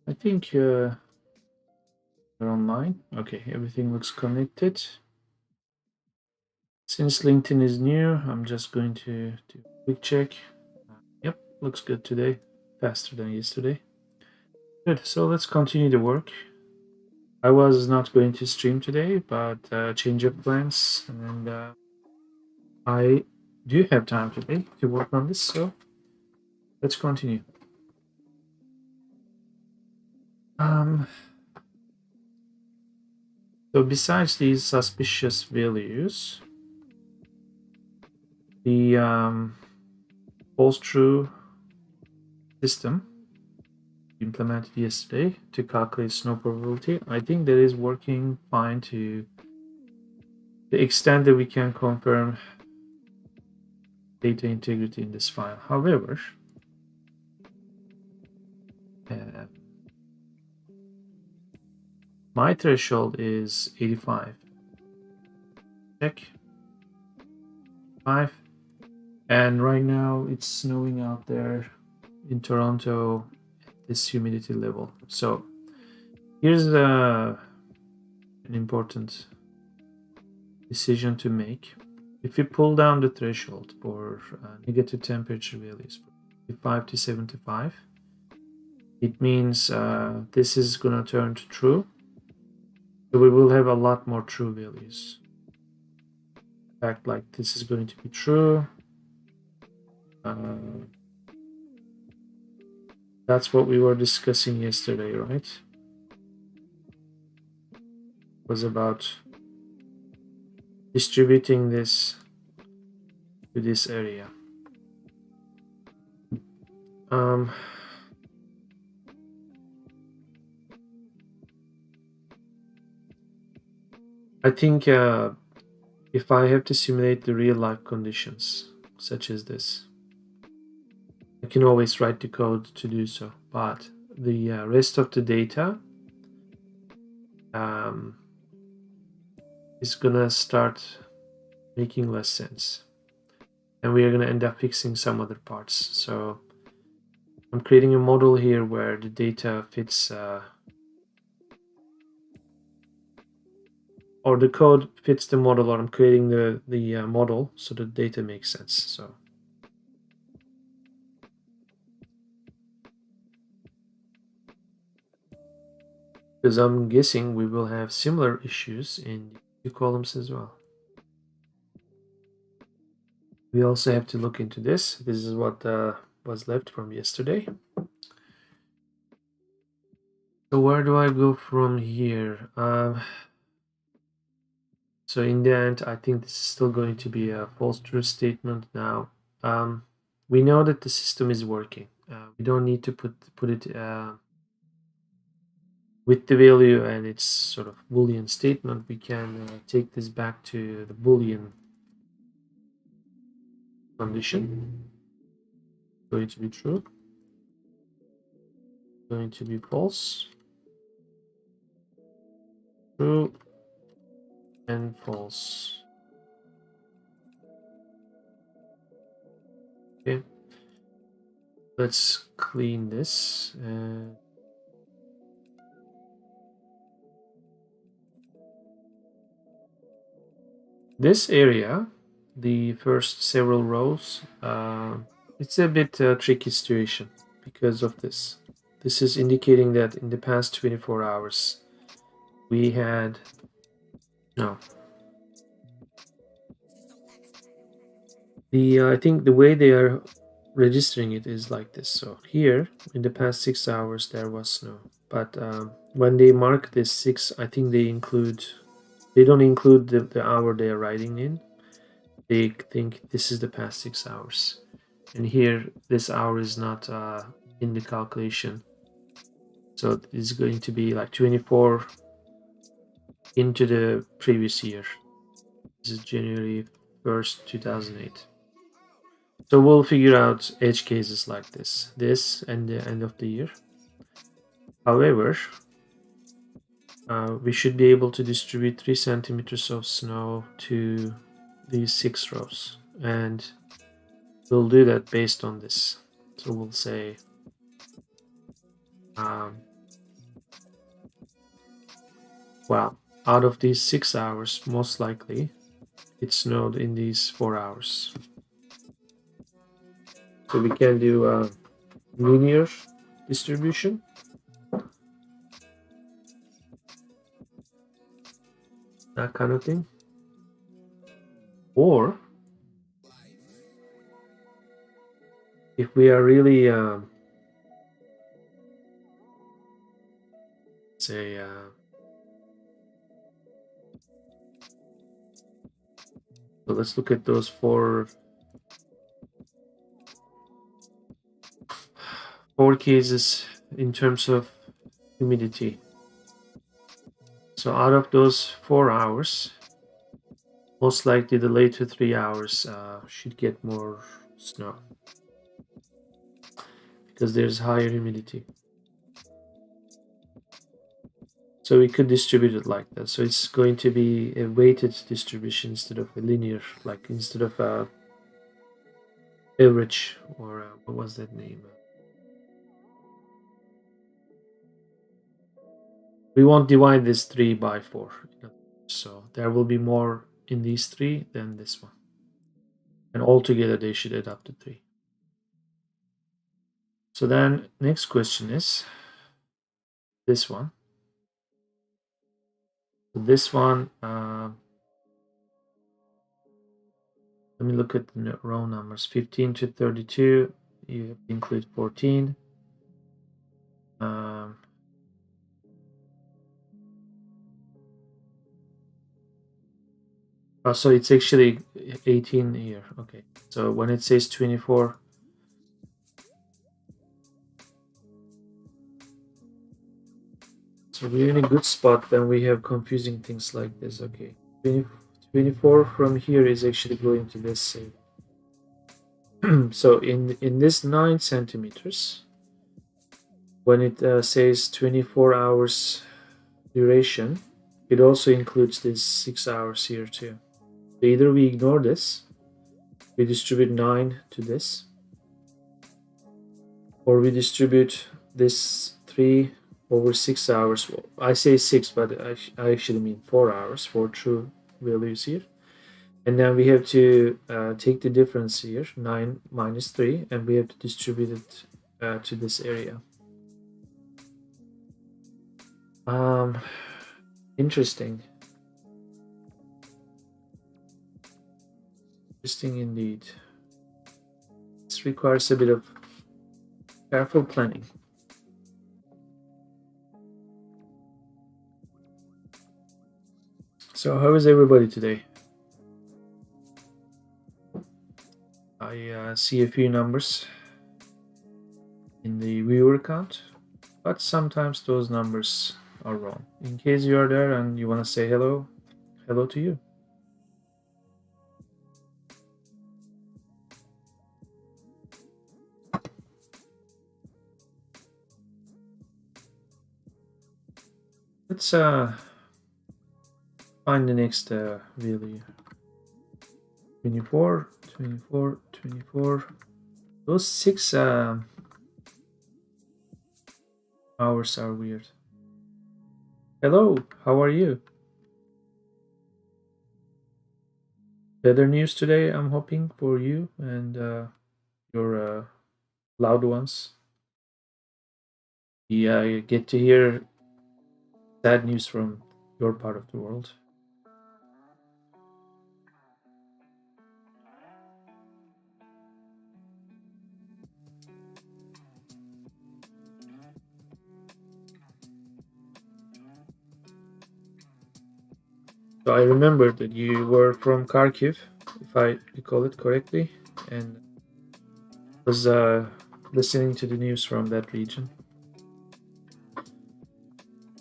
I think you're online. Okay, everything looks connected. Since LinkedIn is new, I'm just going to do a quick check. Yep, looks good today. Faster than yesterday. Good, so let's continue the work. I was not going to stream today, but change of plans, and I do have time today to work on this, so let's continue. Um, so besides these suspicious values, the false true system implemented yesterday to calculate snow probability, I think that is working fine to the extent that we can confirm data integrity in this file. However, uh, my threshold is 85. Check. 5. And right now it's snowing out there in Toronto at this humidity level. So here's an important decision to make. If we pull down the threshold for negative temperature values, 55 to 75, it means this is going to turn to true. So we will have a lot more true values. In fact, like this is going to be true. That's what we were discussing yesterday, right? It was about distributing this to this area. I think if I have to simulate the real life conditions, such as this, I can always write the code to do so. But the rest of the data is gonna start making less sense. And we are gonna end up fixing some other parts. So I'm creating a model here where the data fits or the code fits the model, or I'm creating the model so the data makes sense. So because I'm guessing we will have similar issues in the two columns as well. We also have to look into this. This is what was left from yesterday. So where do I go from here? So in the end, I think this is still going to be a false true statement now. We know that the system is working. We don't need to put it with the value and its sort of Boolean statement. We can take this back to the Boolean condition. Going to be true. Going to be false. True and false. Okay. Let's clean this. This area, the first several rows, it's a bit tricky situation because of this. This is indicating that in the past 24 hours, we had no. I think the way they are registering it is like this. So here, in the past 6 hours, there was snow. But when they mark this 6, I think they don't include the hour they are writing in. They think this is the past 6 hours. And here, this hour is not in the calculation. So it's going to be like 24 into the previous year. This is January 1st, 2008. So we'll figure out edge cases like this and the end of the year. However, we should be able to distribute 3 centimeters of snow to these 6 rows, and we'll do that based on this. So we'll say Well, out of these 6 hours, most likely it snowed in these 4 hours. So we can do a linear distribution. That kind of thing. Or if we are really say so let's look at those four cases in terms of humidity. So out of those 4 hours, most likely the later 3 hours should get more snow because there's higher humidity. So we could distribute it like that. So it's going to be a weighted distribution instead of a linear, like instead of a average, or what was that name? We won't divide this 3 by 4. So there will be more in these 3 than this one. And altogether they should add up to 3. So then next question is this one. This one, let me look at the row numbers. 15 to 32, you have to include 14. So it's actually 18 here. Okay, so when it says 24, so we're in a good spot when we have confusing things like this. Okay, 24 from here is actually going to this side. So in this 9 centimeters, when it says 24 hours duration, it also includes this 6 hours here too. So either we ignore this, we distribute 9 to this, or we distribute this 3 over 6 hours. Well, I say 6, but I actually mean 4 hours, 4 true values here. And then we have to take the difference here, 9 minus 3, and we have to distribute it to this area. Interesting. Interesting indeed. This requires a bit of careful planning. So how is everybody today? I see a few numbers in the viewer count, but sometimes those numbers are wrong. In case you are there and you want to say hello, hello to you. Let's find the next value. 24, 24, 24. Those 6 hours are weird. Hello, how are you? Better news today, I'm hoping, for you and your loved ones. Yeah, you get to hear sad news from your part of the world. So I remember that you were from Kharkiv, if I recall it correctly, and was listening to the news from that region.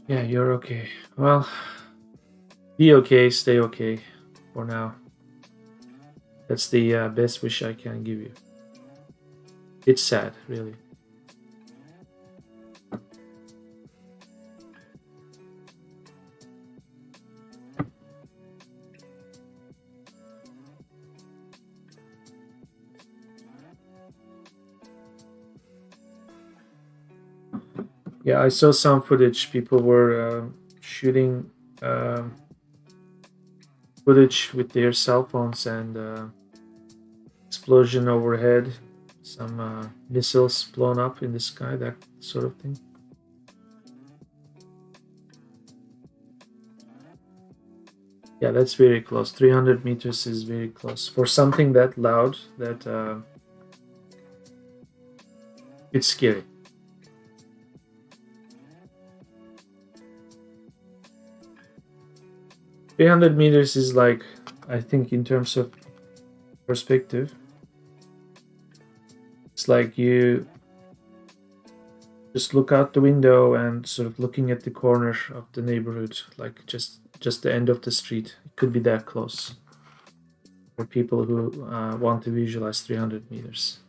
Yeah, you're okay. Well, be okay, stay okay for now. That's the best wish I can give you. It's sad, really. Yeah, I saw some footage. People were shooting footage with their cell phones and explosion overhead, some missiles blown up in the sky, that sort of thing. Yeah, that's very close. 300 meters is very close for something that loud. That it's scary. $300 is like, I think, in terms of perspective, it's like you just look out the window and sort of looking at the corner of the neighborhood, like just the end of the street. It could be that close for people who want to visualize 300 meters.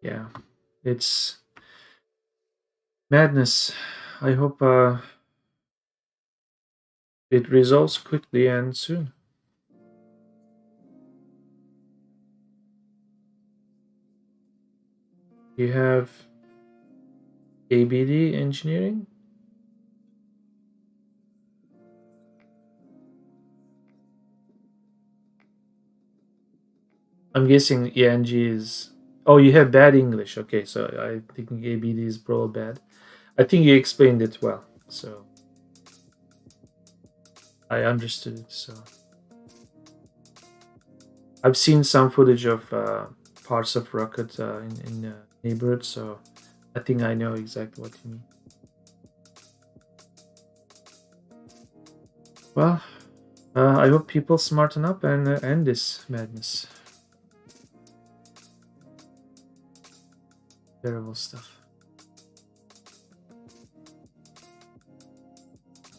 Yeah, it's madness. I hope it resolves quickly and soon. You have ABD engineering. I'm guessing ENG is. Oh, you have bad English. Okay, so I think ABD is probably bad. I think you explained it well, so I understood it. So I've seen some footage of parts of Rocket in neighborhood, so I think I know exactly what you mean. Well, I hope people smarten up and end this madness. Terrible stuff.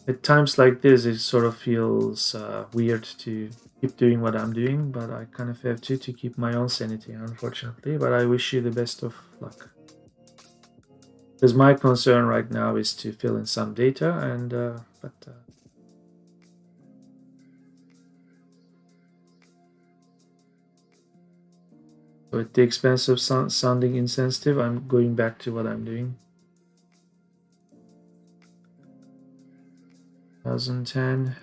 At times like this, it sort of feels weird to keep doing what I'm doing, but I kind of have to keep my own sanity, unfortunately. But I wish you the best of luck. Because my concern right now is to fill in some data, and so at the expense of sounding insensitive, I'm going back to what I'm doing. 2010.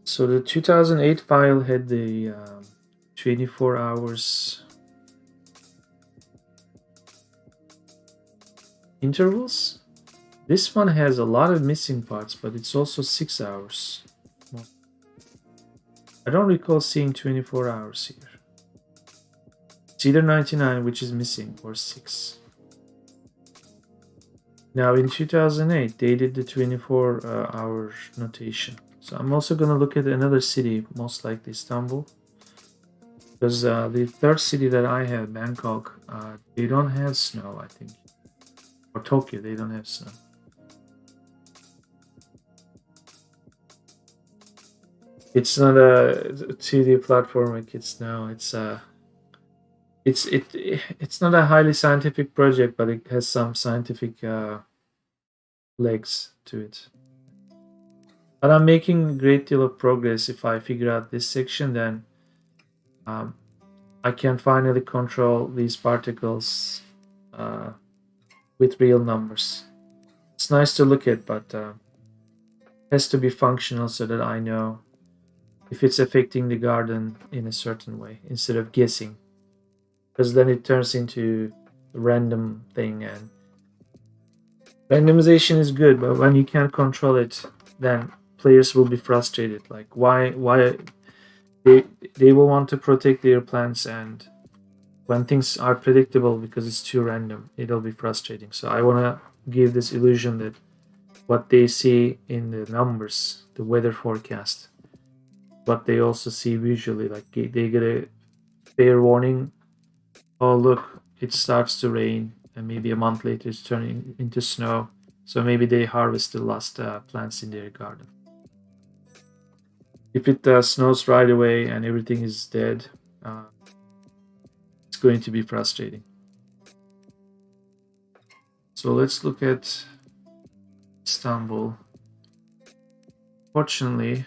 So the 2008 file had the 24 hours intervals. This one has a lot of missing parts, but it's also 6 hours. I don't recall seeing 24 hours here. It's either 99, which is missing, or 6. Now in 2008, they did the 24-hour notation. So I'm also going to look at another city, most likely Istanbul. Because the third city that I have, Bangkok, they don't have snow, I think. Or Tokyo, they don't have snow. It's not a 2D platformer, kids. No, it's not a highly scientific project, but it has some scientific legs to it. But I'm making a great deal of progress. If I figure out this section, then I can finally control these particles with real numbers. It's nice to look at, but it has to be functional so that I know if it's affecting the garden in a certain way instead of guessing. Because then it turns into a random thing, and randomization is good, but when you can't control it, then players will be frustrated. Like why they will want to protect their plants, and when things are predictable because it's too random, it'll be frustrating. So I want to give this illusion that what they see in the numbers, the weather forecast, what they also see visually, like they get a fair warning. Oh look, it starts to rain, and maybe a month later it's turning into snow. So maybe they harvest the last plants in their garden. If it snows right away and everything is dead, it's going to be frustrating. So let's look at Istanbul. Fortunately,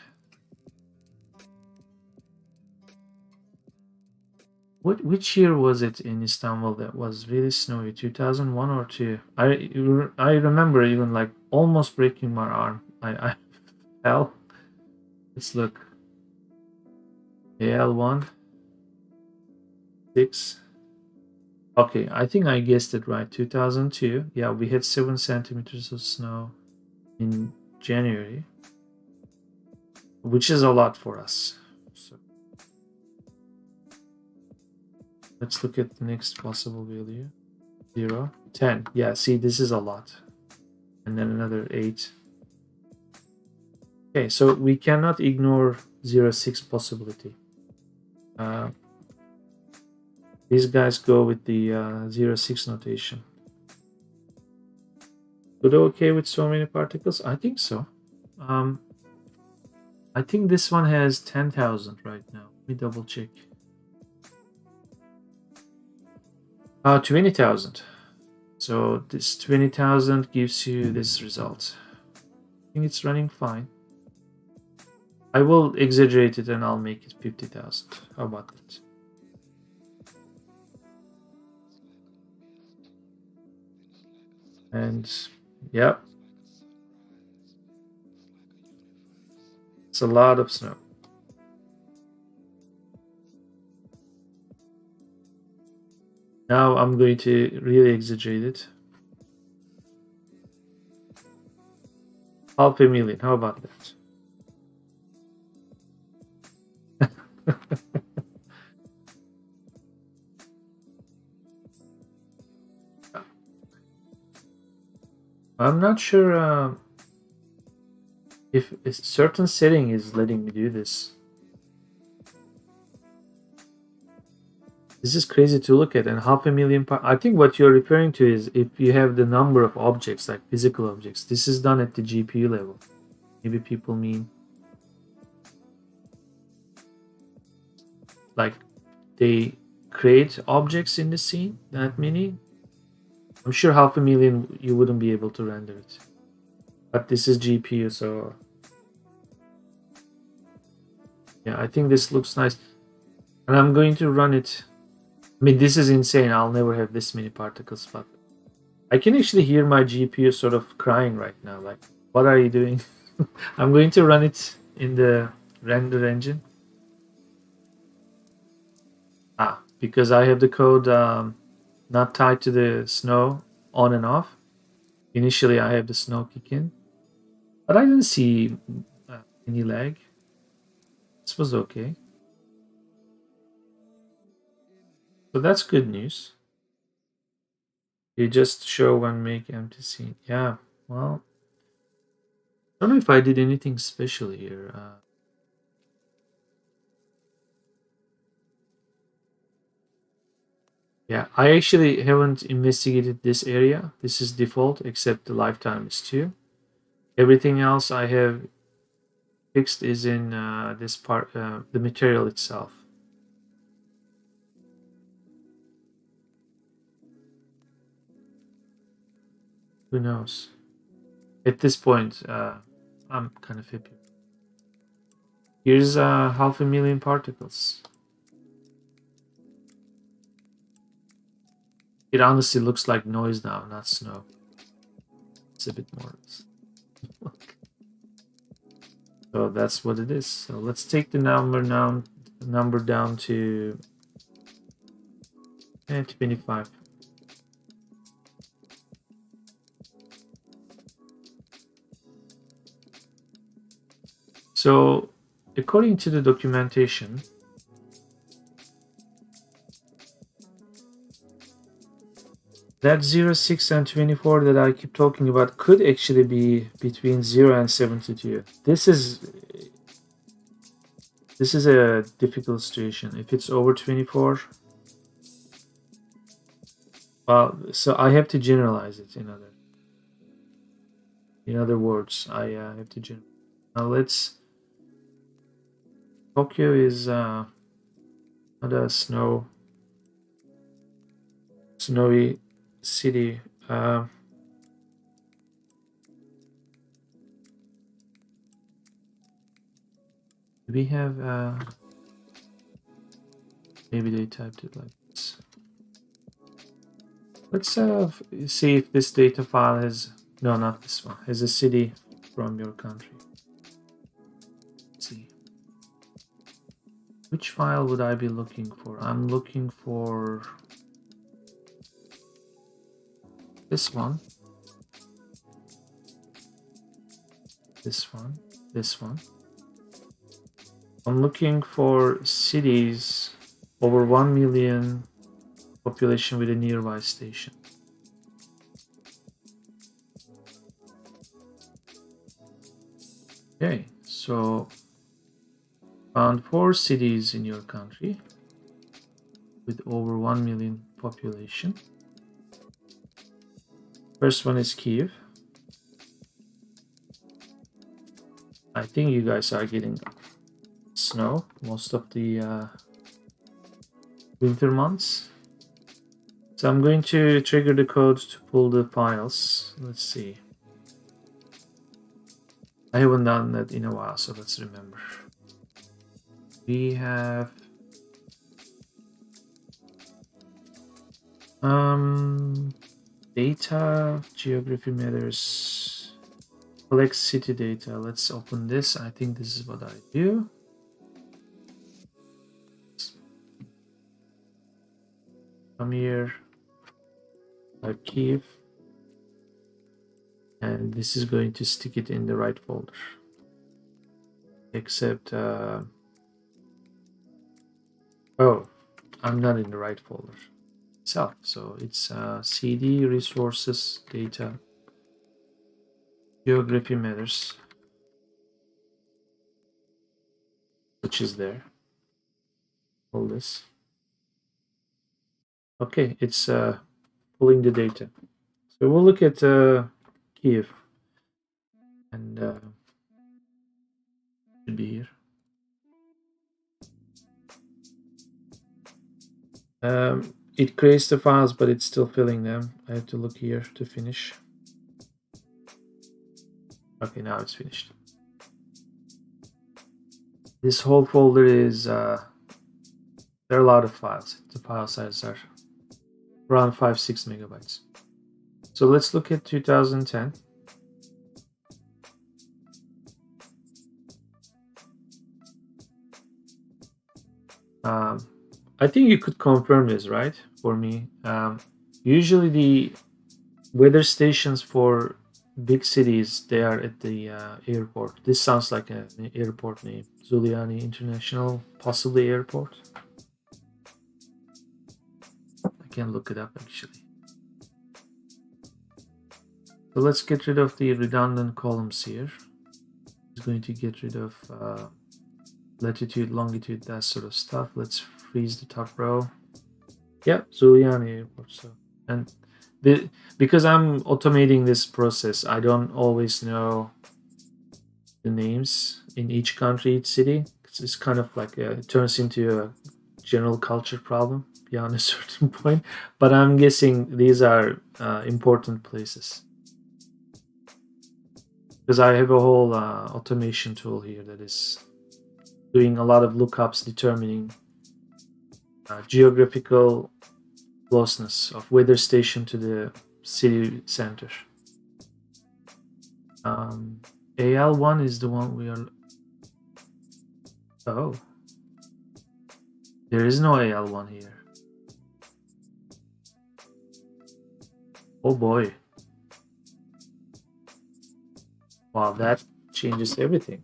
which year was it in Istanbul that was really snowy? 2001 or 2? I remember even like almost breaking my arm. I fell. Let's look. AL1 6. Okay, I think I guessed it right. 2002. Yeah, we had 7 centimeters of snow in January, which is a lot for us. So let's look at the next possible value. 0, 10. Yeah, see, this is a lot. And then another 8. Okay, so we cannot ignore 0.6 possibility. These guys go with the 0.6 notation. Godot okay with so many particles? I think so. I think this one has 10,000 right now. Let me double check. 20,000. So this 20,000 gives you this result. I think it's running fine. I will exaggerate it and I'll make it 50,000. How about that? And yeah, it's a lot of snow. Now I'm going to really exaggerate it. 500,000. How about that? I'm not sure if a certain setting is letting me do this. This is crazy to look at, and 500,000 I think what you're referring to is if you have the number of objects, like physical objects. This is done at the GPU level. Maybe people mean like they create objects in the scene, that many. I'm sure 500,000 you wouldn't be able to render it. But this is GPU, so yeah, I think this looks nice. And I'm going to run it. I mean, this is insane. I'll never have this many particles, but I can actually hear my GPU sort of crying right now. Like, what are you doing? I'm going to run it in the render engine. Because I have the code not tied to the snow on and off. Initially, I have the snow kick in, but I didn't see any lag. This was okay. So that's good news. You just show when make empty scene. Yeah, well, I don't know if I did anything special here. Yeah, I actually haven't investigated this area. This is default, except the lifetime is 2. Everything else I have fixed is in this part, the material itself. Who knows? At this point, I'm kind of happy. Here's 500,000 particles. It honestly looks like noise now, not snow. It's a bit more. So that's what it is. So let's take the number down to 25. So according to the documentation, that 0.6 and 24 that I keep talking about could actually be between 0 and 72. This is a difficult situation. If it's over 24, well, so I have to generalize it. In other words, I have to generalize. Now let's. Tokyo is not a snowy city. we have maybe they typed it like this. Let's see if this data file has, no, not this one, has a city from your country. Let's see. Which file would I be looking for? I'm looking for this one. This one. This one. I'm looking for cities over 1 million population with a nearby station. Okay, so found 4 cities in your country with over 1 million population. First one is Kiev. I think you guys are getting snow most of the winter months. So I'm going to trigger the code to pull the files. Let's see. I haven't done that in a while, so let's remember. We have data, geography matters, collect city data. Let's open this. I think this is what I do. Come here, type Kiev, and this is going to stick it in the right folder. Except, oh, I'm not in the right folder itself. So it's CD, resources, data, geography matters, which is there. All this. Okay, it's pulling the data. So we'll look at Kiev, and should be here. It creates the files, but it's still filling them. I have to look here to finish. Okay, now it's finished. This whole folder is, there are a lot of files. The file sizes are around 5-6 megabytes. So let's look at 2010. I think you could confirm this, right? For me, usually the weather stations for big cities, they are at the airport. This sounds like an airport name, Giuliani International, possibly airport. I can look it up actually. So let's get rid of the redundant columns here. It's going to get rid of latitude, longitude, that sort of stuff. Let's freeze the top row. Yeah, Giuliani Airport. So, and because I'm automating this process, I don't always know the names in each country, each city. It's kind of like it turns into a general culture problem beyond a certain point. But I'm guessing these are important places, because I have a whole automation tool here that is doing a lot of lookups, determining geographical closeness of weather station to the city center. AL1 is the one we are. Oh, there is no AL1 here. Oh boy. Wow, that changes everything.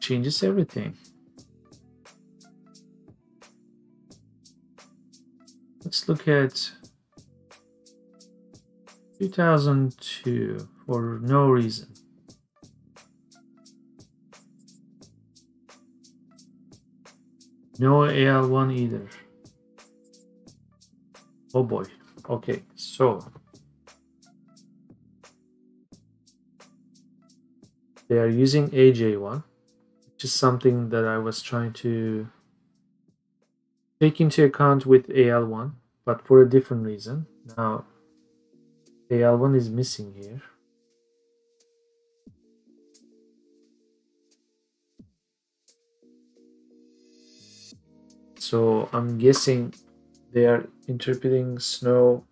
Changes everything. Let's look at 2002 for no reason. No AL1 either. Oh boy. Okay, so they are using AJ1, which is something that I was trying to take into account with AL1. but for a different reason. Now, AL1 is missing here. So I'm guessing they are interpreting snow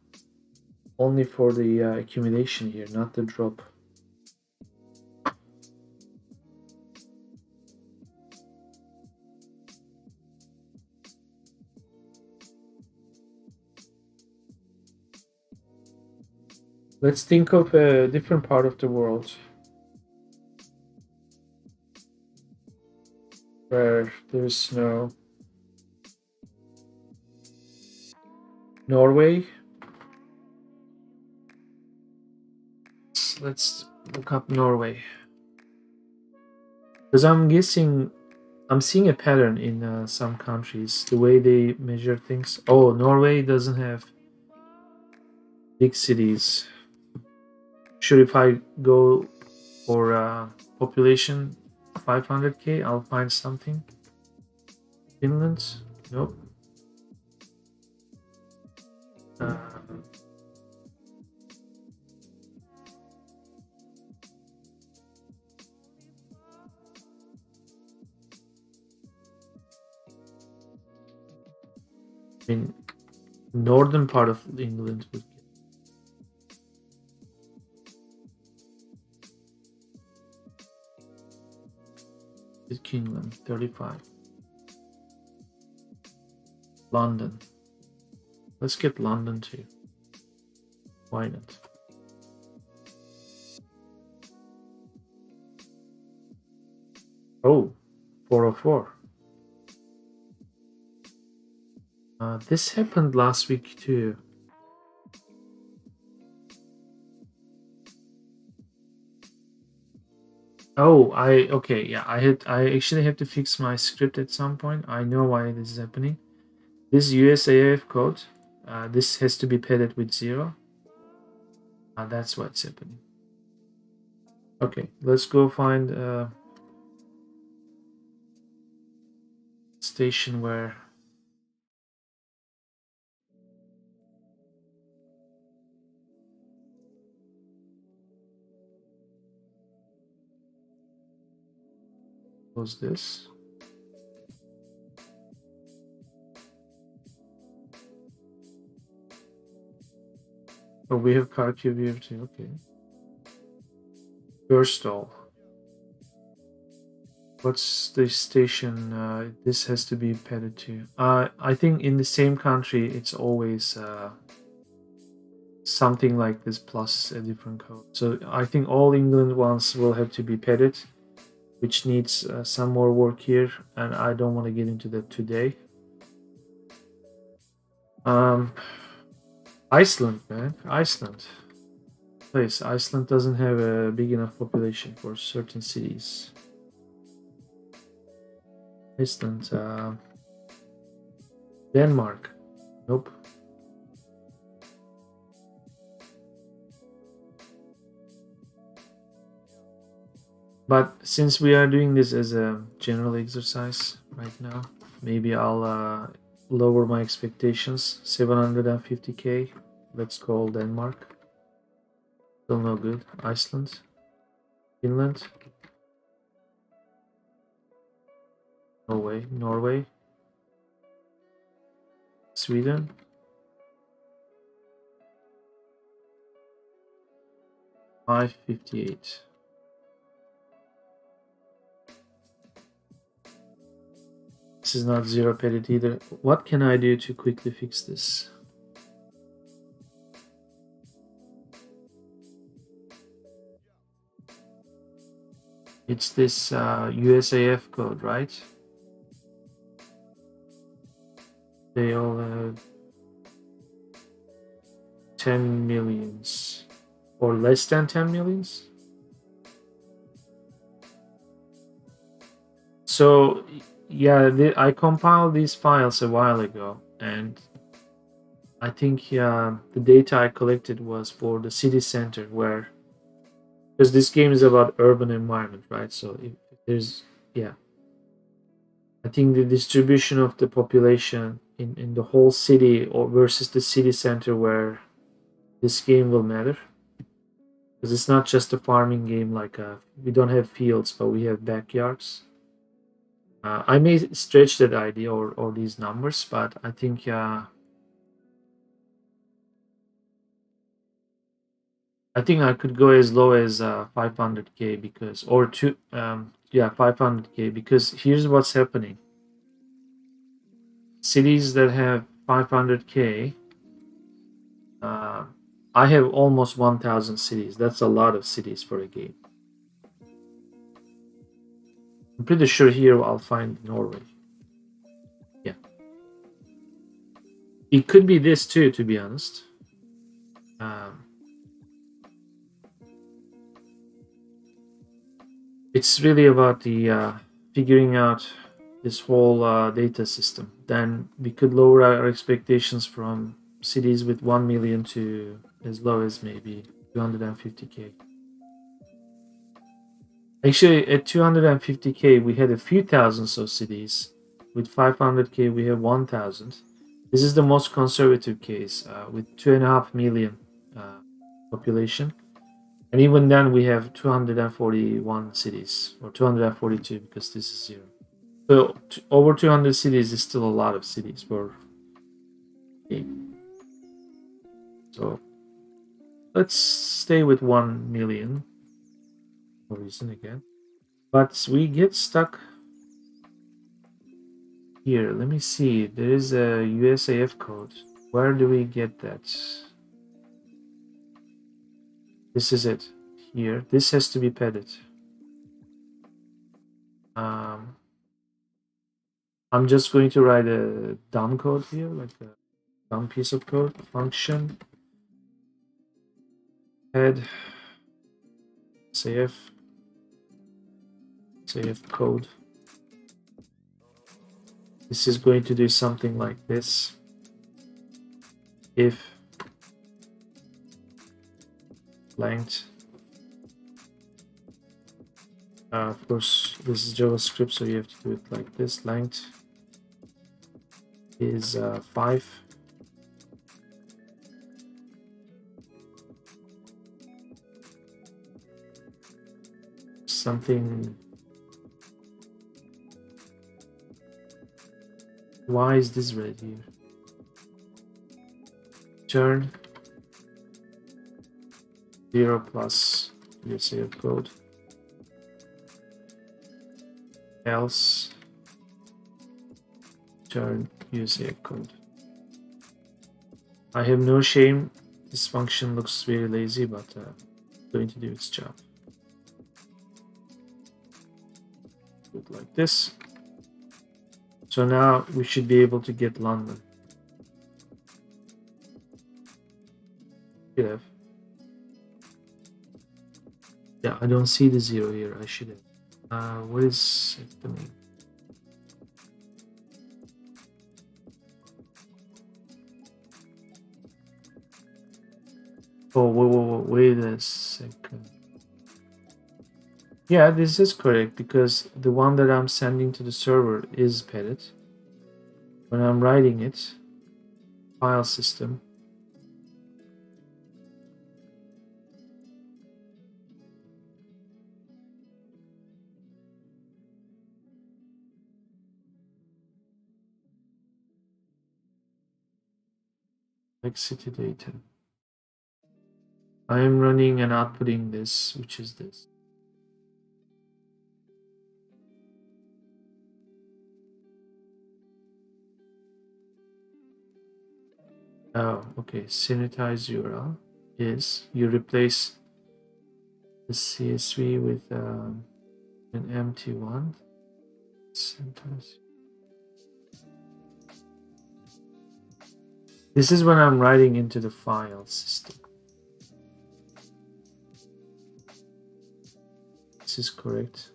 only for the accumulation here, not the drop. Let's think of a different part of the world where there's snow. Norway. Let's look up Norway. Because I'm guessing, I'm seeing a pattern in some countries, the way they measure things. Oh, Norway doesn't have big cities. Sure, if I go for population 500k, I'll find something. Finland? Nope. I mean, northern part of England would get. Kingdom 35. London. Let's get London too. Why not? Oh, 404. This happened last week too. Oh, I actually have to fix my script at some point. I know why this is happening. This USAF code, this has to be padded with 0. That's what's happening. Okay, let's go find a station where was this. Oh, we have Kharkiv here too. Okay. Burstall. What's the station? This has to be padded to. I think in the same country, it's always something like this plus a different code. So I think all England ones will have to be padded, which needs some more work here, and I don't want to get into that today. Iceland, man, Iceland. Place. Iceland doesn't have a big enough population for certain cities. Iceland, Denmark. Nope. But since we are doing this as a general exercise right now, maybe I'll lower my expectations. 750k. Let's call Denmark. Still no good. Iceland. Finland. Norway. Sweden. $558. This is not zero padded either. What can I do to quickly fix this? It's this USAF code, right? They all have 10 millions or less than 10 millions. So yeah, I compiled these files a while ago, and I think the data I collected was for the city center, where, because this game is about urban environment, right? So if there's, yeah, I think the distribution of the population in the whole city or versus the city center where this game will matter, because it's not just a farming game. Like we don't have fields, but we have backyards. I may stretch that idea or these numbers, but I think I could go as low as 500k because or two yeah 500k, because here's what's happening. Cities that have 500k, I have almost 1000 cities. That's a lot of cities for a game. I'm pretty sure here I'll find Norway. Yeah. It could be this too, to be honest. It's really about the figuring out this whole data system. Then we could lower our expectations from cities with 1 million to as low as maybe 250k. Actually, at 250k, we had a few thousands of cities. With 500k, we have 1000. This is the most conservative case with 2.5 million population. And even then, we have 241 cities, or 242 because this is 0. So over 200 cities is still a lot of cities for game. So let's stay with 1 million. No reason again. But we get stuck here. Let me see. There is a USAF code. Where do we get that? This is it. Here. This has to be padded. I'm just going to write a dumb code here, like a dumb piece of code. Function head save code. This is going to do something like this. If length, of course this is JavaScript, so you have to do it like this. Length is 5. Something. Why is this red here? Turn 0 plus USAF code. Else turn USAF code. I have no shame. This function looks very lazy, but it's going to do its job. Do it like this. So now we should be able to get London. Should have. Yeah, I don't see the 0 here. I should have. What is it doing? Oh, wait a second. Yeah, this is correct because the one that I'm sending to the server is padded. When I'm writing it, file system, city data. I am running and outputting this, which is this. Oh, okay. Sanitize URL is you replace the CSV with an empty one. Sanitize. This is when I'm writing into the file system. This is correct.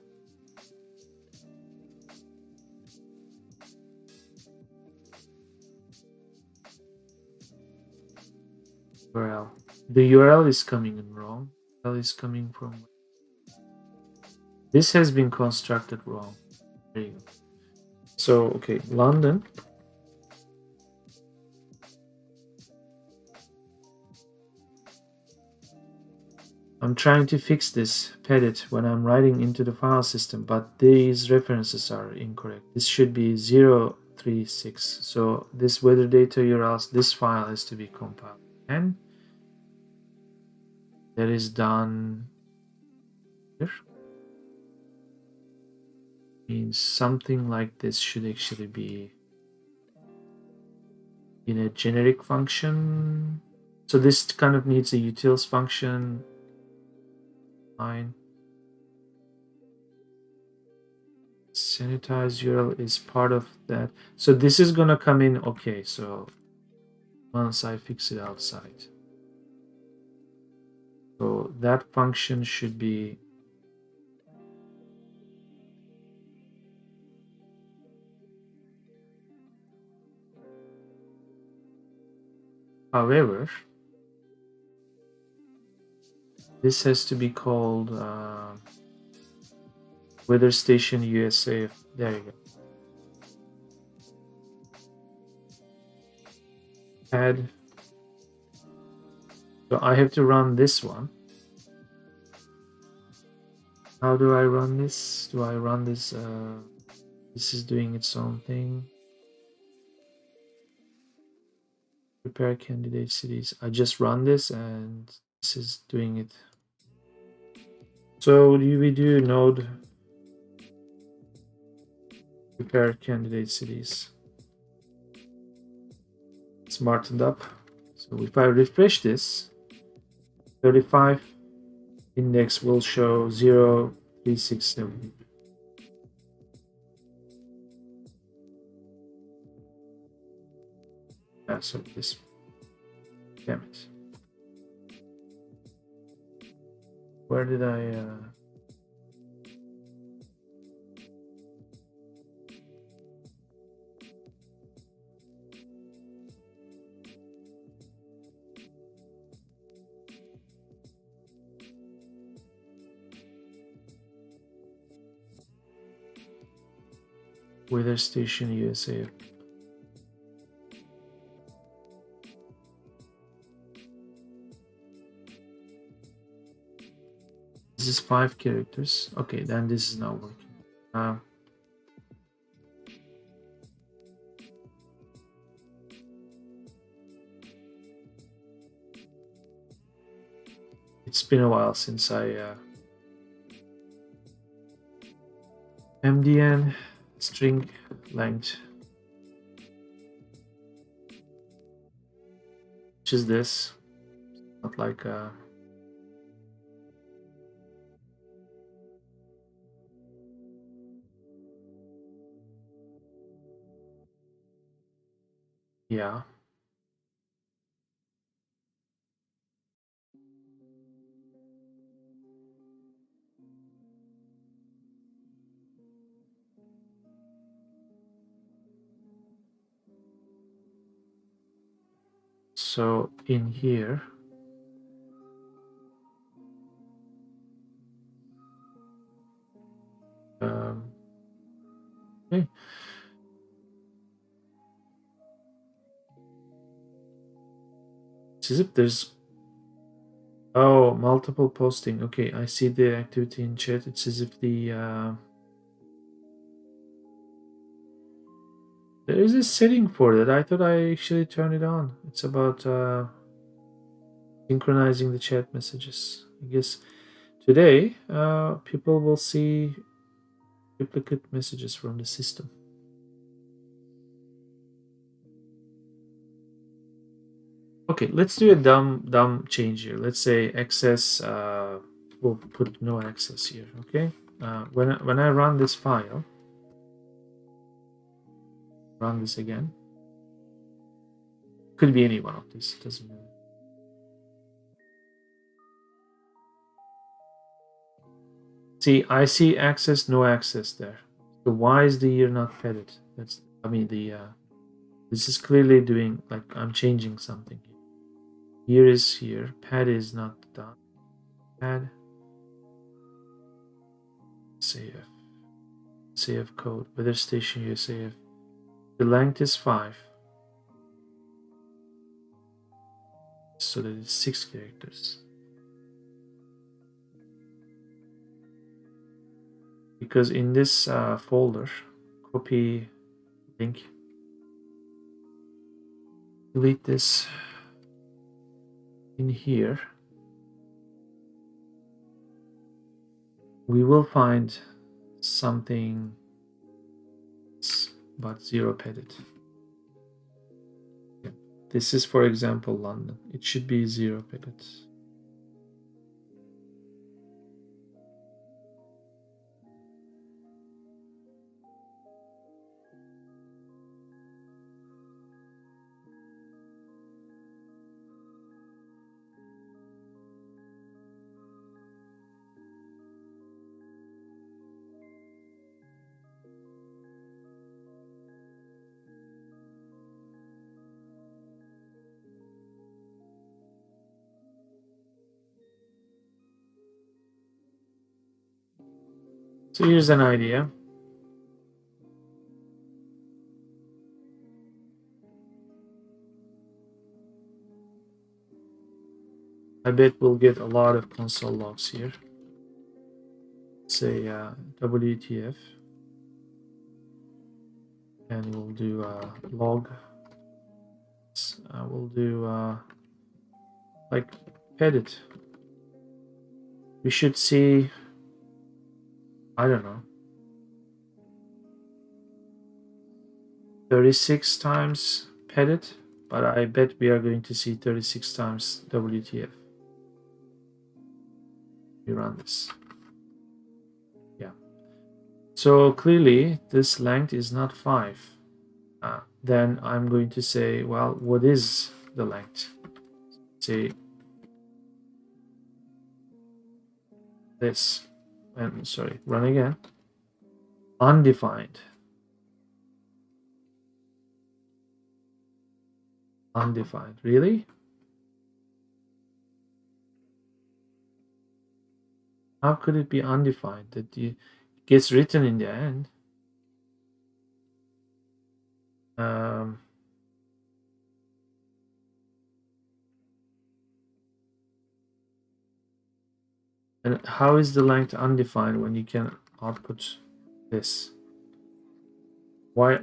URL. The URL is coming in wrong. URL is coming from. This has been constructed wrong. There you go. So okay, London I'm trying to fix this pedit when I'm writing into the file system, but these references are incorrect. This should be 036. So this weather data URLs, this file has to be compiled. And that is done here. Means something like this should actually be in a generic function. So this kind of needs a utils function. Fine. Sanitize URL is part of that. So this is gonna come in. Okay, so once I fix it outside. So that function should be however, this has to be called weather station USA. There you go. Add. So I have to run this one. How do I run this? Do I run this? This is doing its own thing. Prepare candidate cities. I just run this and this is doing it. So we do node prepare candidate cities. Smartened up. So if I refresh this, 35 index will show 0367. So this, damn it. Where did I weather station USA? This is 5 characters. Okay, then this is not working. It's been a while since I MDN string length, which is this, not like yeah. So in here, okay. It's as if there's multiple posting. Okay, I see the activity in chat. It's as if the there is a setting for that. I thought I actually turned it on. It's about synchronizing the chat messages. I guess today people will see duplicate messages from the system. Okay, let's do a dumb change here. Let's say access. We'll put no access here. Okay. When I run this file, run this again. Could be any one of these. Doesn't matter. See, I see access, no access there. So why is the year not fetted? That's, I mean, this is clearly doing, like, I'm changing something. Year is here. Pad is not done. Pad. Save code. Weather station USA. The length is 5. So that it's 6 characters. because in this folder, copy link, delete this in here, we will find something but 0 pedit. Yeah. This is, for example, London. It should be 0 pedit. So here's an idea. I bet we'll get a lot of console logs here. Say WTF, and we'll do log. We'll do like pedit. We should see, I don't know, 36 times pedit, but I bet we are going to see 36 times WTF. We run this. Yeah. So clearly this length is not 5. Then I'm going to say, well, what is the length? Say this. And sorry, run again. Undefined. Undefined. Really? How could it be undefined? That it gets written in the end. And how is the length undefined when you can output this? Why?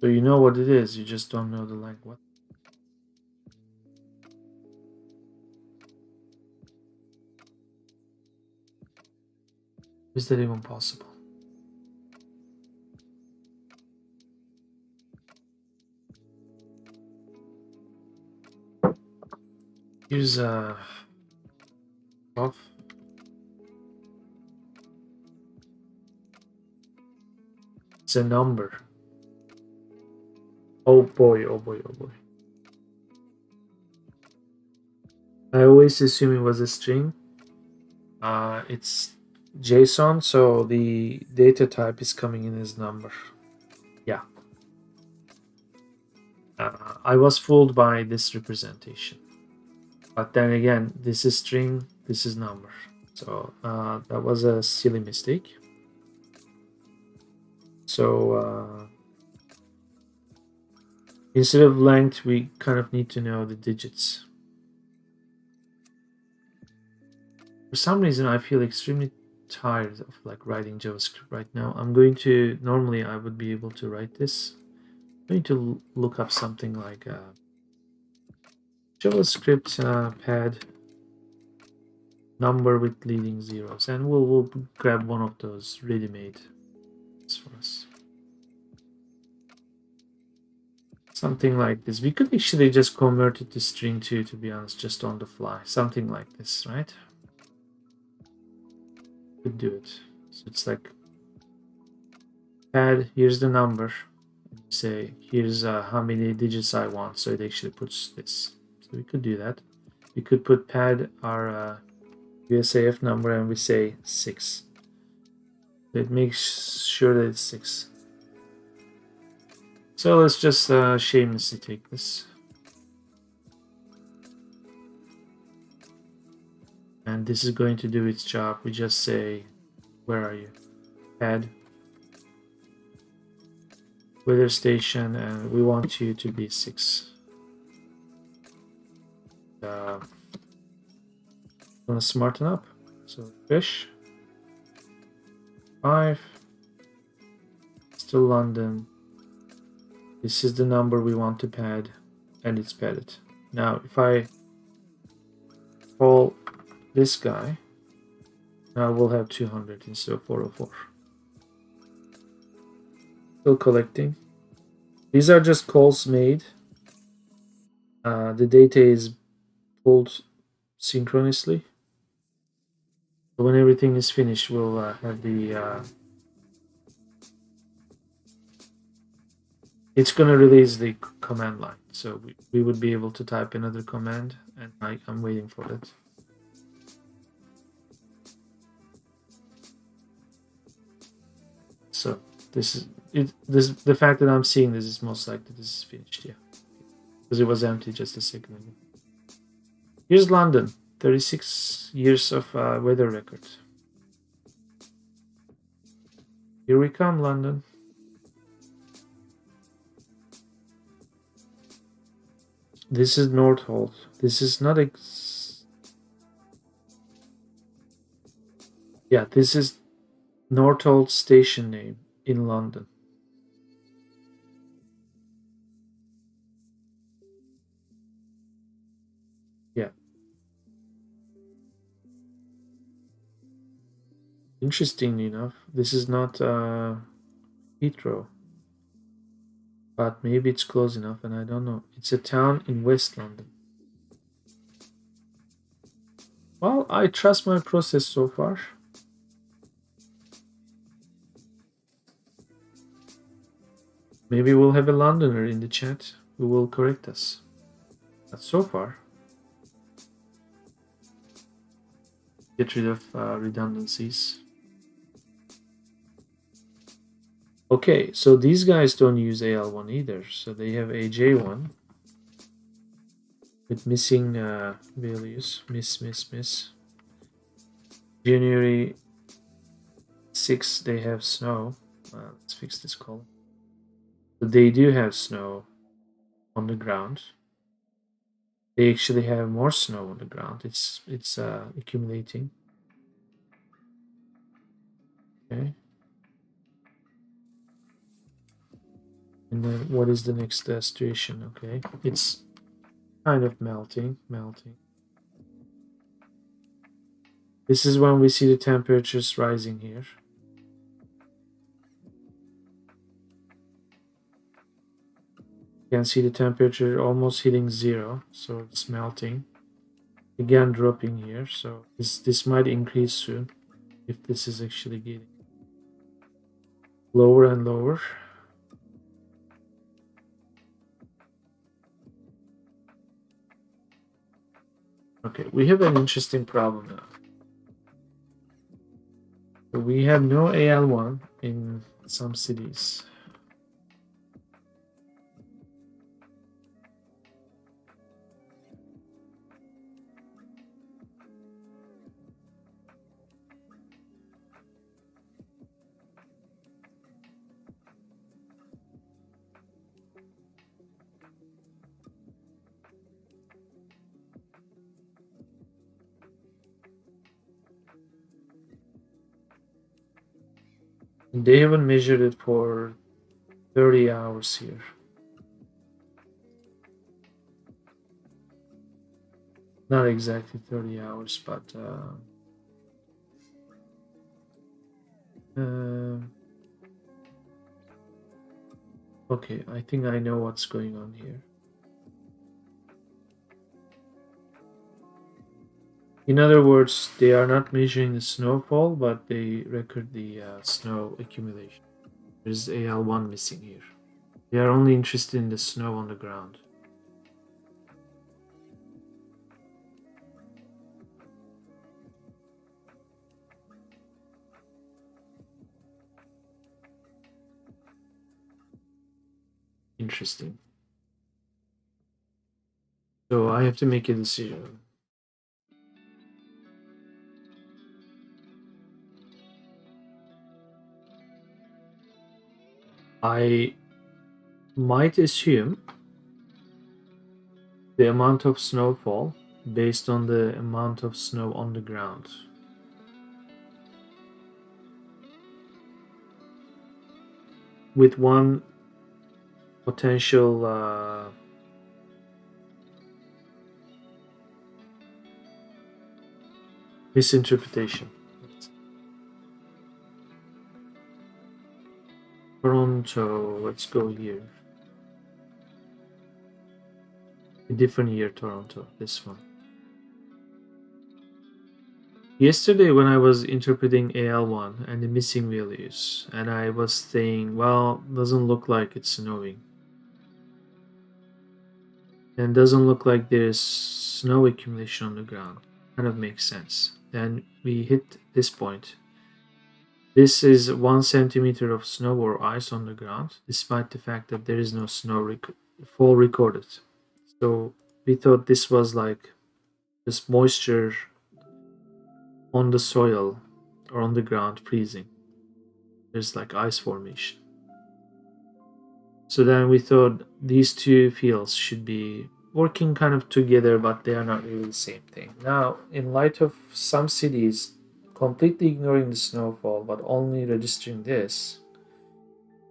So you know what it is, you just don't know the length. What? Is that even possible? Here's a off. It's a number. Oh boy, oh boy, oh boy. I always assume it was a string. It's JSON, so the data type is coming in as number. Yeah. I was fooled by this representation. But then again, this is string, this is number. So that was a silly mistake. So instead of length, we kind of need to know the digits. For some reason, I feel extremely tired of like writing JavaScript right now. I'm going to, normally I would be able to write this. I'm going to look up something like JavaScript pad number with leading zeros, and we'll grab one of those ready-made for us. Something like this. We could actually just convert it to string too, to be honest, just on the fly. Something like this, right? Could do it. So it's like pad, here's the number. Say here's how many digits I want, so it actually puts this. So we could do that. We could put pad our USAF number and we say 6. So it makes sure that it's 6. So let's just shamelessly take this. And this is going to do its job. We just say, where are you? Head, weather station, and we want you to be 6. Gonna smarten up. So fish, 5, still London. This is the number we want to pad, and it's padded. Now, if I call this guy, now we'll have 200 instead of 404. Still collecting. These are just calls made. The data is pulled synchronously. So when everything is finished, we'll have the... it's going to release the command line. So we would be able to type another command, and I'm waiting for it. So this is it. The fact that I'm seeing this is most likely this is finished, yeah, because it was empty just a second ago. Here's London, 36 years of weather record. Here we come, London. This is Northolt. This is not yeah, this is Northolt station name in London. Yeah. Interestingly enough, this is not Heathrow. But maybe it's close enough, and I don't know. It's a town in West London. Well, I trust my process so far. Maybe we'll have a Londoner in the chat who will correct us. But so far, get rid of redundancies. Okay, so these guys don't use AL1 either, so they have AJ1 with missing values. Miss. January 6, they have snow. Let's fix this column. So they do have snow on the ground. They actually have more snow on the ground. It's accumulating. Okay. And then what is the next situation? Okay, it's kind of melting. This is when we see the temperatures rising here. You can see the temperature almost hitting 0, so it's melting. Again, dropping here, so this might increase soon if this is actually getting lower and lower. Okay, we have an interesting problem now. So we have no AL1 in some cities. They haven't measured it for 30 hours here. Not exactly 30 hours, but okay, I think I know what's going on here. In other words, they are not measuring the snowfall, but they record the snow accumulation. There's AL1 missing here. They are only interested in the snow on the ground. Interesting. So I have to make a decision. I might assume the amount of snowfall based on the amount of snow on the ground. With one potential misinterpretation. Toronto, let's go here. A different year, Toronto, this one. Yesterday, when I was interpreting AL1 and the missing values, and I was saying, well, doesn't look like it's snowing. And doesn't look like there's snow accumulation on the ground. Kind of makes sense. Then we hit this point. This is 1 centimeter of snow or ice on the ground, despite the fact that there is no snow fall recorded. So we thought this was like just moisture on the soil or on the ground freezing. There's like ice formation. So then we thought these two fields should be working kind of together, but they are not really the same thing. Now, in light of some cities completely ignoring the snowfall but only registering this,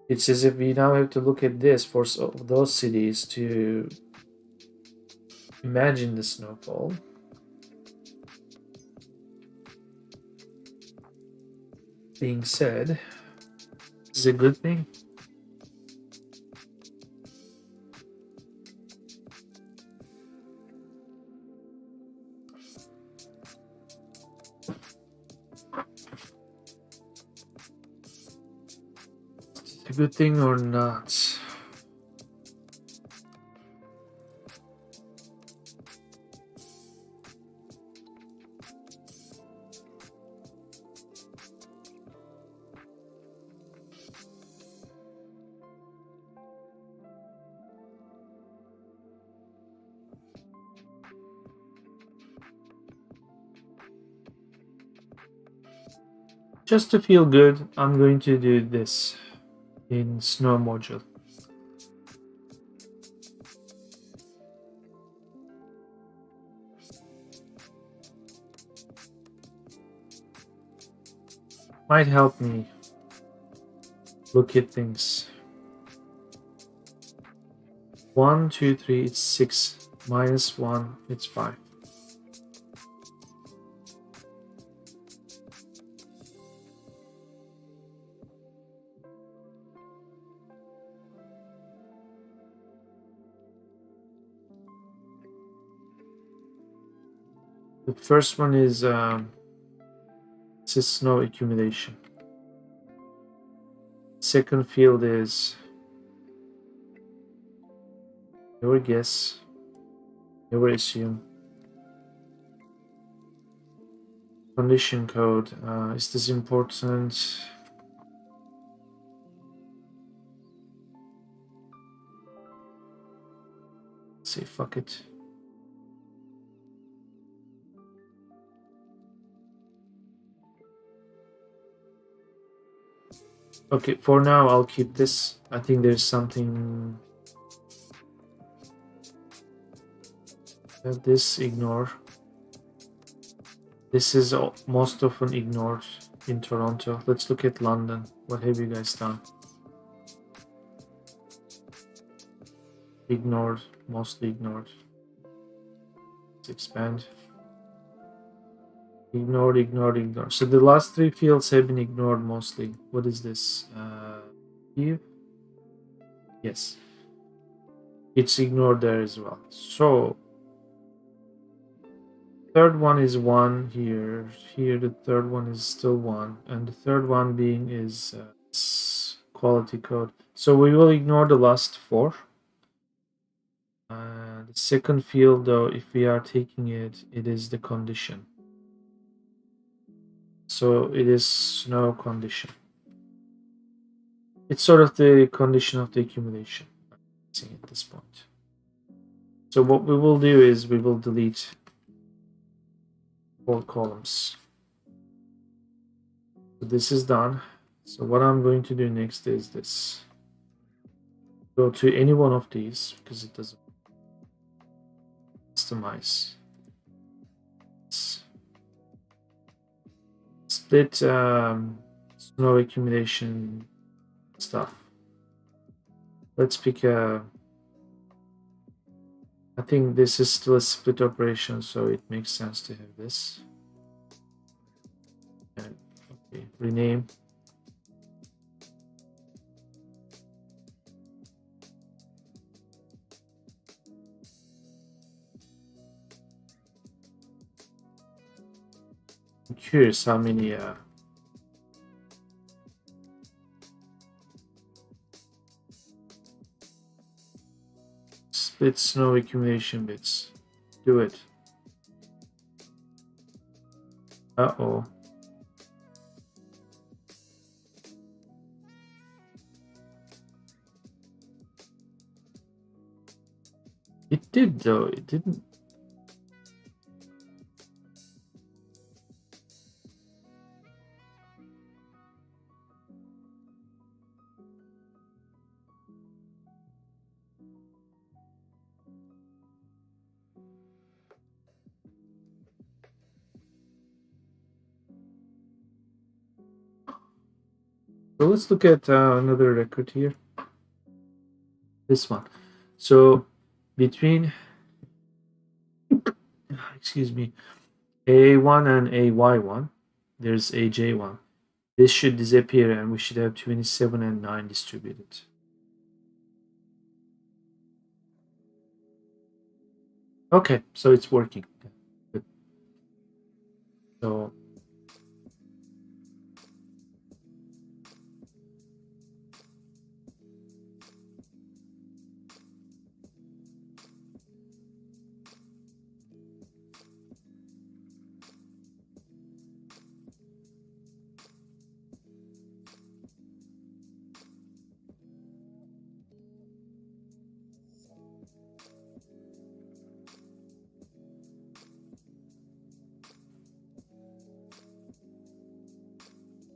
it's as if we now have to look at this for those cities to imagine the snowfall. Being said, is a good thing. A good thing or not? Just to feel good, I'm going to do this in snow module. Might help me look at things. 1, 2, 3, it's 6. Minus 1, it's 5. The first one is snow accumulation. Second field is your guess, your assume. Condition code, is this important? Say fuck it. Okay, for now I'll keep this. I think there's something that this ignore. This is most often ignored in Toronto. Let's look at London. What have you guys done? Ignored, mostly ignored. Let's expand. Ignored, ignored, ignored. So the last 3 fields have been ignored mostly. What is this? Eve? Yes. It's ignored there as well. So third one is 1 here. Here the third one is still 1. And the third one being is quality code. So we will ignore the last 4. The second field though, if we are taking it, it is the condition. So it is snow condition. It's sort of the condition of the accumulation at this point. So what we will do is we will delete 4 columns. So this is done. So what I'm going to do next is this. Go to any one of these because it doesn't customize. Split snow accumulation stuff. Let's pick a. I think this is still a split operation, so it makes sense to have this. And okay, rename. I'm curious how many split snow accumulation bits. Do it. Uh-oh. It did though, it didn't. So let's look at another record here. This one. So between, excuse me, A1 and AY1, there's AJ1. This should disappear and we should have 27 and 9 distributed. Okay, so it's working. Good. So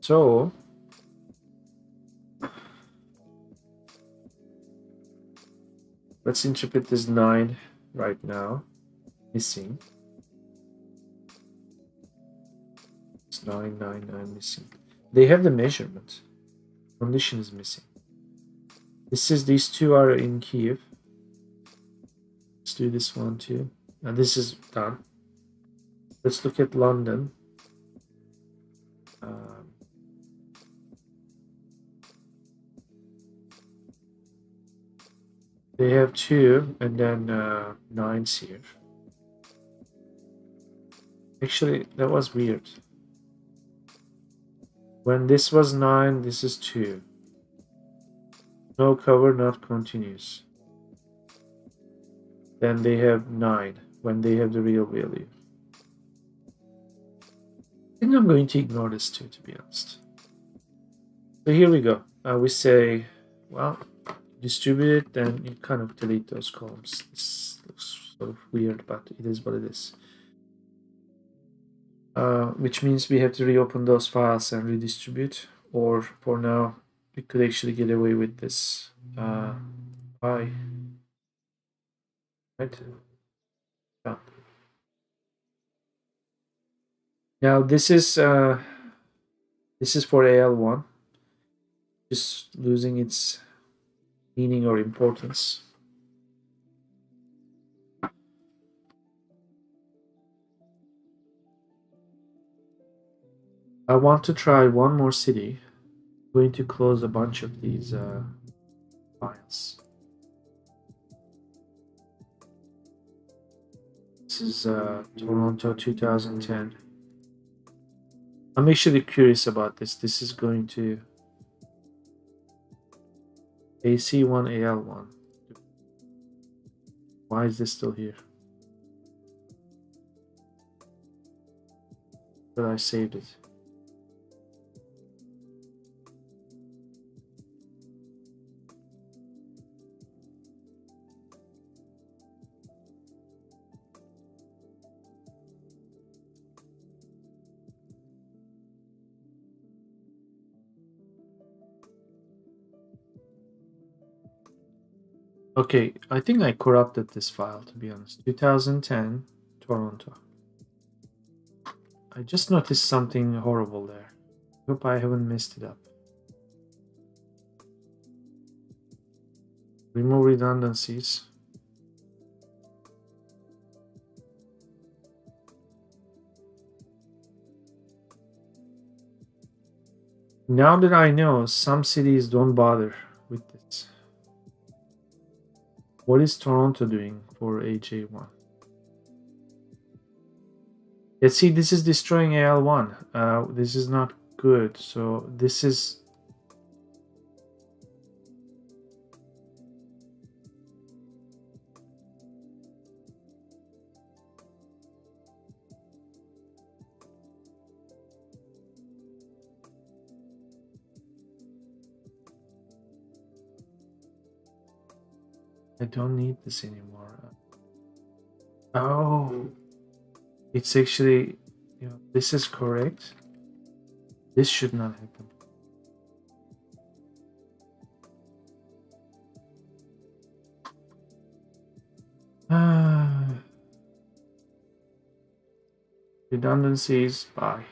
So let's interpret this 9 right now. Missing. It's 9, 9, 9 missing. They have the measurement. Condition is missing. These two are in Kiev. Let's do this one too. And this is done. Let's look at London. They have 2 and then 9s here. Actually, that was weird. When this was 9, this is 2. No cover, not continuous. Then they have 9 when they have the real value. I think I'm going to ignore this too, to be honest. So here we go. We say, well, distribute it, then you kind of delete those columns. This looks sort of weird, but it is what it is. Which means we have to reopen those files and redistribute, or for now, we could actually get away with this right? Yeah. Now this is for AL1, just losing its meaning or importance. I want to try one more city. I'm going to close a bunch of these files. This is Toronto 2010. I'm actually curious about this. This is going to AC1 AL1. Why is this still here? But I saved it. Okay, I think I corrupted this file, to be honest. 2010 Toronto. I just noticed something horrible there. Hope I haven't messed it up. Remove redundancies. Now that I know, some cities don't bother with this. What is Toronto doing for AJ1? Yeah, see, this is destroying AL1. This is not good. So this is... I don't need this anymore. Oh, it's actually, this is correct. This should not happen. Redundancies, bye.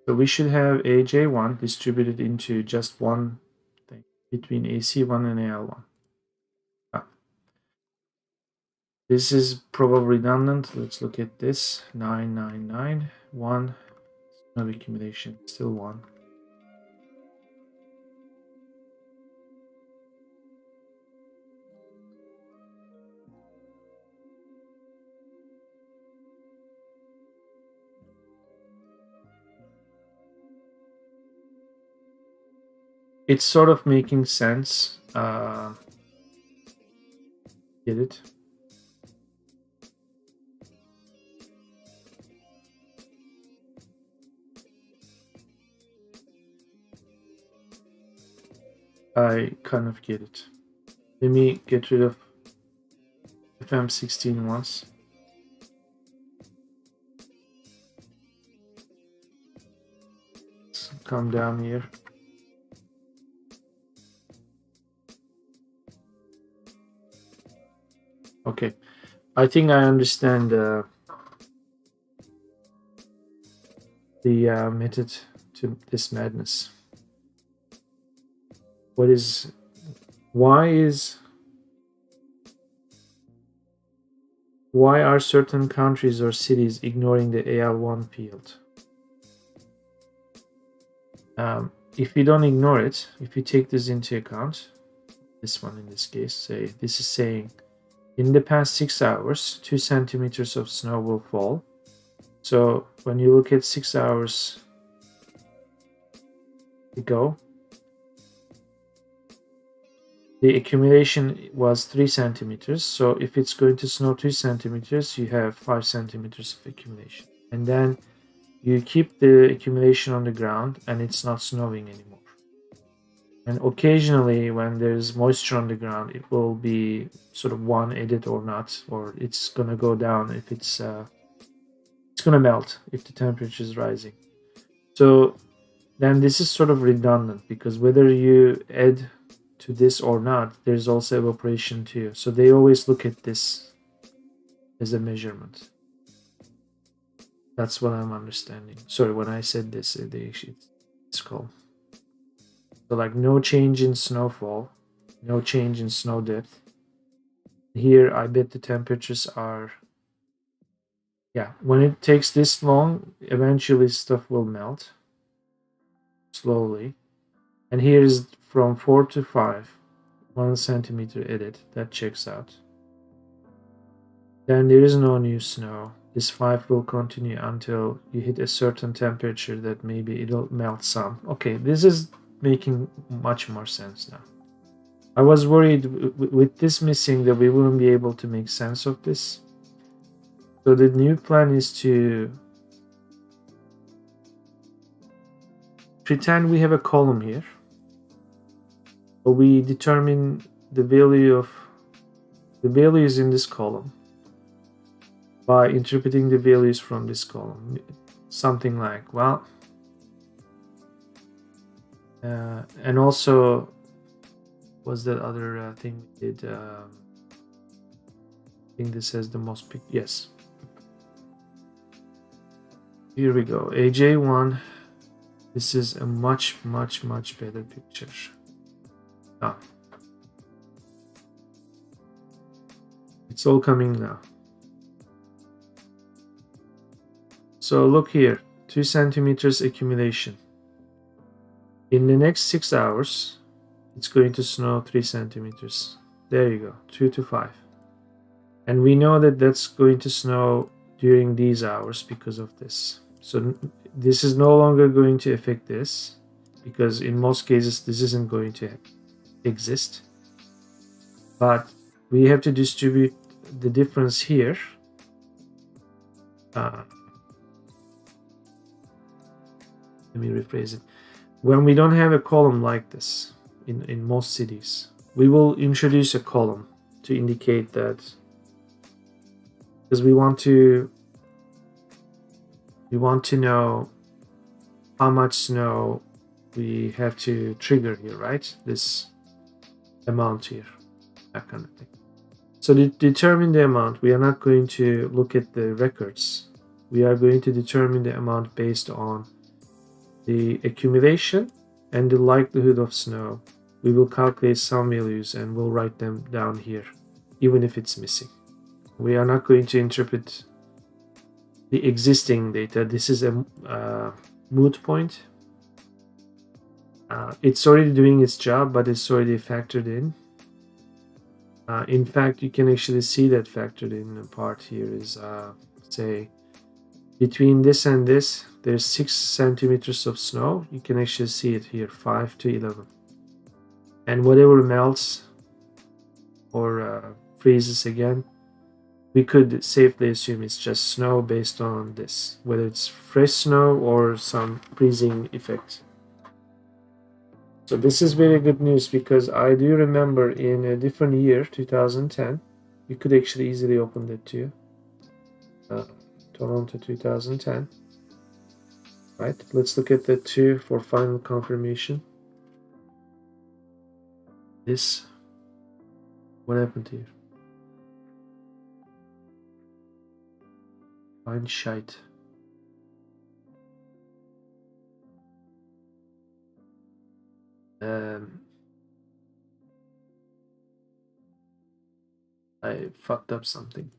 So we should have AJ1 distributed into just one thing between AC1 and AL1. This is probably redundant. Let's look at this. 999, 1. No accumulation, still 1. It's sort of making sense. Get it? I kind of get it. Let me get rid of FM16 once. Let's come down here. Okay, I think I understand the method to this madness. Why are certain countries or cities ignoring the AL1 field? If you don't ignore it, if you take this into account, this one in this case, say this is saying in the past 6 hours, 2 centimeters of snow will fall. So when you look at 6 hours ago, the accumulation was 3 centimeters. So if it's going to snow 2 centimeters, you have 5 centimeters of accumulation. And then you keep the accumulation on the ground and it's not snowing anymore. And occasionally when there's moisture on the ground, it will be sort of one added or not, or it's going to go down if it's going to melt if the temperature is rising. So then this is sort of redundant because whether you add to this or not, there's also evaporation too. So they always look at this as a measurement. That's what I'm understanding. Sorry, when I said this, it's called. So like no change in snowfall, no change in snow depth. Here, I bet the temperatures are, yeah, when it takes this long, eventually stuff will melt slowly. And here is from 4 to 5, 1 centimeter edit, that checks out. Then there is no new snow. This 5 will continue until you hit a certain temperature that maybe it'll melt some. Okay, this is making much more sense now. I was worried with this missing that we wouldn't be able to make sense of this. So the new plan is to pretend we have a column here. But we determine the values in this column by interpreting the values from this column. Something like, well, and also was that other thing we did? I think this has the most pic. Yes. Here we go. AJ1. This is a much better picture. Ah. It's all coming now. So look here, 2 centimeters accumulation. In the next 6 hours, it's going to snow 3 centimeters. There you go, 2 to 5. And we know that that's going to snow during these hours because of this. So this is no longer going to affect this, because in most cases this isn't going to exist. But we have to distribute the difference here. Let me rephrase it. When we don't have a column like this in most cities, we will introduce a column to indicate that, because we want to know how much snow we have to trigger here, right? This amount here, that kind of thing. So to determine the amount, we are not going to look at the records. We are going to determine the amount based on the accumulation and the likelihood of snow. We will calculate some values and we'll write them down here, even if it's missing. We are not going to interpret the existing data. This is a moot point. It's already doing its job, but it's already factored in. In fact, you can actually see that factored in part here is, say, between this and this, there's 6 centimeters of snow. You can actually see it here, 5 to 11. And whatever melts or freezes again, we could safely assume it's just snow based on this, whether it's fresh snow or some freezing effect. So this is very good news, because I do remember in a different year, 2010, you could actually easily open that too. Toronto 2010. Right, let's look at that too for final confirmation. This, what happened here? Fine shite. I fucked up something.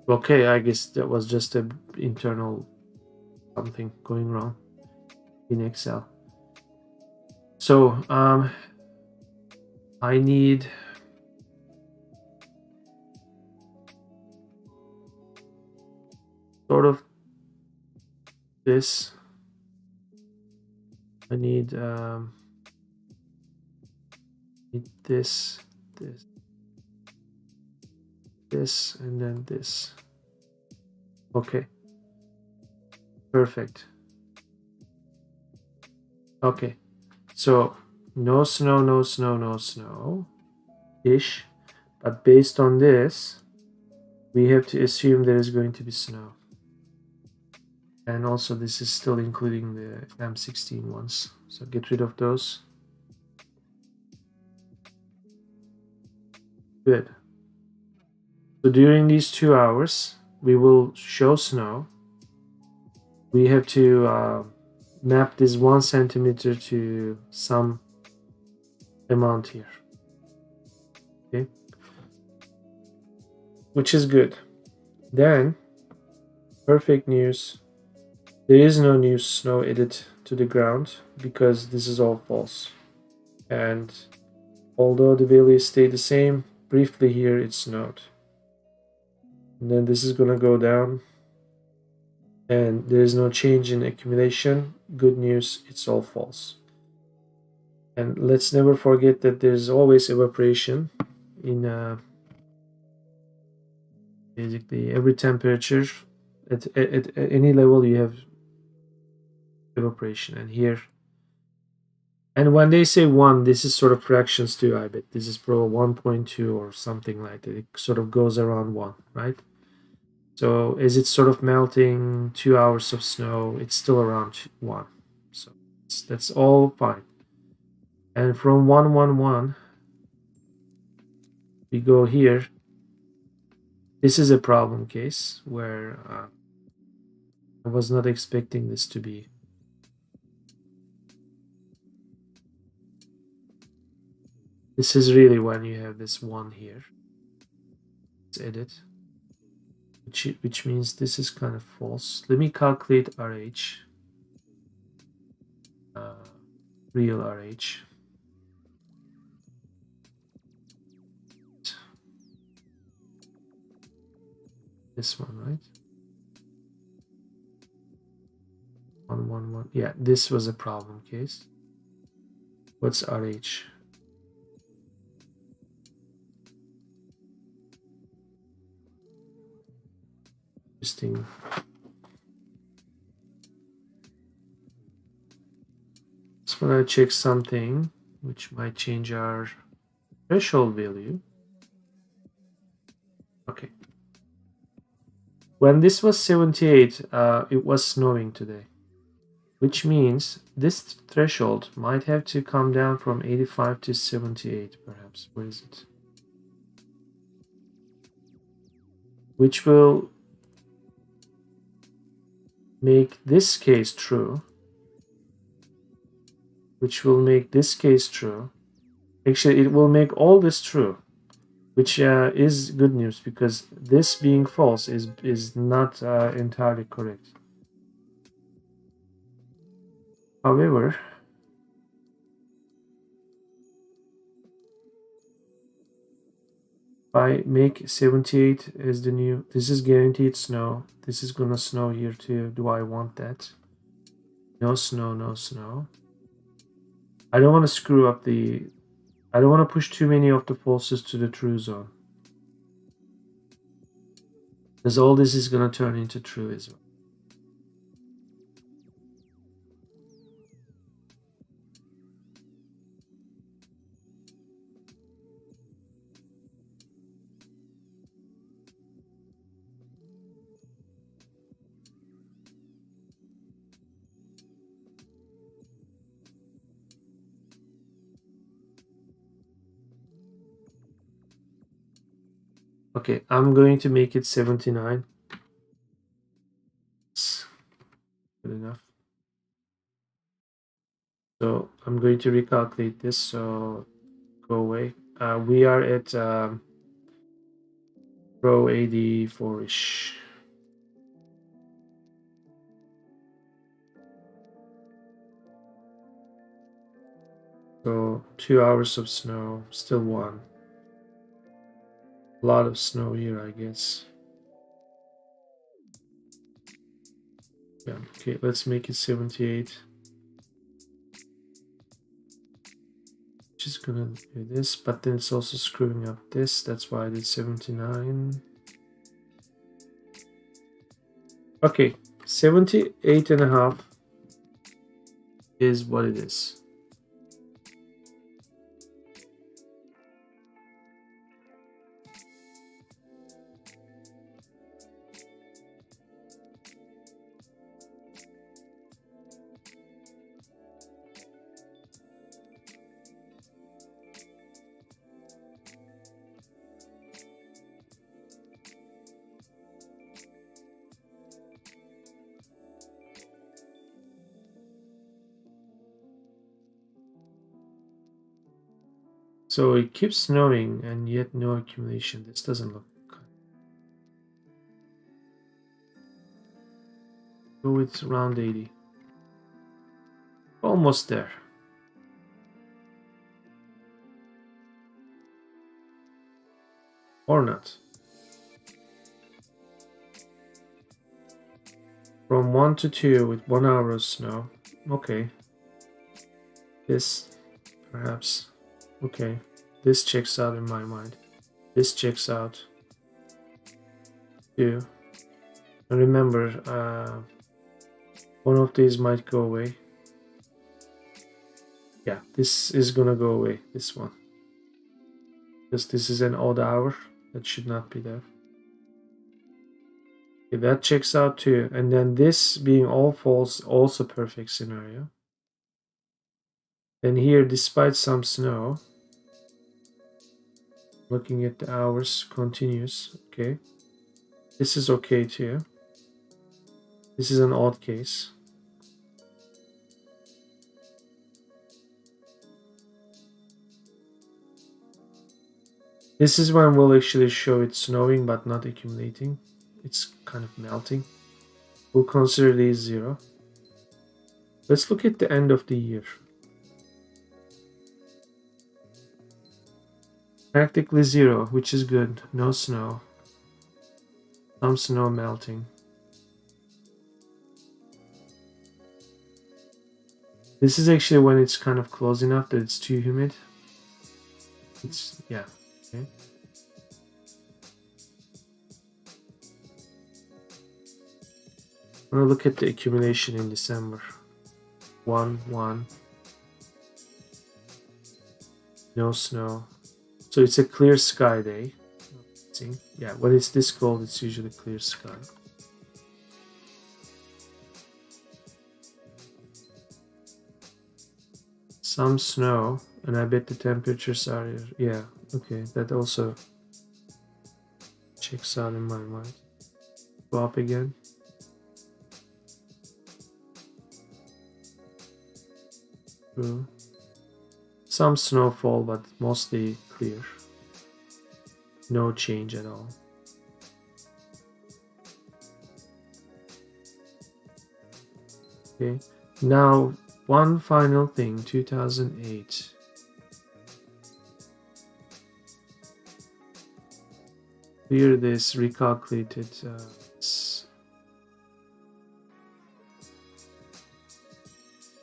Okay, I guess that was just an internal something going wrong in Excel. So I need sort of this. I need this, and then this. Okay, perfect. Okay, so no snow ish, but based on this, we have to assume there is going to be snow. And also this is still including the M16 ones, so get rid of those. Good. So during these 2 hours, we will show snow. We have to map this 1 centimeter to some amount here. Okay, which is good. Then, perfect news. There is no new snow added to the ground because this is all false. And although the values stay the same, briefly here it snowed. And then this is gonna go down. And there is no change in accumulation. Good news, it's all false. And let's never forget that there's always evaporation in basically every temperature. At any level you have evaporation. And here, and when they say 1, this is sort of fractions too, I bet. This is probably 1.2 or something like that. It sort of goes around 1, right? So as it's sort of melting, 2 hours of snow, it's still around 1. So that's all fine. And from 111, we go here. This is a problem case where I was not expecting this to be. This is really when you have this 1 here. Let's edit. Which means this is kind of false. Let me calculate RH. Real RH. This one, right? 111. Yeah, this was a problem case. What's RH? Interesting. Just want to check something which might change our threshold value. Okay. When this was 78, it was snowing today, which means this threshold might have to come down from 85 to 78, perhaps. Where is it? Which will make this case true. Which will make this case true. Actually, it will make all this true, which is good news, because this being false is not entirely correct. However, if I make 78 as the new, this is guaranteed snow. This is gonna snow here too. Do I want that? No snow, no snow. I don't want to screw up the, I don't want to push too many of the falses to the true zone, because all this is gonna turn into true as well. Okay, I'm going to make it 79. It's good enough. So I'm going to recalculate this, so go away. We are at row 84-ish. So 2 hours of snow, still 1. A lot of snow here, I guess. Yeah, okay, let's make it 78. Just gonna do this, but then it's also screwing up this. That's why I did 79. Okay, 78.5 is what it is. So it keeps snowing and yet no accumulation. This doesn't look good. Go with round 80. Almost there. Or not. From 1 to 2 with 1 hour of snow. Okay. This, perhaps. Okay. This checks out in my mind. This checks out. 2. And remember, One of these might go away. Yeah, this is gonna go away, this one. Because this is an odd hour. That should not be there. Okay, that checks out too. And then this being all false, also perfect scenario. And here, despite some snow, looking at the hours, continuous. Okay. This is okay too. This is an odd case. This is when we'll actually show it snowing but not accumulating. It's kind of melting. We'll consider these 0. Let's look at the end of the year. Practically 0, which is good. No snow. Some snow melting. This is actually when it's kind of close enough that it's too humid. It's, yeah. Okay. I'm gonna look at the accumulation in December. 1, 1. No snow. So it's a clear sky day. See? Yeah, when it's this cold, it's usually clear sky. Some snow, and I bet the temperatures are, yeah, okay, that also checks out in my mind. Go up again. True. Some snowfall, but mostly clear. No change at all. Okay, now one final thing, 2008. Clear this, recalculated.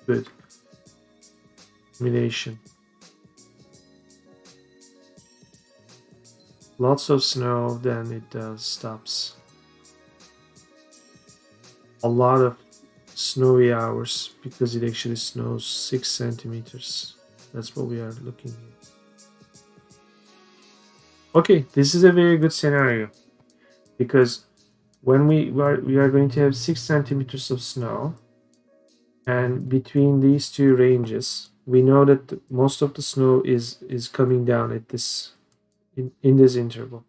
Good. Accumulation. Lots of snow, then it stops. A lot of snowy hours because it actually snows 6 centimeters. That's what we are looking at. Okay, this is a very good scenario because when we are going to have 6 centimeters of snow, and between these two ranges, we know that most of the snow is coming down at this in this interval,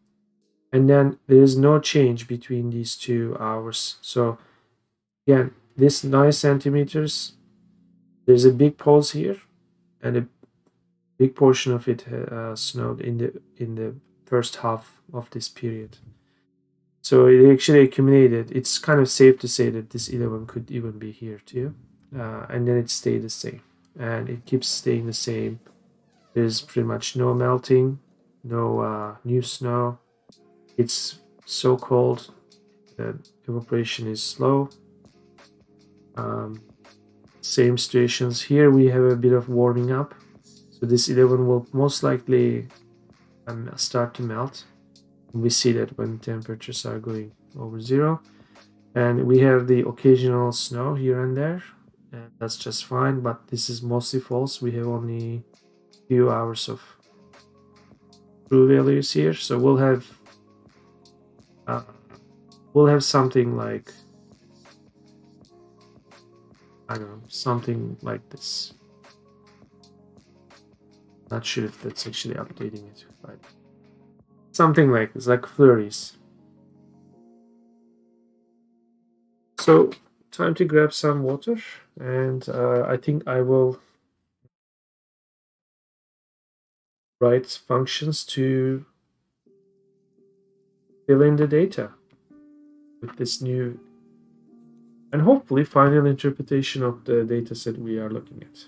and then there is no change between these 2 hours. So again, this 9 centimeters, there's a big pause here, and a big portion of it snowed in the first half of this period. So it actually accumulated. It's kind of safe to say that this 11 could even be here too, and then it stayed the same, and it keeps staying the same. There's pretty much no melting, no new snow. It's so cold that evaporation is slow. Same situations here. We have a bit of warming up, so this 11 will most likely start to melt. And we see that when temperatures are going over 0, and we have the occasional snow here and there, and that's just fine. But this is mostly false. We have only a few hours of true values here, so we'll have something like, I don't know, something like this. Not sure if that's actually updating it, but something like this, like flurries. So time to grab some water, and I think I will write functions to fill in the data with this new and hopefully final interpretation of the data set we are looking at.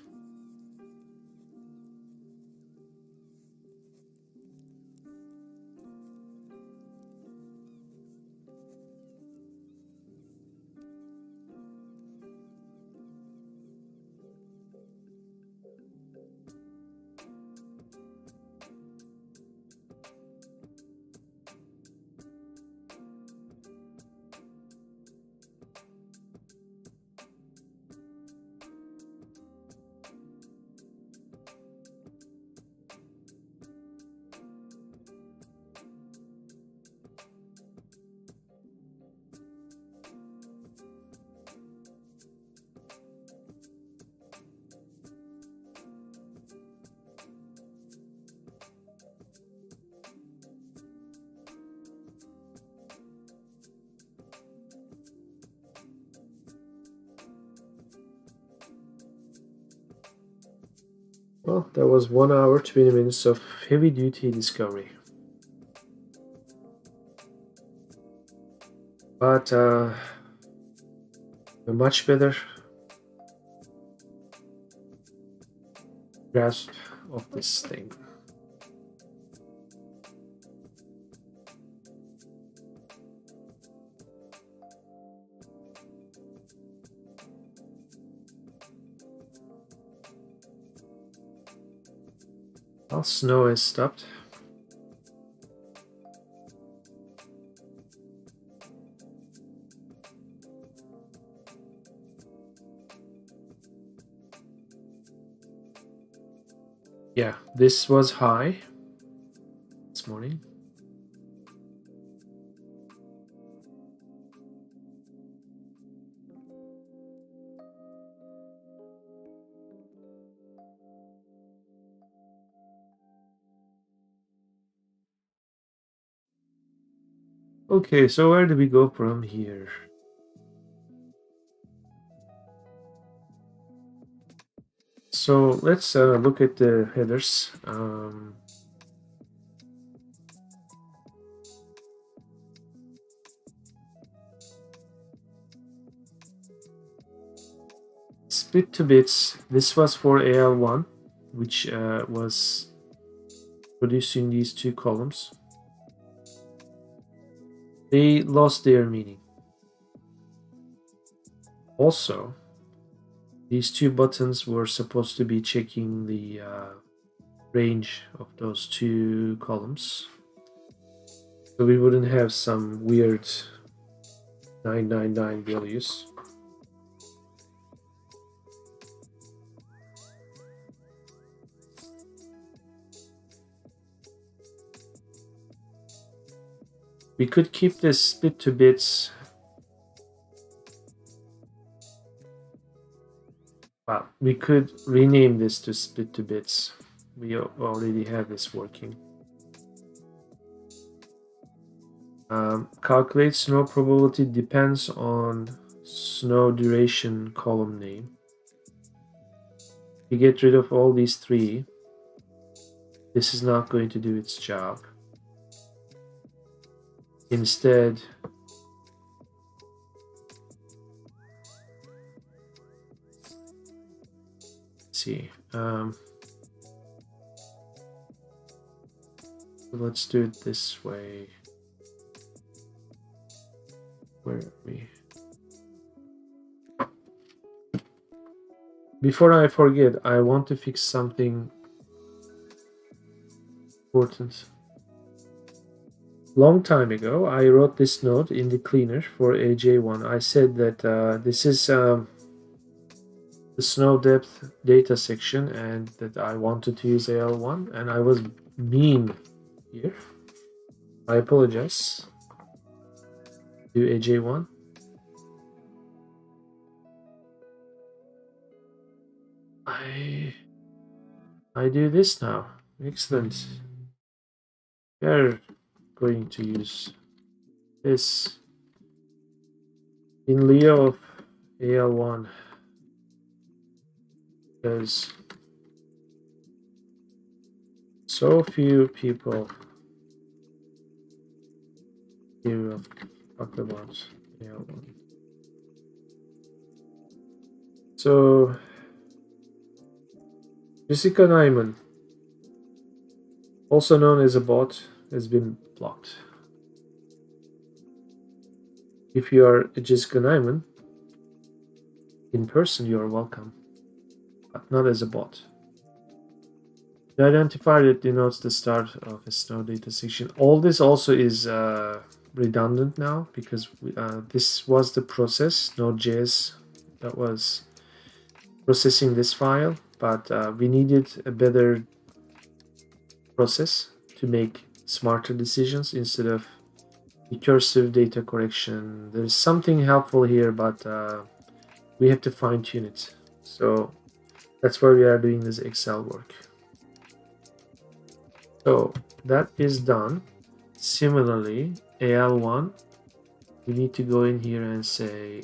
Well, that was 1 hour, 20 minutes of heavy duty discovery. But a much better grasp of this thing. Well, snow has stopped. Yeah, this was high this morning. Okay, so where do we go from here? So let's look at the headers. Split to bits. This was for AL1, which was producing these two columns. They lost their meaning. Also, these two buttons were supposed to be checking the range of those two columns. So we wouldn't have some weird 999 values. We could keep this split to bits. Well, we could rename this to split to bits. We already have this working. Calculate snow probability depends on snow duration column name. You get rid of all these three. This is not going to do its job. Instead, let's see. Let's do it this way. Where are we? Before I forget, I want to fix something important. Long time ago, I wrote this note in the cleaner for AJ1. I said that this is the snow depth data section and that I wanted to use AL1, and I was mean here. I apologize to AJ1. I do this now. Excellent. We're going to use this in lieu of AL1 because so few people give a fuck about AL1. So Jessica Nyman, also known as a bot, has been blocked. If you are a Jessica Nyman, in person you are welcome, but not as a bot. The identifier that denotes the start of a snow data section. All this also is redundant now because this was the process, Node.js, that was processing this file, but we needed a better process to make smarter decisions instead of recursive data correction. There's something helpful here, but we have to fine tune it. So that's why we are doing this Excel work. So that is done. Similarly, AL1, we need to go in here and say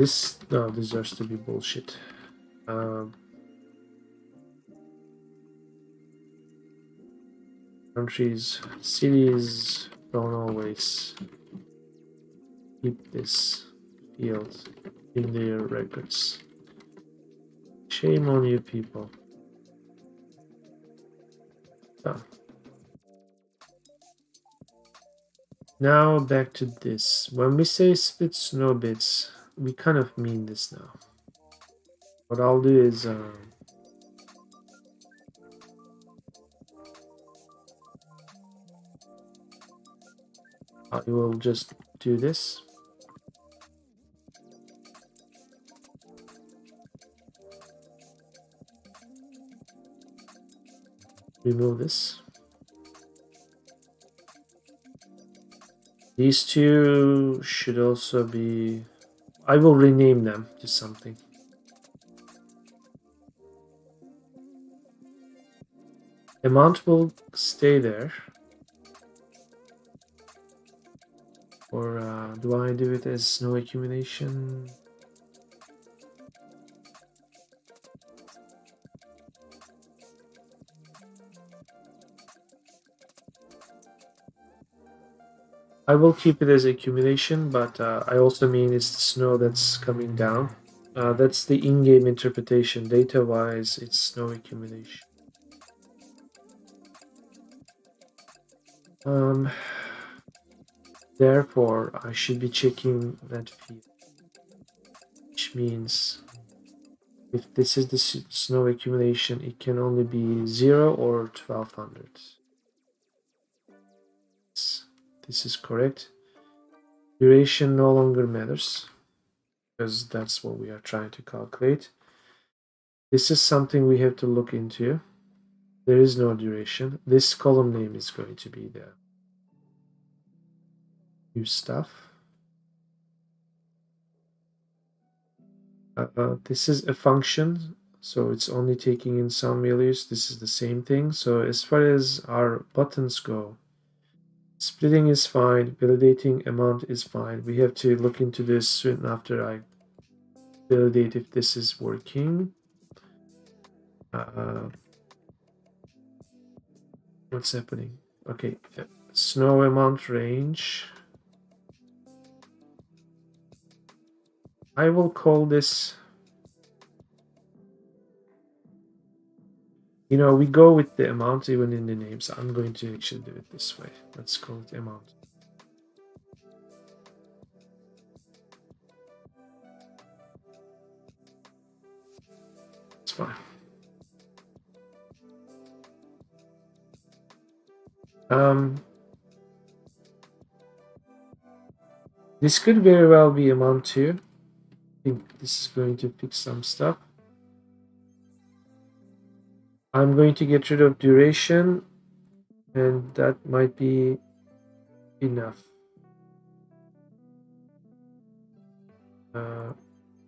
This now deserves to be bullshit. Countries, cities don't always keep this field in their records. Shame on you people. Oh. Now back to this. When we say split snow bits, we kind of mean this now. What I'll do is I will just do this. Remove this. These two should also be... I will rename them to something. Amount will stay there. Or do I do it as snow accumulation? I will keep it as accumulation, but I also mean it's the snow that's coming down. That's the in-game interpretation. Data-wise, it's snow accumulation. Therefore, I should be checking that field, which means if this is the snow accumulation, it can only be 0 or 1200. This is correct. Duration no longer matters because that's what we are trying to calculate. This is something we have to look into. There is no duration. This column name is going to be the new stuff. This is a function, so it's only taking in some values. This is the same thing. So as far as our buttons go, splitting is fine, validating amount is fine. We have to look into this soon after I validate if this is working. What's happening? Okay, snow amount range. I will call this, you know, we go with the amount even in the names. I'm going to actually do it this way. Let's call it amount. It's fine. This could very well be amount 2. I think this is going to fix some stuff. I'm going to get rid of duration, and that might be enough.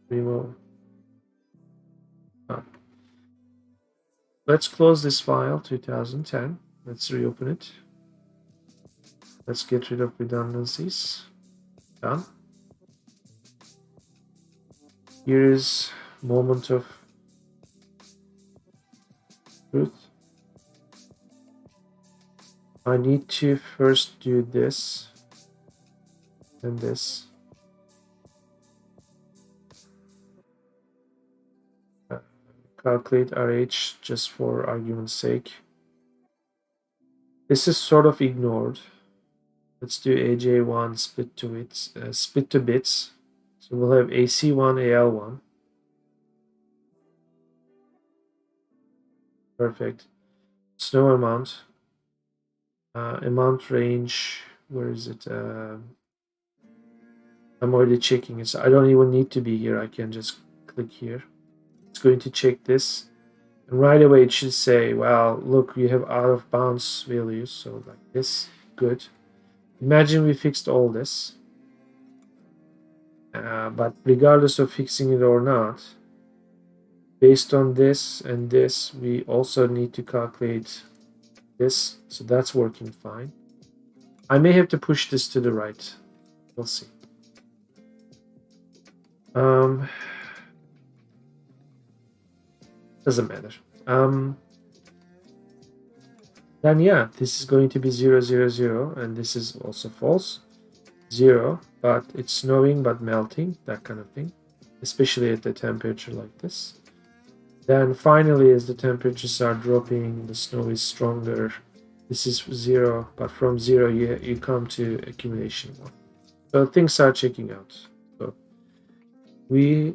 Remove. Let's close this file, 2010. Let's reopen it. Let's get rid of redundancies. Done. Here is moment of truth. I need to first do this and this. Calculate RH just for argument's sake. This is sort of ignored. Let's do AJ1 split to bits. So we'll have AC1, AL1. Perfect. Snow amount. Amount range. Where is it? I'm already checking it. So I don't even need to be here. I can just click here. It's going to check this. And right away it should say, well, look, you have out of bounds values. So like this. Good. Imagine we fixed all this. But regardless of fixing it or not, based on this and this, we also need to calculate this. So that's working fine. I may have to push this to the right. We'll see. Doesn't matter. Then yeah, this is going to be 0, 0, 0, and this is also false. 0, but it's snowing but melting, that kind of thing, especially at the temperature like this. Then finally, as the temperatures are dropping, the snow is stronger. This is 0, but from 0 you come to accumulation 1. So things are checking out. So we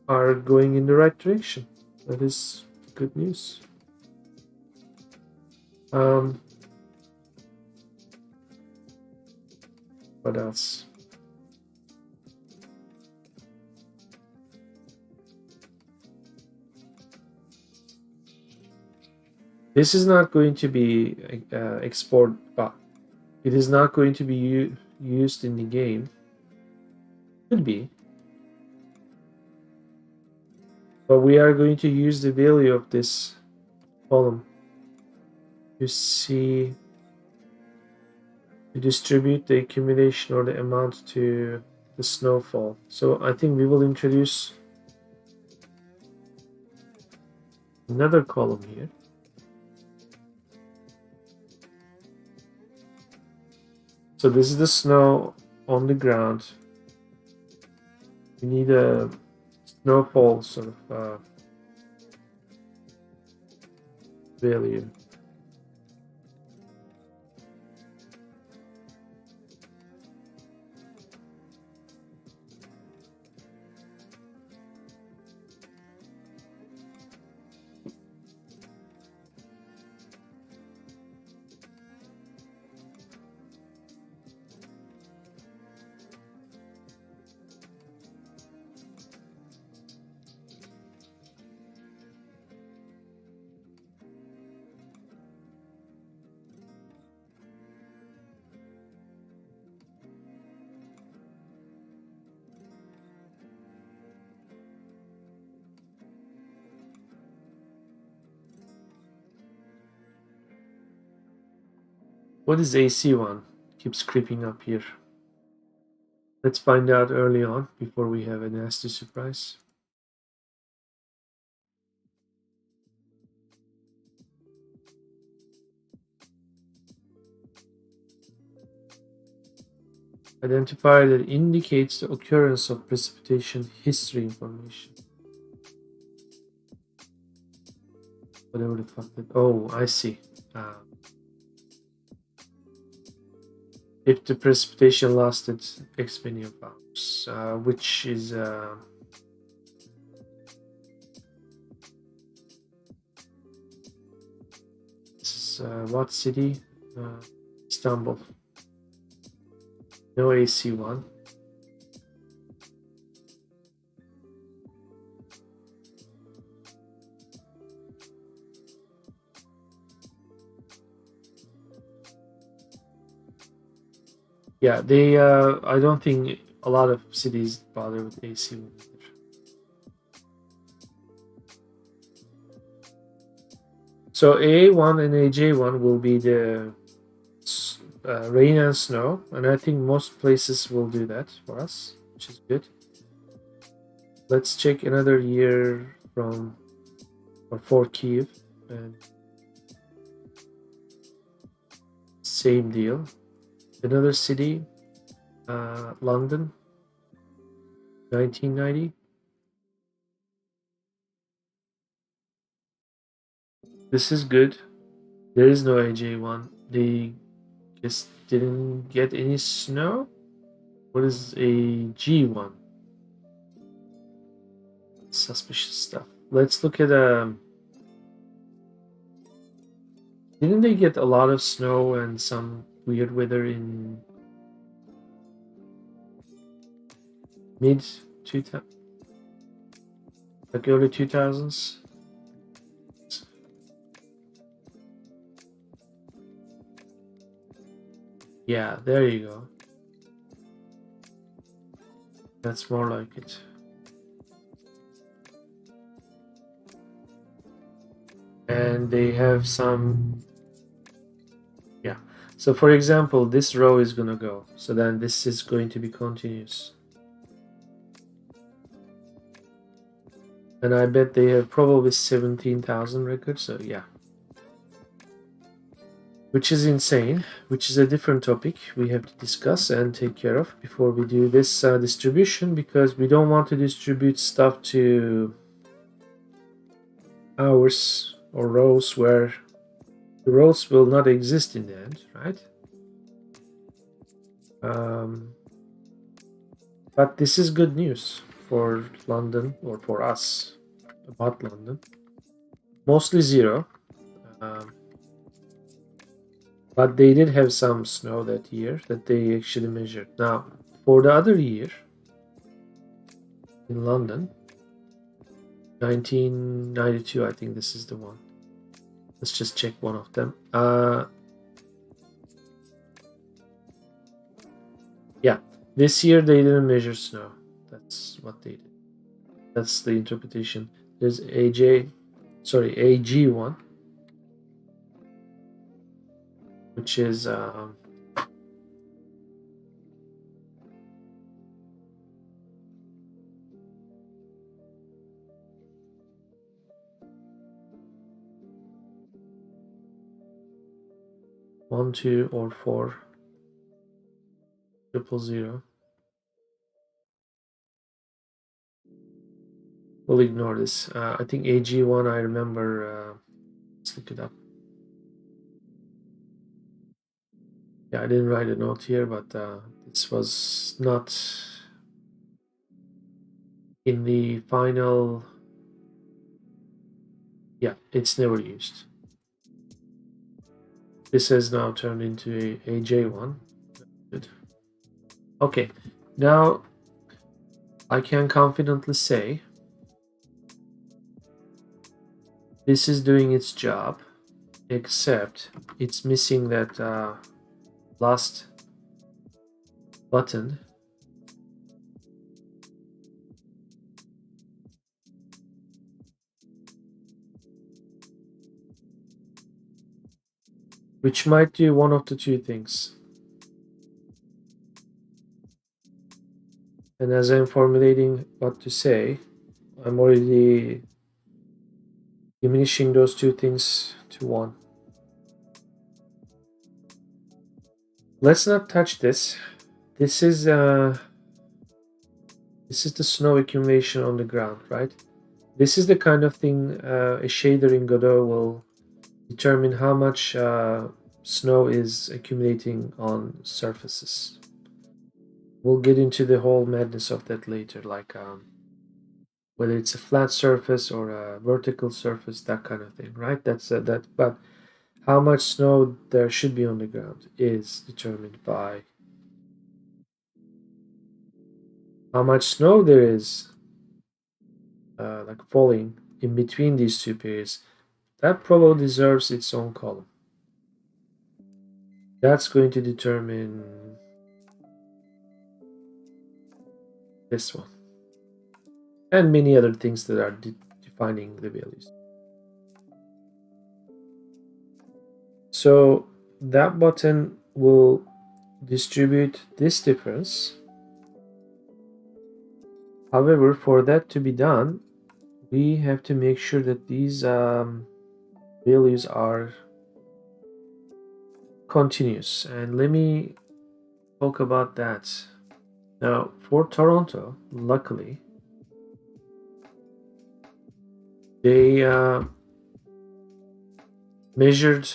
are going in the right direction. That is good news. What else? This is not going to be export, but it is not going to be used in the game. Could be. But we are going to use the value of this column to see, to distribute the accumulation or the amount to the snowfall. So I think we will introduce another column here. So this is the snow on the ground. We need a snowfall sort of value. What is AC1? Keeps creeping up here. Let's find out early on before we have a nasty surprise. Identifier that indicates the occurrence of precipitation history information. Whatever the fuck that. Oh, I see. If the precipitation lasted X many of hours, which is this is what city? Istanbul. No AC1. Yeah, they. I don't think a lot of cities bother with AC1. So A1 and AJ1 will be the rain and snow, and I think most places will do that for us, which is good. Let's check another year from or for Kiev, and same deal. Another city, London, 1990. This is good. There is no AJ1. They just didn't get any snow. What is a G1? Suspicious stuff. Let's look at didn't they get a lot of snow and some weird weather in mid 2000, like early 2000s? Yeah, there you go. That's more like it. And they have some, yeah. So for example, this row is gonna go. So then this is going to be continuous. And I bet they have probably 17,000 records, so yeah. Which is insane, which is a different topic we have to discuss and take care of before we do this distribution, because we don't want to distribute stuff to hours or rows where the rows will not exist in the end, right? But this is good news for London, or for us about London. Mostly zero. But they did have some snow that year that they actually measured. Now, for the other year in London, 1992, I think this is the one. Let's just check one of them. Yeah, this year they didn't measure snow. That's what they did. That's the interpretation. There's AG1, which is 1, 2, or 4, 000. We'll ignore this. I think AG1, I remember. Let's look it up. Yeah, I didn't write a note here, but this was not in the final. Yeah, it's never used. This has now turned into a J1. Good. Okay, now I can confidently say this is doing its job, except it's missing that last button. Which might do one of the two things. And as I'm formulating what to say, I'm already diminishing those two things to one. Let's not touch this. This is the snow accumulation on the ground, right? This is the kind of thing a shader in Godot will determine how much snow is accumulating on surfaces. We'll get into the whole madness of that later, like whether it's a flat surface or a vertical surface, that kind of thing, right? That's that. But how much snow there should be on the ground is determined by how much snow there is like falling in between these two periods. That probably deserves its own column. That's going to determine this one and many other things that are defining the values. So that button will distribute this difference. However, for that to be done, we have to make sure that these values are continuous. And let me talk about that. Now, for Toronto, luckily, they measured,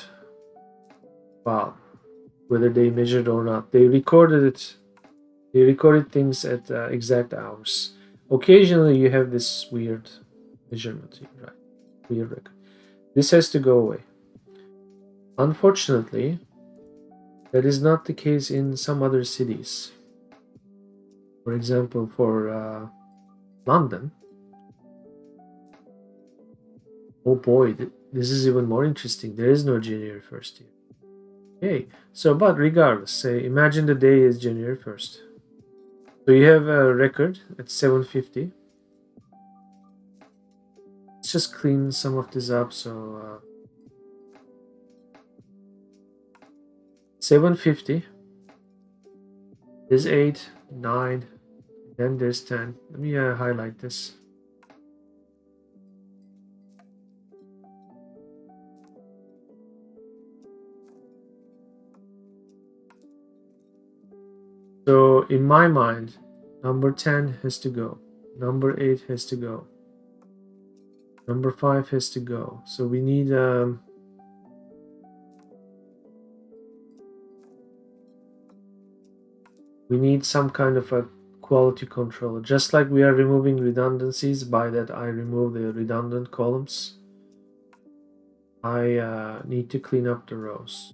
well, whether they measured or not, they recorded it. They recorded things at exact hours. Occasionally, you have this weird measurement, right? Weird record. This has to go away. Unfortunately, that is not the case in some other cities. For example, for London. Oh boy, this is even more interesting. There is no January 1st here. Okay, so but regardless, say imagine the day is January 1st. So you have a record at 7:50. Let's just clean some of this up. So 7:50. There's 8, 9, then there's 10. Let me highlight this. So in my mind, number 10 has to go. Number 8 has to go. Number 5 has to go. So we need some kind of a quality control. Just like we are removing redundancies, by that I remove the redundant columns. I need to clean up the rows.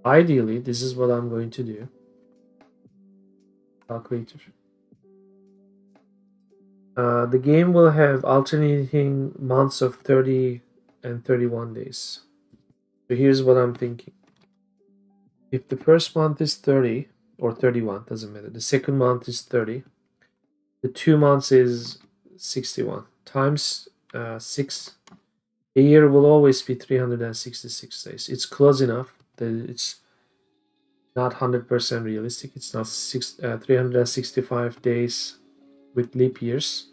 Ideally, this is what I'm going to do. Calculator. The game will have alternating months of 30 and 31 days. So here's what I'm thinking. If the first month is 30 or 31, doesn't matter. The second month is 30. The 2 months is 61 times 6. A year will always be 366 days. It's close enough that it's not 100% realistic. It's not 365 days with leap years.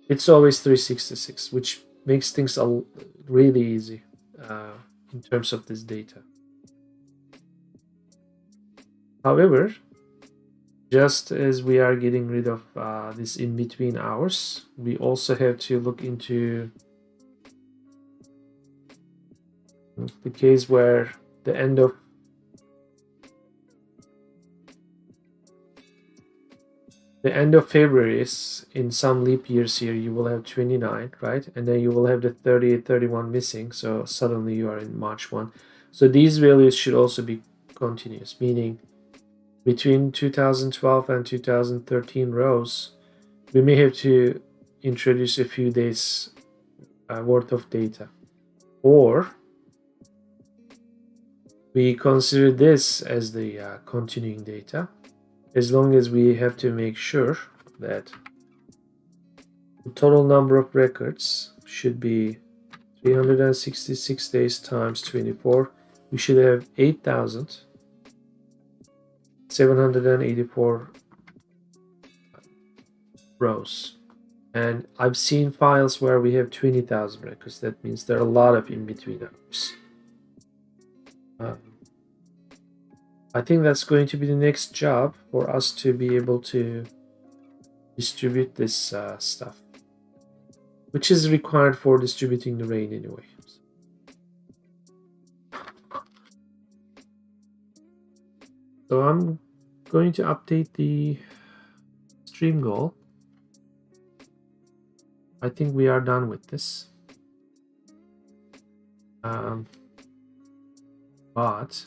It's always 366, which makes things really easy in terms of this data. However, just as we are getting rid of this in-between hours, we also have to look into the case where the end of February is in some leap years here, you will have 29, right? And then you will have the 30, 31 missing. So suddenly you are in March 1. So these values should also be continuous, meaning between 2012 and 2013 rows, we may have to introduce a few days worth of data. Or we consider this as the continuing data, as long as we have to make sure that the total number of records should be 366 days times 24. We should have 8,784 rows. And I've seen files where we have 20,000 records. That means there are a lot of in-between hours. I think that's going to be the next job for us to be able to distribute this stuff, which is required for distributing the rain anyway. So I'm going to update the stream goal. I think we are done with this. But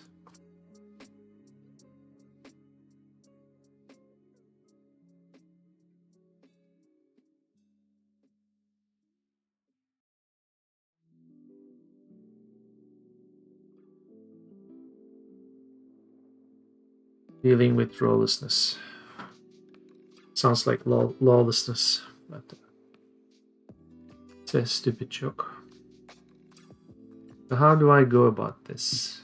dealing with lawlessness. Sounds like lawlessness, but it's a stupid joke. So how do I go about this?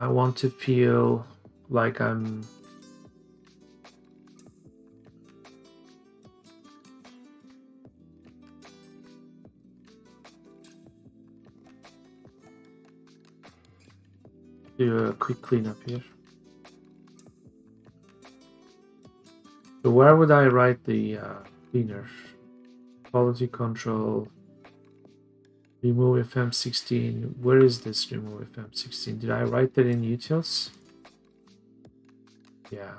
I want to feel like I'm do a quick cleanup here. So where would I write the cleaner? Quality control. Remove FM16. Where is this remove FM16? Did I write that in utils? Yeah.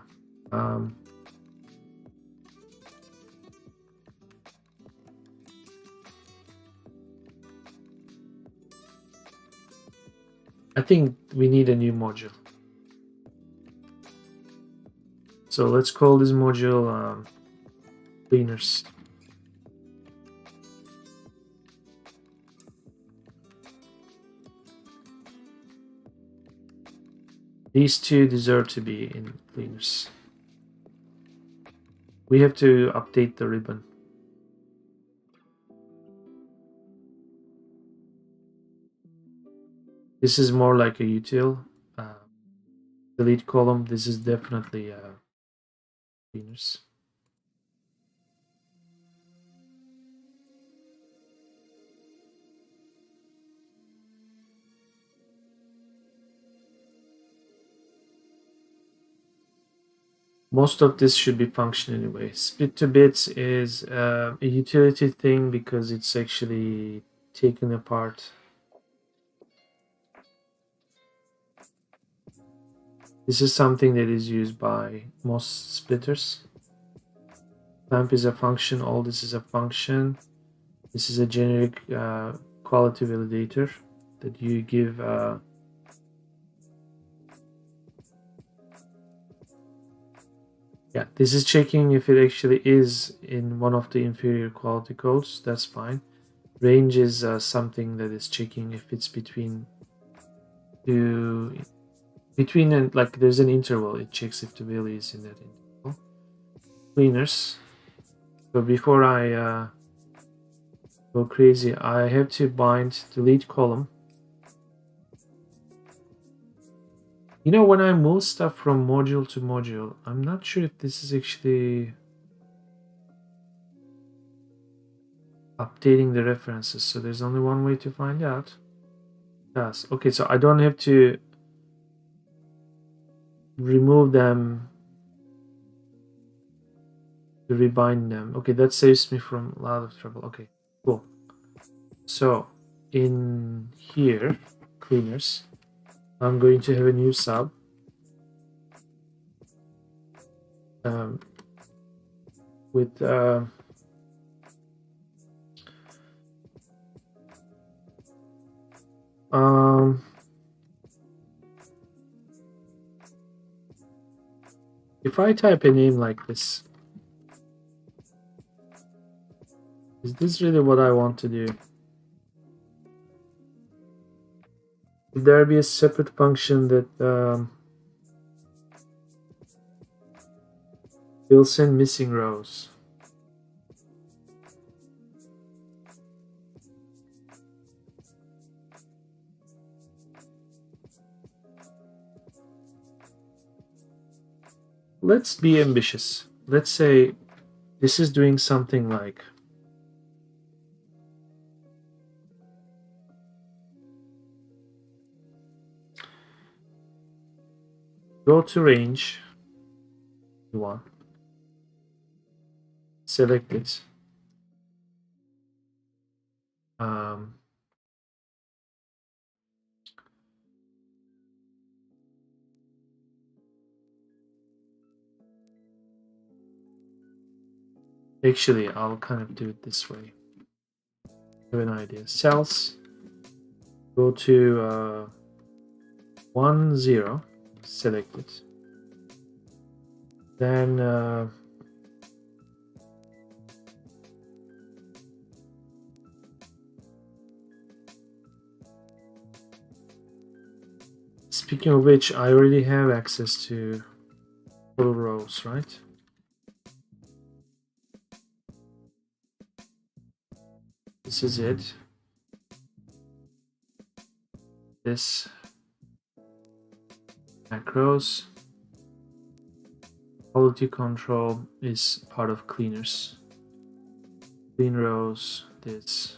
I think we need a new module. So let's call this module cleaners. These two deserve to be in cleaners. We have to update the ribbon. This is more like a util. Delete column. This is definitely cleaners. most of this should be function anyway. Split to bits is a utility thing because it's actually taken apart. This is something that is used by most splitters. Temp is a function, all this is a function. This is a generic quality validator that you give yeah, this is checking if it actually is in one of the inferior quality codes. That's fine. Range is something that is checking if it's between and like there's an interval. It checks if the value is in that interval. Cleaners. So before I go crazy, I have to bind delete column. You know, when I move stuff from module to module, I'm not sure if this is actually updating the references. So there's only one way to find out. Yes. Okay, so I don't have to remove them to rebind them. Okay, that saves me from a lot of trouble. Okay, cool. So in here, cleaners, I'm going to have a new sub. With if I type a name like this, is this really what I want to do? Would there be a separate function that will send missing rows? Let's be ambitious. Let's say this is doing something like go to range one, select it. Actually, I'll kind of do it this way. I have an idea. Cells, go to 1, 0, select it. Then speaking of which, I already have access to total rows, right? This is it. This macros. Quality control is part of cleaners. Clean rows, this.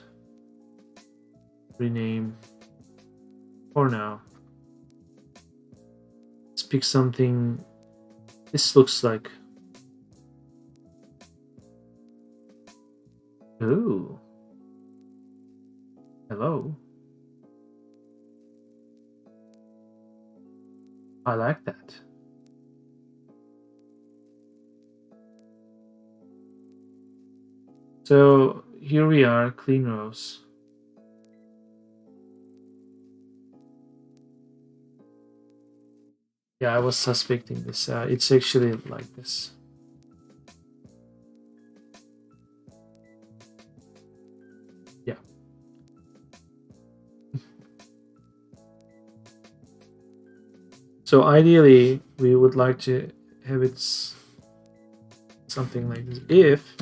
Rename for now. Let's pick something. This looks like. Ooh. Hello. I like that. So here we are, clean rows. Yeah, I was suspecting this. It's actually like this. Yeah. So ideally, we would like to have it something like this. If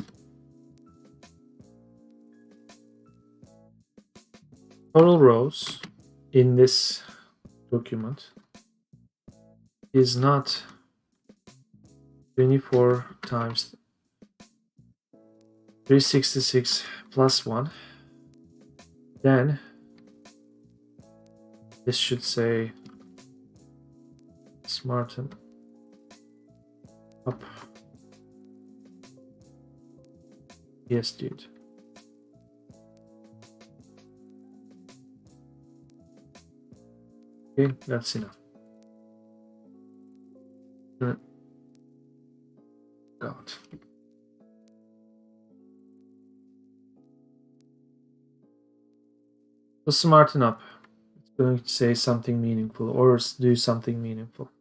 total rows in this document is not 24 times 366 plus 1, then this should say smarten Up. Yes, dude. Okay, that's enough. God. So smarten up. It's going to say something meaningful or do something meaningful.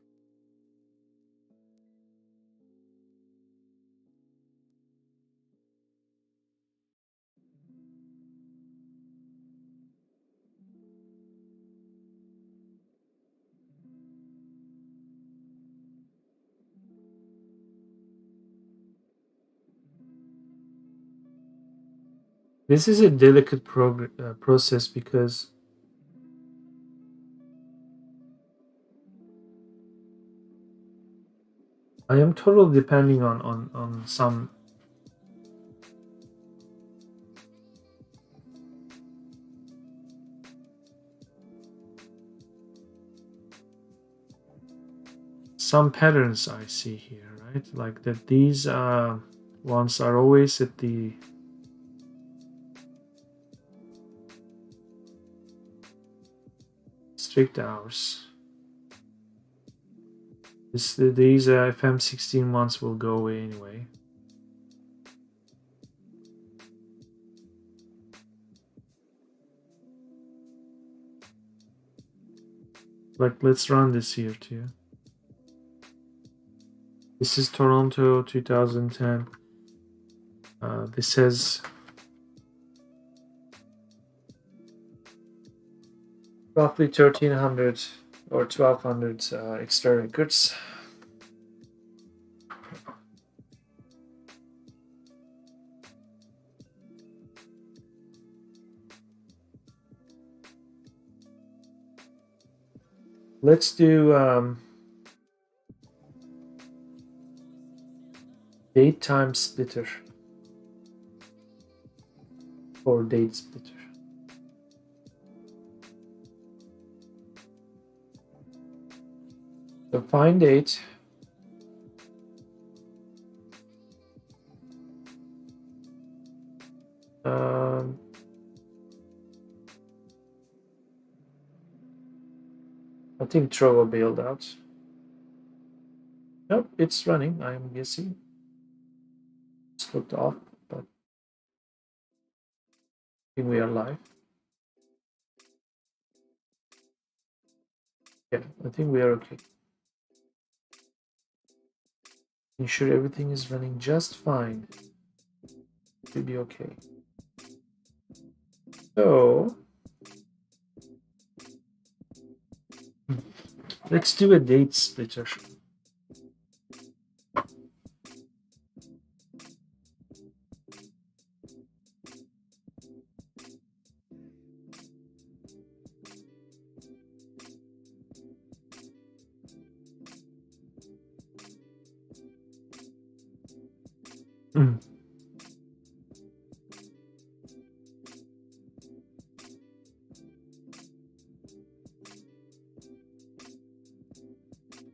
This is a delicate process because I am totally depending on some patterns I see here, right? Like that these ones are always at the strict hours. These FM16 ones will go away anyway. Like, let's run this here too. This is Toronto 2010. This says roughly 1300 or 1200 extra records. Let's do date time splitter or date splitter. So find date. I think Trello bailed out. Nope, it's running, I'm guessing. It's looked off, but I think we are live. Yeah, I think we are okay. Ensure everything is running just fine. Should be okay. So let's do a date splitter.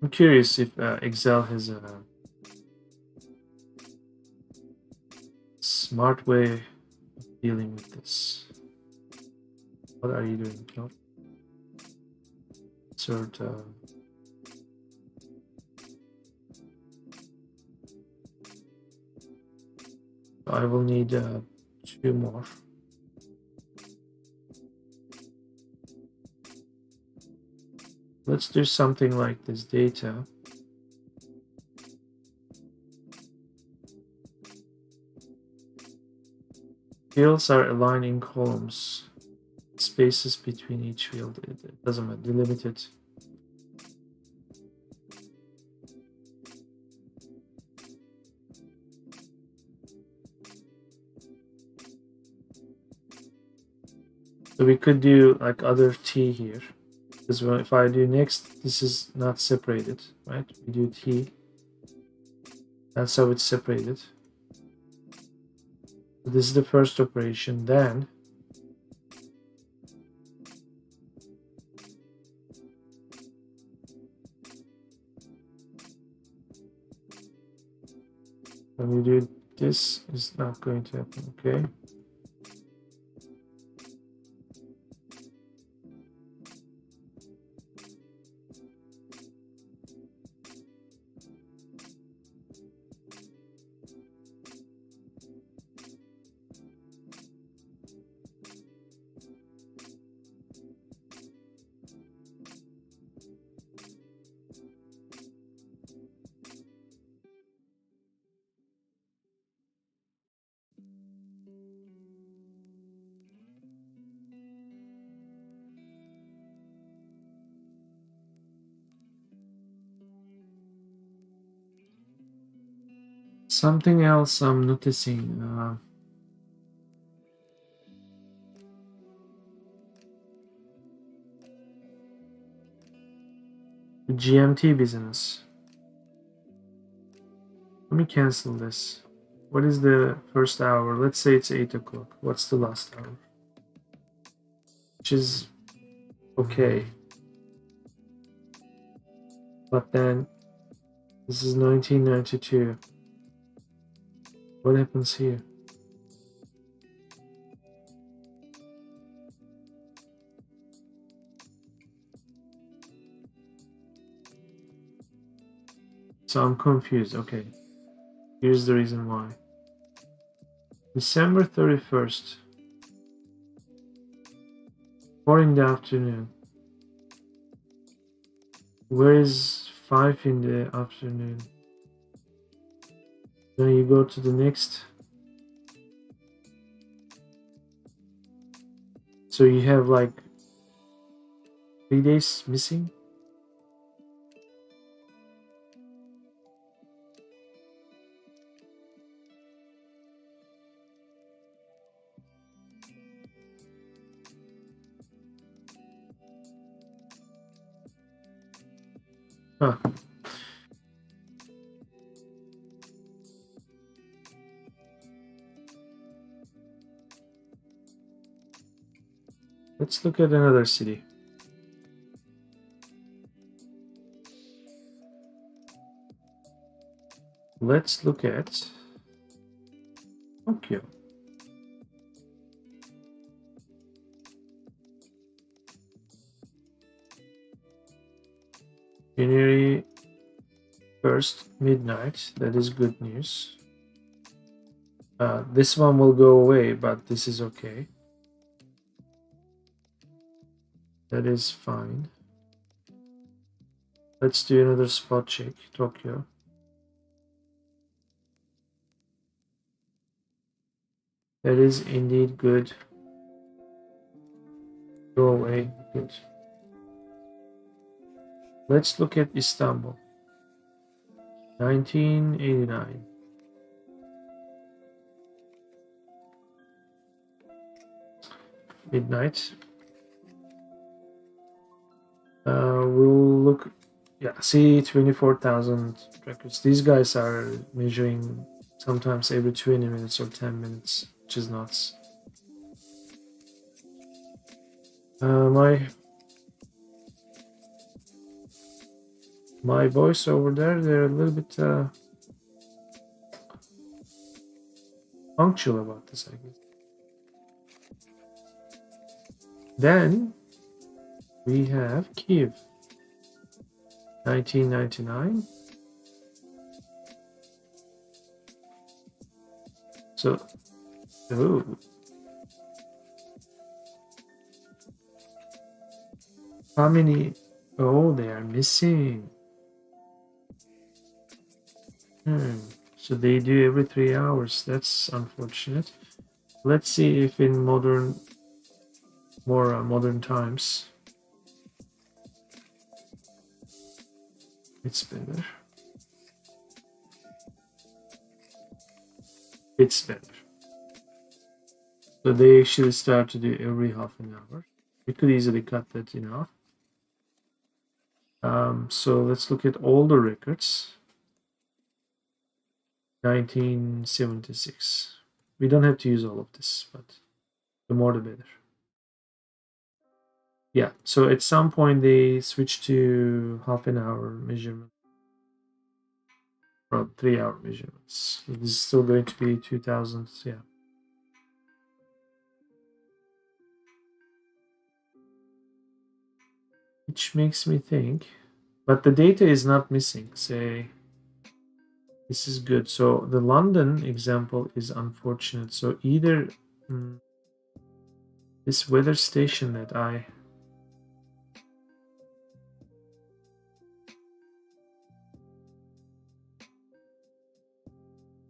I'm curious if Excel has a smart way of dealing with this. What are you doing? No. Insert. I will need 2 more. Let's do something like this data. Fields are aligned in columns. Spaces between each field, it doesn't matter, delimit it. So we could do like other T here. Because if I do next, this is not separated, right? We do T. That's how it's separated. So this is the first operation. Then When you do this, it's not going to happen. Okay. Something else I'm noticing. The GMT business. Let me cancel this. What is the first hour? Let's say it's 8 o'clock. What's the last hour? Which is okay. But then this is 1992. What happens here? So I'm confused. Okay. Here's the reason why. December 31st. 4 in the afternoon. Where is 5 in the afternoon? Then you go to the next. So you have like 3 days missing. Huh. Let's look at another city. Let's look at Tokyo. January 1st, midnight. That is good news. This one will go away, but this is okay. That is fine. Let's do another spot check. Tokyo. That is indeed good. Go away. Good. Let's look at Istanbul. 1989. Midnight. We'll look. Yeah, see 24,000 records. These guys are measuring sometimes every 20 minutes or 10 minutes, which is nuts. My voice over there, they're a little bit punctual about this, I guess. Then we have Kiev, 1999. So, oh. How many? Oh, they are missing. So they do every 3 hours. That's unfortunate. Let's see if in more modern times it's better. It's better. So they actually start to do every half an hour. We could easily cut that in half. So let's look at all the records. 1976. We don't have to use all of this, but the more the better. Yeah, so at some point they switched to half an hour measurement. from 3-hour measurements. This is still going to be 2000. Yeah. Which makes me think, but the data is not missing. Say, this is good. So the London example is unfortunate. So either this weather station that I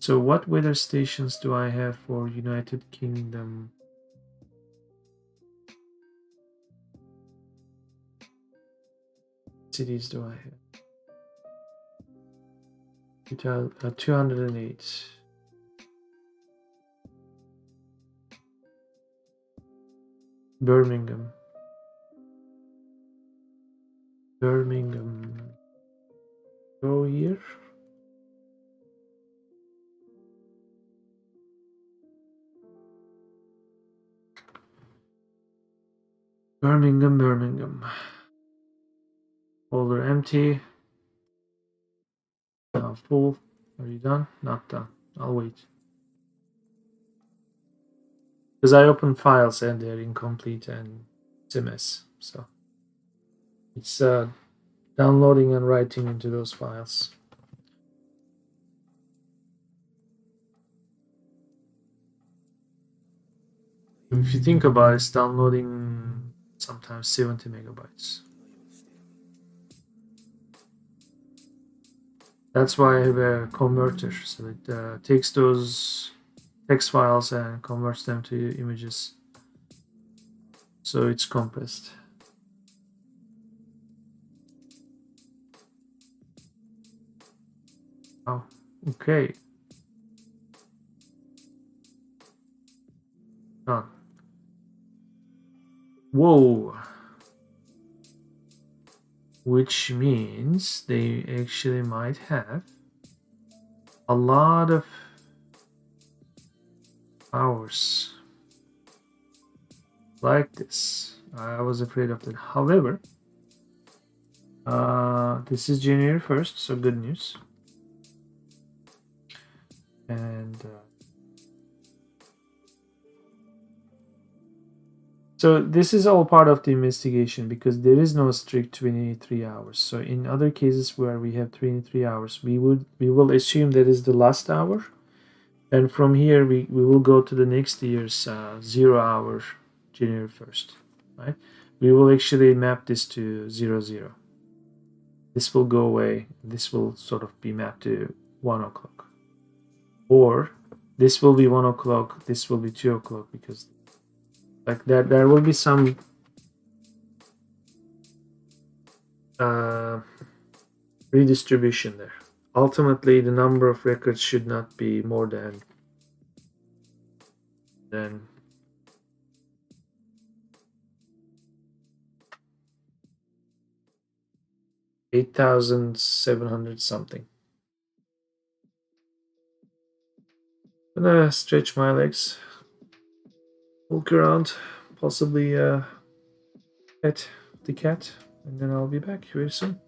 So what weather stations do I have for United Kingdom? Cities do I have? 208. Birmingham. Go here. Birmingham. Folder empty. Now full. Are you done? Not done. I'll wait. Because I open files and they're incomplete and it's a mess. So it's downloading and writing into those files. If you think about it, it's downloading sometimes 70 megabytes. That's why I have a converter, so it takes those text files and converts them to images. So it's compressed. Oh, okay. Done. Whoa. Which means they actually might have a lot of hours like this. I was afraid of that. However, this is January 1st, so good news. And so this is all part of the investigation because there is no strict 23 hours. So in other cases where we have 23 hours, we will assume that is the last hour. And from here, we will go to the next year's 0 hour, January 1st, right? We will actually map this to 00. This will go away. This will sort of be mapped to 1 o'clock. Or this will be 1 o'clock. This will be 2 o'clock because like that, there will be some redistribution there. Ultimately, the number of records should not be more than 8,700 something. I'm gonna stretch my legs, walk around, possibly pet the cat, and then I'll be back very soon.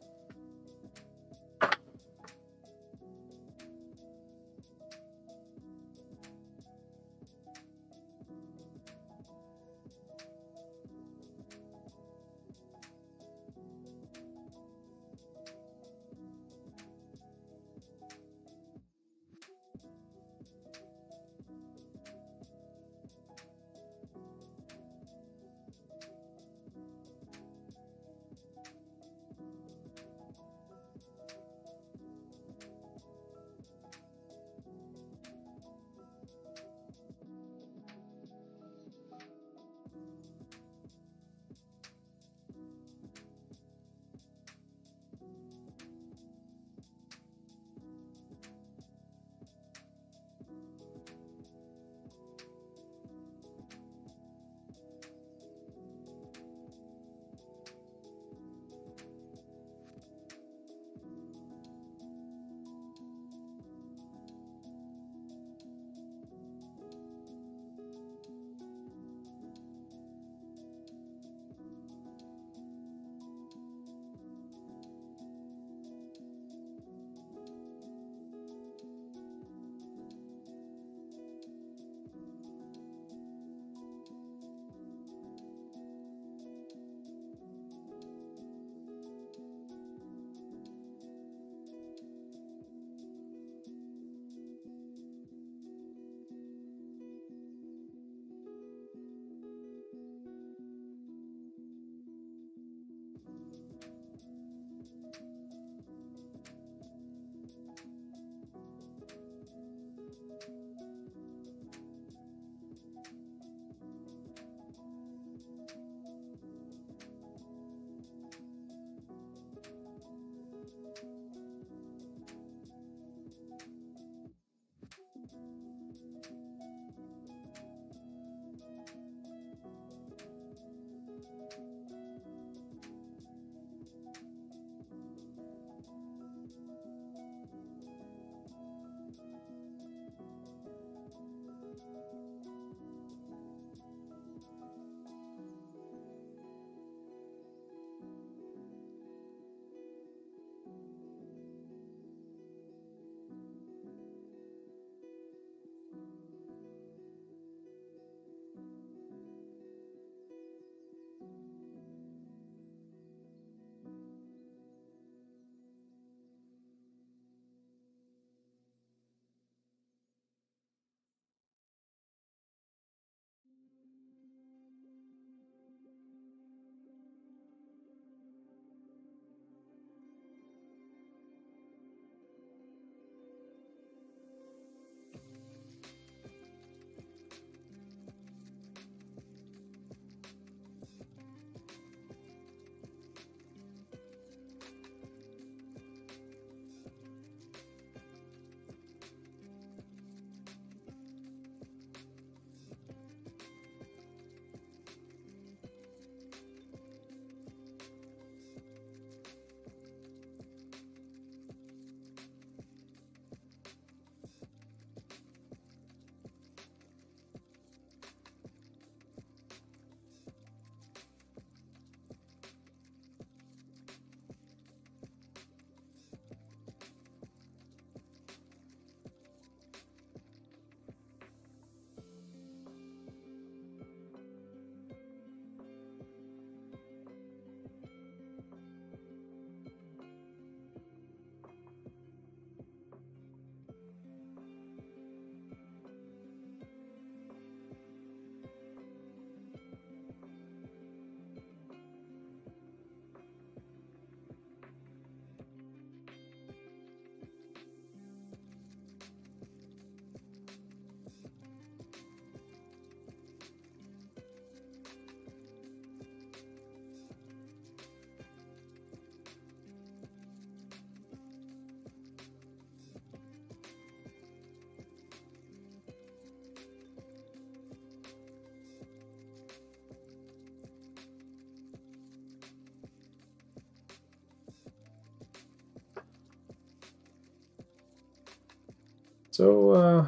So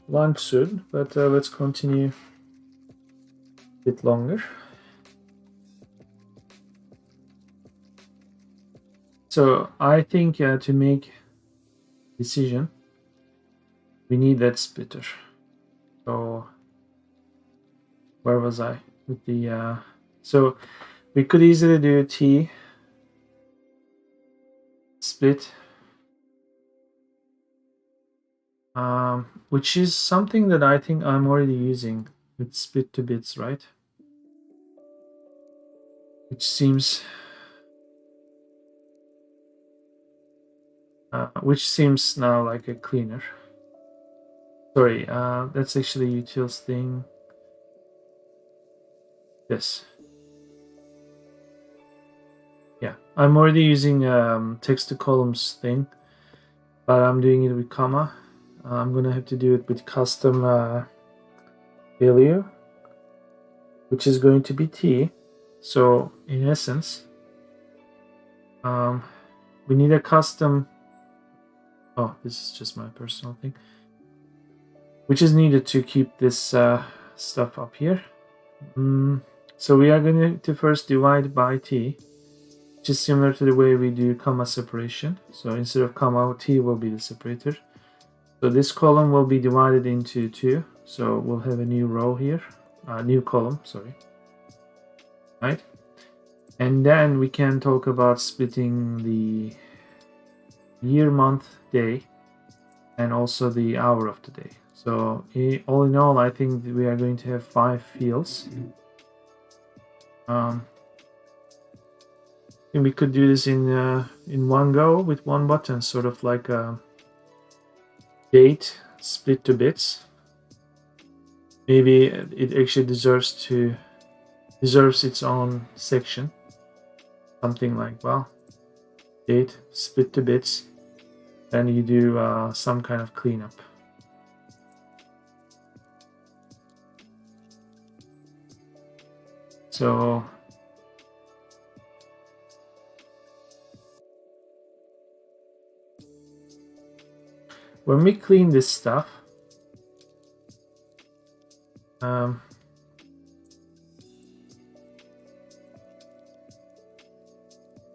lunch soon, but let's continue a bit longer. So I think to make decision, we need that splitter. So where was I with the? So we could easily do T split, which is something that I think I'm already using with split to bits, right? Which seems now like a cleaner. Sorry, that's actually utils thing. This. Yeah, I'm already using text to columns thing, but I'm doing it with comma. I'm gonna have to do it with custom value, which is going to be T. So in essence, we need a custom. Oh, this is just my personal thing, which is needed to keep this stuff up here. So we are going to first divide by T, which is similar to the way we do comma separation. So instead of comma, T will be the separator. So this column will be divided into 2. So we'll have a new row here, new column, sorry. Right? And then we can talk about splitting the year, month, day, and also the hour of the day. So all in all, I think we are going to have 5 fields. And we could do this in one go with one button, sort of like a date split to bits. Maybe it actually deserves its own section. Something like, well, date split to bits. Then you do some kind of cleanup. So when we clean this stuff,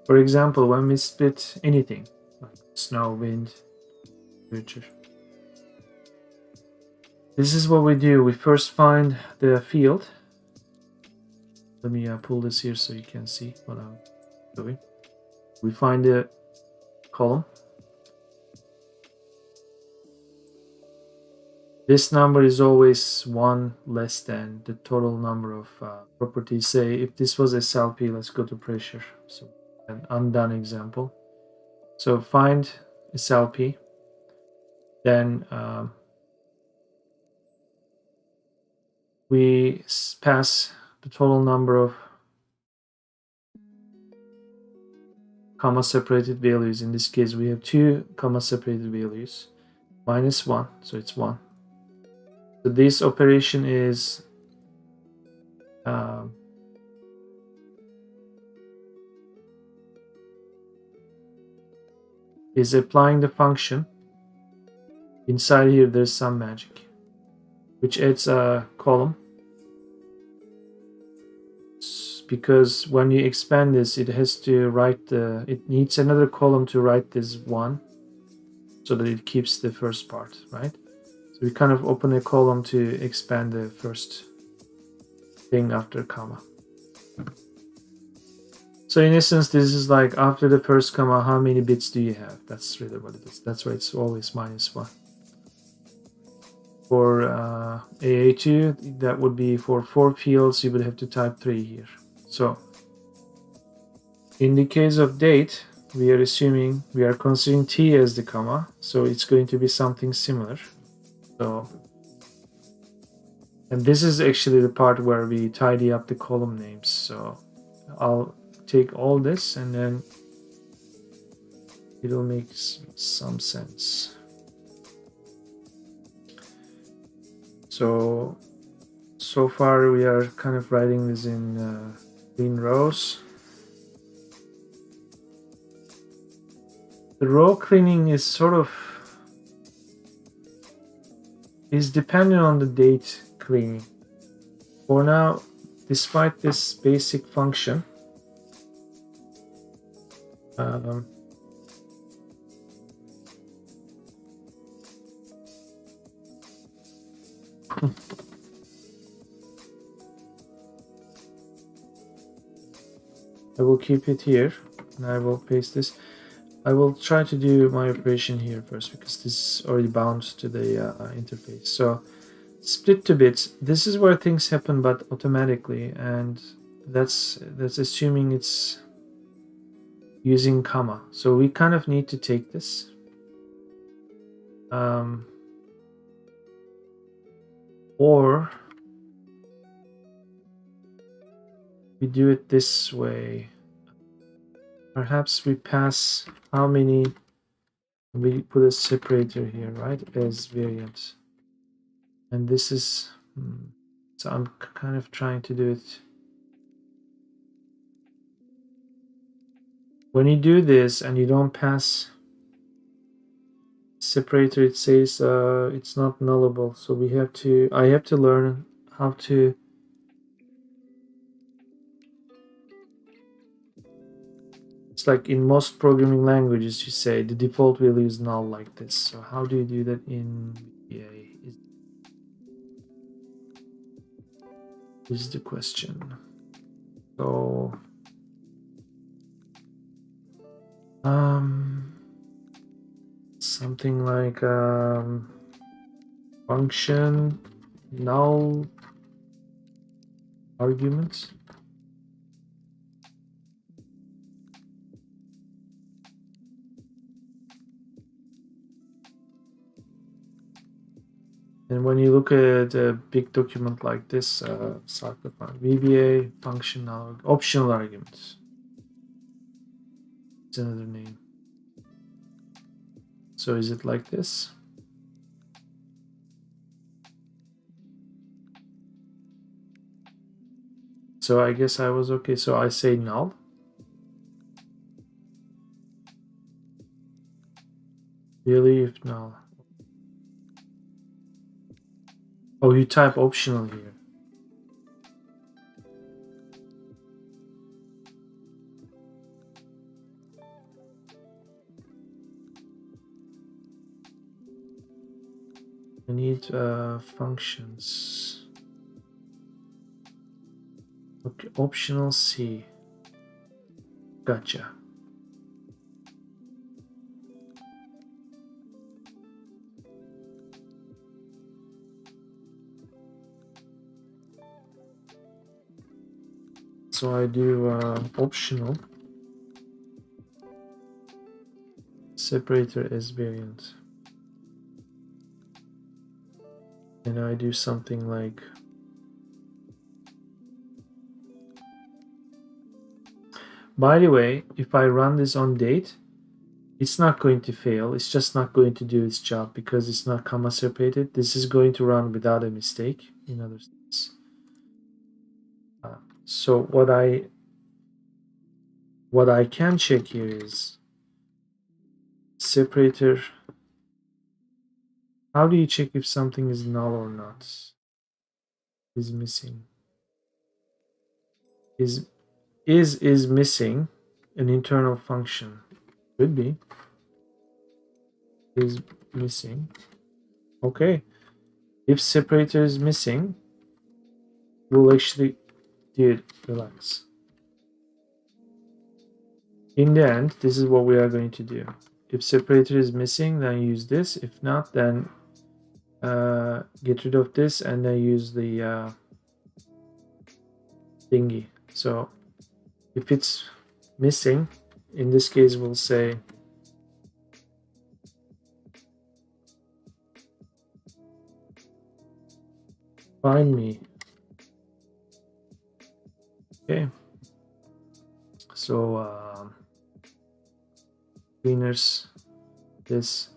for example, when we split anything, like snow, wind, temperature, this is what we do. We first find the field. Let me pull this here so you can see what I'm doing. We find the column. This number is always 1 less than the total number of properties. Say if this was SLP, let's go to pressure. So an undone example. So find SLP, then we pass the total number of comma separated values. In this case, we have 2 comma separated values, minus 1, so it's 1. So this operation is applying the function. Inside here there's some magic, which adds a column, because when you expand this, it has to write it needs another column to write this 1 so that it keeps the first part, right? So we kind of open a column to expand the first thing after comma. So in essence, this is like after the first comma, how many bits do you have? That's really what it is. That's why it's always minus 1. For AA2, that would be for 4 fields, you would have to type 3 here. So in the case of date, we are considering T as the comma, so it's going to be something similar. So, and this is actually the part where we tidy up the column names. So I'll take all this and then it'll make some sense. So far we are kind of writing this in clean rows. The row cleaning is sort of is dependent on the date cleaning. For now, despite this basic function, I will keep it here and I will paste this. I will try to do my operation here first because this is already bound to the interface. So split to bits. This is where things happen, but automatically, and that's assuming it's using comma. So we kind of need to take this. Or we do it this way. Perhaps we pass how many, we put a separator here, right, as variant. And this is, so I'm kind of trying to do it. When you do this and you don't pass separator, it says it's not nullable. So I have to learn how to it's like in most programming languages you say the default value is null like this. So how do you do that in VBA? Is the question. So something like function null arguments. And when you look at a big document like this, VBA function null optional arguments. It's another name. So is it like this? So I guess I was okay. So I say null. Really, if null. Oh, you type optional here. I need functions. Okay, optional C. Gotcha. So I do optional separator as variant. And I do something like by the way, if I run this on date, it's not going to fail. It's just not going to do its job because it's not comma separated. This is going to run without a mistake, in other words. So what I can check here is separator. How do you check if something is null or not? Is missing. Is missing an internal function? Could be. Is missing. Okay. If separator is missing, we'll actually, dude, relax. In the end, this is what we are going to do. If separator is missing, then use this. If not, then get rid of this and then use the thingy. So if it's missing, in this case, we'll say find me. Okay. So cleaners this.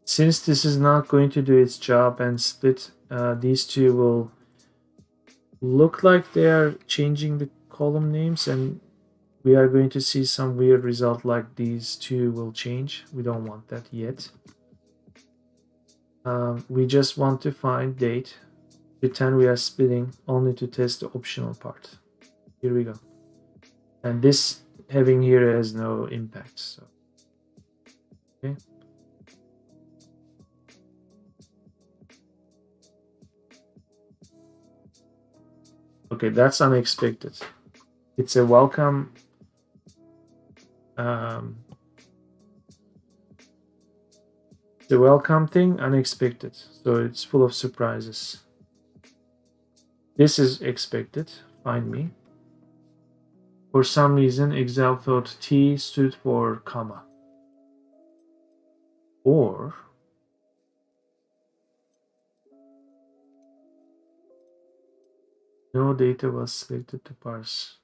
Since this is not going to do its job and split, these two will look like they are changing the column names, and we are going to see some weird result like these two will change. We don't want that yet. We just want to find date. Pretend we are splitting only to test the optional part. Here we go. And this having here has no impact. So, okay. Okay, that's unexpected. It's a welcome. The welcome thing, unexpected. So it's full of surprises. This is expected. Find me. For some reason, Excel thought T stood for comma. Or no data was selected to parse.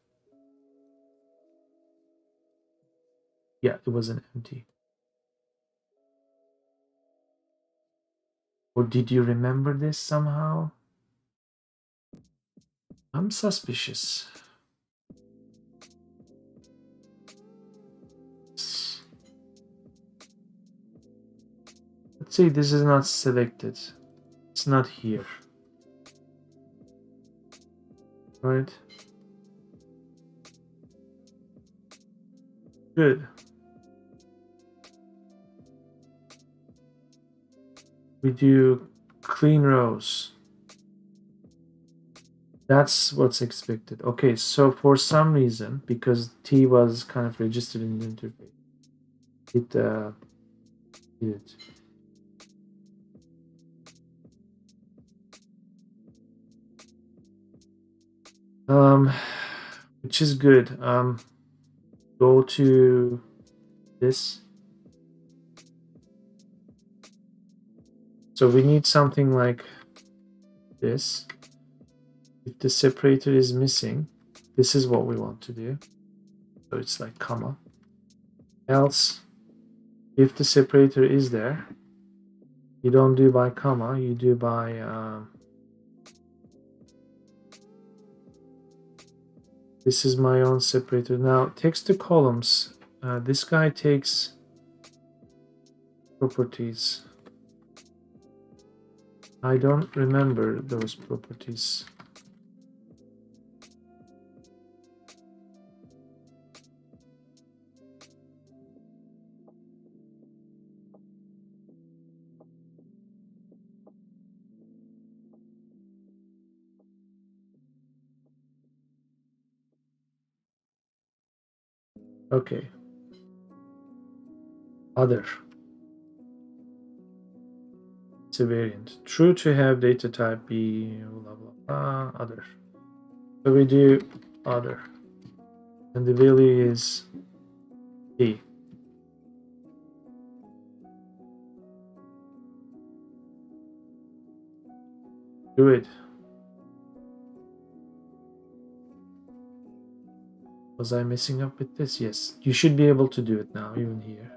Yeah, it was an empty. Or did you remember this somehow? I'm suspicious. Let's say this is not selected. It's not here. Right? Good. We do clean rows. That's what's expected. Okay, so for some reason, because T was kind of registered in the interface, it did it. Which is good. Go to this. So we need something like this. If the separator is missing, this is what we want to do. So it's like comma. Else, if the separator is there, you don't do by comma, you do by this is my own separator. Now, text to columns. This guy takes properties. I don't remember those properties. Okay. Other. It's a variant. True to have data type be blah blah blah. Other. So we do other. And the value is D. Do it. Was I messing up with this? Yes. You should be able to do it now, even here.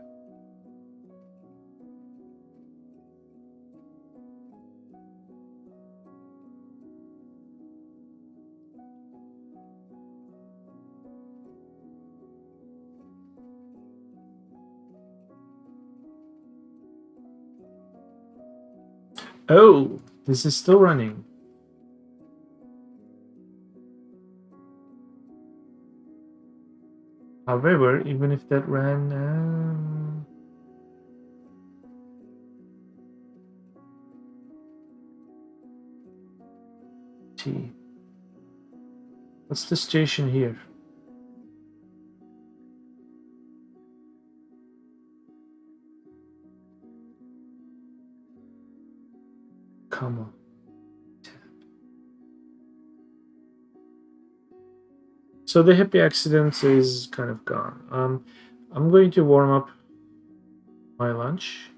Oh, this is still running. However, even if that ran, T. What's the station here? Comma. So the happy accident is kind of gone. I'm going to warm up my lunch.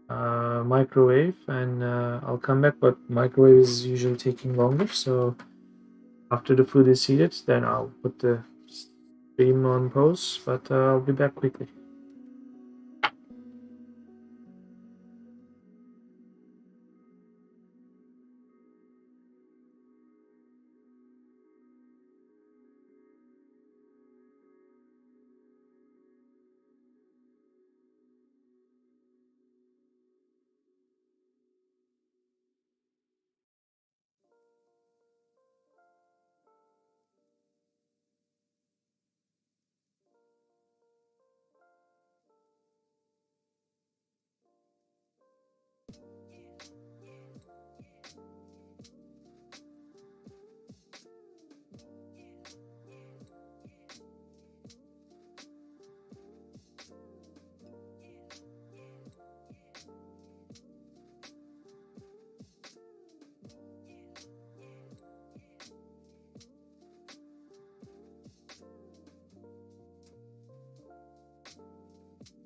Microwave, and I'll come back, but microwave is usually taking longer, so after the food is heated, then I'll put the stream on pause, but I'll be back quickly.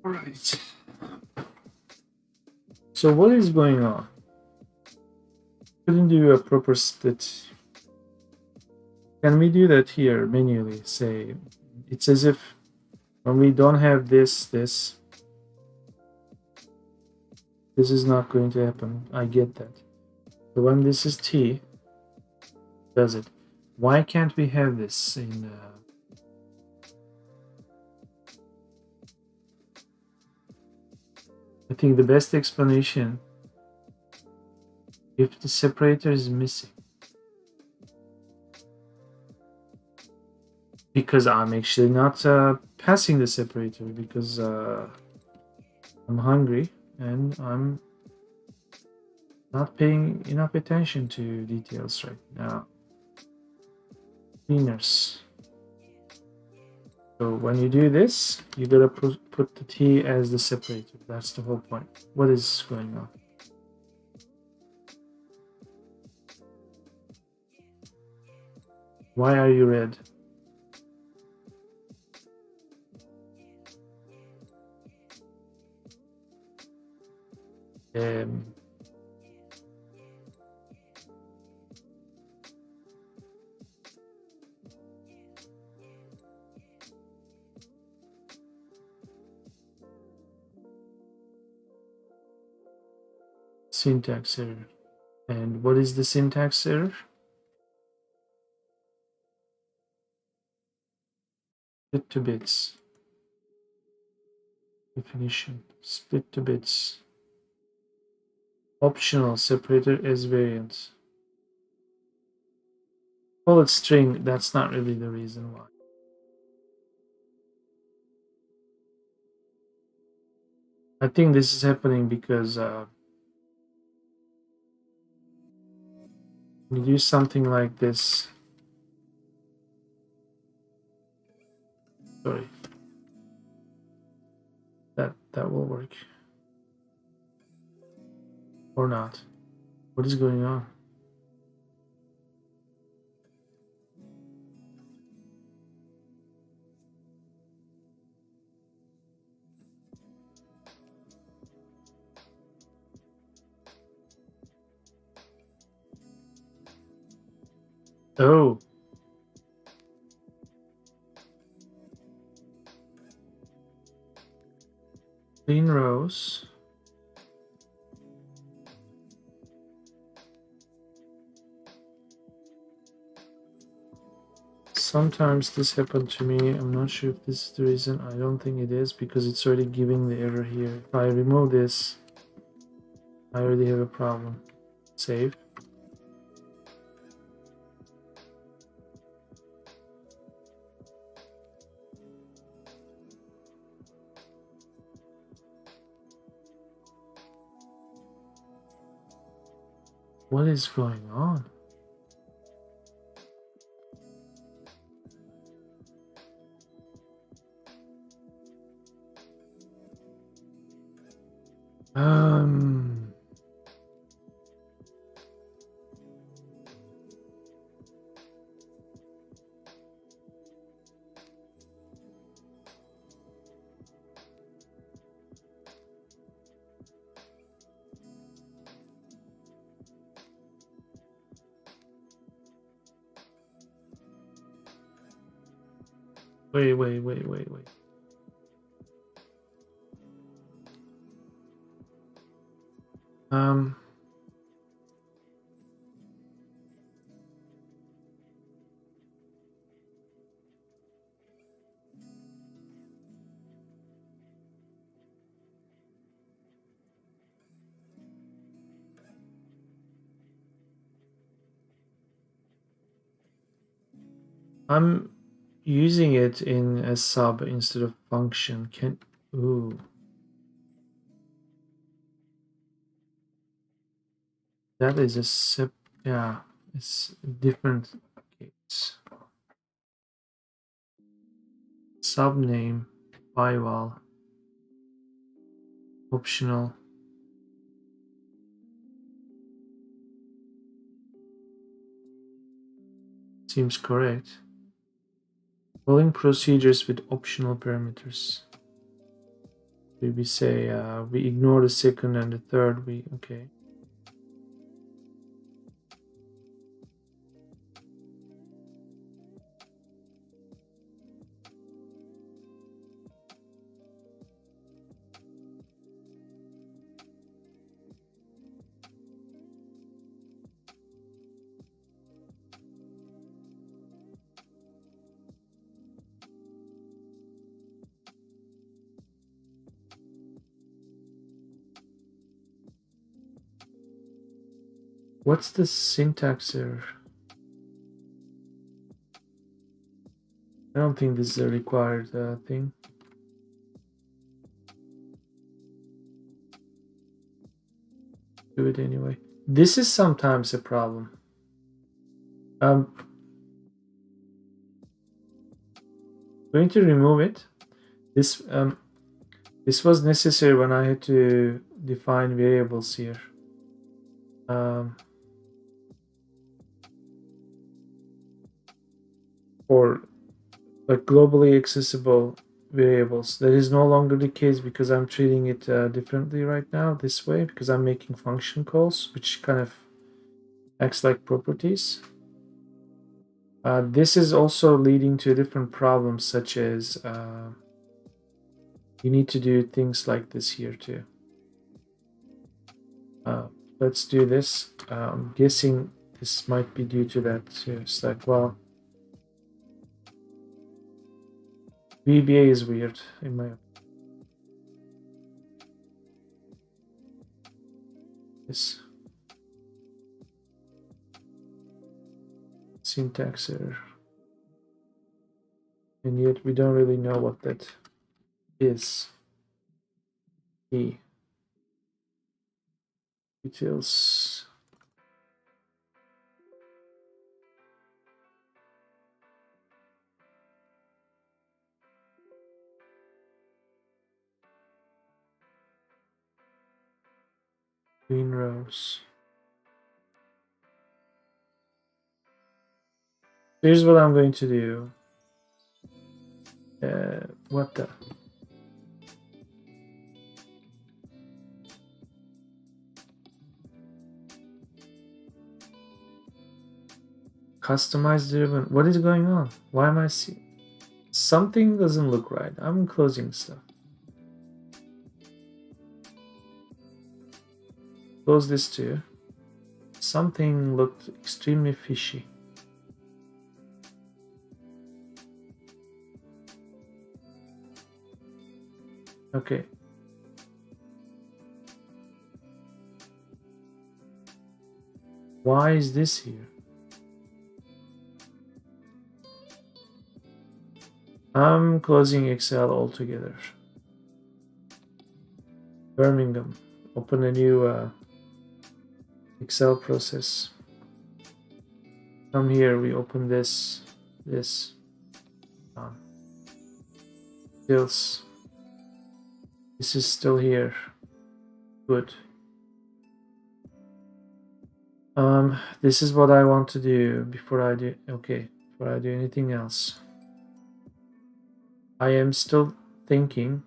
All right. So what is going on? Couldn't do a proper split. Can we do that here manually? Say, it's as if when we don't have this is not going to happen. I get that. So when this is T, does it? Why can't we have this in? I think the best explanation, if the separator is missing, because I'm actually not passing the separator because I'm hungry and I'm not paying enough attention to details right now. Cleaners. So when you do this, you gotta put the T as the separator. That's the whole point. What is going on? Why are you red? Syntax error. And what is the syntax error? Split to bits. Definition. Split to bits. Optional separator as variant. Call it string. That's not really the reason why. I think this is happening because you do something like this. Sorry. That will work. Or not. What is going on? Oh. Clean rows. Sometimes this happened to me. I'm not sure if this is the reason. I don't think it is because it's already giving the error here. If I remove this, I already have a problem. Save. What is going on? Wait. Um, I'm using it in a sub instead of function. Ooh. That is yeah, it's different case. Subname, byval, optional. Seems correct. Calling procedures with optional parameters. We say we ignore the second and the third. Okay. What's the syntax error? I don't think this is a required thing. Do it anyway. This is sometimes a problem. Going to remove it. This was necessary when I had to define variables here. Or like globally accessible variables. That is no longer the case because I'm treating it differently right now this way, because I'm making function calls which kind of acts like properties. This is also leading to different problems, such as you need to do things like this here too. Let's do this. I'm guessing this might be due to that too. It's like, well, VBA is weird in my opinion. This syntax error. And yet we don't really know what that is. E details. Green rows. Here's what I'm going to do. What the? Customize driven. What is going on? Why am I seeing? Something doesn't look right. I'm closing stuff. Close this too. Something looked extremely fishy. Okay. Why is this here? I'm closing Excel altogether. Birmingham. Open a new Excel process. From here, we open this. Skills. This is still here. Good. This is what I want to do before I do. Okay, before I do anything else. I am still thinking.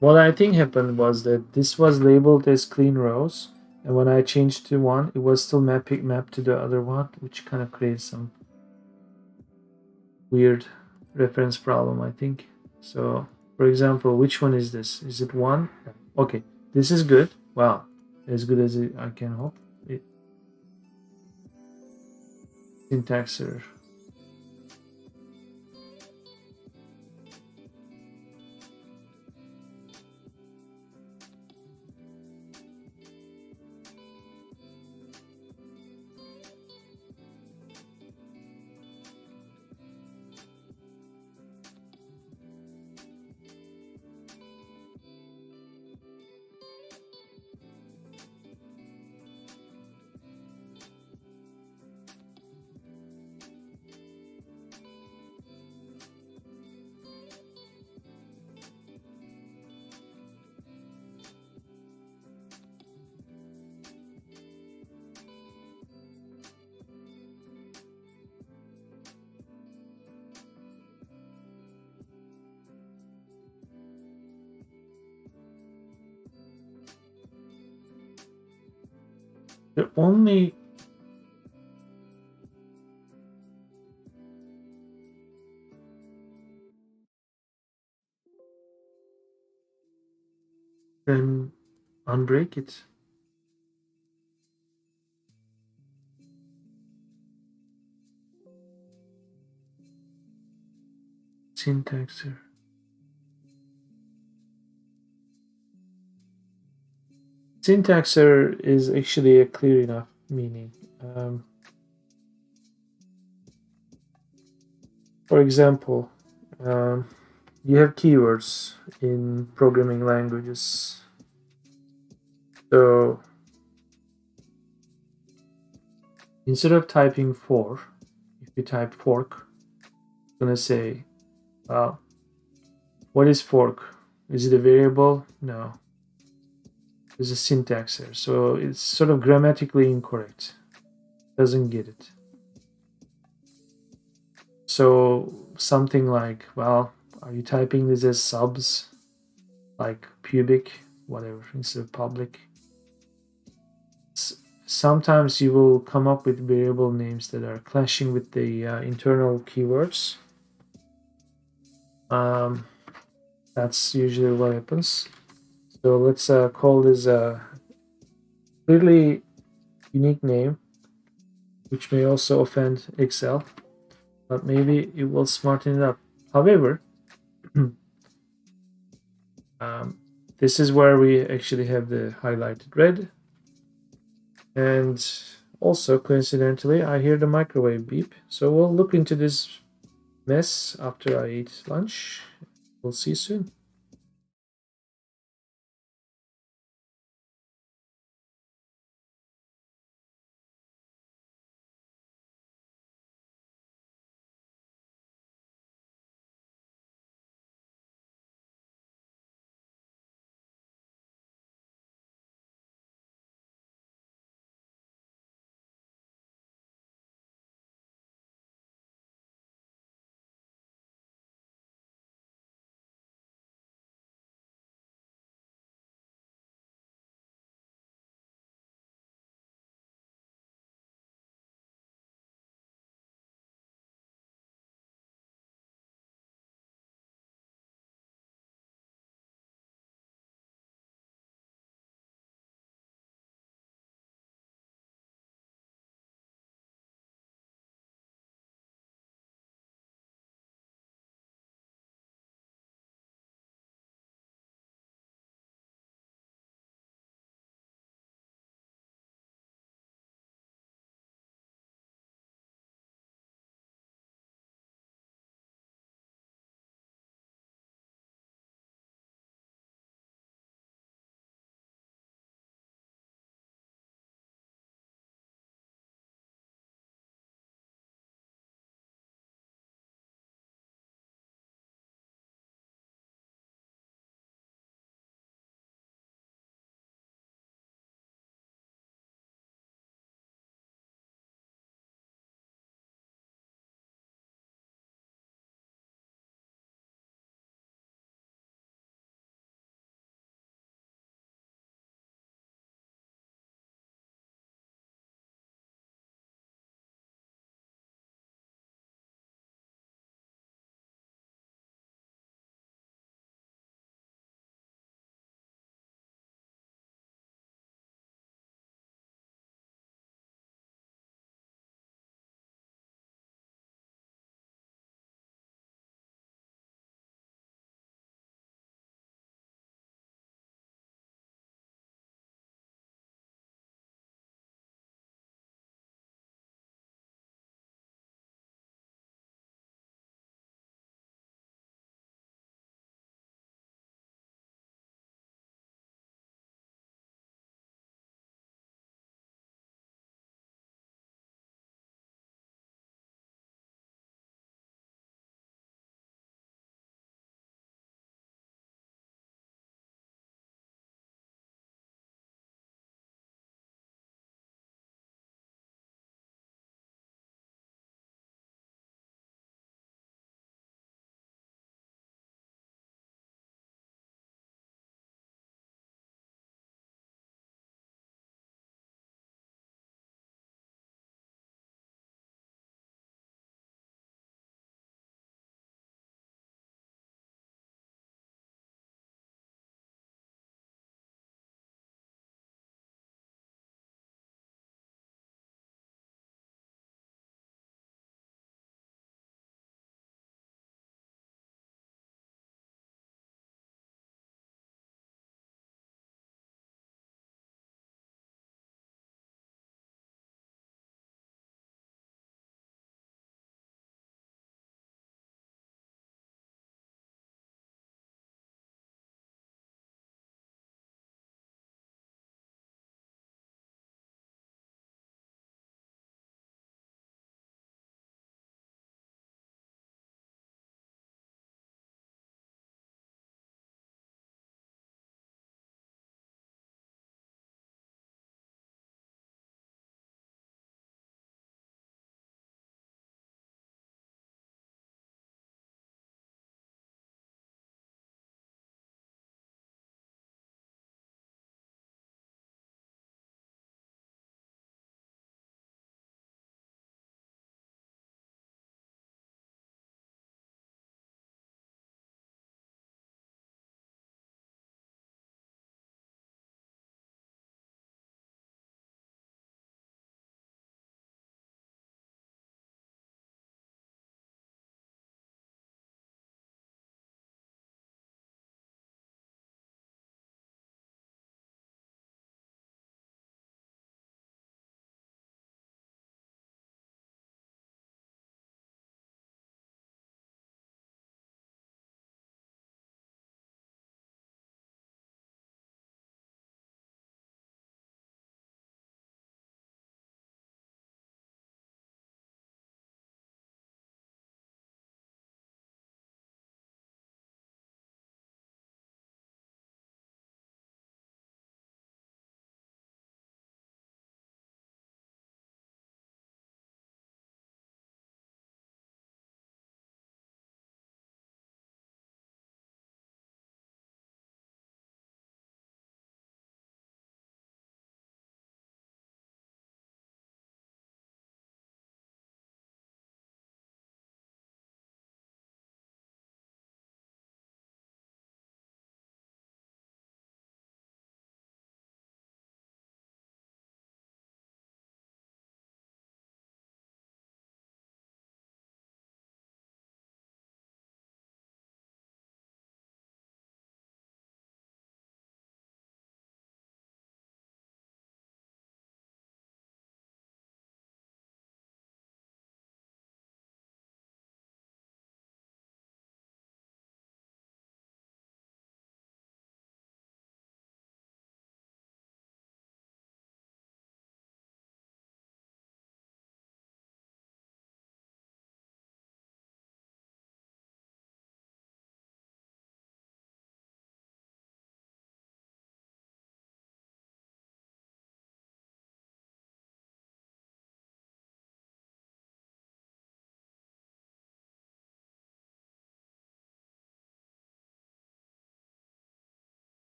What I think happened was that this was labeled as clean rows, and when I changed to one, it was still mapped to the other one, which kind of creates some weird reference problem, I think. So, for example, which one is this? Is it one? Okay, this is good. Wow, as good as I can hope. Syntax error. The only then unbreak it. Syntaxer. Syntaxer is actually a clear enough meaning. For example, um, you have keywords in programming languages. So instead of typing for, if you type fork, it's going to say, well, what is fork? Is it a variable? No. There's a syntax here. So it's sort of grammatically incorrect. Doesn't get it. So something like, well, are you typing this as subs? Like pubic, whatever, instead of public? Sometimes you will come up with variable names that are clashing with the internal keywords. That's usually what happens. So let's call this a clearly unique name, which may also offend Excel, but maybe it will smarten it up. However, this is where we actually have the highlighted red. And also, coincidentally, I hear the microwave beep. So we'll look into this mess after I eat lunch. We'll see you soon.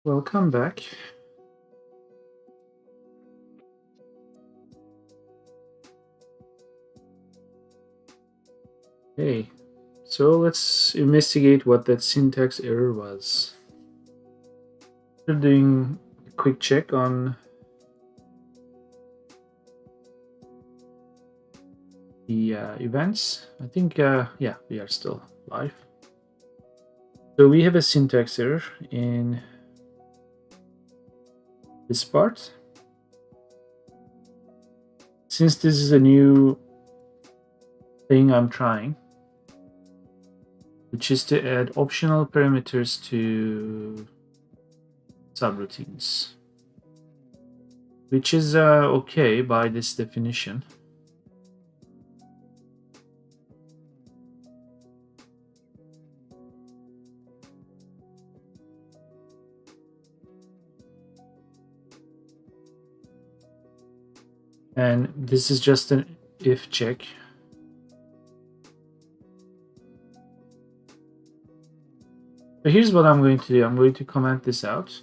Welcome back. Okay, so let's investigate what that syntax error was. We're doing a quick check on the events. I think, yeah, we are still live. So we have a syntax error in this part. Since this is a new thing I'm trying, which is to add optional parameters to subroutines, which is okay by this definition. And this is just an if check. So here's what I'm going to do. I'm going to comment this out.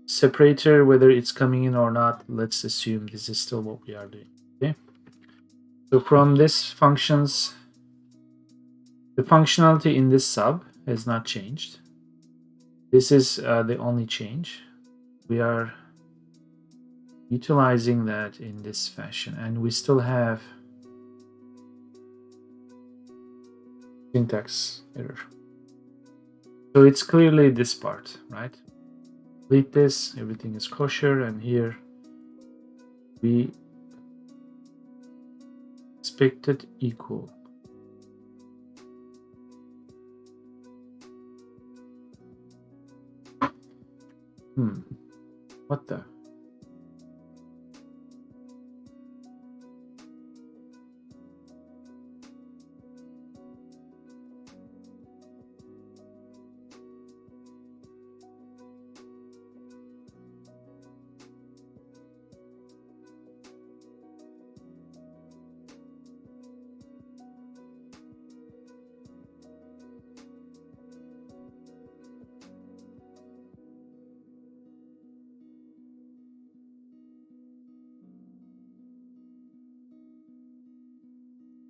Separator, whether it's coming in or not, let's assume this is still what we are doing. Okay. So from this functions, the functionality in this sub has not changed. This is the only change. We are utilizing that in this fashion, and we still have syntax error. So it's clearly this part, right? Delete this, everything is kosher, and here we expected equal. What the?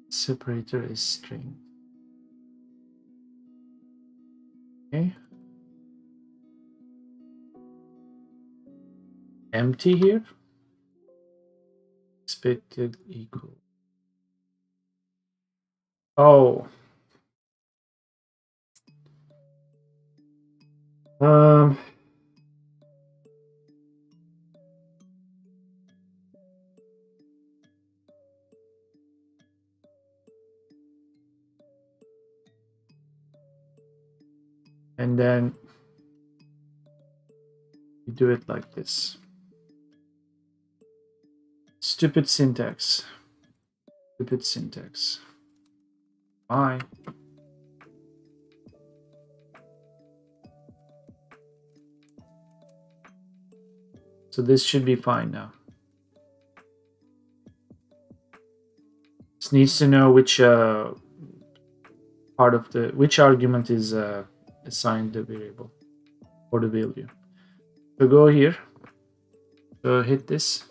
Separator is string. Okay. Empty here. Expected equal. Oh. And then you do it like this. Stupid syntax. Stupid syntax. Bye. So this should be fine now. This needs to know which part of which argument is assigned the variable or the value. So go here. So hit this.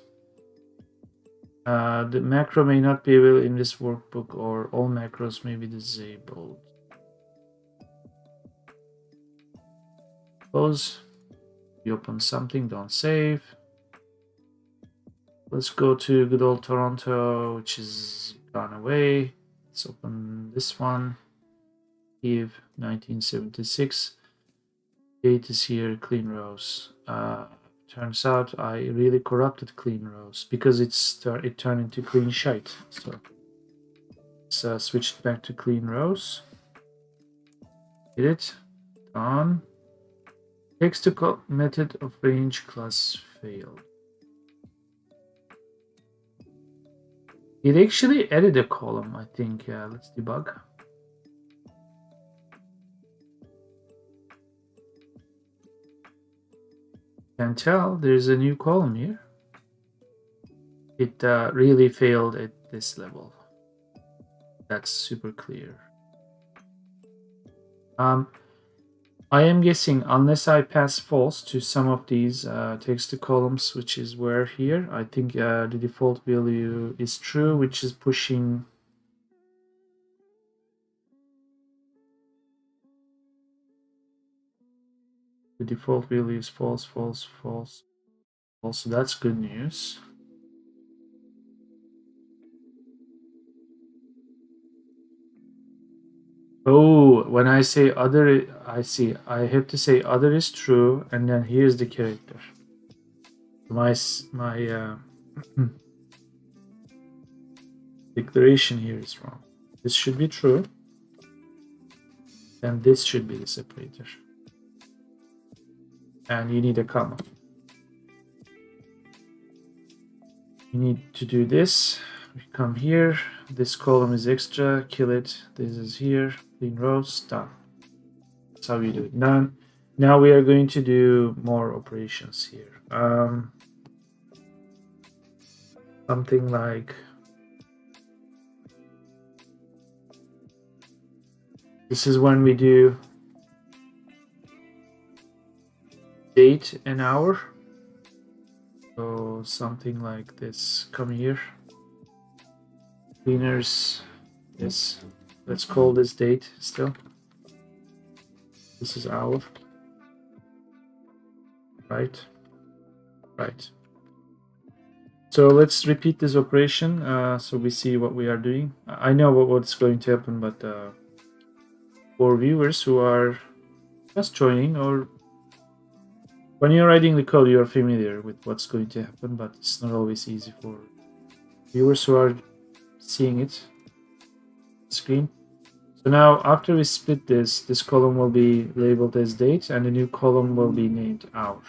The macro may not be available in this workbook, or all macros may be disabled. Close. You open something, don't save. Let's go to good old Toronto, which is gone away. Let's open this one. Kiev 1976. Date is here, clean rows. Turns out I really corrupted clean rows because it turned into clean shite. So let's switch it back to clean rows. Hit it. Done. Text to method of range class failed. It actually added a column, I think. Let's debug. Can tell there's a new column here. It really failed at this level. That's super clear. I am guessing unless I pass false to some of these text columns, which is where here, I think the default value is true, which is pushing. The default value is false, false, false, false. So that's good news. Oh, when I say other, I see. I have to say other is true, and then here's the character. My declaration here is wrong. This should be true, and this should be the separator. And you need a comma. You need to do this. We come here. This column is extra. Kill it. This is here. Clean rows. Done. That's how we do it. Now we are going to do more operations here. Something like this is when we do date and hour. So something like this. Come here. Cleaners. This. Let's call this date still. This is hour. Right. Right. So let's repeat this operation so we see what we are doing. I know what's going to happen, but for viewers who are just joining, or when you're writing the code, you're familiar with what's going to happen, but it's not always easy for viewers who are seeing it on screen. So now after we split this column will be labeled as date and the new column will be named hour.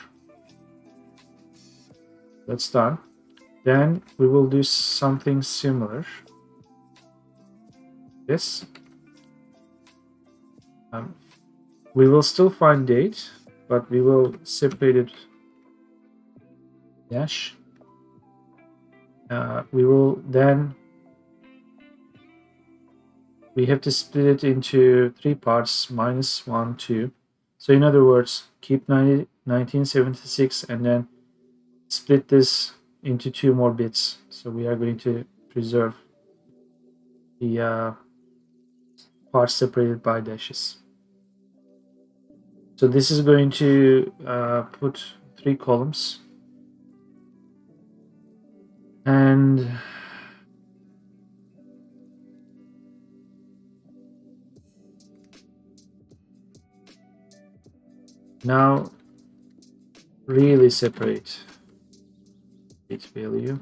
That's done. Then we will do something similar. This. We will still find date, but we will separate it dash. We will then we have to split it into 3 parts, minus 1, 2. So in other words, keep 1976 and then split this into 2 more bits. So we are going to preserve the parts separated by dashes. So this is going to put 3 columns. And now really separate its value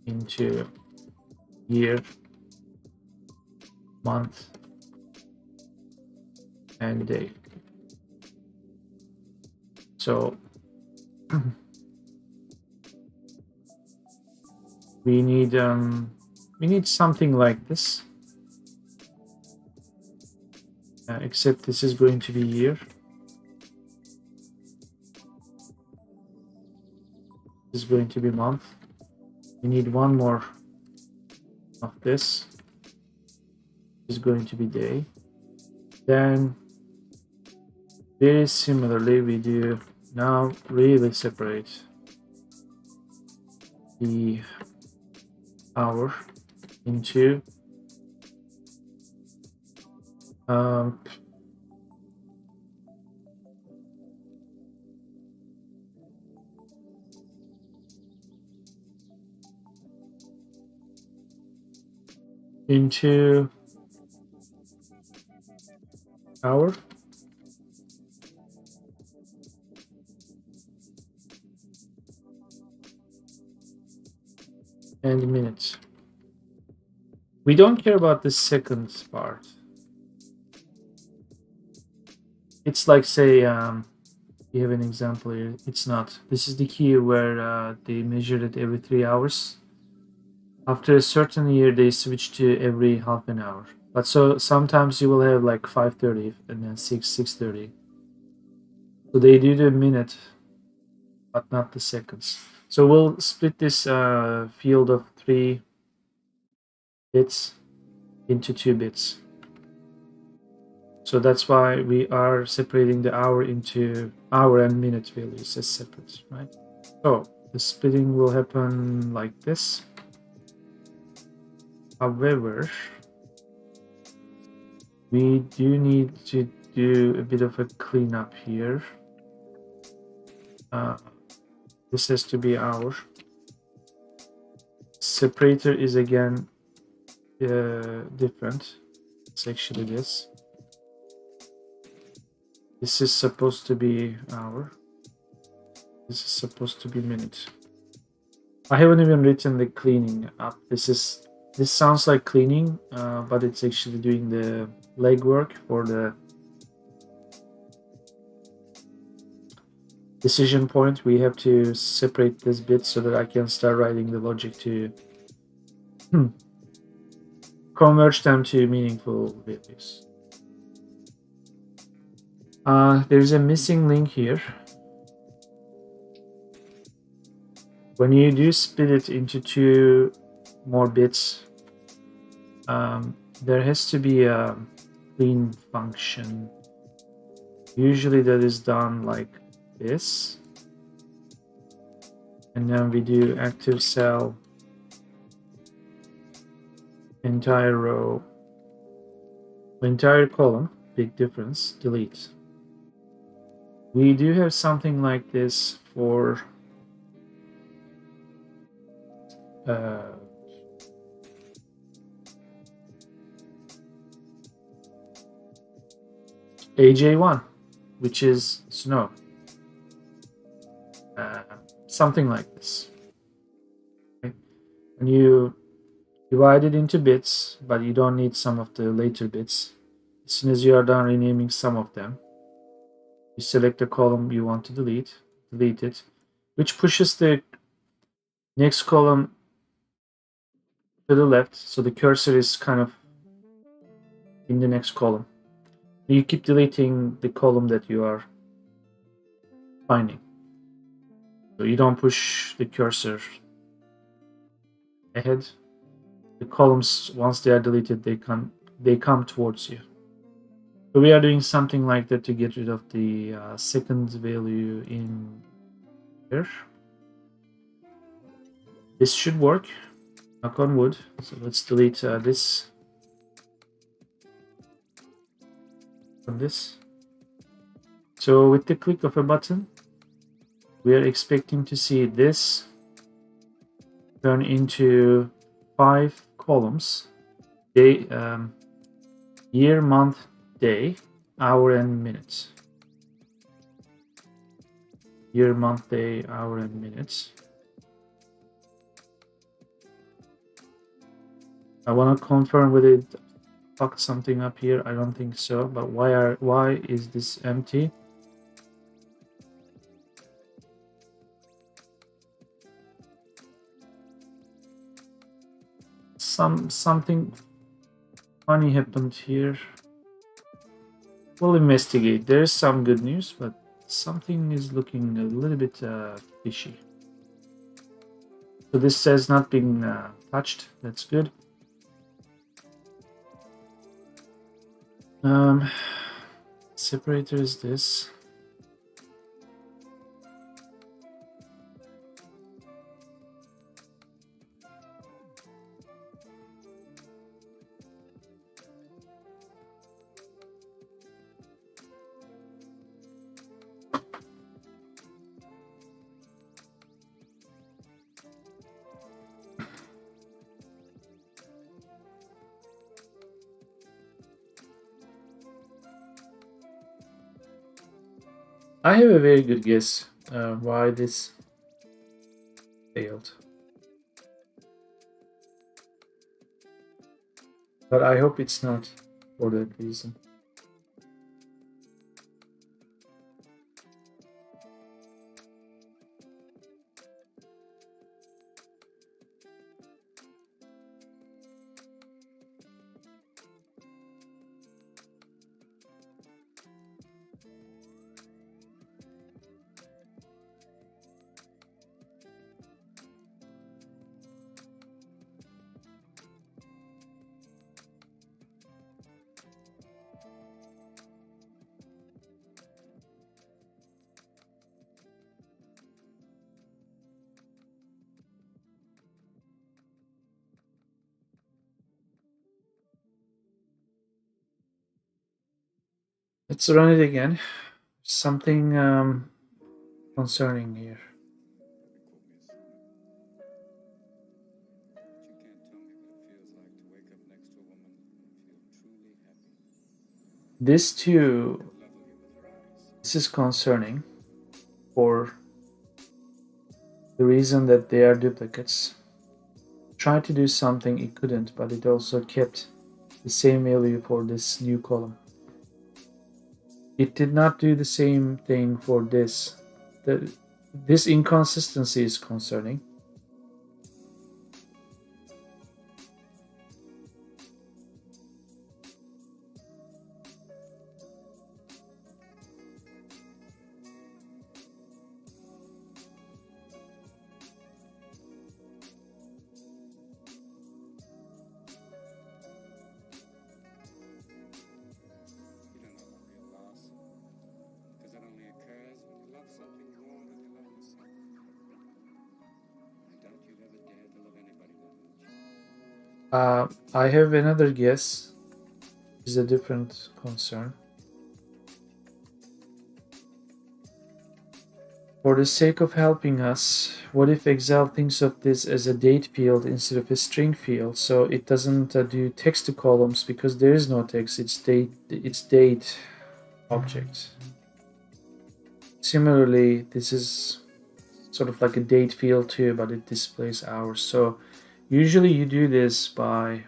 into year, month, and day. So we need something like this, except this is going to be year. This is going to be month. We need one more of this. This is going to be day. Then very similarly we do now really separate the hour into hour and minutes. We don't care about the second part. It's like, say, you have an example here. It's not. This is the key where they measured it every 3 hours. After a certain year, they switch to every half an hour. But so sometimes you will have like 5:30 and then 6:30. So they do the minute, but not the seconds. So we'll split this field of 3 bits into 2 bits. So that's why we are separating the hour into hour and minute values as separate, right? So the splitting will happen like this. However, we do need to do a bit of a cleanup here. This has to be hour. Separator is again different. It's actually this. This is supposed to be hour. This is supposed to be minute. I haven't even written the cleaning up. This sounds like cleaning, but it's actually doing the legwork for the decision point. We have to separate this bit so that I can start writing the logic to converge them to meaningful values. There's a missing link here. When you do split it into 2 more bits, there has to be a clean function. Usually that is done like this. And then we do active cell, entire row, entire column, big difference, delete. We do have something like this for AJ1, which is snow. Something like this. Okay. And you divide it into bits, but you don't need some of the later bits. As soon as you are done renaming some of them, you select the column you want to delete it, which pushes the next column to the left, so the cursor is kind of in the next column. You keep deleting the column that you are finding. So you don't push the cursor ahead. The columns, once they are deleted, they come towards you. So we are doing something like that to get rid of the second value in here. This should work. Knock on wood. So let's delete this from this. So with the click of a button, we are expecting to see this turn into 5 columns: day, year, month, day, hour, and minutes. Year, month, day, hour, and minutes. I want to confirm whether it fucked something up here. I don't think so. But why is this empty? Something funny happened here. We'll investigate. There's some good news, but something is looking a little bit fishy. So this says not being touched. That's good. Separator is this. I have a very good guess why this failed. But I hope it's not for that reason. Let's run it again. Something concerning here. This too, this is concerning for the reason that they are duplicates. Tried to do something it couldn't, but it also kept the same value for this new column. It did not do the same thing for this. This inconsistency is concerning. I have another guess. Is a different concern. For the sake of helping us, what if Excel thinks of this as a date field instead of a string field, so it doesn't do text to columns because there is no text. It's date object. Similarly, this is sort of like a date field too, but it displays hours. So usually you do this by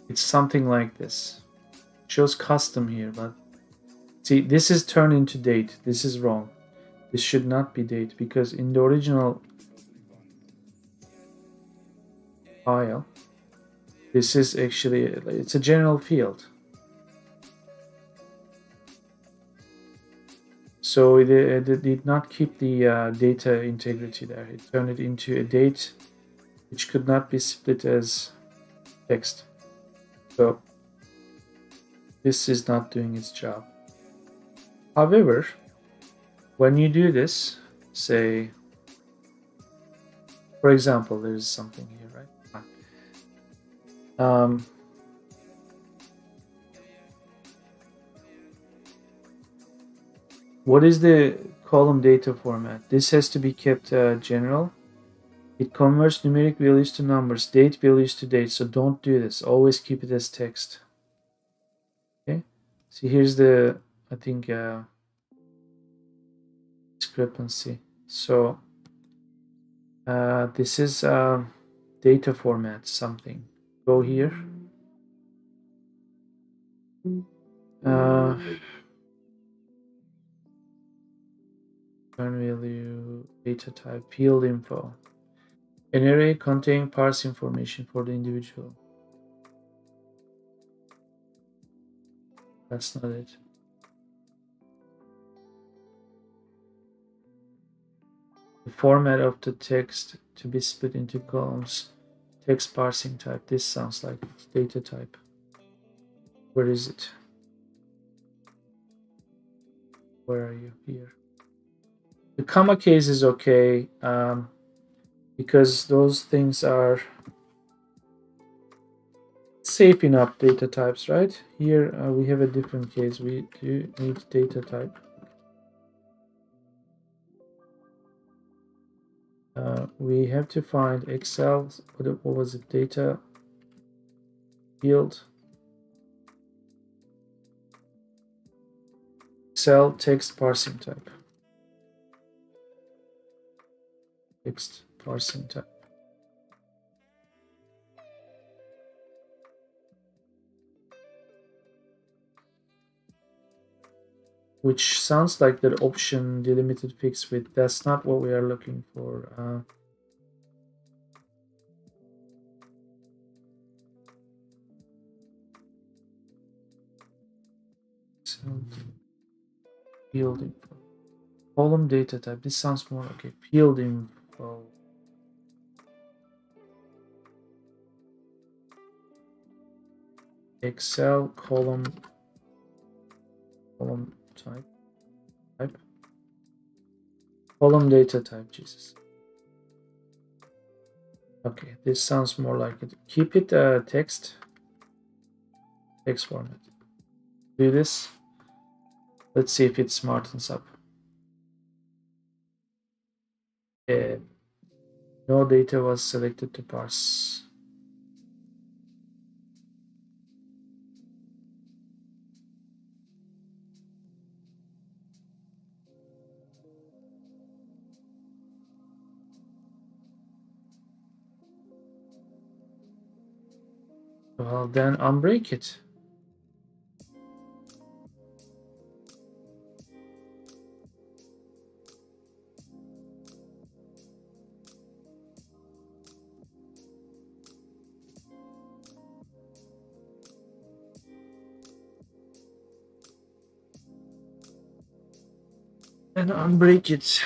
it's something like this. It shows custom here, but see, this is turned into date. This is wrong. This should not be date because in the original file, this is actually, it's a general field. So it did not keep the data integrity there. It turned it into a date which could not be split as text. So this is not doing its job. However, when you do this, say, for example, there's something here, right? What is the column data format? This has to be kept general. It converts numeric values to numbers, date values to date. So don't do this. Always keep it as text. Okay. See, here's the, I think, discrepancy. So this is data format something. Go here. Return value, data type, field info. An array containing parse information for the individual. That's not it. The format of the text to be split into columns. Text parsing type. This sounds like data type. Where is it? Where are you? Here. The comma case is okay because those things are safe enough data types, right? Here we have a different case. We do need data type. We have to find Excel. What was it? Data field. Excel text parsing type. Text parsing type. Which sounds like the option delimited fixed width. That's not what we are looking for. Field info. Column data type. This sounds more okay. Field info. Excel column type. Column data type. Jesus. Okay, this sounds more like it. Keep it text format. Do this. Let's see if it smartens up. No data was selected to parse. Well, then unbreak it. And unbreak it.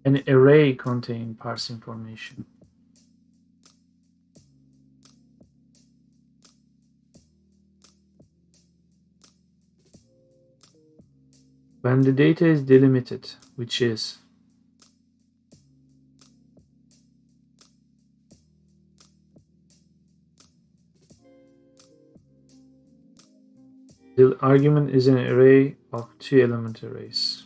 An array contain parse information. When the data is delimited, which is the argument is an array of 2-element arrays.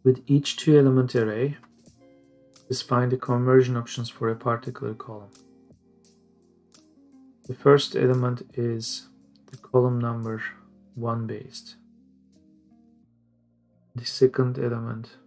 With each 2-element array, define the conversion options for a particular column. The first element is the column number 1 based. The second element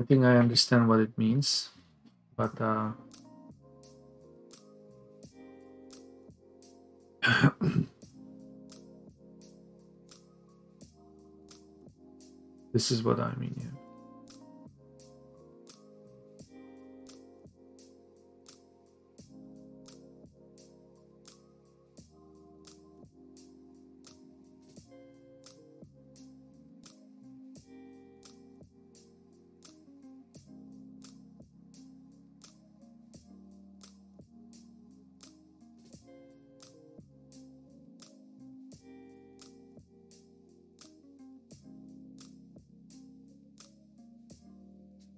I think I understand what it means, but this is what I mean here.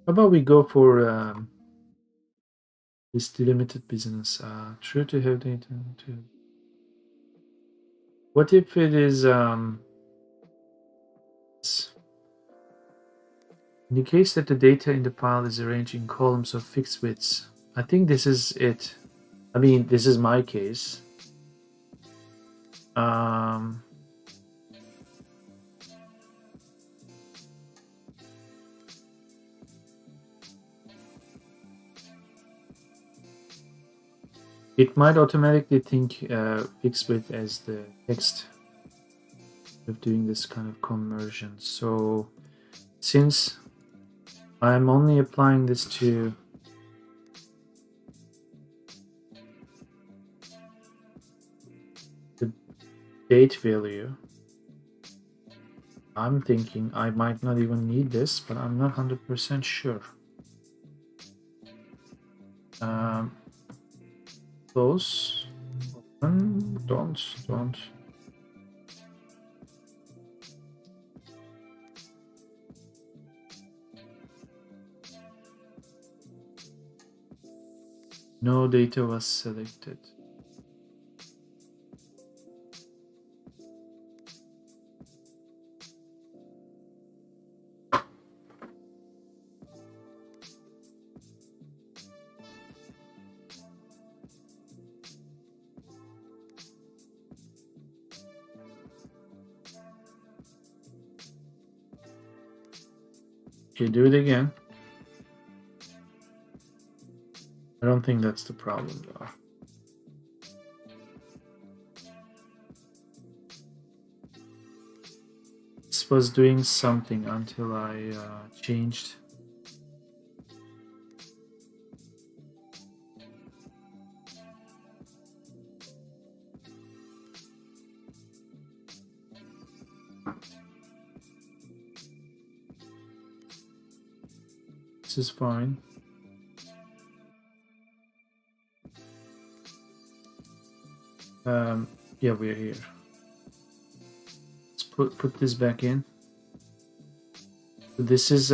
How about we go for this delimited business? True to have data to. What if it is in the case that the data in the file is arranged in columns of fixed widths? I think this is it. I mean, this is my case. It might automatically think fixed width as the text of doing this kind of conversion. So since I'm only applying this to the date value, I'm thinking I might not even need this, but I'm not 100% sure. Close. Don't. No data was selected. Okay, do it again. I don't think that's the problem though. This was doing something until I changed. This is fine. Yeah, we're here. Let's put this back in. So this is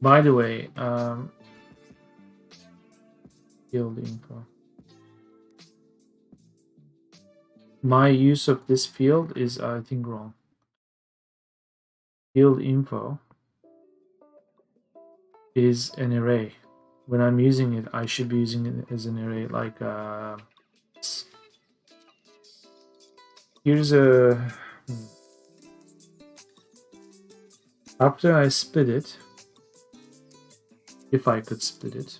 by the way, field info. My use of this field is, I think, wrong. Field info is an array. When I'm using it, I should be using it as an array. Like, here's a. After I split it, if I could split it,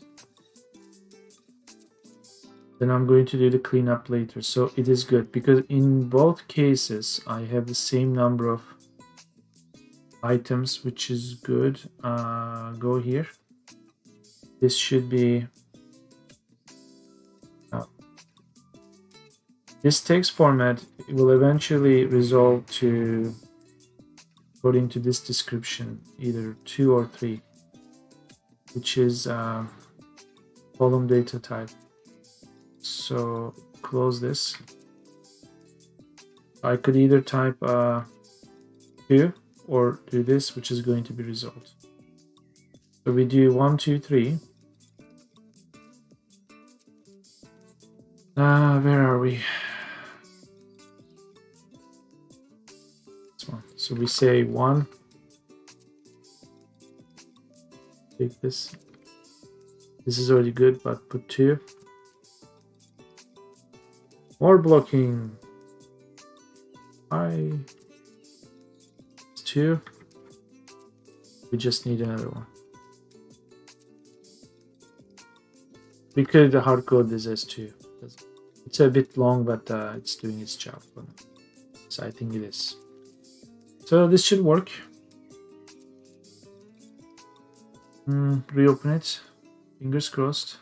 then I'm going to do the cleanup later. So it is good because in both cases I have the same number of items, which is good. Go here. This should be this text format will eventually resolve to, according to this description, either 2 or 3, which is column data type. So close this. I could either type 2 or do this, which is going to be resolved. So we do 1, 2, 3. Where are we? This one. So we say 1. Take this. This is already good, but put 2. More blocking. 2. We just need another one. We could hard code this as 2. It's a bit long, but it's doing its job. So I think it is. So this should work. Reopen it. Fingers crossed.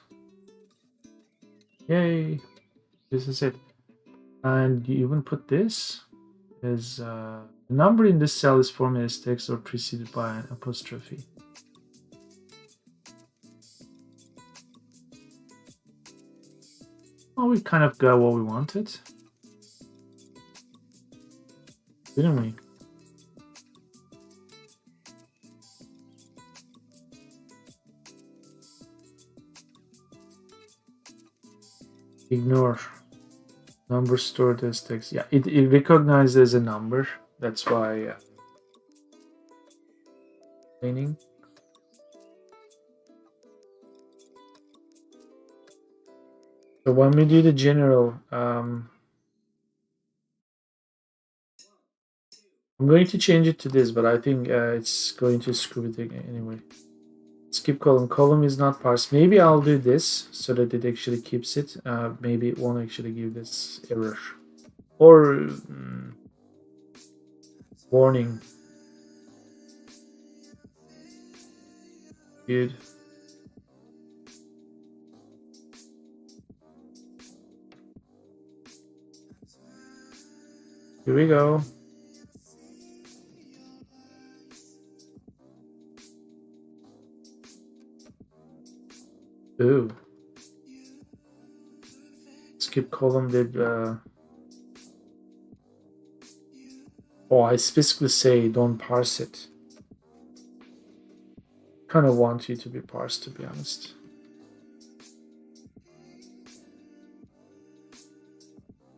Yay! This is it. And you even put this as the number in this cell is formatted as text or preceded by an apostrophe. Well, we kind of got what we wanted, didn't we? Ignore. Number stored as text. Yeah, it recognizes a number. That's why cleaning. So when we do the general, I'm going to change it to this, but I think it's going to screw it anyway. Skip column. Column is not parsed. Maybe I'll do this so that it actually keeps it. Maybe it won't actually give this error. Or warning. Good. Here we go. Ooh. Skip column did. Oh, I specifically say don't parse it. Kind of want you to be parsed, to be honest.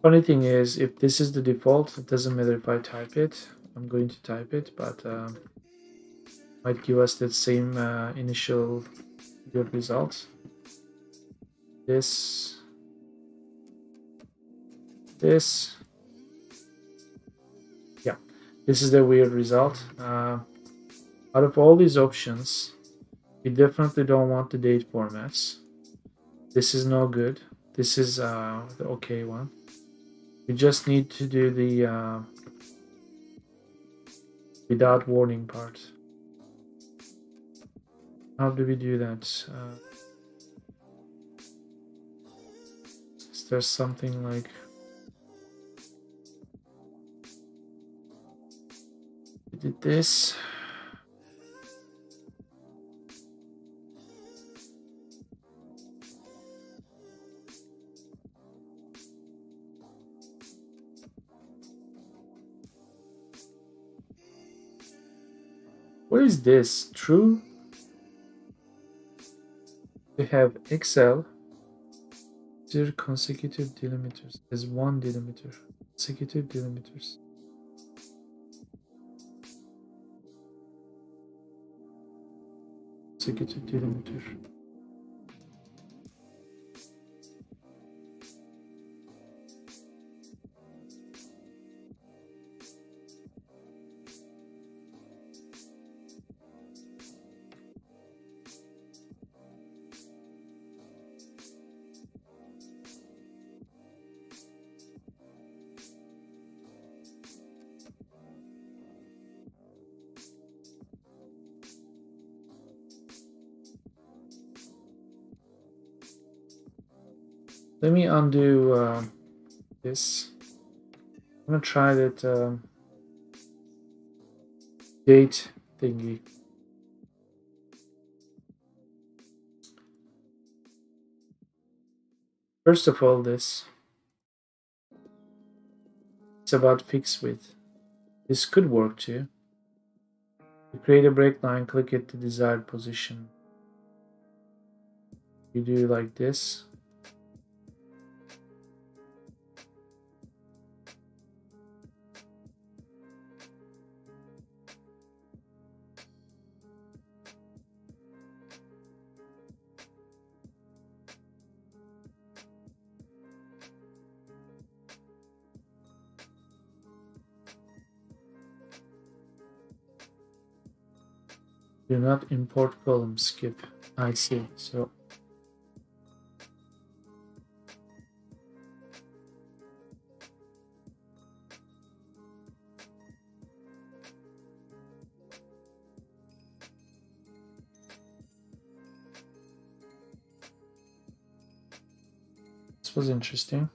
Funny thing is, if this is the default, it doesn't matter if I type it. I'm going to type it, but might give us that same initial good result. This this. Yeah, this is the weird result. Out of all these options, we definitely don't want the date formats. This is no good. This is the okay one. We just need to do the without warning part. How do we do that? Is there something like... we did this. What is this? True? We have Excel. Zero consecutive delimiters as one delimiter. Consecutive delimiters. Consecutive delimiter. Let me undo this. I'm gonna try that date thingy. First of all, this. It's about fixed width. This could work too. You create a break line, click it to desired position. You do like this. Do not import column, skip. I see. So this was interesting.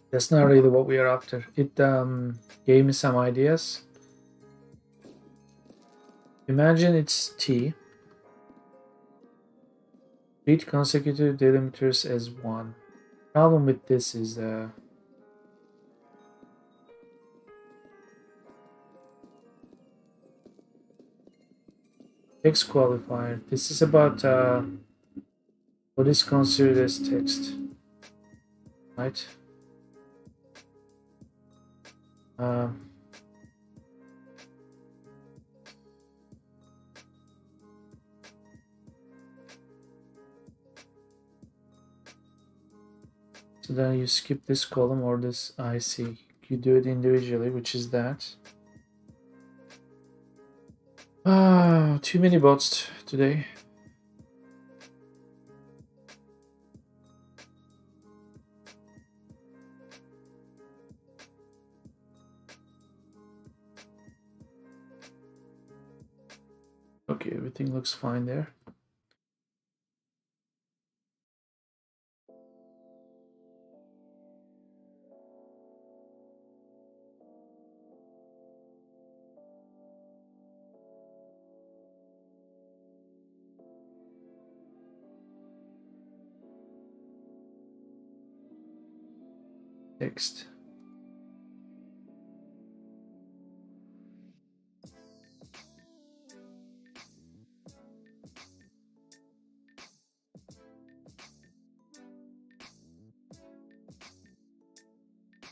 That's not really what we are after. It gave me some ideas. Imagine it's T. Treat consecutive delimiters as one. Problem with this is text qualifier. This is about what is considered as text, right? So then you skip this column or this IC. You do it individually, which is that. Too many bots today. Okay, everything looks fine there. Text.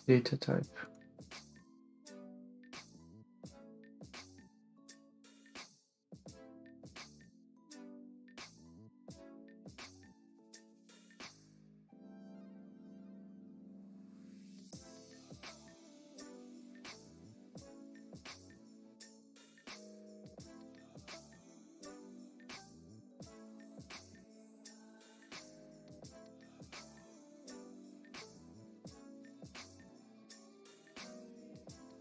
Data type.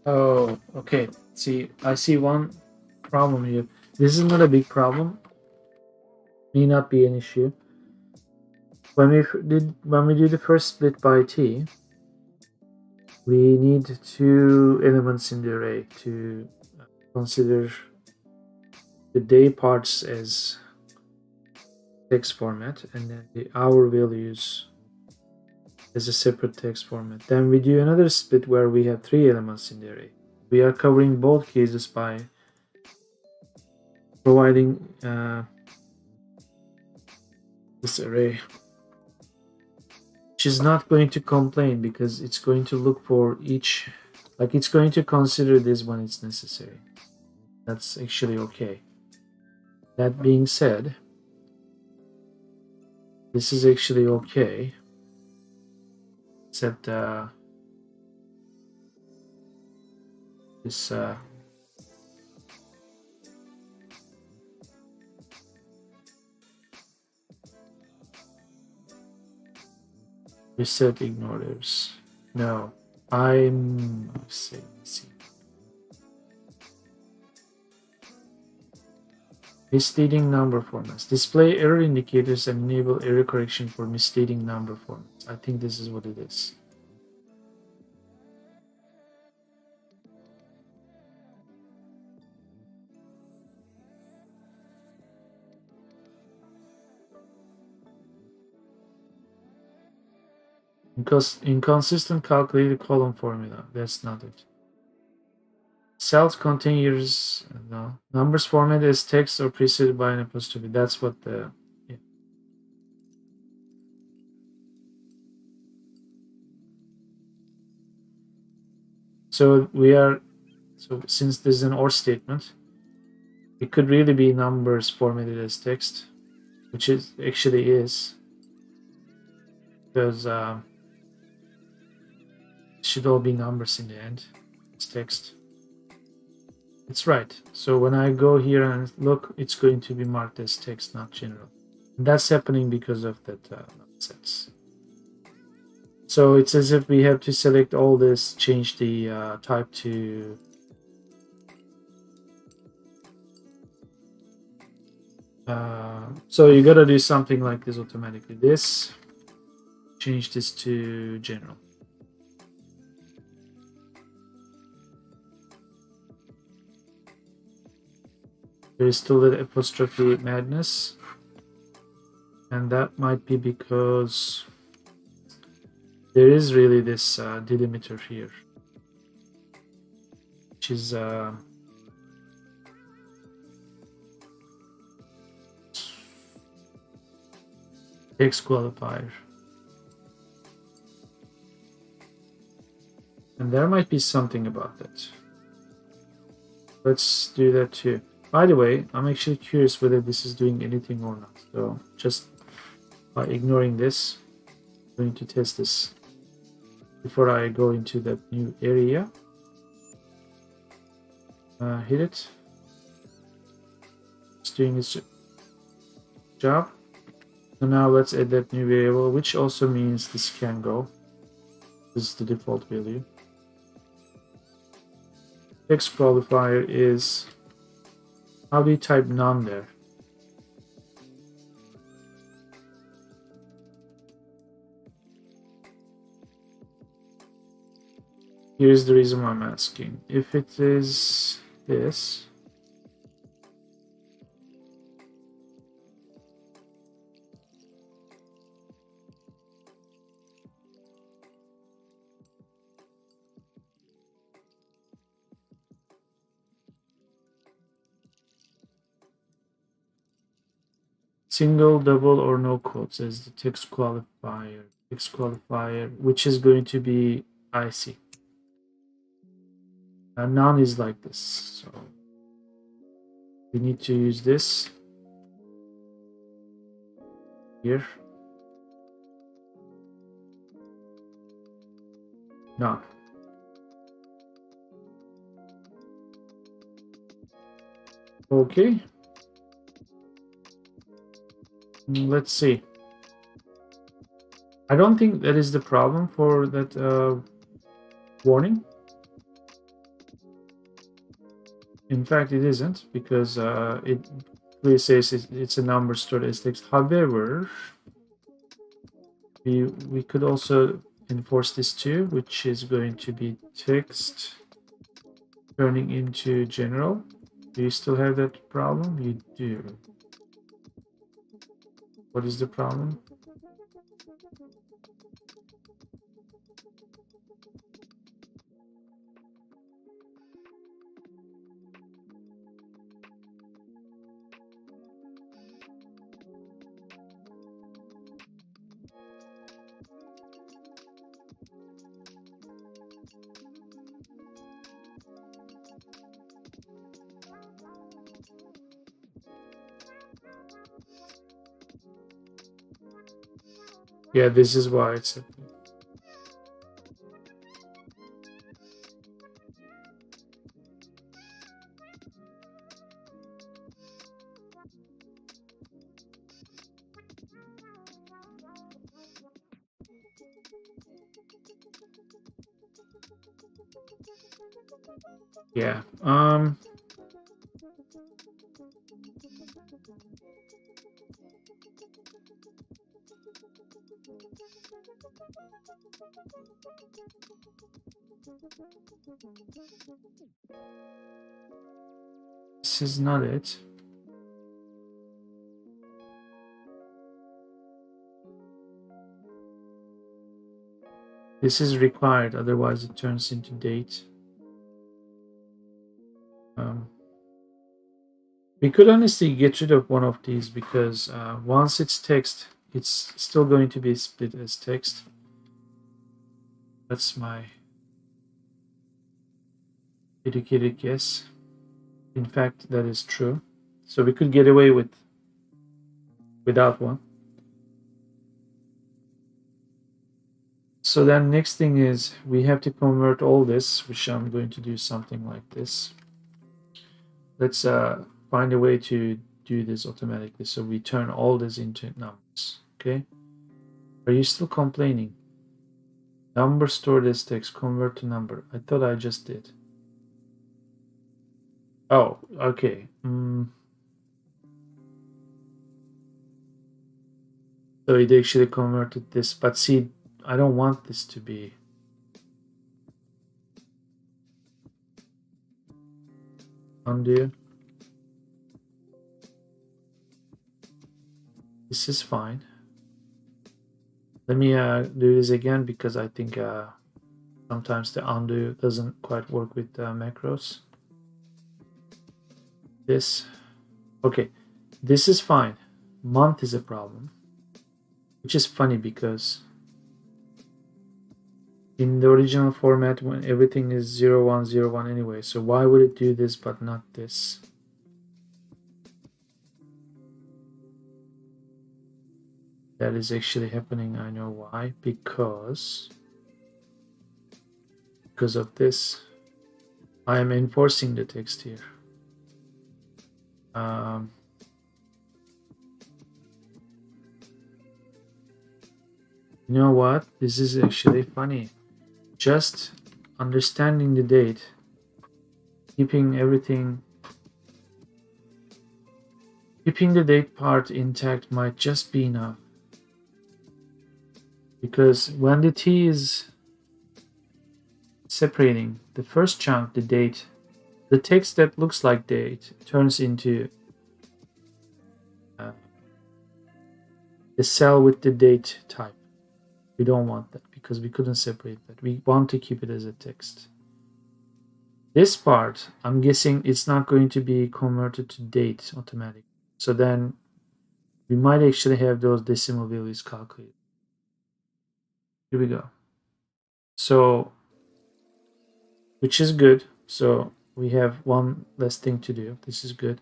Oh, okay. See, I see one problem here. This is not a big problem. May not be an issue. When we do the first split by t, we need two elements in the array to consider the day parts as text format and then the hour values as a separate text format. Then we do another split where we have three elements in the array. We are covering both cases by providing this array, which is not going to complain because it's going to look for each, like it's going to consider this when it's necessary. That's actually okay. That being said, this is actually okay, except this reset ignorers. No, let's see. Misleading number formats. Display error indicators and enable error correction for misleading number formats. I think this is what it is. Because inconsistent calculated column formula. That's not it. Cells contain years. No. Numbers formatted as text or preceded by an apostrophe. That's what the. Yeah. So since this is an or statement, it could really be numbers formatted as text, which is actually is, because it should all be numbers in the end. It's text. It's right. So when I go here and look, it's going to be marked as text, not general. And that's happening because of that nonsense. So it's as if we have to select all this, change the type to so you gotta do something like this automatically. This, change this to general. There is still the apostrophe madness, and that might be because there is really this delimiter here, which is text qualifier. And there might be something about that. Let's do that too. By the way, I'm actually curious whether this is doing anything or not. So just by ignoring this, I'm going to test this before I go into that new area. Hit it. It's doing its job. So now let's add that new variable, which also means this can go. This is the default value. Text qualifier is, how do you type none there? Here's the reason why I'm asking. If it is this, single, double, or no quotes as the text qualifier. Text qualifier, which is going to be IC. None is like this, so we need to use this here. None. Okay. Let's see. I don't think that is the problem for that warning. In fact, it isn't, because it clearly says it's a number stored as text. However, we could also enforce this too, which is going to be text turning into general. Do you still have that problem? You do. What is the problem? Yeah, this is why it's happening. Yeah. This is not it. This is required, otherwise it turns into date. We could honestly get rid of one of these, because once it's text, it's still going to be split as text. That's my educated guess. In fact, that is true. So we could get away without one. So then next thing is we have to convert all this, which I'm going to do something like this. Let's find a way to do this automatically. So we turn all this into numbers. Okay. Are you still complaining? Number stored as text, convert to number. I thought I just did. Oh, okay. So it actually converted this, but see, I don't want this to be. Undo. This is fine. Let me do this again, because I think sometimes the undo doesn't quite work with macros. This. Okay, this is fine. Month is a problem, which is funny because in the original format, when everything is 0101 anyway, so why would it do this but not this? That is actually happening. I know why. Because of this, I am enforcing the text here. You know what? This is actually funny. Just understanding the date, keeping everything, keeping the date part intact might just be enough. Because when the T is separating, the first chunk, the date, the text that looks like date turns into the cell with the date type. We don't want that because we couldn't separate that. We want to keep it as a text. This part, I'm guessing it's not going to be converted to date automatically. So then we might actually have those decimal values calculated. Here we go. So, which is good. So we have one less thing to do. This is good.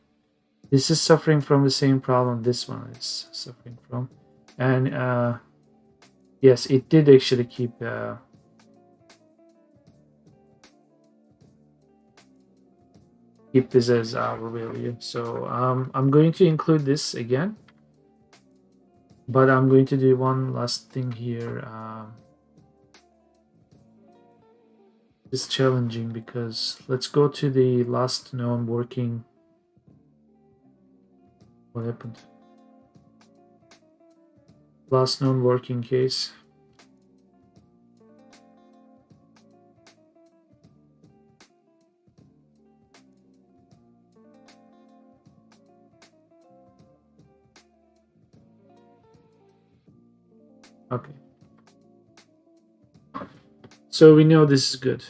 This is suffering from the same problem this one is suffering from. And yes, it did actually keep this as our value. So I'm going to include this again, but I'm going to do one last thing here. It's challenging because let's go to the last known working. What happened? Last known working case. Okay. So we know this is good.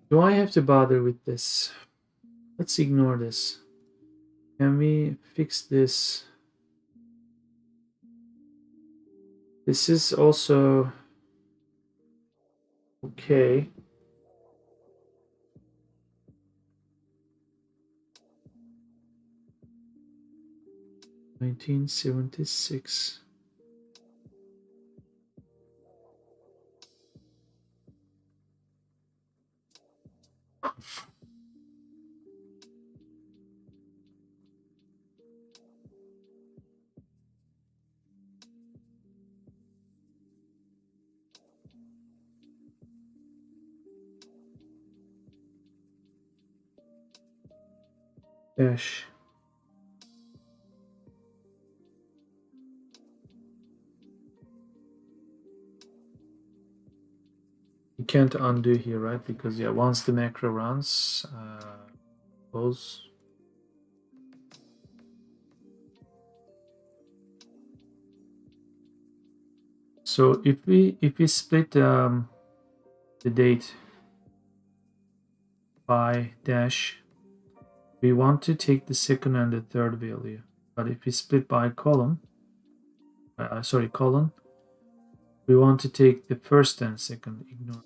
Do I have to bother with this? Let's ignore this. Can we fix this? This is also okay. 1976. Dash. You can't undo here, right? Because yeah, once the macro runs, close. So if we split the date by dash, we want to take the second and the third value. But if we split by column, column, we want to take the first and second. Ignore.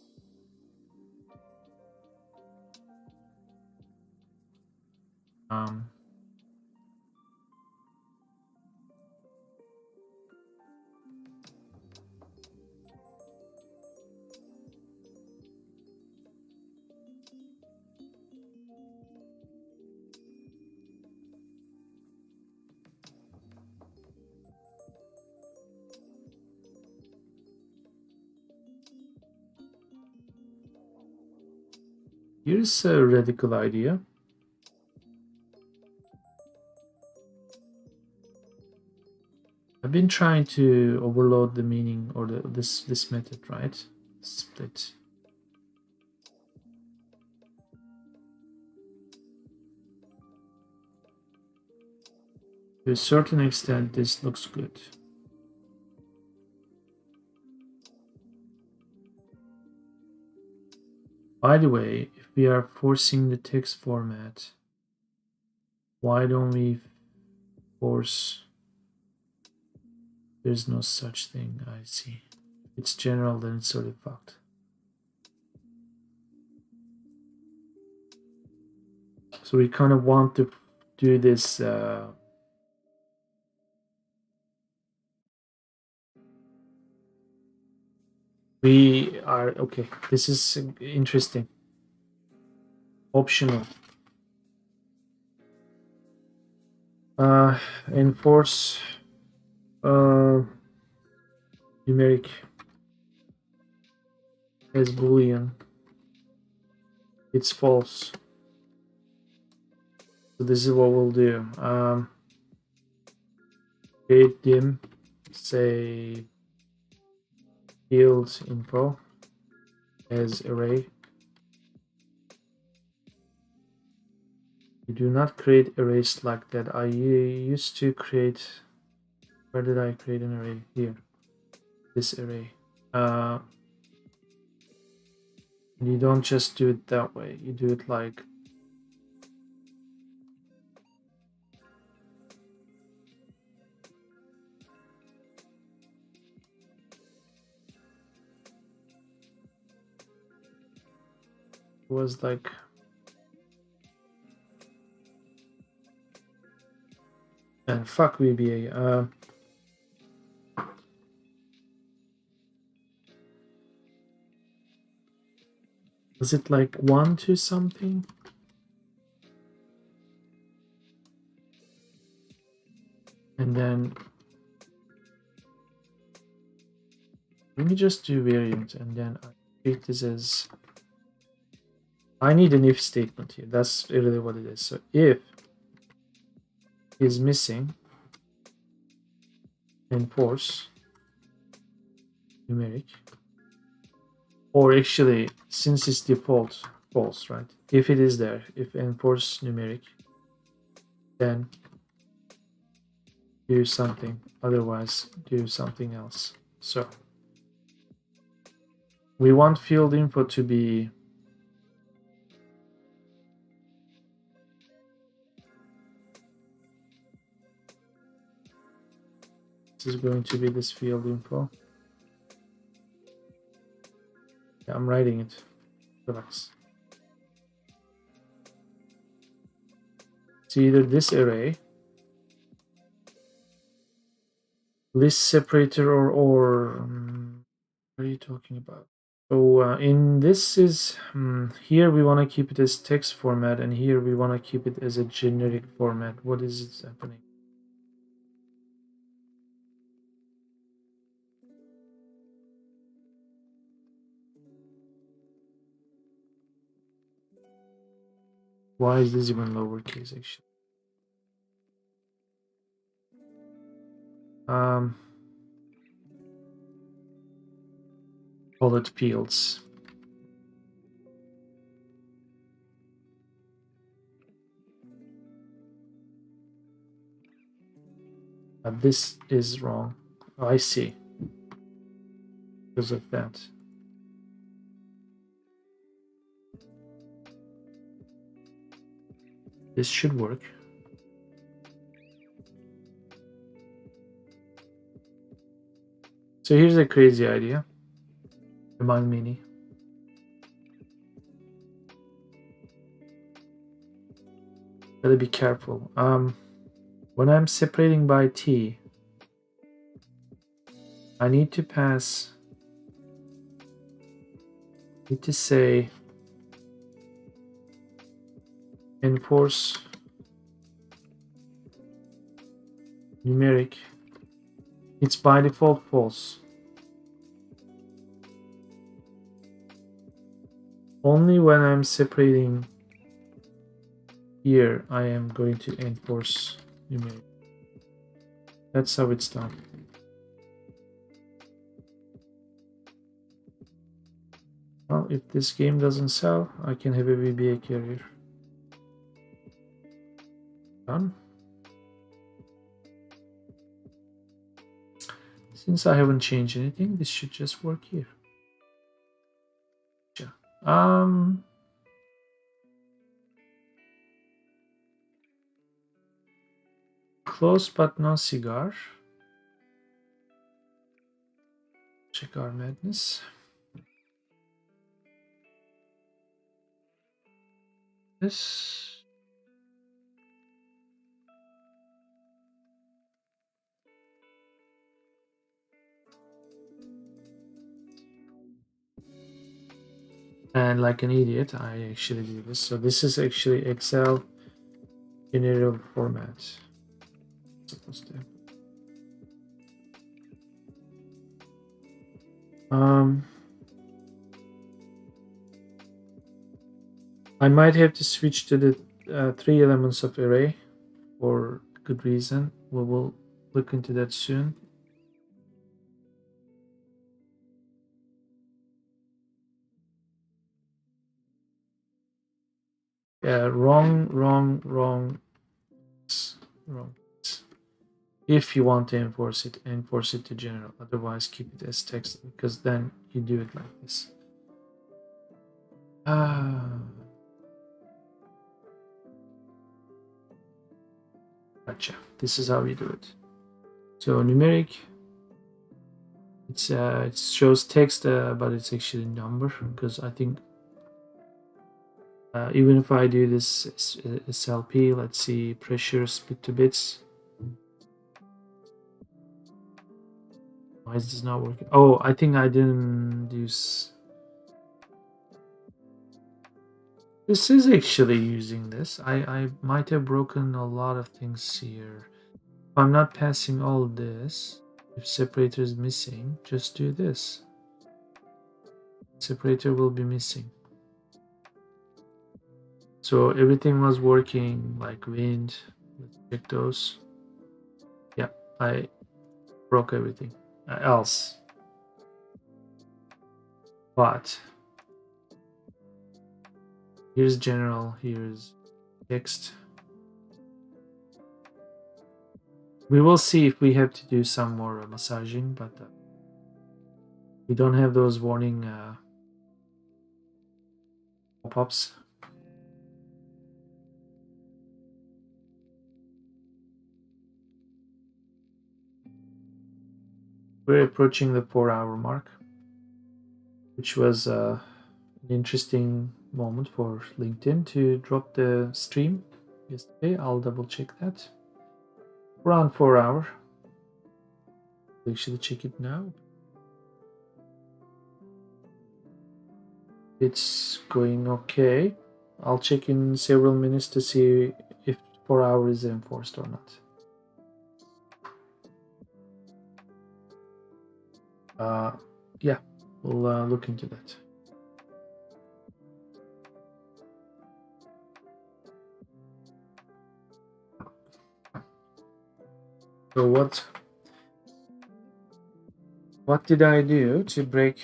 Here's a radical idea. I've been trying to overload the meaning or this method, right? Split. To a certain extent, this looks good. By the way, if we are forcing the text format, why don't we force? There's no such thing, I see. If it's general, then it's sort of fucked. So we kind of want to do this we are okay. This is interesting. Optional. Enforce numeric as boolean. It's false. So this is what we'll do. Create dim, say field info as array. You do not create arrays like that. I used to create. Where did I create an array? Here. This array. You don't just do it that way. You do it like it was like and fuck VBA. Was it like 1 to something? And then let me just do variant and then I treat this as I need an if statement here. That's really what it is. So if is missing, enforce numeric. Or actually, since it's default false, right? If it is there, if enforce numeric, then do something. Otherwise, do something else. So we want field info to be this is going to be this field info. Yeah, I'm writing it. Relax. It's either this array, list separator, or what are you talking about? So in this is here we want to keep it as text format, and here we want to keep it as a generic format. What is it happening? Why is this even lowercase actually? Call it fields. This is wrong. Oh, I see. Because of that. This should work. So here's a crazy idea. Command mini. Gotta be careful. When I'm separating by t, I need to pass. Need to say enforce numeric. It's by default false. Only when I'm separating here, I am going to enforce numeric. That's how it's done. Well, if this game doesn't sell, I can have a VBA carrier. Done. Since I haven't changed anything, this should just work here. Close but no cigar. Check our madness. This. And like an idiot, I actually do this. So this is actually Excel general format. Supposed to. I might have to switch to the 3 elements of array for good reason. We will look into that soon. wrong. If you want to enforce it to general. Otherwise, keep it as text, because then you do it like this. Gotcha. This is how you do it. So numeric, it shows text, but it's actually number, because I think even if I do this SLP, let's see, pressure split to bits. Why is this not working? Oh, I think I didn't use. This is actually using this. I might have broken a lot of things here. If I'm not passing all this, if separator is missing, just do this. Separator will be missing. So everything was working like wind. Let's check those. Yeah, I broke everything else. But here's general, here's text. We will see if we have to do some more massaging, but we don't have those warning pop-ups. We're approaching the 4-hour mark, which was an interesting moment for LinkedIn to drop the stream yesterday. I'll double check that. Around 4 hours. Actually check it now. It's going okay. I'll check in several minutes to see if 4 hours is enforced or not. Yeah, we'll look into that. So what did I do to break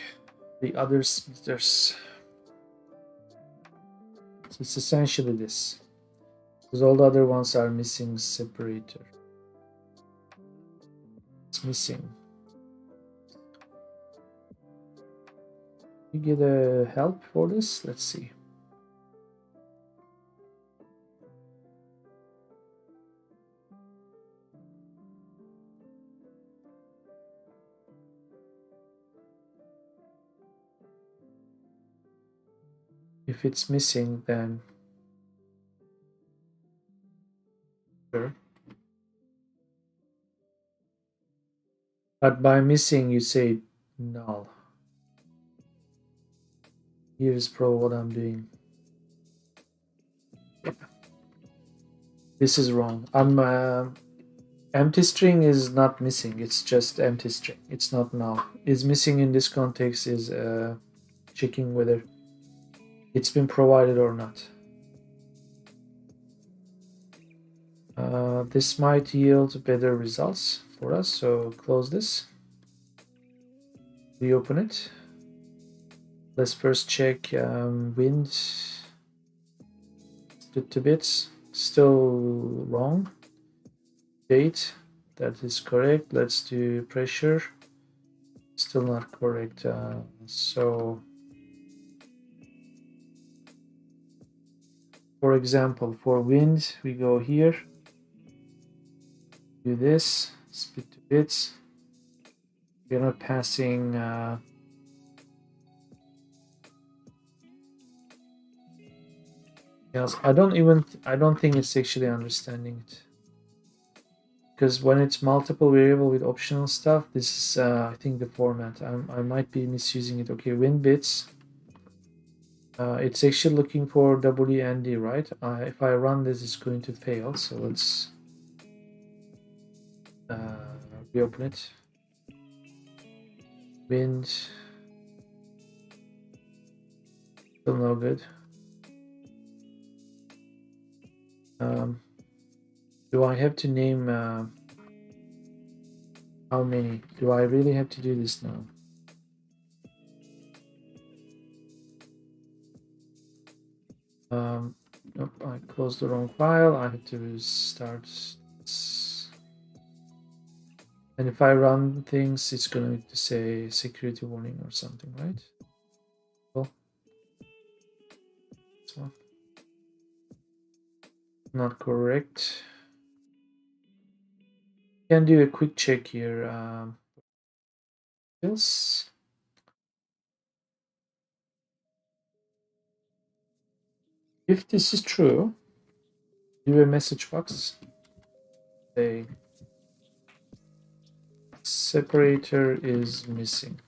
the other splitters? So it's essentially this, because all the other ones are missing separator. It's missing. You get a help for this? Let's see. If it's missing, then sure. But by missing, you say null. Here's probably what I'm doing. Yeah. This is wrong. Empty string is not missing. It's just empty string. It's not null. Is missing in this context is checking whether it's been provided or not. This might yield better results for us. So close this. Reopen it. Let's first check wind. Split to bits. Still wrong. Date. That is correct. Let's do pressure. Still not correct. So for example, for wind, we go here. Do this. Split to bits. We're not passing else. I don't think it's actually understanding it, because when it's multiple variable with optional stuff, this is I think the format. I might be misusing it. Okay, win bits. It's actually looking for WND, right? If I run this, it's going to fail. So let's reopen it. Wind. Still no good. Do I have to name how many? Do I really have to do this now? Nope, I closed the wrong file. I have to start this. And if I run things, it's going to say security warning or something, right? Well, this one. Not correct. Can do a quick check here. Yes. If this is true, do a message box. Say separator is missing.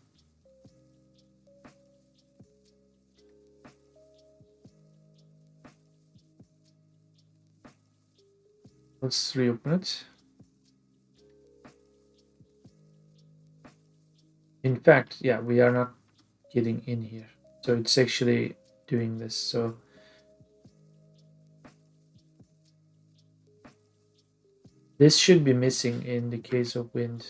Let's reopen it. In fact, yeah, we are not getting in here. So it's actually doing this. So this should be missing in the case of wind.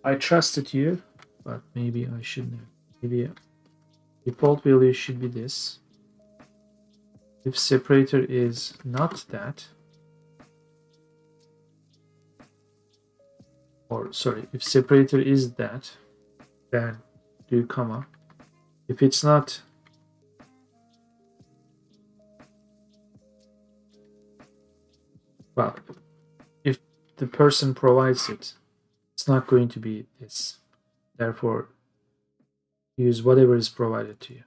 I trusted you, but maybe I shouldn't have. Maybe default value should be this. If separator is not that, or sorry, if separator is that, then do comma. If it's not, well, if the person provides it, it's not going to be this. Therefore, use whatever is provided to you.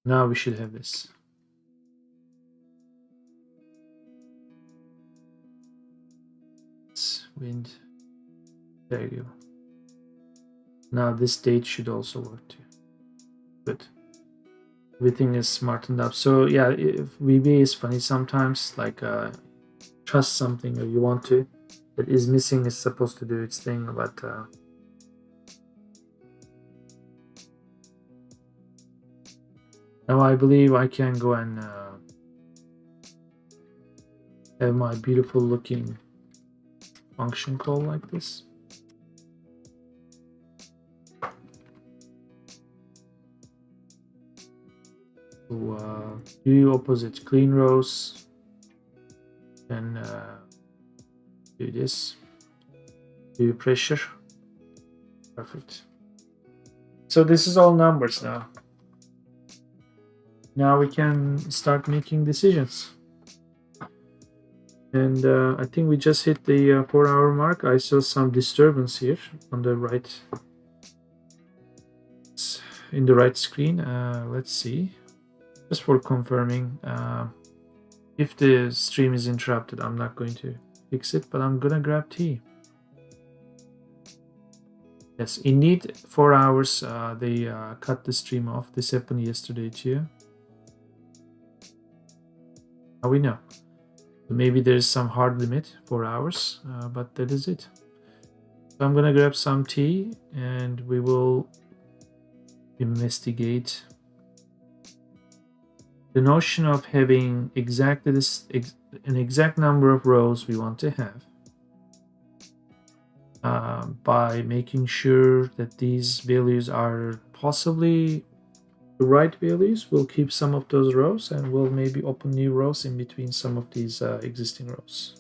Now we should have this. It's wind. There you go. Now this date should also work too. Good. Everything is smartened up. So yeah, if VBA is funny sometimes, like trust something or you want to, that is missing is supposed to do its thing, but now I believe I can go and have my beautiful looking function call like this. So do opposite clean rows and do this. Do pressure. Perfect. So this is all numbers now. Now we can start making decisions. And I think we just hit the 4-hour mark. I saw some disturbance here on the right, in the right screen. Let's see. Just for confirming, if the stream is interrupted, I'm not going to fix it, but I'm gonna grab tea. Yes, indeed, 4 hours. They cut the stream off. This happened yesterday too. Now we know. Maybe there's some hard limit, 4 hours, but that is it. So I'm gonna grab some tea and we will investigate the notion of having exactly this an exact number of rows we want to have by making sure that these values are possibly the right values. We'll keep some of those rows and we'll maybe open new rows in between some of these existing rows.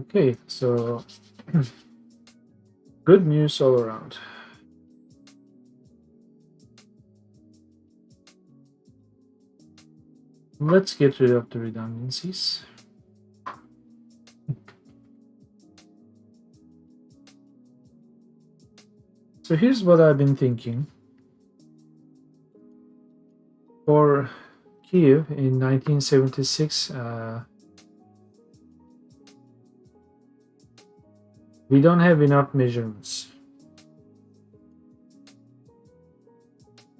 Okay, so good news all around. Let's get rid of the redundancies. So here's what I've been thinking. For Kiev in 1976, we don't have enough measurements.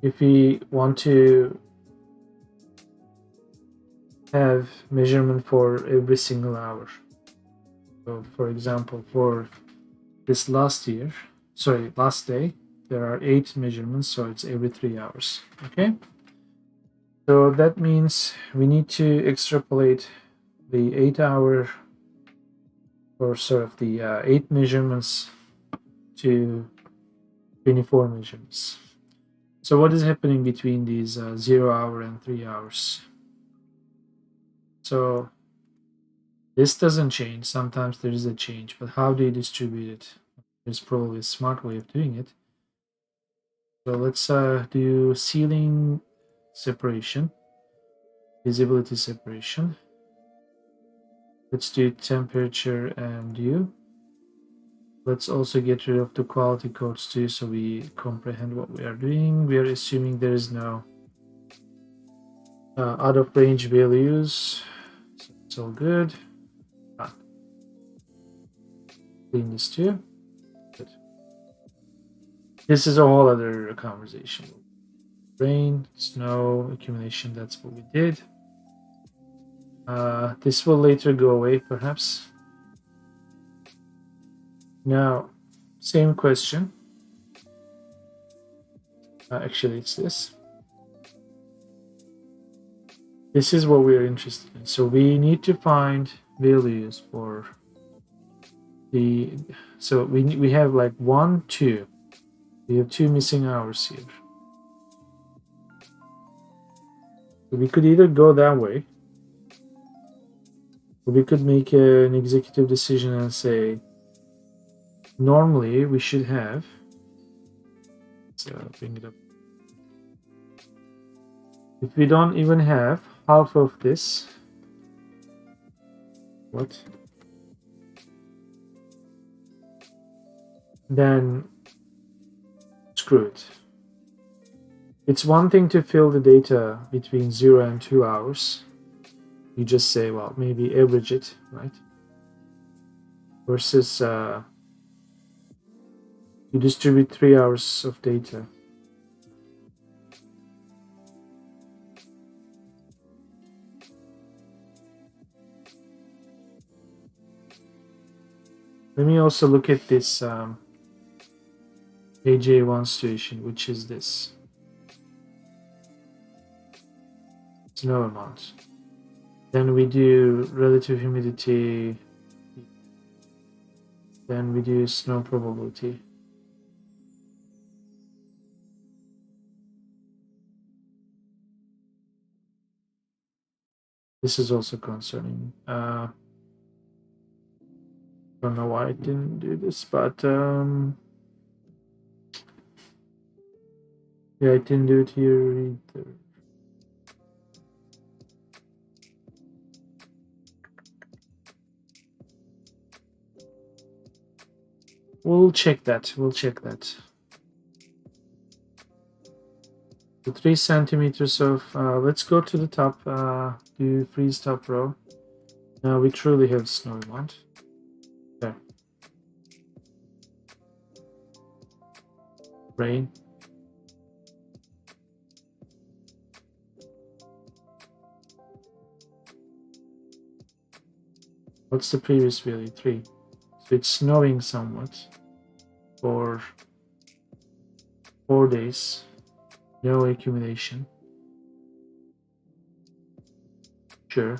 If we want to have measurement for every single hour. So for example, for this last day, there are 8 measurements, so it's every 3 hours. Okay? So that means we need to extrapolate the 8-hour, or sort of the 8 measurements to 24 measurements. So what is happening between these 0 hour and 3 hours? So this doesn't change. Sometimes there is a change, but how do you distribute it? There's probably a smart way of doing it. So let's do ceiling separation, visibility separation. Let's do temperature and dew. Let's also get rid of the quality codes too, so we comprehend what we are doing. We are assuming there is no out of range values, so it's all good. Clean this too. Good. This is a whole other conversation. Rain, snow, accumulation, that's what we did. This will later go away, perhaps. Now, same question. Actually, it's this. This is what we're interested in. So we need to find values for the. So we have like 1, 2. We have 2 missing hours here. So we could either go that way, or we could make an executive decision and say, normally we should have. So bring it up. If we don't even have half of this, what? Then screw it. It's one thing to fill the data between 0 and 2 hours. You just say, well, maybe average it, right? Versus you distribute 3 hours of data. Let me also look at this AJ1 situation, which is this. Snow amount. Then we do relative humidity. Then we do snow probability. This is also concerning. Don't know why I didn't do this, but yeah, I didn't do it here either. We'll check that. We'll check that. The 3 centimeters of. Let's go to the top. Do freeze top row. Now we truly have snow amount. There. Rain. What's the previous value? 3. So it's snowing somewhat for 4 days. No accumulation. Sure.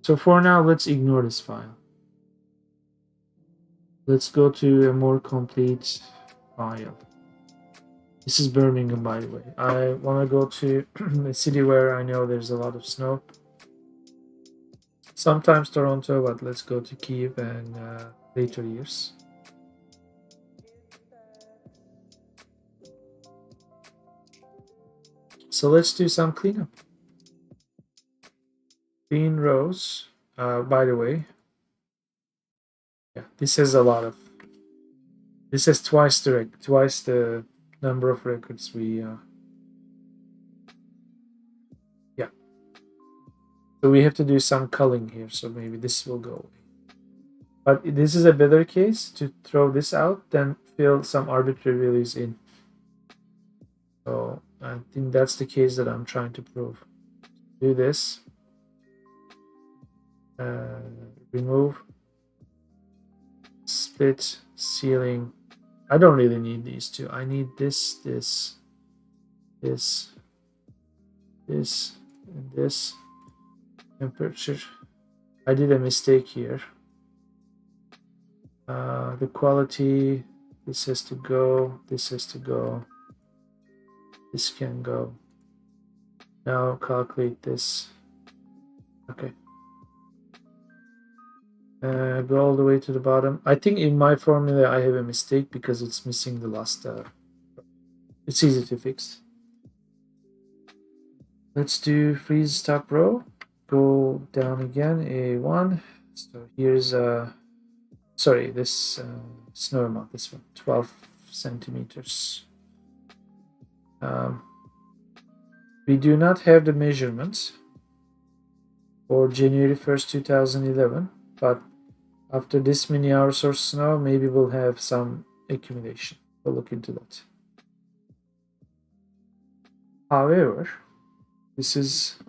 So for now, let's ignore this file. Let's go to a more complete file. This is Birmingham, by the way. I want to go to a city where I know there's a lot of snow. Sometimes Toronto, but let's go to Kiev and later years. So let's do some cleanup. Clean rows. By the way, yeah, this has a lot of. This has twice the number of records we. Yeah. So we have to do some culling here. So maybe this will go away. But this is a better case to throw this out than fill some arbitrary values in. So I think that's the case that I'm trying to prove. Do this. Remove. Split. Ceiling. I don't really need these two. I need this, this, this, this, and this. Temperature. I did a mistake here. The quality. This has to go. This has to go. This can go. Now calculate this. Okay. Go all the way to the bottom. I think in my formula I have a mistake because it's missing the last. It's easy to fix. Let's do freeze top row. Go down again, A1. So here's sorry, this it's normal. This one, 12 centimeters. We do not have the measurements for January 1st, 2011, but after this many hours of snow, maybe we'll have some accumulation. We'll look into that. However, this is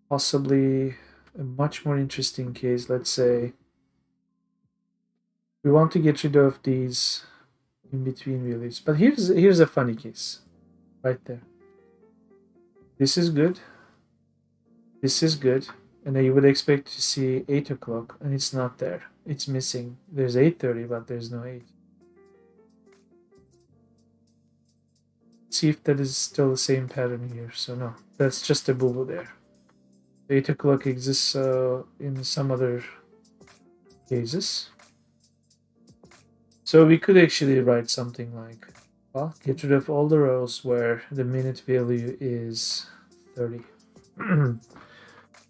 possibly a much more interesting case. Let's say we want to get rid of these in between values, but here's a funny case right there. This is good. This is good. And you would expect to see 8 o'clock, and it's not there. It's missing. There's 8:30, but there's no 8. See if that is still the same pattern here. So no, that's just a boo-boo there. 8 o'clock exists in some other cases. So we could actually write something like, well, get rid of all the rows where the minute value is 30.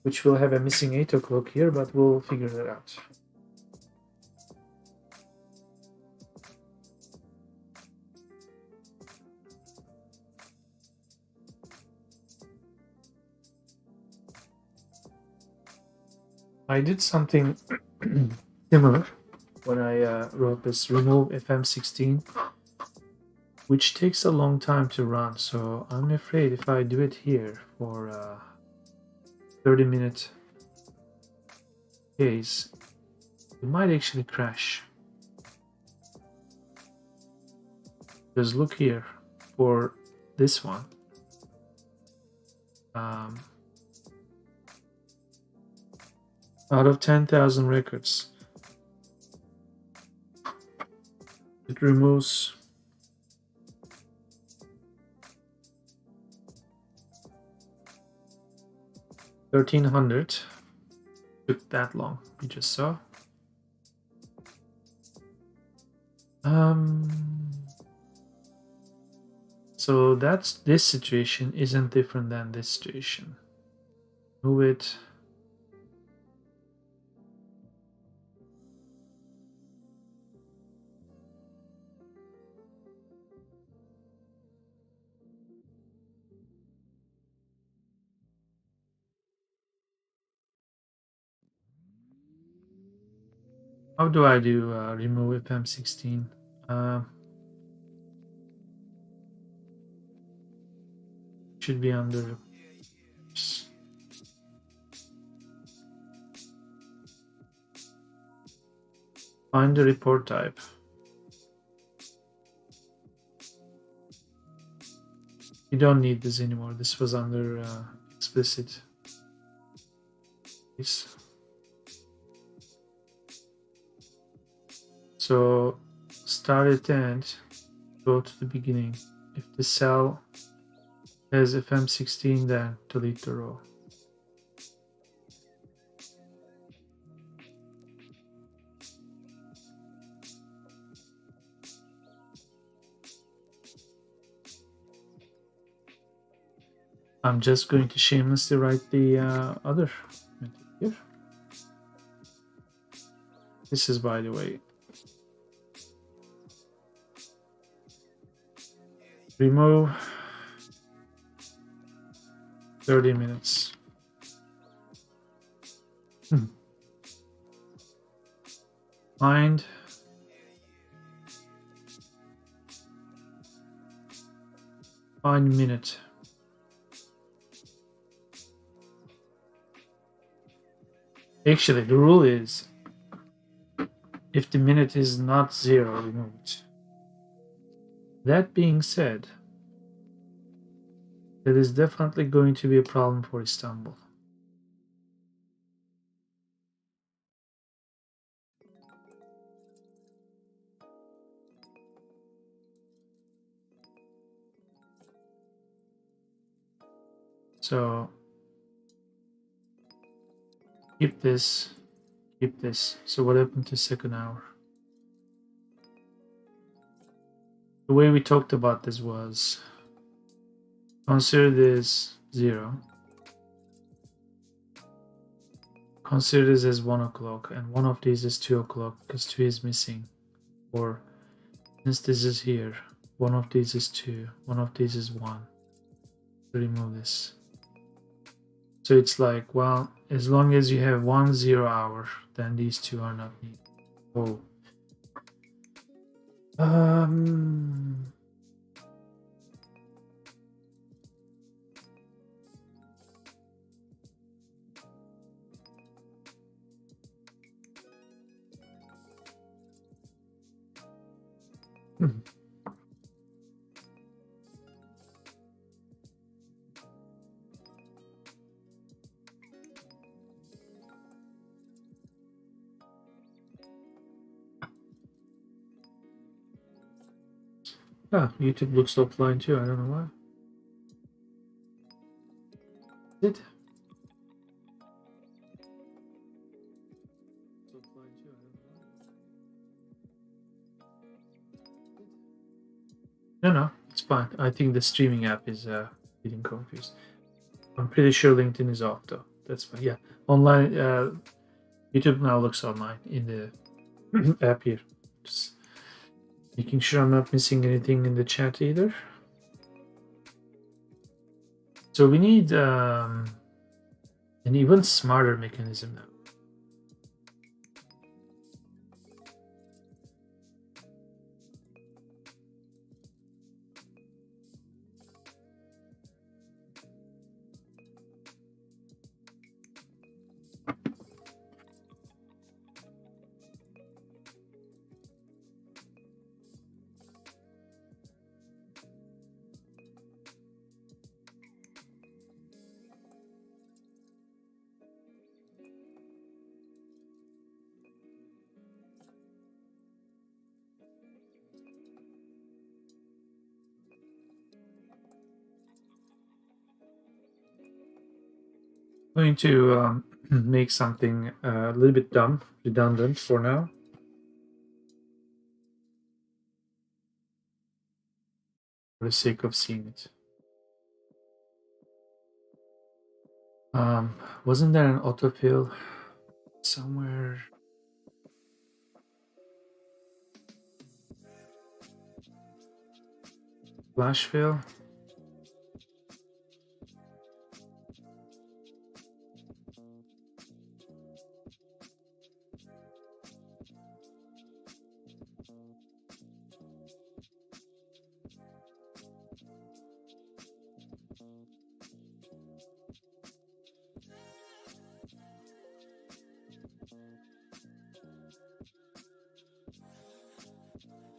Which will have a missing 8 o'clock here, but we'll figure that out. I did something similar when I wrote this remove FM16, which takes a long time to run. So I'm afraid if I do it here for 30-minute case, it might actually crash. Just look here for this one. Out of 10,000 records, it removes 1,300. Took that long, we just saw. So this situation isn't different than this situation. Move it. How do I do remove FM16? Should be under find the report type. You don't need this anymore. This was under explicit. So start at end. go to the beginning. If the cell has FM16, then delete the row. I'm just going to shamelessly write the other method here. This is, by the way, remove 30 minutes. Find minute. Actually, the rule is if the minute is not 0, remove it. That being said, that is definitely going to be a problem for Istanbul. So keep this. So what happened to second hour? The way we talked about this was consider this 0. Consider this as 1 o'clock, and one of these is 2 o'clock because 2 is missing. Or since this is here, one of these is 2, one of these is 1. Remove this. So it's like, well, as long as you have 1 0 hour, then these two are not needed. Oh. YouTube looks offline too. I don't know why. It? No, it's fine. I think the streaming app is getting confused. I'm pretty sure LinkedIn is off though. That's fine. Yeah, online. YouTube now looks online in the app here. Just making sure I'm not missing anything in the chat either. So we need an even smarter mechanism now. Going to make something a little bit dumb, redundant for now. For the sake of seeing it. Wasn't there an autofill somewhere? Flash fill?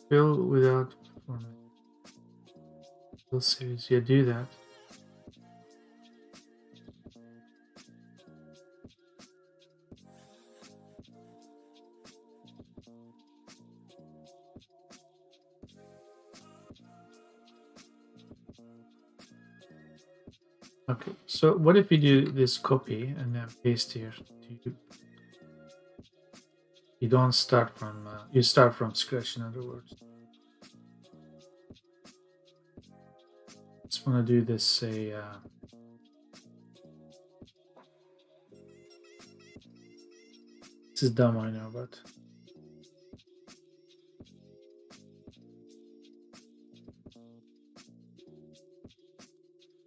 Fill without format. Fill series, yeah, do that. Okay, so what if we do this copy and then paste here? You don't start from, you start from scratch, in other words. Just want to do this, say, this is dumb, I know, but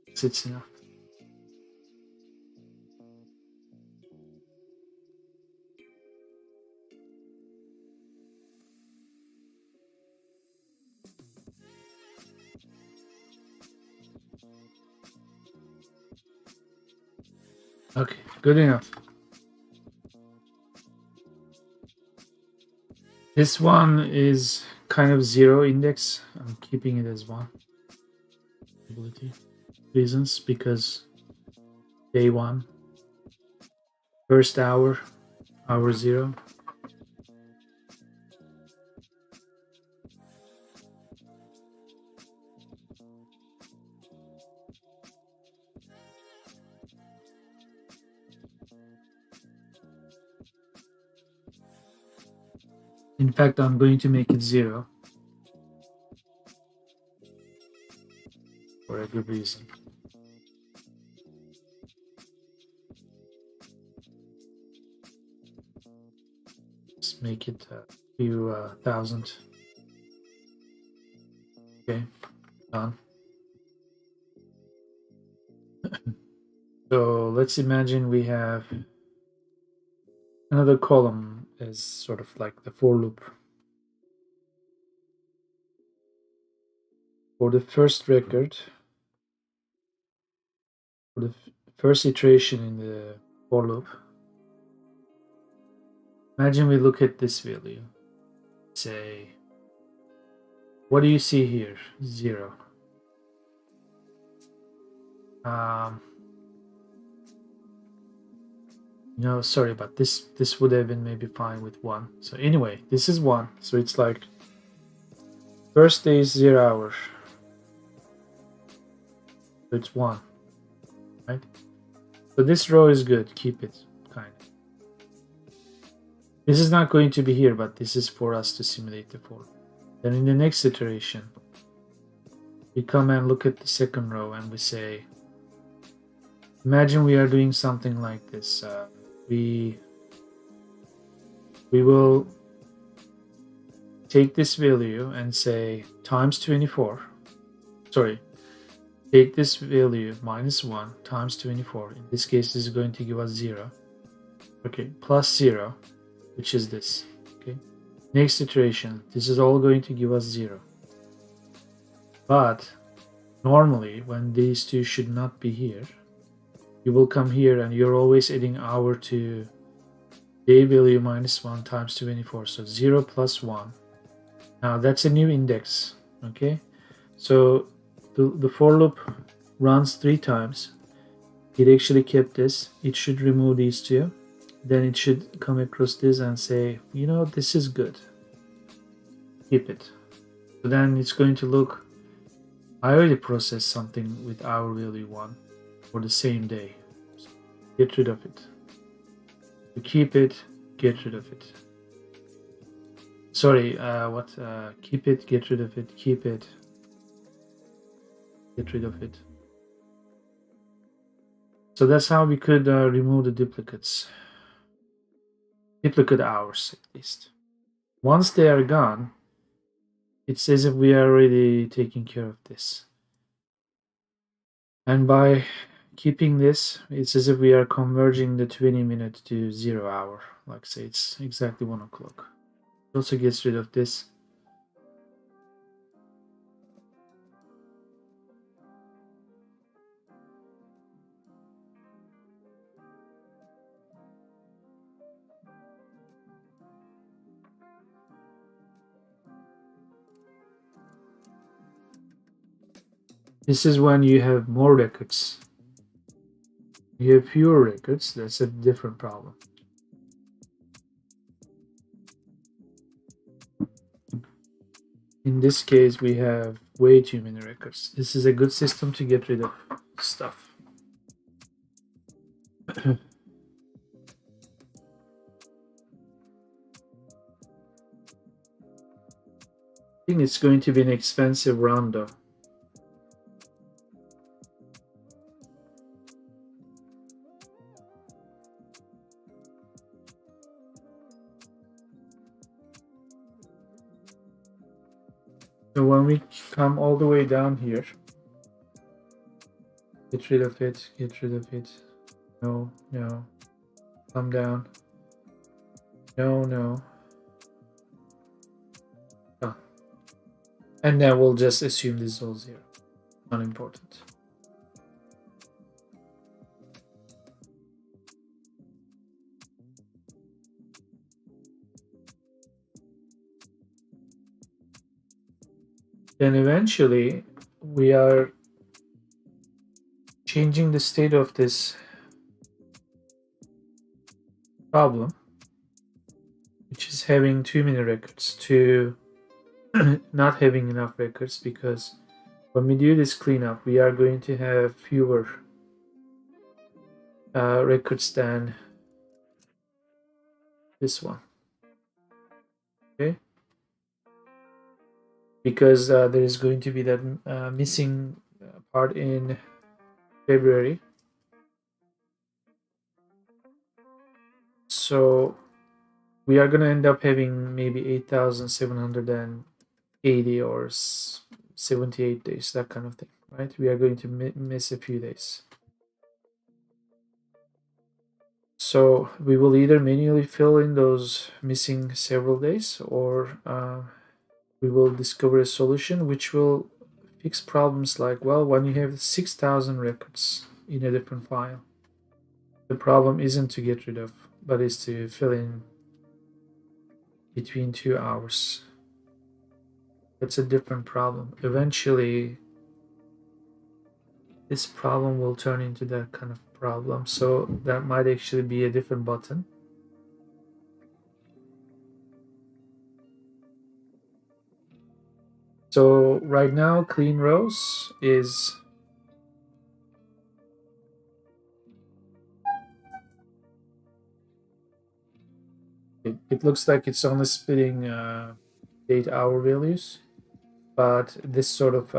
it's enough. Okay, good enough. This one is kind of zero index. I'm keeping it as one. Ability reasons, because day one, first hour, hour zero. In fact, I'm going to make it zero for a good reason. Let's make it a few thousand. Okay, done. So let's imagine we have another column as sort of like the for loop. For the first record, for the first iteration in the for loop, imagine we look at this value. Say, what do you see here? Zero. No, sorry, but this would have been maybe fine with one. So anyway, this is one. So it's like first day is 0 hours. So it's one, right? So this row is good. Keep it, kind of. This is not going to be here, but this is for us to simulate the for. Then in the next iteration, we come and look at the second row and we say, imagine we are doing something like this. We will take this value and say times 24. Sorry, take this value minus 1 times 24. In this case, this is going to give us 0. Okay, plus 0, which is this. Okay, next iteration, this is all going to give us 0. But normally, when these two should not be here, you will come here and you're always adding hour to day value minus 1 times 24. So 0 plus 1. Now that's a new index. Okay, so the for loop runs 3 times. It actually kept this. It should remove these two. Then it should come across this and say, you know, this is good. Keep it. So then it's going to look, I already processed something with hour value 1 for the same day. So get rid of it. To keep it, get rid of it. Sorry, keep it, get rid of it, keep it, get rid of it. So that's how we could remove the duplicates. Duplicate hours, at least. Once they are gone, it's as if we are already taking care of this. And by keeping this, it's as if we are converging the 20-minute to 0 hour. Like say it's exactly 1 o'clock. It also gets rid of this. This is when you have more records. You have fewer records, that's a different problem. In this case, we have way too many records. This is a good system to get rid of stuff. think it's going to be an expensive run though. So when we come all the way down here, get rid of it, get rid of it. No, no. Come down. No, no. Oh. And then we'll just assume this is all 0. Unimportant. Then eventually we are changing the state of this problem, which is having too many records, to not having enough records, because when we do this cleanup, we are going to have fewer records than this one. Okay, because there is going to be that missing part in February. So we are going to end up having maybe 8,780 or 78 days, that kind of thing, right? We are going to miss a few days. So we will either manually fill in those missing several days, or we will discover a solution which will fix problems like, well, when you have 6,000 records in a different file, the problem isn't to get rid of, but is to fill in between 2 hours. That's a different problem. Eventually, this problem will turn into that kind of problem. So that might actually be a different button. So right now, clean rows is it looks like it's only splitting 8-hour values, but this sort of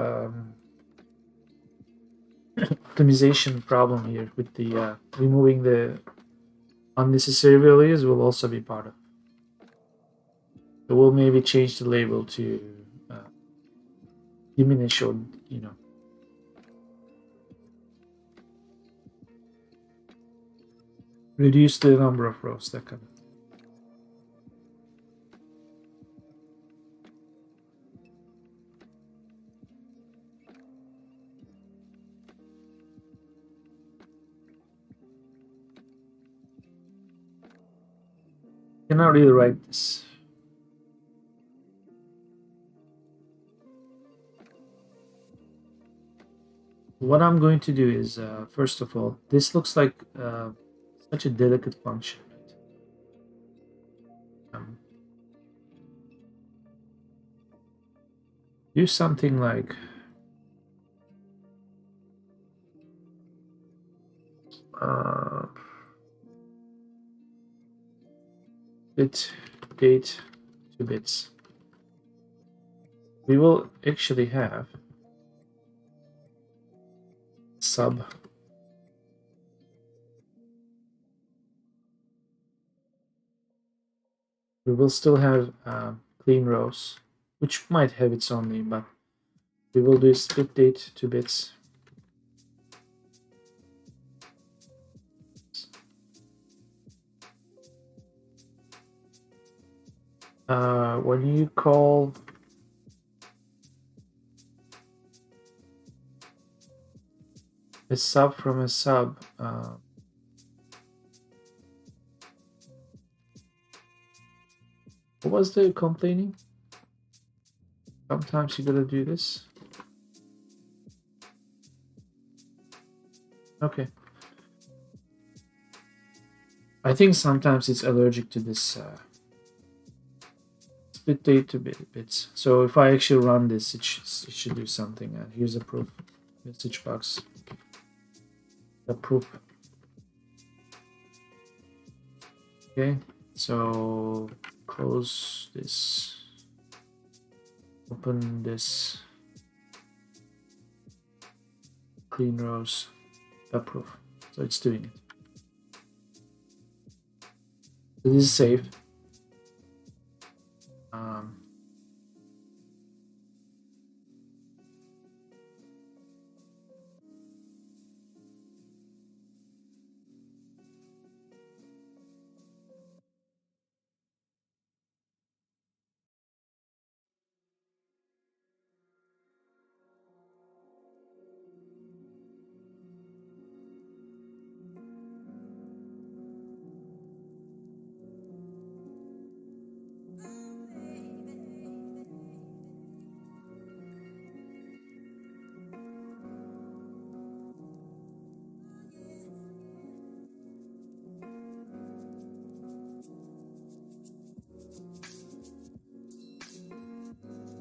optimization problem here with the removing the unnecessary values will also be part of. So we'll maybe change the label to diminish, or reduce the number of rows, that kind of. Cannot really write this. What I'm going to do is, first of all, this looks like such a delicate function. Do something like bit date to bits. We will actually have sub we will still have clean rows, which might have its own name, but we will do split date to bits. When you call a sub from a sub, what was the complaining? Sometimes you gotta do this. Okay. I think sometimes it's allergic to this split date to bits. So if I actually run this, it should do something. Here's a proof message box. The proof. Okay, so close this. open this clean rows approve. So it's doing it. So this is safe.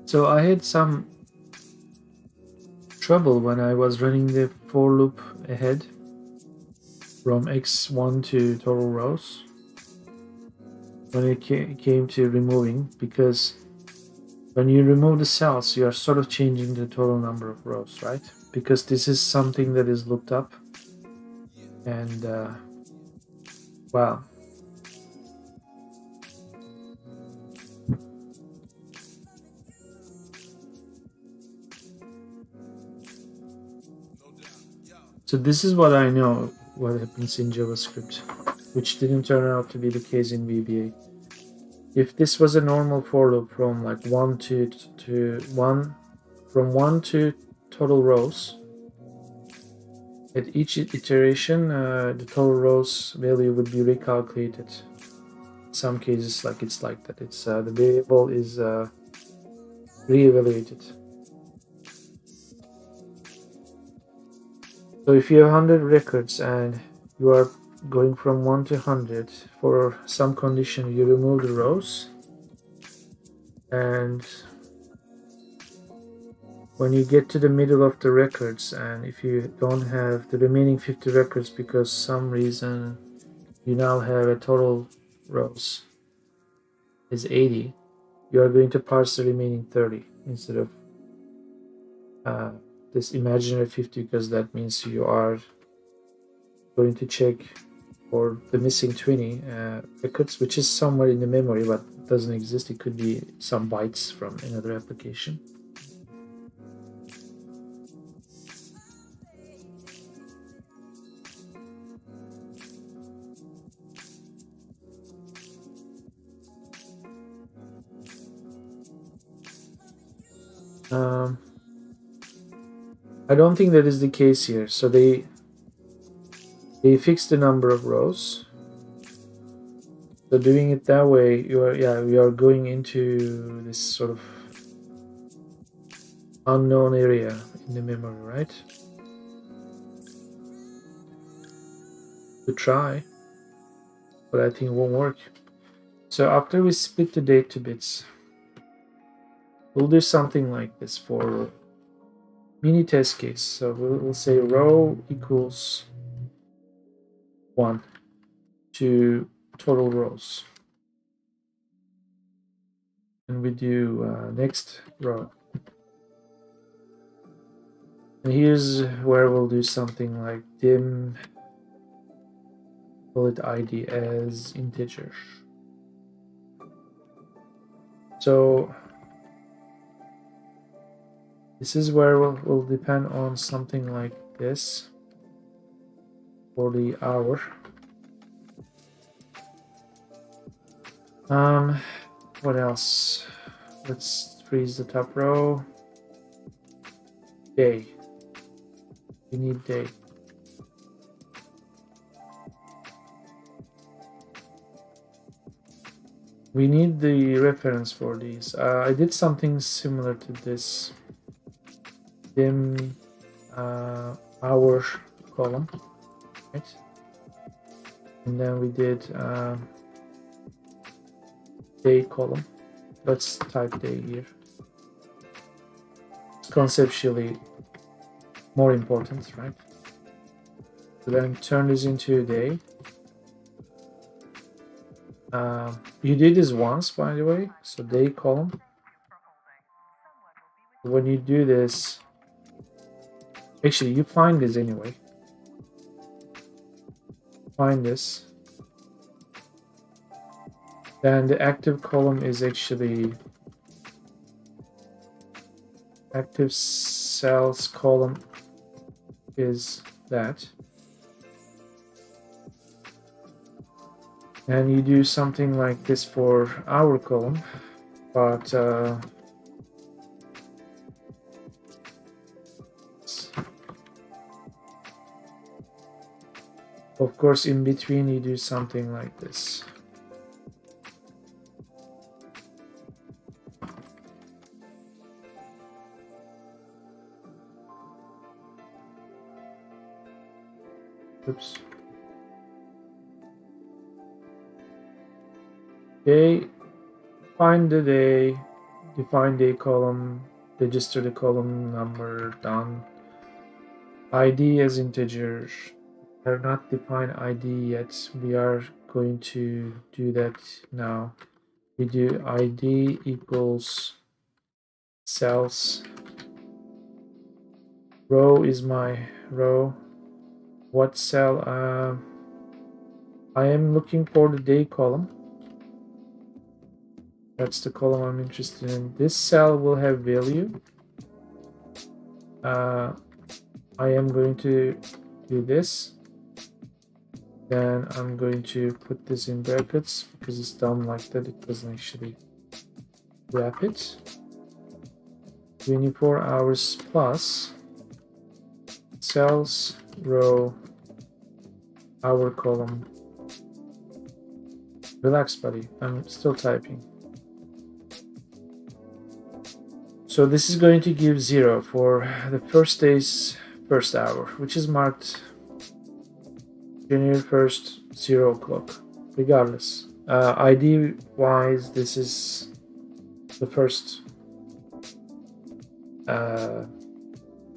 So I had some trouble when I was running the for loop ahead from x1 to total rows when it came to removing, because when you remove the cells you are sort of changing the total number of rows, right? Because this is something that is looked up, and well, so this is what I know what happens in JavaScript, which didn't turn out to be the case in VBA. If this was a normal for loop from like 1 to 1, from 1 to total rows, at each iteration the total rows value would be recalculated. In some cases it's like that. It's the variable is re-evaluated. So if you have 100 records and you are going from 1 to 100, for some condition you remove the rows, and when you get to the middle of the records, and if you don't have the remaining 50 records because some reason you now have a total rows is 80, you are going to parse the remaining 30 instead of this imaginary 50, because that means you are going to check for the missing 20 records, which is somewhere in the memory but doesn't exist. It could be some bytes from another application. I don't think that is the case here. So they fix the number of rows. So doing it that way, we are going into this sort of unknown area in the memory, right? To try, but I think it won't work. So after we split the date to bits, we'll do something like this for mini test case. So we'll say row equals 1 to total rows, and we do next row, and here's where we'll do something like dim, call it id as integer. So this is where we'll depend on something like this for the hour. What else? Let's freeze the top row. Day. We need day. We need the reference for these. I did something similar to this. Dim hour column, right? And then we did day column. Let's type day here. It's conceptually more important, right? So then turn this into a day. You did this once, by the way. So day column. When you do this, actually you find this anyway. Find this. Then the active column is actually active cells column is that. And you do something like this for our column, but of course in between you do something like this. Oops. Okay, find the day, define day column, register the column number, done. ID as integer. We are not defined ID yet. We are going to do that now. We do ID equals cells. Row is my row. What cell? I am looking for the day column. That's the column I'm interested in. This cell will have value. I am going to do this. Then I'm going to put this in brackets because it's done like that. It doesn't actually wrap it. 24 hours plus cells row hour column. Relax, buddy. I'm still typing. So this is going to give 0 for the first day's first hour, which is marked January 1st, 0 o'clock, regardless. ID wise, this is the first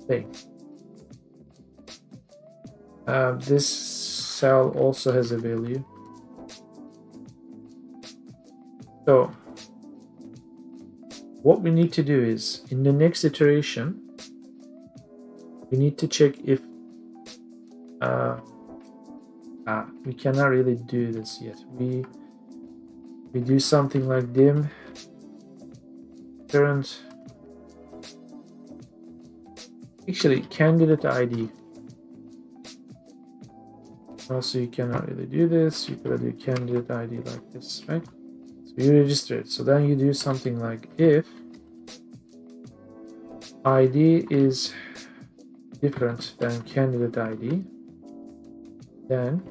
thing. This cell also has a value. So what we need to do is, in the next iteration, we need to check if we cannot really do this yet. We do something like dim current, actually candidate ID. Also, you cannot really do this. You could do candidate ID like this, right? So you register it. So then you do something like if ID is different than candidate ID, then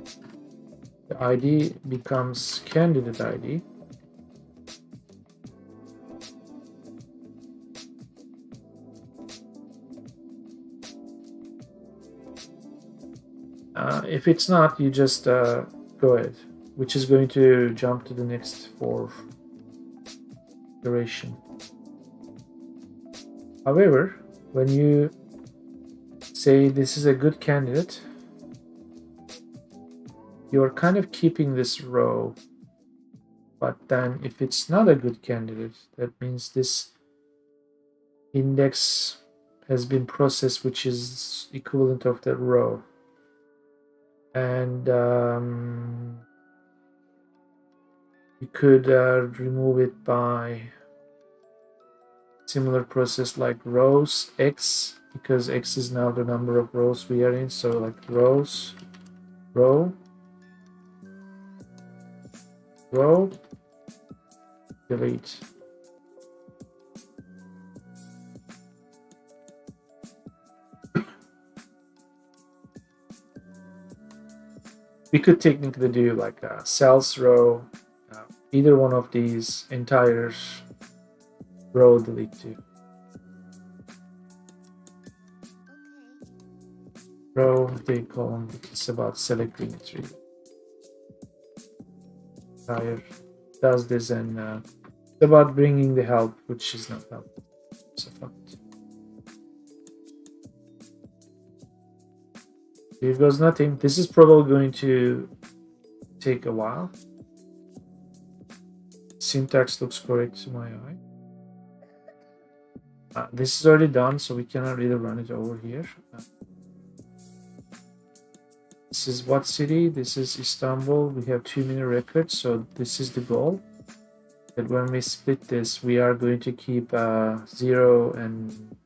the ID becomes candidate ID. If it's not, you just go ahead, which is going to jump to the next 4 iteration. However, when you say this is a good candidate, you're kind of keeping this row. But then if it's not a good candidate, that means this index has been processed, which is equivalent of that row. And you could remove it by similar process like rows x, because x is now the number of rows we are in. So like rows, row, row, delete. We could technically do like a cells row, either one of these entire row delete too. Row day column, it's about selecting it really. Entire does this, and it's about bringing the help, which is not help. So fuck it. Here goes nothing. This is probably going to take a while. Syntax looks correct to my eye. This is already done, so we cannot really run it over here. This is what city? This is Istanbul. We have too many records, so this is the goal. That when we split this, we are going to keep 0, and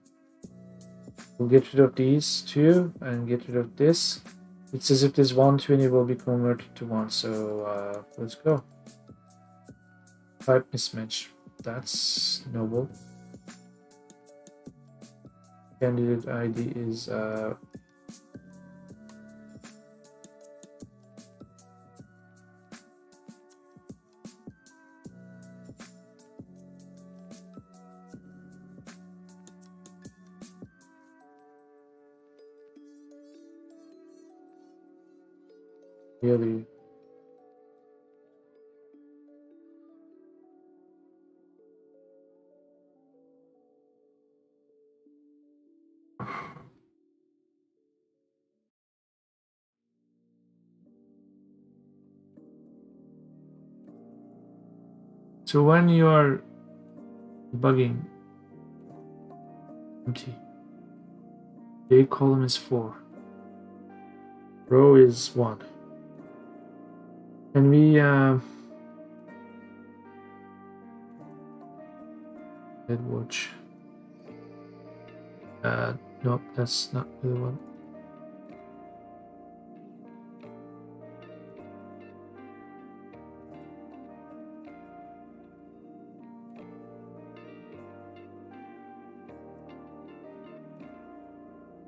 we'll get rid of these two and get rid of this. It's as if this 120 will be converted to 1. So let's go. Type mismatch. That's noble. Candidate ID is really. So when you are debugging empty, the column is 4, row is 1. Can we head watch? Nope, that's not the one.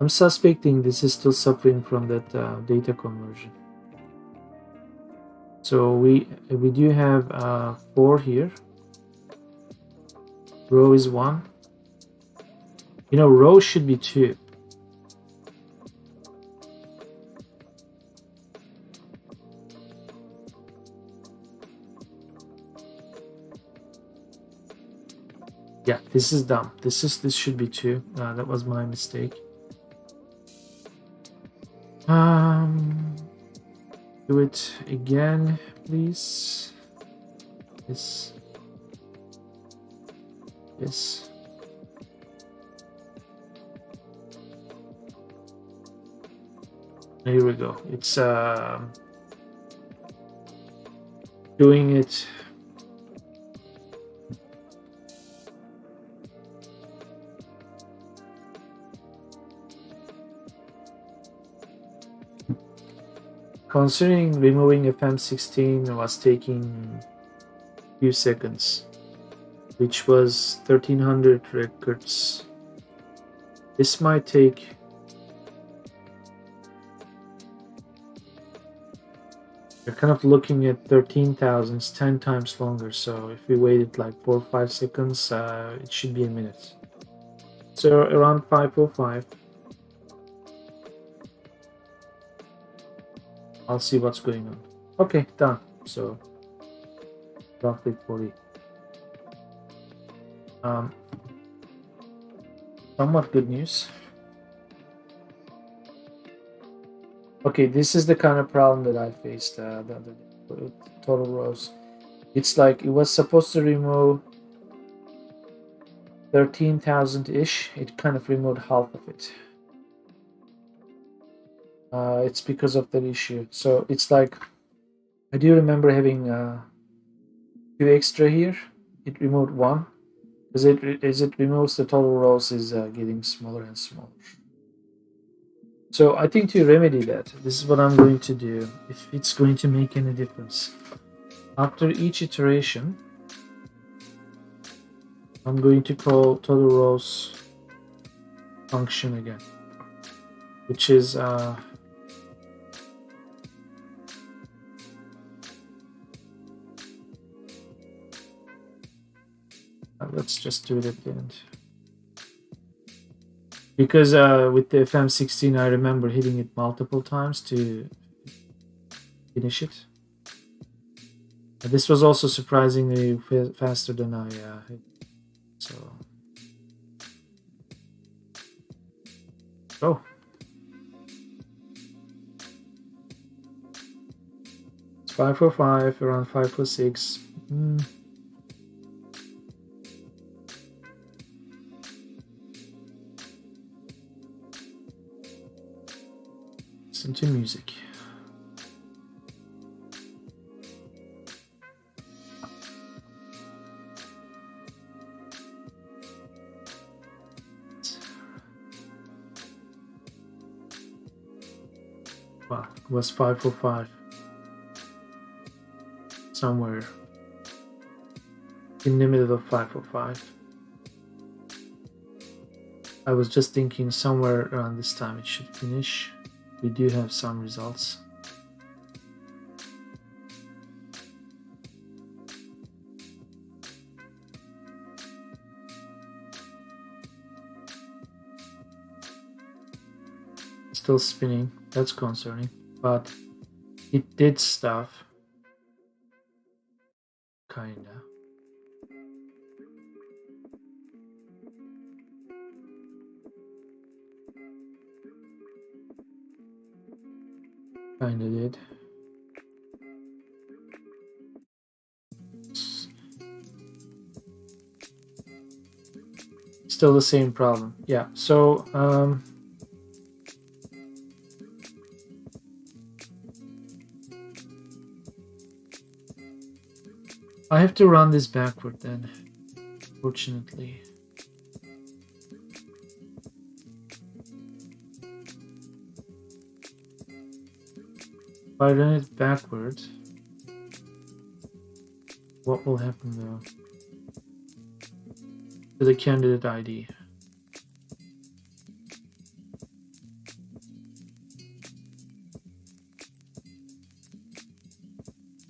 I'm suspecting this is still suffering from that data conversion. So we do have 4 here. Row is 1. You know, row should be 2. Yeah, this is dumb. This should be 2. That was my mistake. Do it again, please. This. Here we go. It's doing it. Considering removing FM16 was taking a few seconds, which was 1300 records. This might take we're kind of looking at 13,000, 10 times longer. So if we waited like 4 or 5 seconds, it should be a minute. So around 5:05. I'll see what's going on. Okay, done. So roughly 40. Somewhat good news. Okay, this is the kind of problem that I faced. The total rows. It's like it was supposed to remove 13,000-ish. It kind of removed half of it. It's because of that issue. So it's like I do remember having 2 extra here. It removed 1. As it removes, the total rows is getting smaller and smaller. So I think to remedy that, this is what I'm going to do, if it's going to make any difference. After each iteration, I'm going to call total rows function again, which is let's just do it at the end. Because with the FM16, I remember hitting it multiple times to finish it. This was also surprisingly faster than I hit. So, oh. It's 5:05, around 5:06. listen to music. Wow, it was 5:05. Somewhere in the middle of 5:05. I was just thinking somewhere around this time it should finish. We do have some results. Still spinning, that's concerning, but it did stuff. Kinda. Kinda did. Still the same problem. Yeah, so I have to run this backward then, fortunately. If I run it backward, what will happen though? To the candidate ID.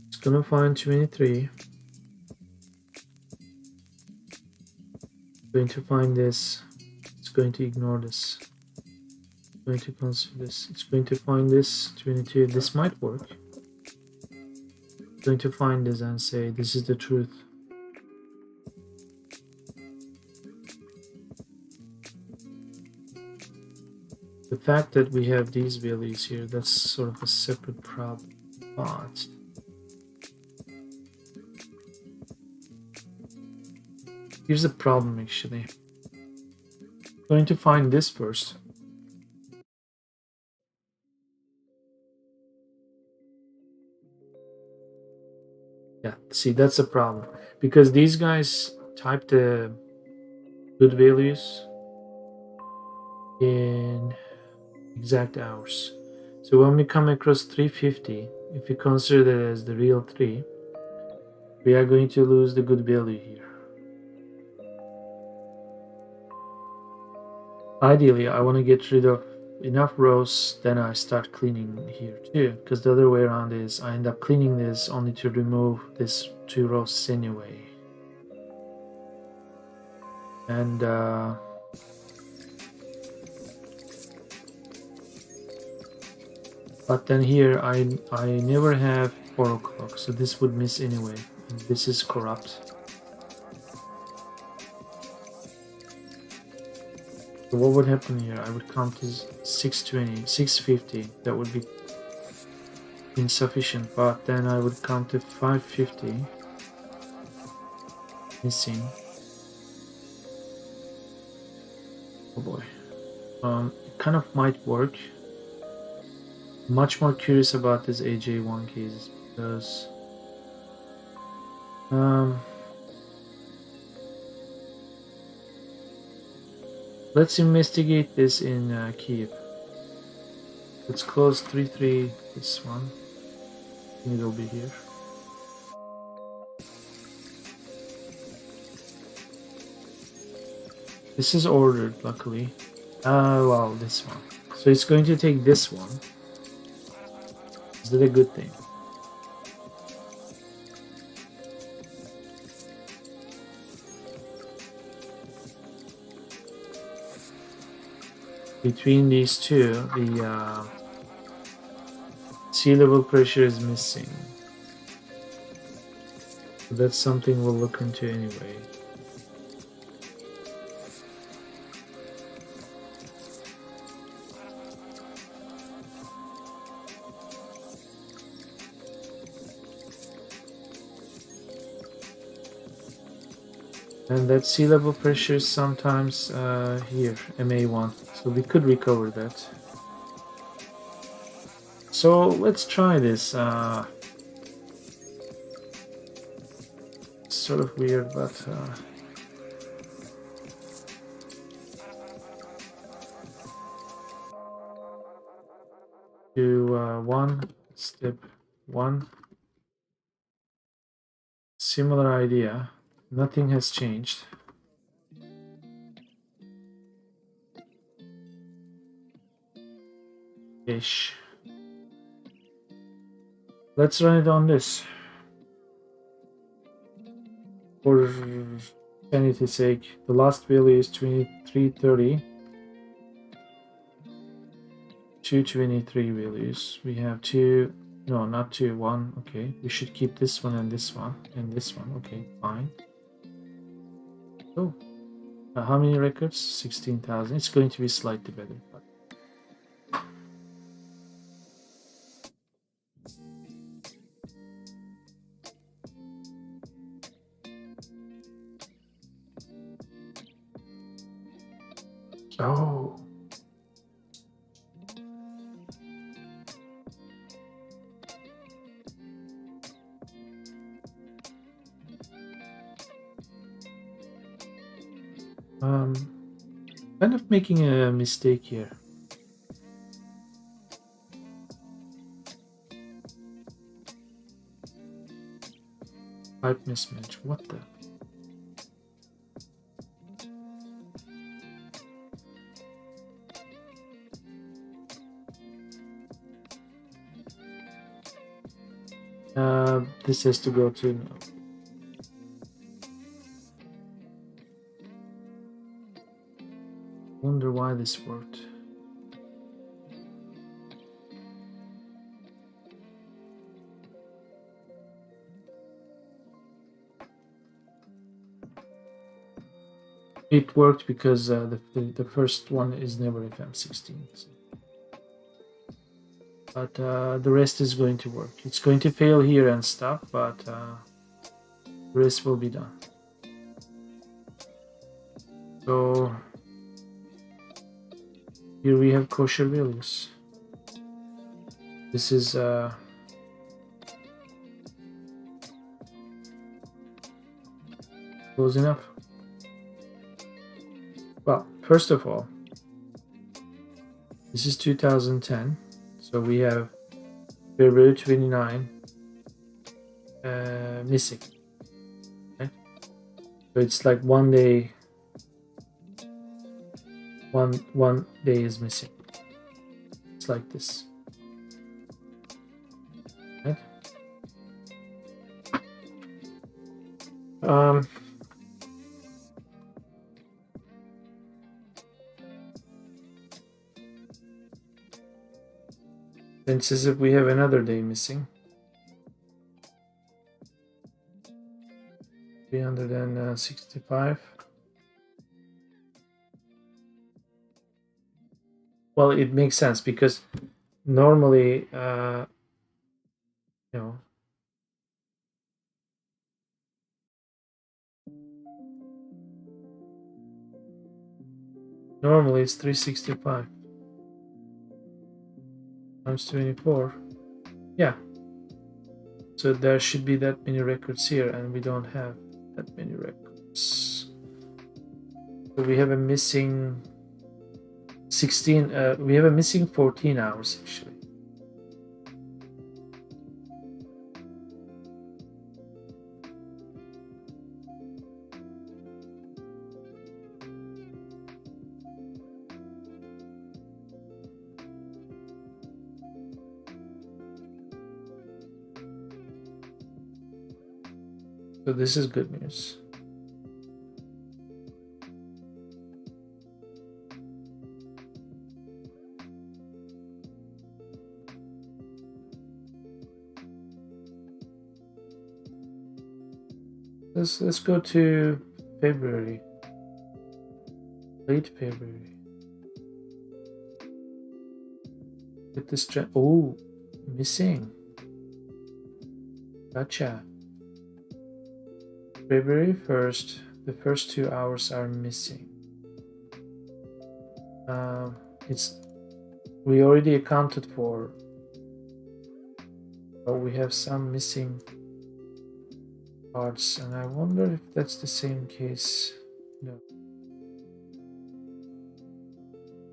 It's gonna find 23. Going to find this. It's going to ignore this. It's going to consider this. It's going to find this 22. This might work. It's going to find this and say this is the truth. The fact that we have these values here, that's sort of a separate problem. But here's a problem actually. I'm going to find this first. Yeah, see, that's a problem. Because these guys type the good values in exact hours. So when we come across 350, if we consider that as the real 3, we are going to lose the good value here. Ideally, I want to get rid of enough rows, then I start cleaning here too, because the other way around is I end up cleaning this only to remove this 2 rows anyway. And but then here I never have 4 o'clock, so this would miss anyway. And this is corrupt. So what would happen here? I would count as 620, 650. That would be insufficient, but then I would count to 550 missing. Oh boy. It kind of might work. Much more curious about this AJ1 cases because let's investigate this in Kiev. Let's close 3.3 this one. I think it'll be here. This is ordered, luckily. Well, this one. So it's going to take this one. Is that a good thing? Between these two, the sea level pressure is missing. So that's something we'll look into anyway. And that sea level pressure is sometimes here, MA1, so we could recover that. So let's try this. Sort of weird, but do step 1. Similar idea. Nothing has changed. Ish. Let's run it on this. For sanity's sake, the last value is 2330. 223 values. We have two, no, not two, one. Okay, we should keep this one and this one and this one. Okay, fine. Oh, how many records? 16,000. It's going to be slightly better. But... Oh. Kind of making a mistake here. Type mismatch. What the? This has to go to. Wonder why this worked. It worked because the first one is never FM16. So. But the rest is going to work. It's going to fail here and stuff, but the rest will be done. So here we have kosher values. This is close enough. Well, first of all, this is 2010, so we have February 29 missing. Okay? So it's like one day. One day is missing. It's like this. Right? Then it says if we have another day missing. 365. Well, it makes sense because normally, normally it's 365 times 24. Yeah. So there should be that many records here, and we don't have that many records. So we have a missing 16. We have a missing 14 hours actually. So this is good news. Let's go to February. Late February. Get this trend. Oh, missing. Gotcha. February 1st, the first 2 hours are missing. We already accounted for Oh, we have some missing parts, and I wonder if that's the same case. No.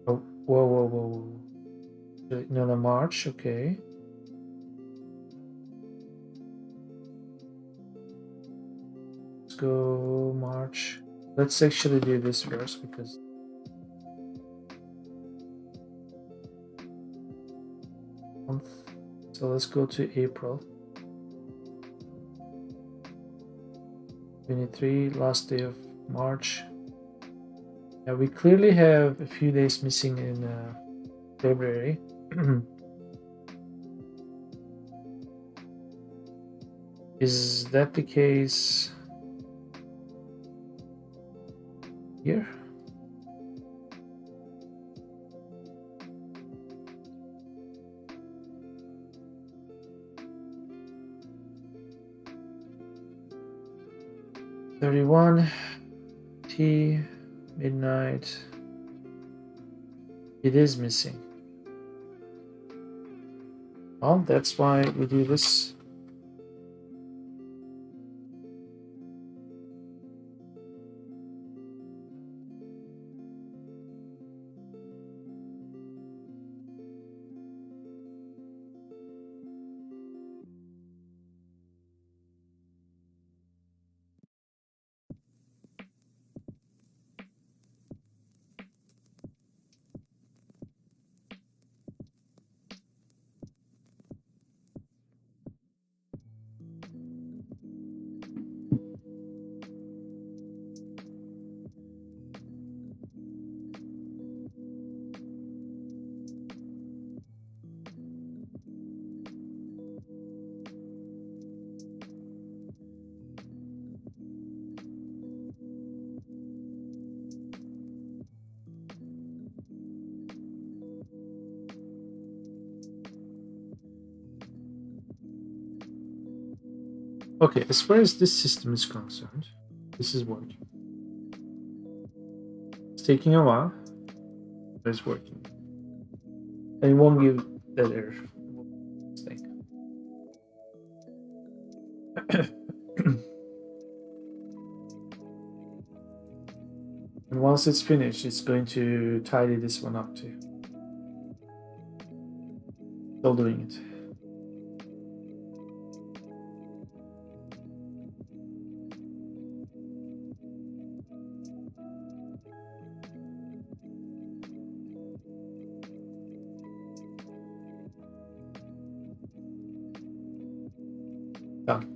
Oh, whoa, whoa, whoa, whoa. No, no, March, okay. Let's go March. Let's actually do this first because month. So let's go to April 23, last day of March. Yeah, we clearly have a few days missing in February. Is that the case here? $31 T midnight. It is missing. Well, that's why we do this. Okay, as far as this system is concerned, this is working. It's taking a while, but it's working. And it won't give that error. Mistake. And once it's finished, it's going to tidy this one up too. Still doing it. Done.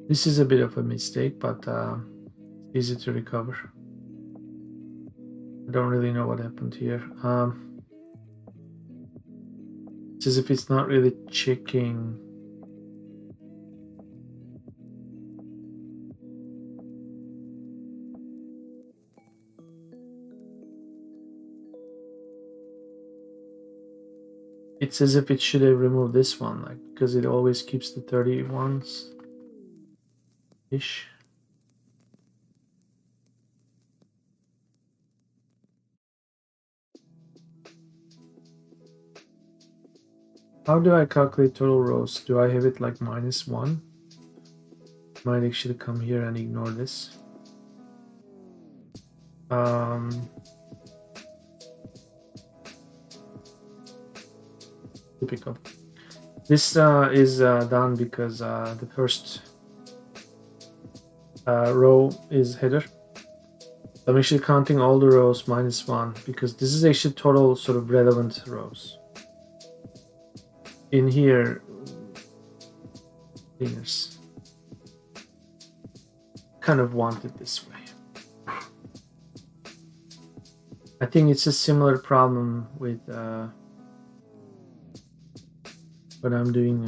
This is a bit of a mistake, but easy to recover. I don't really know what happened here. It's as if it's not really checking. It's as if it should have removed this one, like, because it always keeps the 31s ish. How do I calculate total rows? Do I have it like -1? Might actually come here and ignore this. Typical. This is done because the first row is header. I'm actually counting all the rows -1 because this is actually total sort of relevant rows. In here, cleaners kind of want it this way. I think it's a similar problem with when I'm doing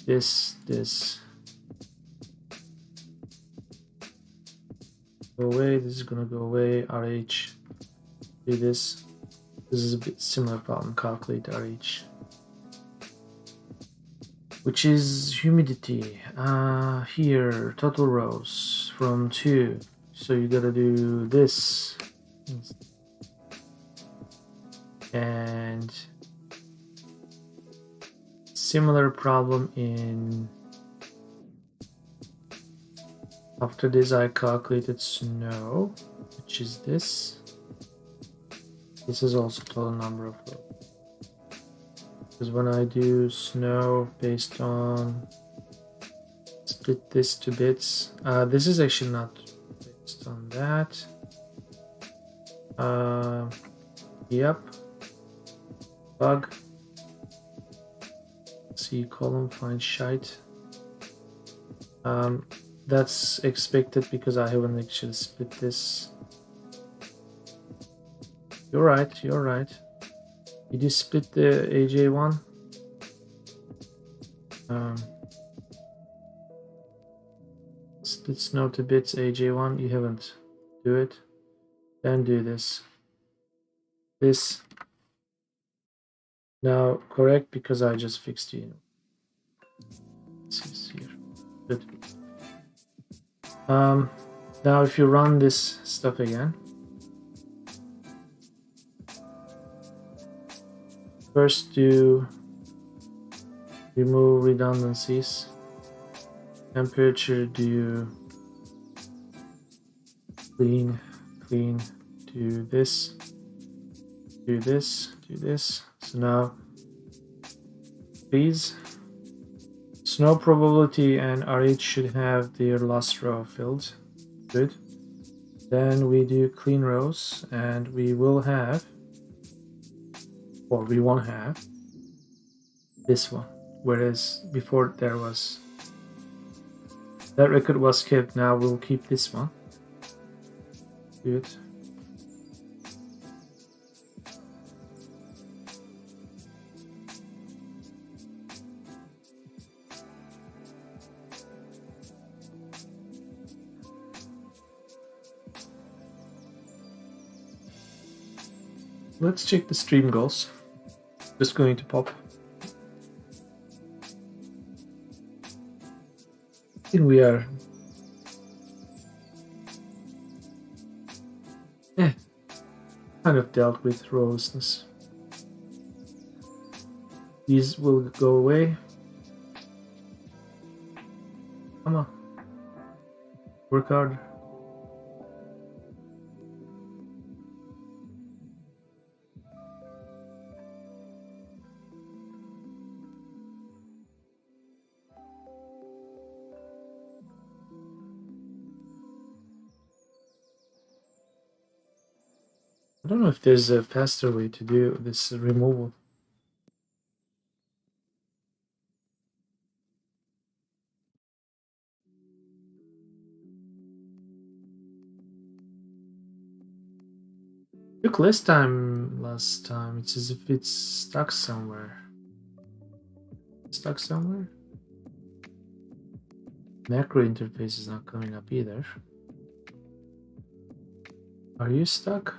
this, go away. This is gonna go away. RH, do this. This is a bit similar problem. Calculate RH, which is humidity. Here, total rows from 2. So you gotta do this. And similar problem in, after this I calculated snow, which is this. This is also total number of rows. Because when I do snow based on, split this to bits, this is actually not based on that. Yep. Bug. C column, find shite. That's expected because I haven't actually split this. You're right, you're right. Did you split the AJ1? Split snow to bits AJ1, you haven't. Do it. Then do this. This. Now correct because I just fixed it. This here. Good. Now if you run this stuff again, first do remove redundancies. Temperature, do clean, do this, do this, do this. So now please, snow probability and RH should have their last row filled. Good. Then we do clean rows and we will have, or we won't have, this one. Whereas before there was, that record was kept, now we'll keep this one. Good. Let's check the stream goals. Just going to pop. I think we are kind of dealt with rowlessness. These will go away. Come on. Work hard. I don't know if there's a faster way to do this removal. Took less time last time. It's as if it's stuck somewhere. Stuck somewhere? Macro interface is not coming up either. Are you stuck?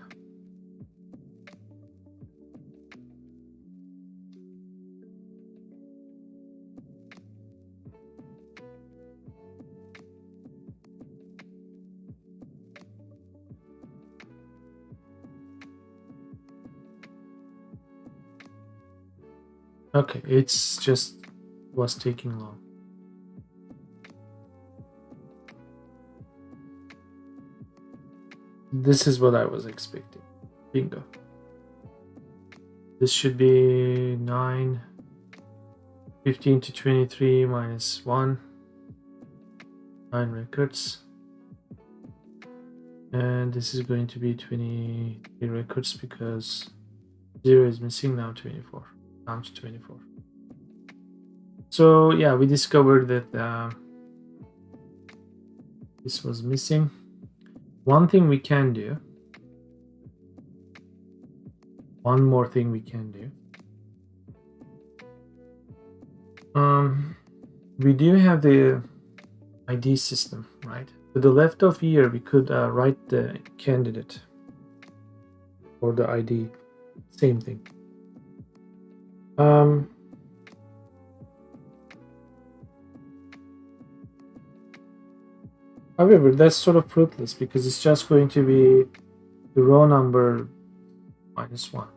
Okay, it's just was taking long. This is what I was expecting. Bingo. This should be 9, 15 to 23 minus 1, 9 records. And this is going to be 23 records because 0 is missing, now 24. Down to 24. So yeah, we discovered that this was missing. One thing we can do, one more thing we can do. We do have the ID system, right? To the left of here, we could write the candidate or the ID. Same thing. However, that's sort of fruitless because it's just going to be the row number -1.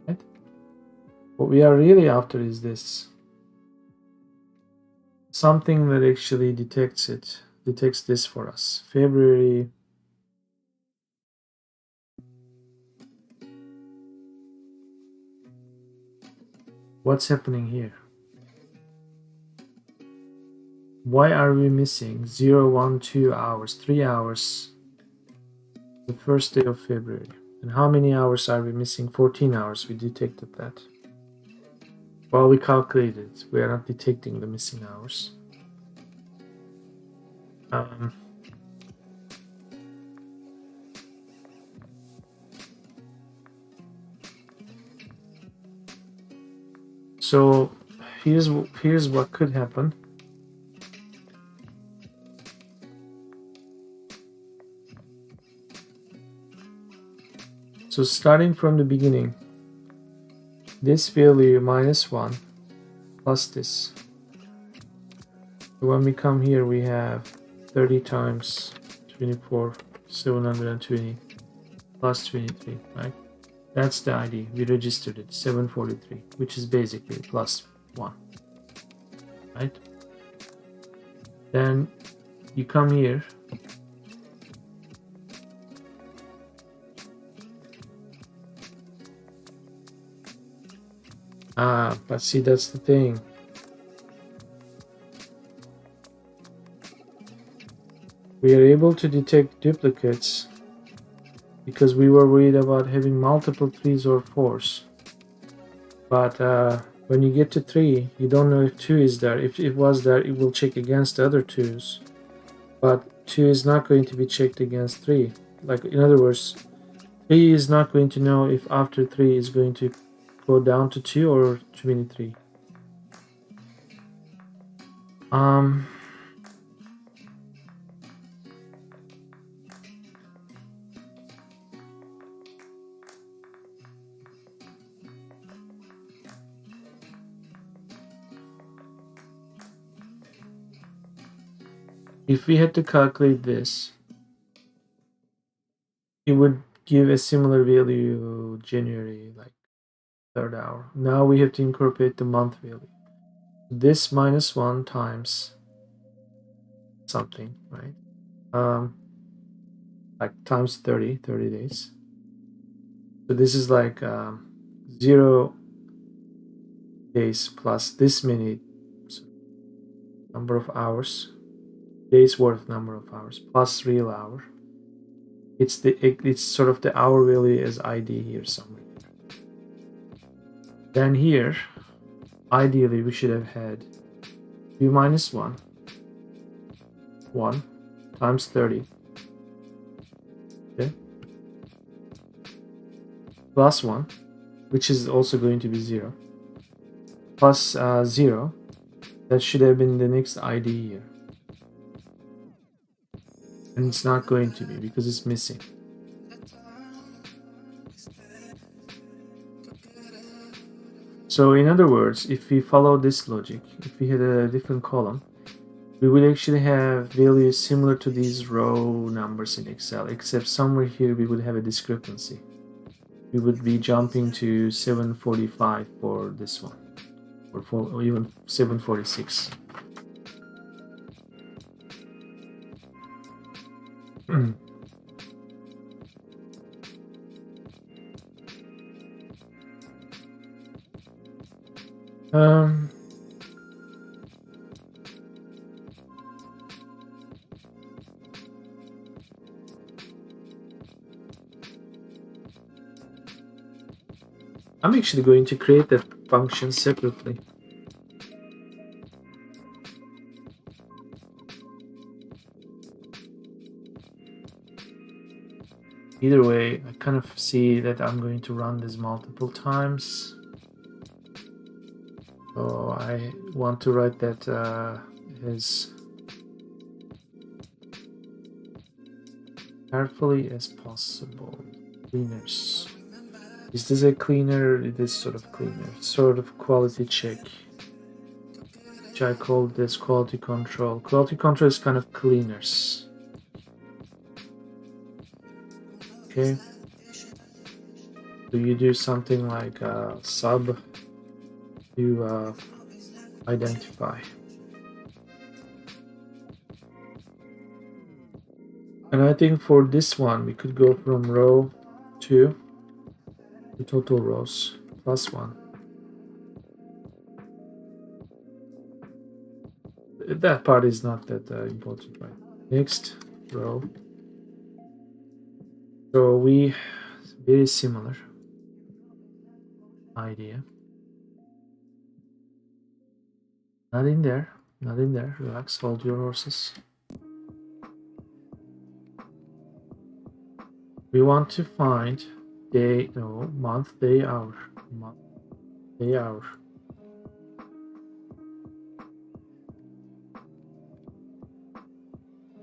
Right? What we are really after is this. Something that actually detects this for us. February. What's happening here? Why are we missing 0, 1, 2 hours, 3 hours, the first day of February? And how many hours are we missing? 14 hours. We detected that. Well, we calculated. We are not detecting the missing hours. So here's what could happen. So starting from the beginning, this value -1 plus this. So when we come here, we have 30 times 24, 720 plus 23, right? That's the ID. We registered it, 743, which is basically +1, right? Then you come here. But see, that's the thing. We are able to detect duplicates because we were worried about having multiple 3s or 4s. But when you get to 3, you don't know if 2 is there. If it was there, it will check against the other 2s. But 2 is not going to be checked against 3. Like, in other words, 3 is not going to know if after 3 is going to go down to 2 or 23. If we had to calculate this, it would give a similar value January, like 3rd hour. Now we have to incorporate the month value. This -1 times something, right? Like times 30 days. So this is like 0 days plus this many number of hours, days worth number of hours plus real hour. It's sort of the hour value as ID here somewhere. Then here, ideally we should have had 2 minus 1 times 30, okay, plus 1, which is also going to be 0, plus 0. That should have been the next ID here. And it's not going to be because it's missing. So in other words, if we follow this logic, if we had a different column, we would actually have values similar to these row numbers in Excel, except somewhere here we would have a discrepancy. We would be jumping to 745 for this one, or even 746. I'm actually going to create that function separately. Either way, I kind of see that I'm going to run this multiple times. So I want to write that as carefully as possible. Cleaners. Is this a cleaner? It is sort of cleaner. Sort of quality check. Which I call this quality control. Quality control is kind of cleaners. Okay. So you do something like sub to identify. And I think for this one, we could go from row 2 to total rows plus 1. That part is not that important, right? Next row. So we, very similar idea. Not in there, not in there. Relax, hold your horses. We want to find day, no, month, day, hour. Month, day, hour.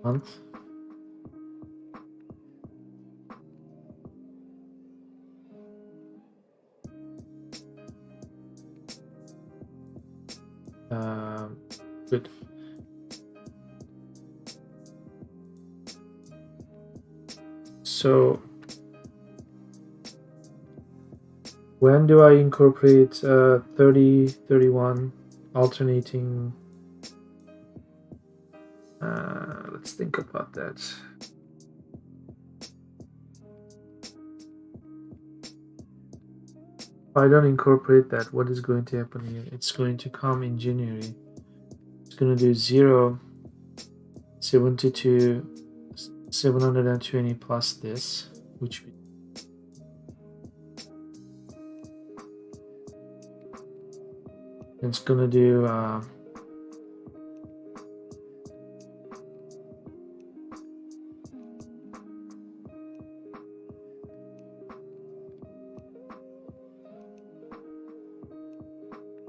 Month. Good. So when do I incorporate 30, 31 alternating? Let's think about that. If I don't incorporate that, what is going to happen here? It's going to come in January. It's going to do 0, 72, 720 plus this, which it's going to do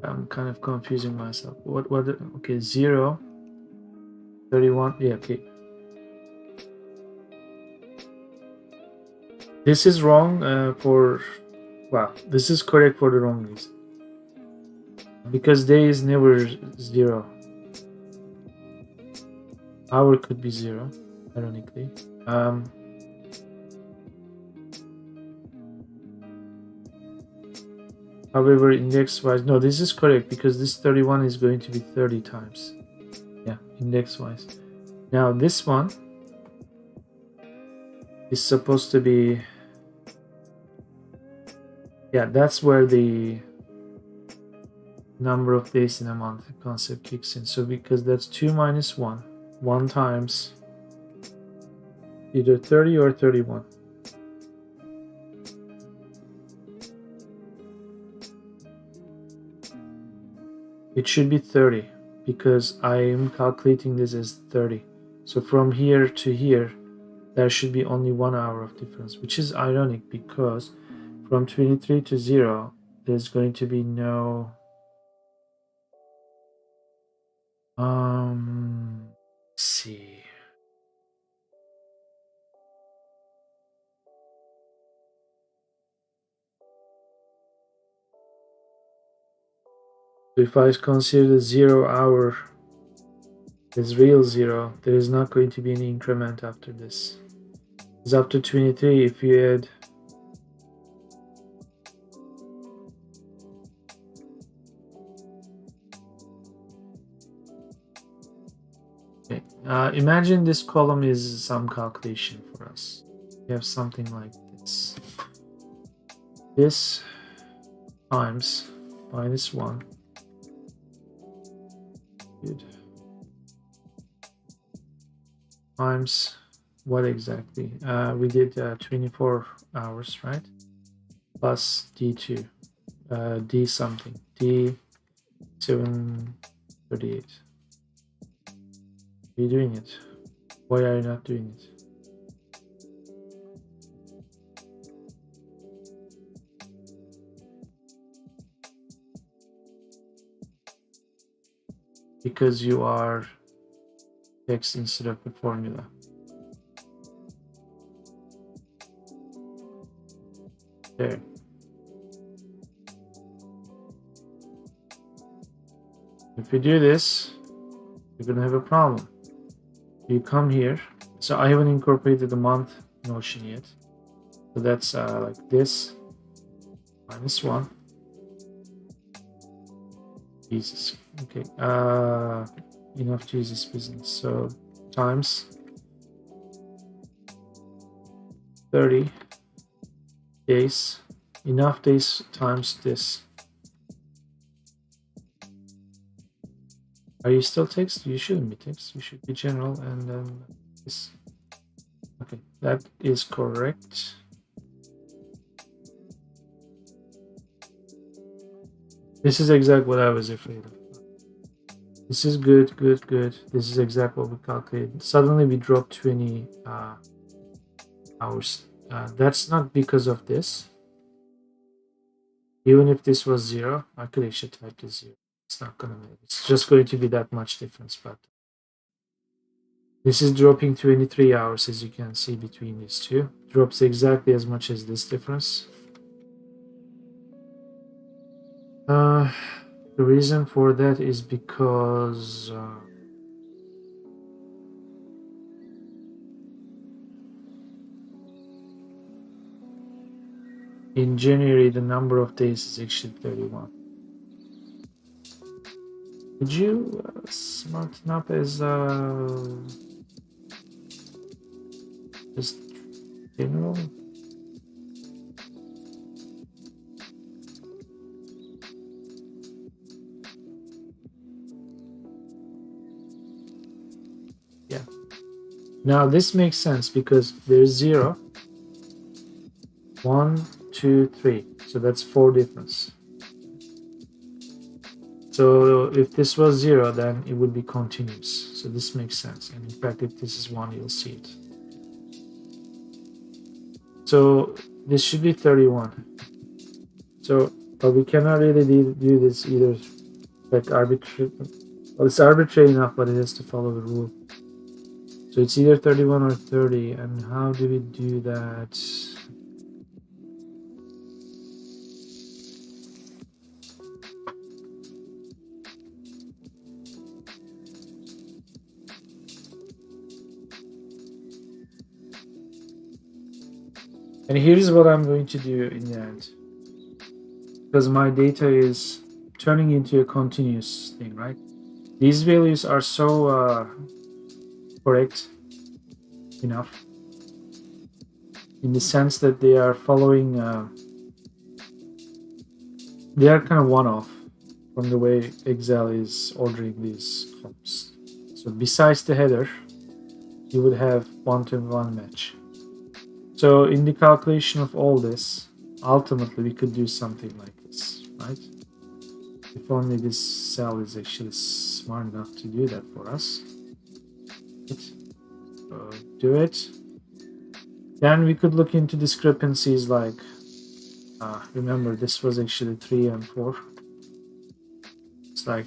I'm kind of confusing myself. What okay, 0, 31, yeah, okay. This is wrong for, well, this is correct for the wrong reason. Because day is never 0. Hour could be 0, ironically. However, index-wise, no, this is correct because this 31 is going to be 30 times. Yeah, index-wise. Now this one is supposed to be, yeah, that's where the number of days in a month concept kicks in. So because that's 2 minus 1, 1 times either 30 or 31. It should be 30 because I am calculating this as 30. So from here to here, there should be only 1 hour of difference, which is ironic because from 23 to 0, there's going to be no let's see. So if I consider the 0 hour as real 0, there is not going to be any increment after this. Because after 23, if you add okay. Imagine this column is some calculation for us. We have something like this. This times minus 1. Good. Times what exactly? We did 24 hours, right? Plus D2. D something. D 738. Are you doing it? Why are you not doing it? Because you are text instead of the formula. There. If you do this, you're gonna have a problem. You come here. So I haven't incorporated the month notion yet. So that's like this. -1. Jesus. Okay. Enough Jesus business. So times 30 days. Enough days times this. Are you still text? You shouldn't be text. You should be general and then this. Okay, that is correct. This is exactly what I was afraid of. This is good, good, good. This is exactly what we calculated. Suddenly we dropped 20 hours. That's not because of this. Even if this was 0, I could actually type this 0. It's not gonna make. It's just going to be that much difference, but this is dropping 23 hours, as you can see between these two. Drops exactly as much as this difference. The reason for that is because in January the number of days is actually 31. Could you smarten up as just general? Yeah. Now this makes sense because there's 0, 1, 2, 3. So that's 4 difference. So if this was 0, then it would be continuous. So this makes sense. And in fact, if this is 1, you'll see it. So this should be 31. So, but we cannot really do this either. Like arbitrary. Well, it's arbitrary enough, but it has to follow the rule. So it's either 31 or 30. And how do we do that? And here's what I'm going to do in the end. Because my data is turning into a continuous thing, right? These values are so correct enough in the sense that they are following, they are kind of one-off from the way Excel is ordering these columns. So besides the header, you would have one-to-one match. So in the calculation of all this, ultimately we could do something like this, right? If only this cell is actually smart enough to do that for us. So do it. Then we could look into discrepancies like, remember this was actually 3 and 4. It's like,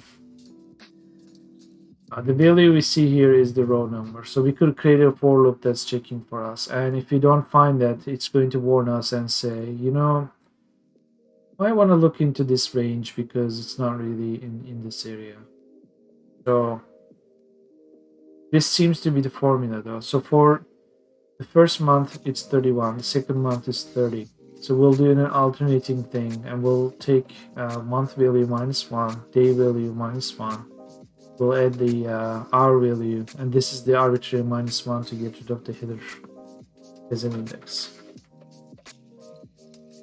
the value we see here is the row number. So we could create a for loop that's checking for us. And if we don't find that, it's going to warn us and say, you know, I want to look into this range because it's not really in this area. So this seems to be the formula though. So for the first month, it's 31. The second month is 30. So we'll do an alternating thing and we'll take month value -1, day value -1. We'll add the hour value, and this is the arbitrary -1 to get rid of the header as an index.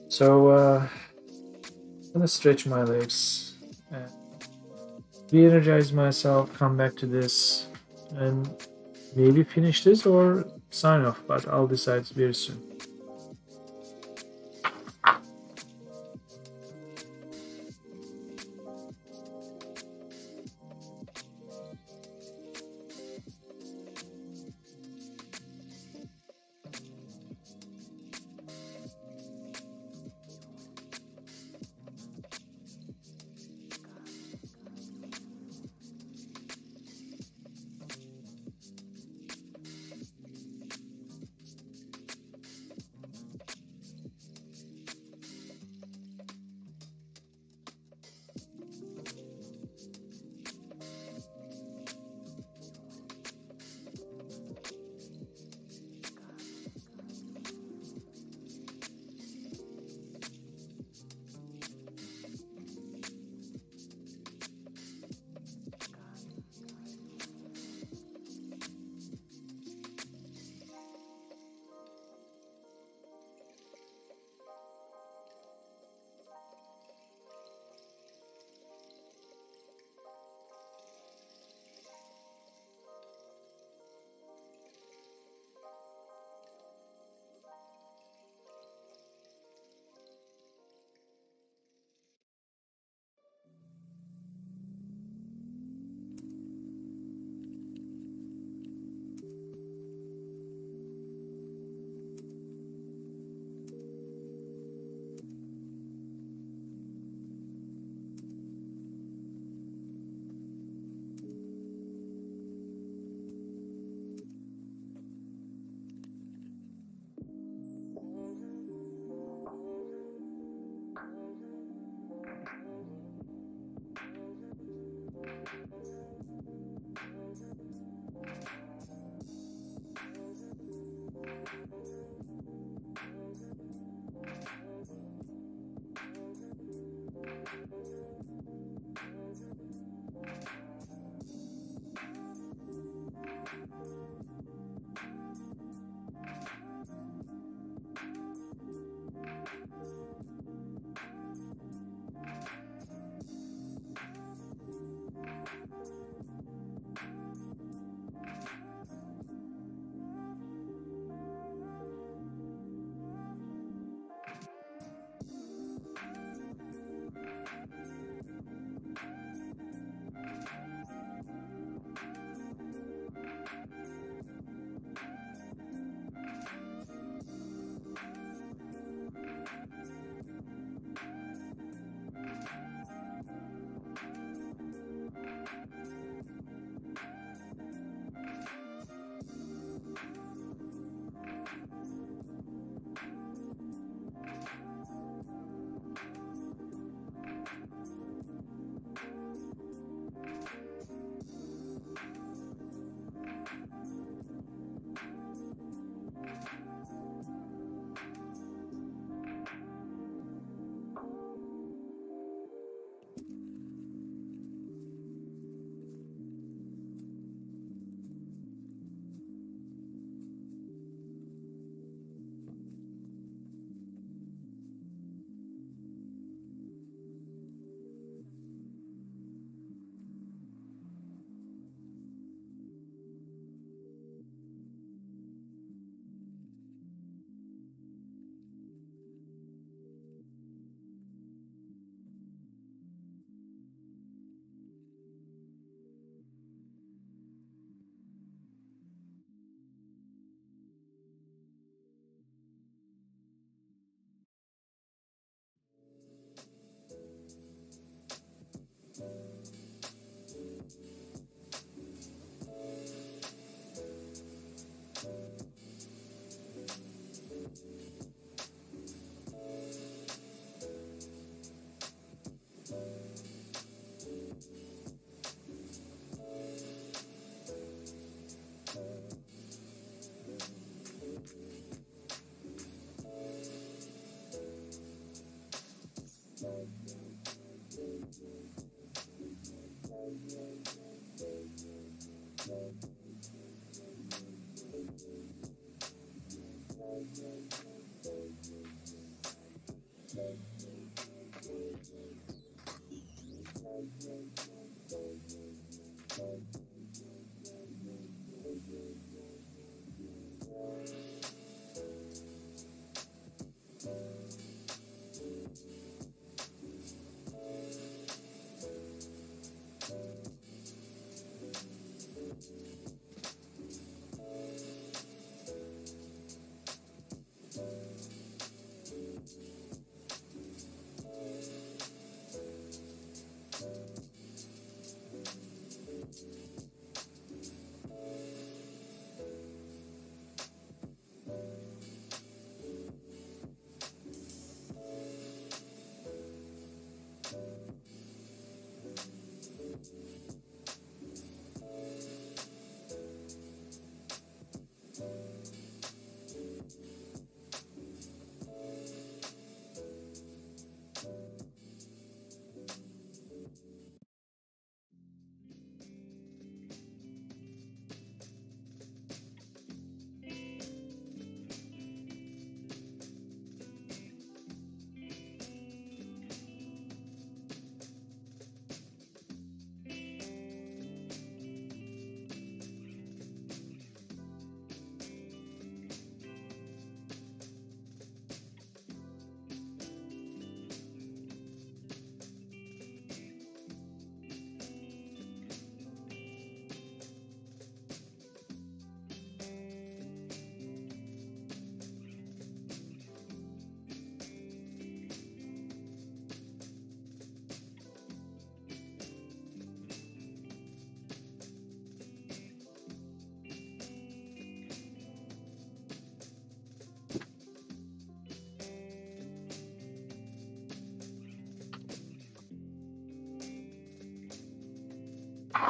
So I'm gonna stretch my legs and re-energize myself, come back to this, and maybe finish this or sign off, but I'll decide very soon.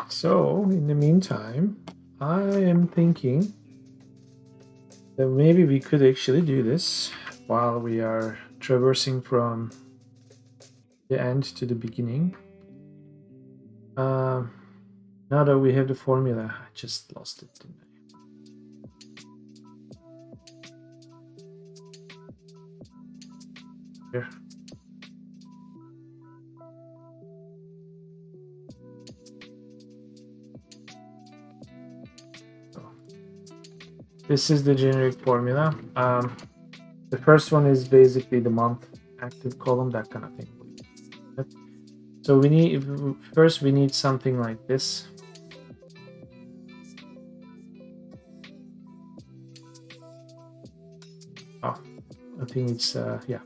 So, in the meantime, I am thinking that maybe we could actually do this while we are traversing from the end to the beginning. Now that we have the formula, I just lost it, didn't I? Here. This is the generic formula. The first one is basically the month, active column, that kind of thing. So we need something like this. Oh, I think it's yeah.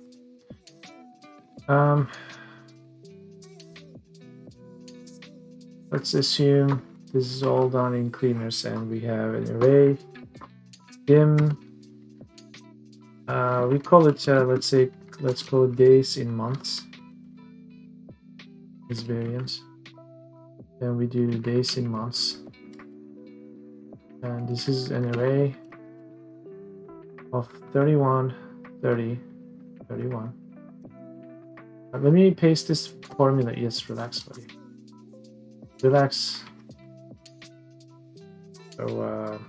Let's assume this is all done in cleaners, and we have an array. Dim. We call it let's call it days in months. This variance. Then we do days in months, and this is an array of 31, 30, 31. Let me paste this formula. Yes, relax, buddy. Relax. So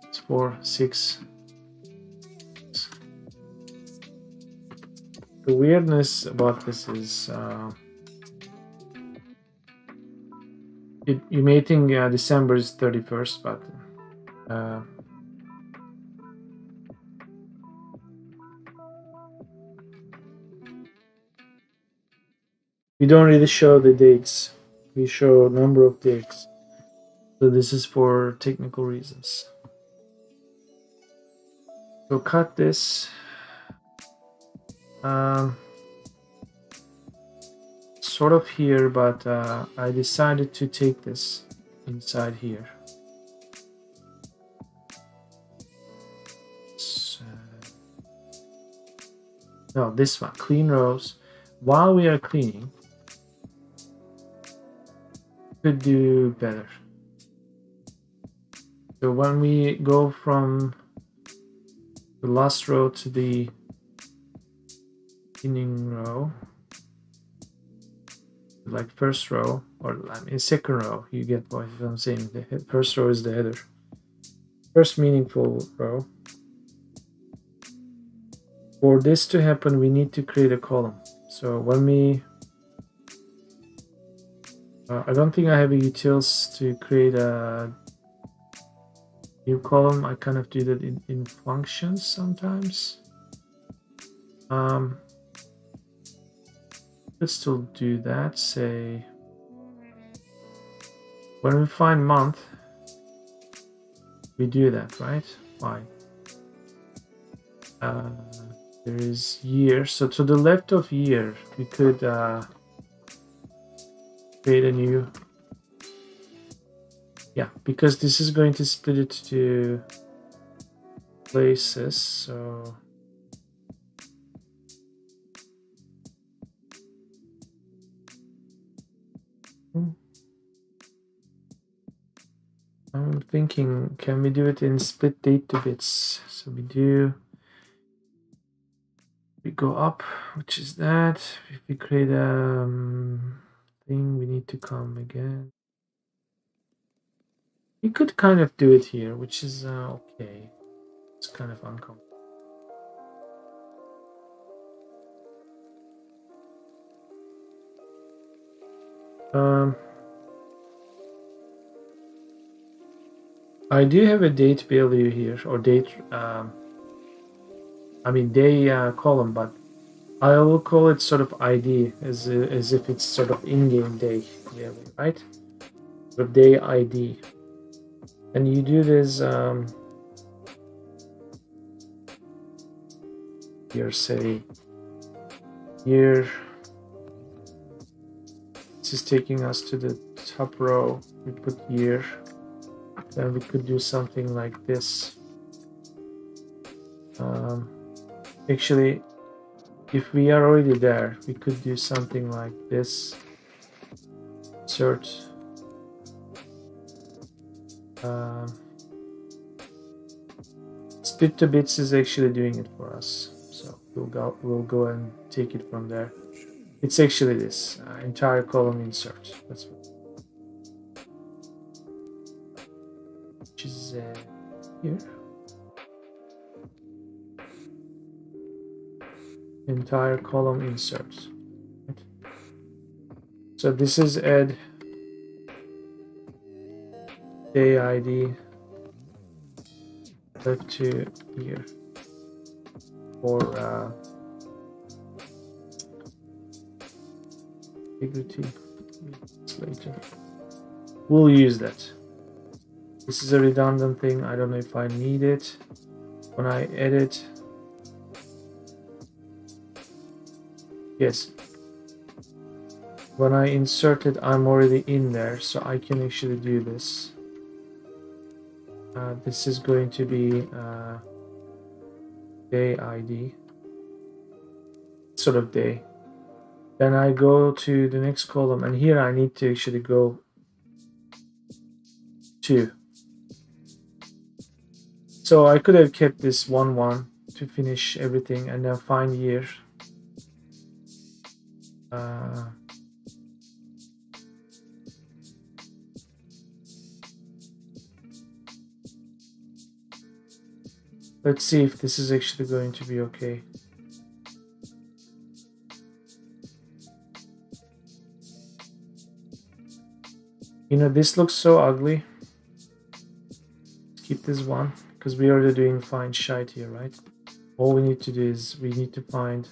it's 4, 6. The weirdness about this is you may think December is 31st, but we don't really show the dates. We show a number of dates. So this is for technical reasons. So cut this. Sort of here, but I decided to take this inside here. So, no, this one, clean rows. While we are cleaning, could do better. So when we go from the last row to the beginning row, like first row, or I mean second row, you get what I'm saying. The first row is the header. First meaningful row. For this to happen, we need to create a column. So when we I don't think I have a utils to create a new column. I kind of do that in functions sometimes. Let's still do that. Say when we find month, we do that, right? Fine. There is year. So to the left of year, we could create a new. Yeah, because this is going to split it to places. So I'm thinking, can we do it in split date to bits? So we go up, which is that. If we create a thing, we need to come again. We could kind of do it here, which is okay. It's kind of uncomfortable. I do have a date value here, or date, I mean day column, but I will call it sort of ID as if it's sort of in-game day value, right? Sort of day ID. And you do this here, say here. This is taking us to the top row. We put year. Then we could do something like this. Actually, if we are already there, we could do something like this. Insert. Split to bits is actually doing it for us. So we'll go and take it from there. It's actually this entire column insert. That's what. Which is here. Entire column insert. Right. So this is add day ID left to here for integrity later. We'll use that. This is a redundant thing. I don't know if I need it. When I edit, yes. When I insert it, I'm already in there, so I can actually do this. This is going to be day ID, sort of day. Then I go to the next column, and here I need to actually go to. So I could have kept this 1-1 to finish everything, and then find year. Let's see if this is actually going to be okay. You know, this looks so ugly. Let's keep this one, because we're already doing find shite here, right? All we need to do is we need to find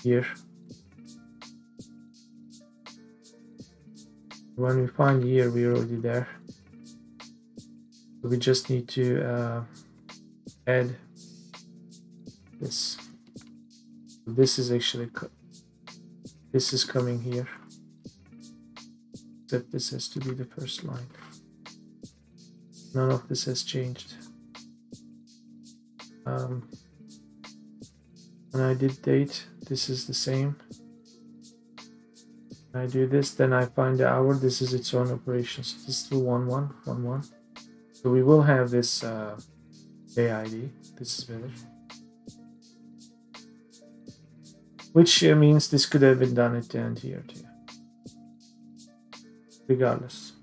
here. When we find here, we're already there. So we just need to add this. This is actually this is coming here. Except this has to be the first line. None of this has changed. When I did date, this is the same. When I do this, then I find the hour. This is its own operation. So this is still 1-1, 1-1. So we will have this day ID. This is better. Which means this could have been done at the end here too. Regardless.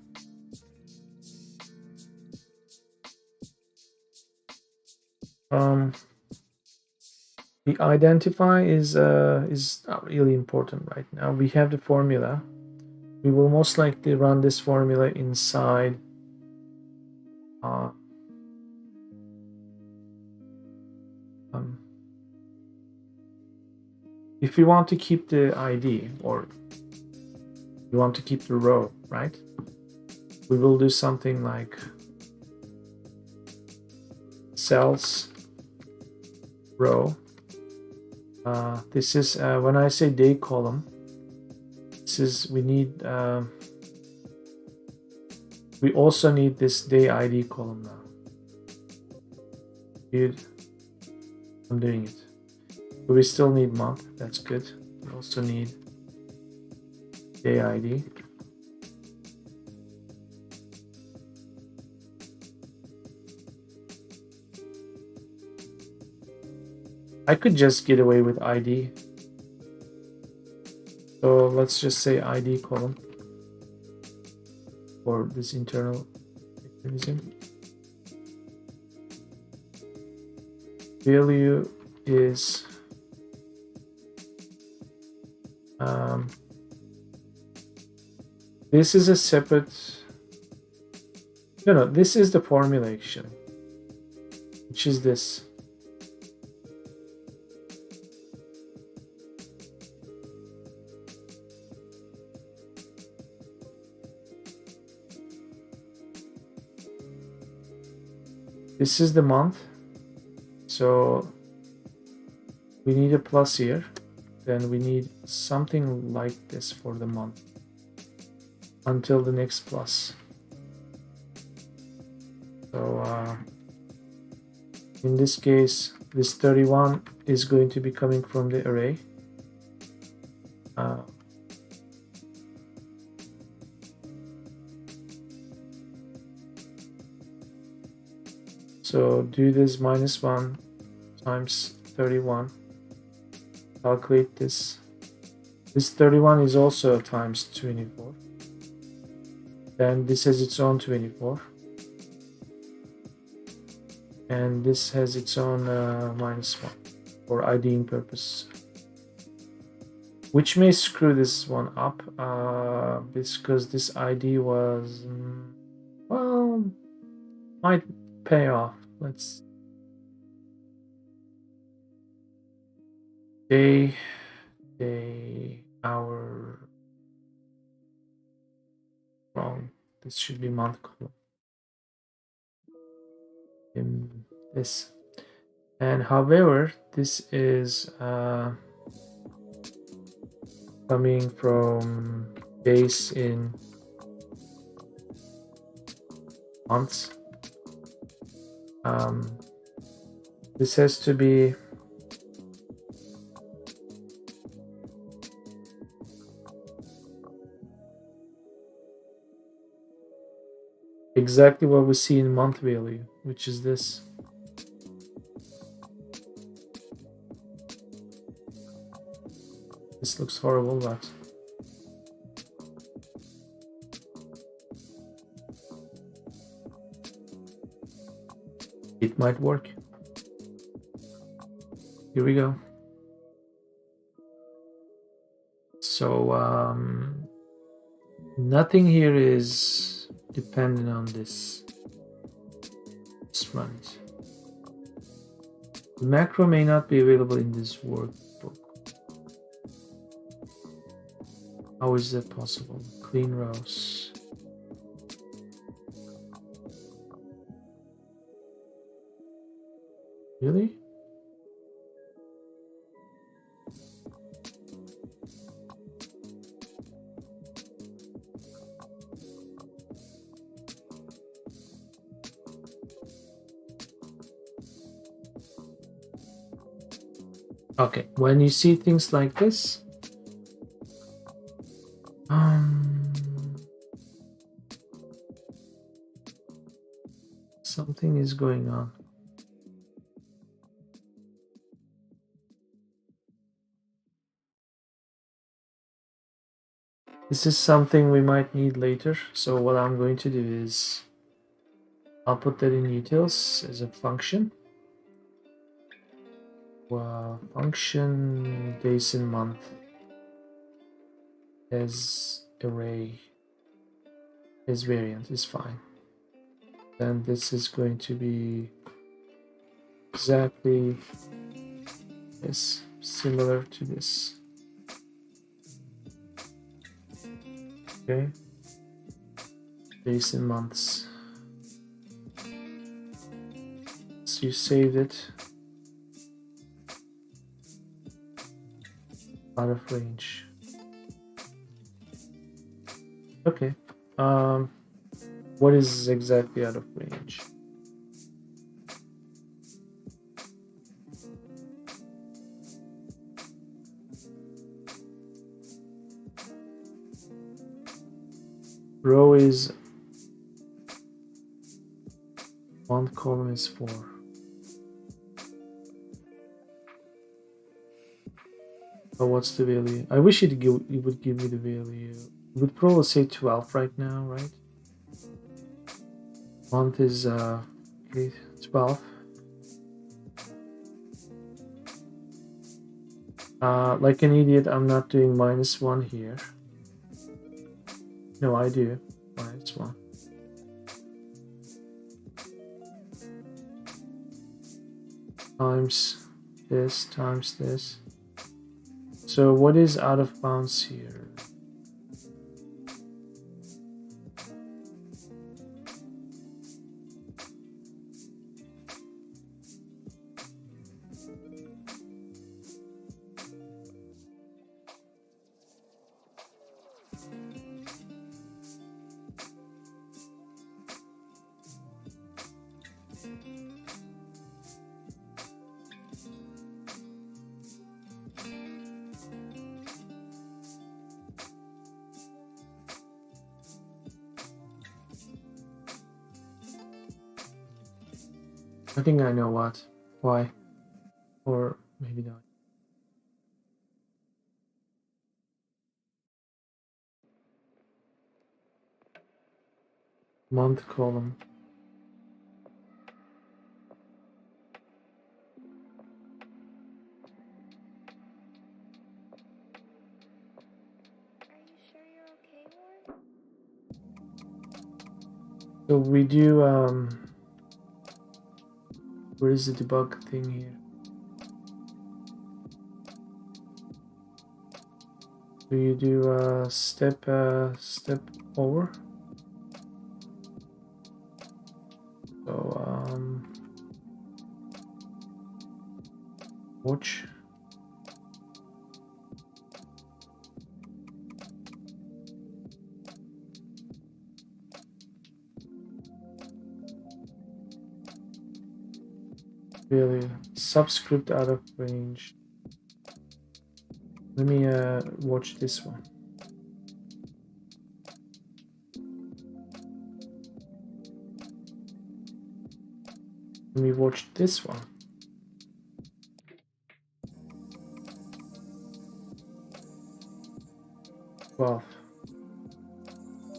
The identify is not really important right now. We have the formula. We will most likely run this formula inside if you want to keep the ID or you want to keep the row, right? We will do something like cells row. This is when I say day column, this is we need we also need this day ID column now. Dude, I'm doing it. But we still need month, that's good. We also need day ID. I could just get away with ID. So let's just say ID column for this internal mechanism. Value is this is a separate, no, this is the formula actually, which is this. This is the month, so we need a plus here, then we need something like this for the month until the next plus. So in this case, this 31 is going to be coming from the array. So do this -1 times 31. Calculate this. This 31 is also times 24. Then this has its own 24. And this has its own -1 for IDing purpose. Which may screw this one up because this ID was, well, might pay off. Let's day, hour, wrong. This should be month column. In this, and however, this is coming from days in months. This has to be exactly what we see in month value, which is this. This looks horrible, but it might work. Here we go. So nothing here is dependent on this. Let's run it. The macro may not be available in this workbook. How is that possible? Clean rows. Really? Okay, when you see things like this, something is going on. This is something we might need later. So what I'm going to do is I'll put that in utils as a function. function days in month as array as variant is fine. Then this is going to be exactly this, similar to this. Okay, days and months. So you saved it. Out of range. Okay. What is exactly out of range? Row is 1, column is 4. But what's the value? I wish it would give me the value. It would probably say 12 right now, right? Month is 12. Like an idiot, I'm not doing -1 here. No, I do. -1. Times this. So what is out of bounds here? I think I know what. Why. Or maybe not. Month column. So we do where is the debug thing here? So you do step over. So watch. Really, subscript out of range. Let me watch this one. Let me watch this one.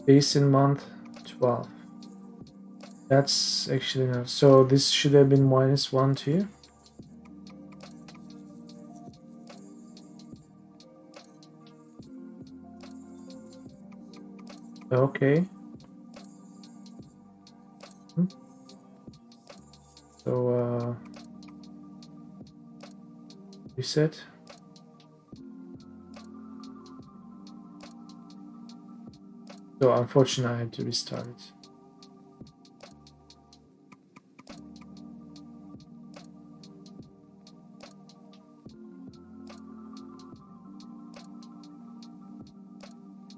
Days in month 12. That's actually not. So this should have been -1 too. Okay. So reset. So unfortunately I have to restart it.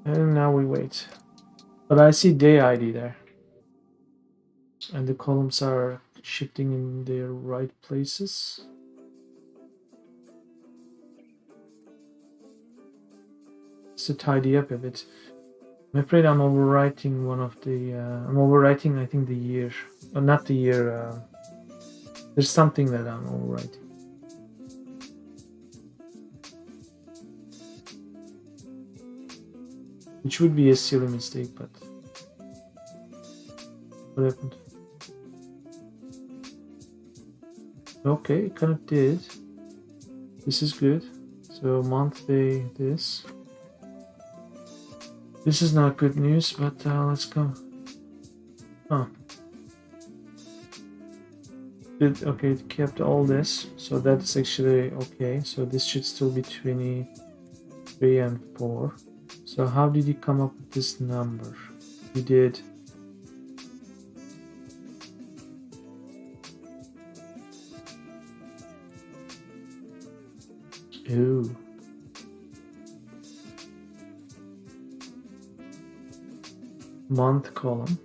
And now we wait. But I see day ID there. And the columns are shifting in their right places. Just to tidy up a bit. I'm afraid I'm overwriting one of the... I'm overwriting, I think, the year. Not the year. There's something that I'm overwriting. Which would be a silly mistake, but... What happened? Okay, it kind of did. This is good. So month, day, this. This is not good news, but let's go. Oh. Okay, it kept all this, so that's actually okay. So this should still be 23 and 4. So how did you come up with this number? You did. Ooh. Month column.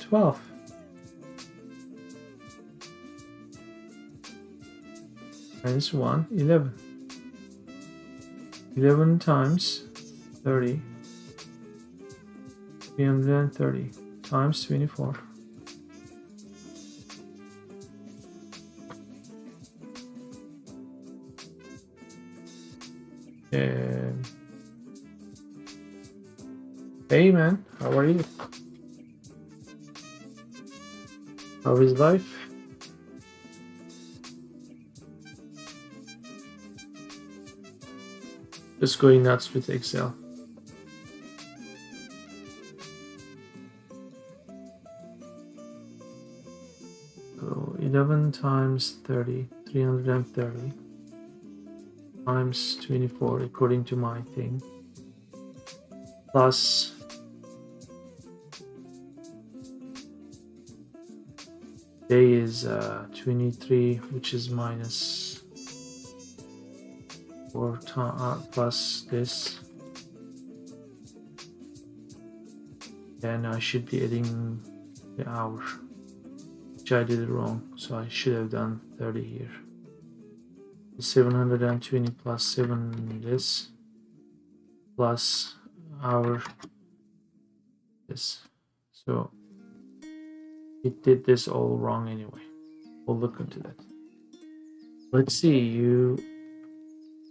12. Minus 1, 11. 11 times 30. 330 times 24. Hey man, how are you? How is life? Just going nuts with Excel. So 11 times 30, 330 times 24 according to my thing, plus day is 23, which is minus 4 plus this. Then I should be adding the hour, which I did it wrong, so I should have done 30 here. 720 plus 7 this, plus hour this. So it did this all wrong anyway. We'll look into that. Let's see,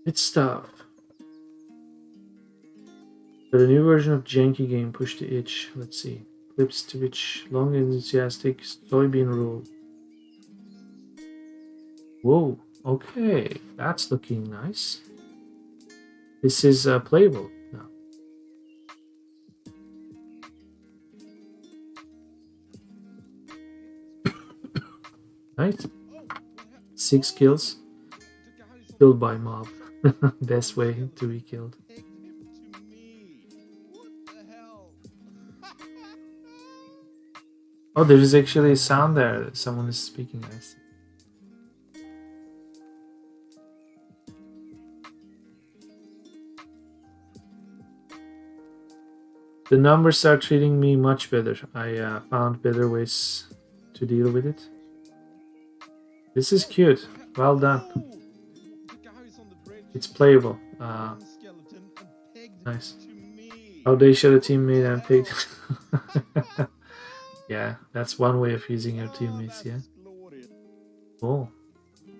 it's stuff. So the new version of janky game pushed the itch. Let's see. Clips to which long enthusiastic soybean rule. Whoa, okay, that's looking nice. This is playable now. Right? 6 kills. Killed by mob. Best way to be killed. Oh, there is actually a sound there. Someone is speaking. I see. The numbers are treating me much better. I found better ways to deal with it. This is cute. Well done. It's playable. Nice. Oh, they shot a teammate and picked. Yeah, that's one way of using your teammates, yeah. Cool.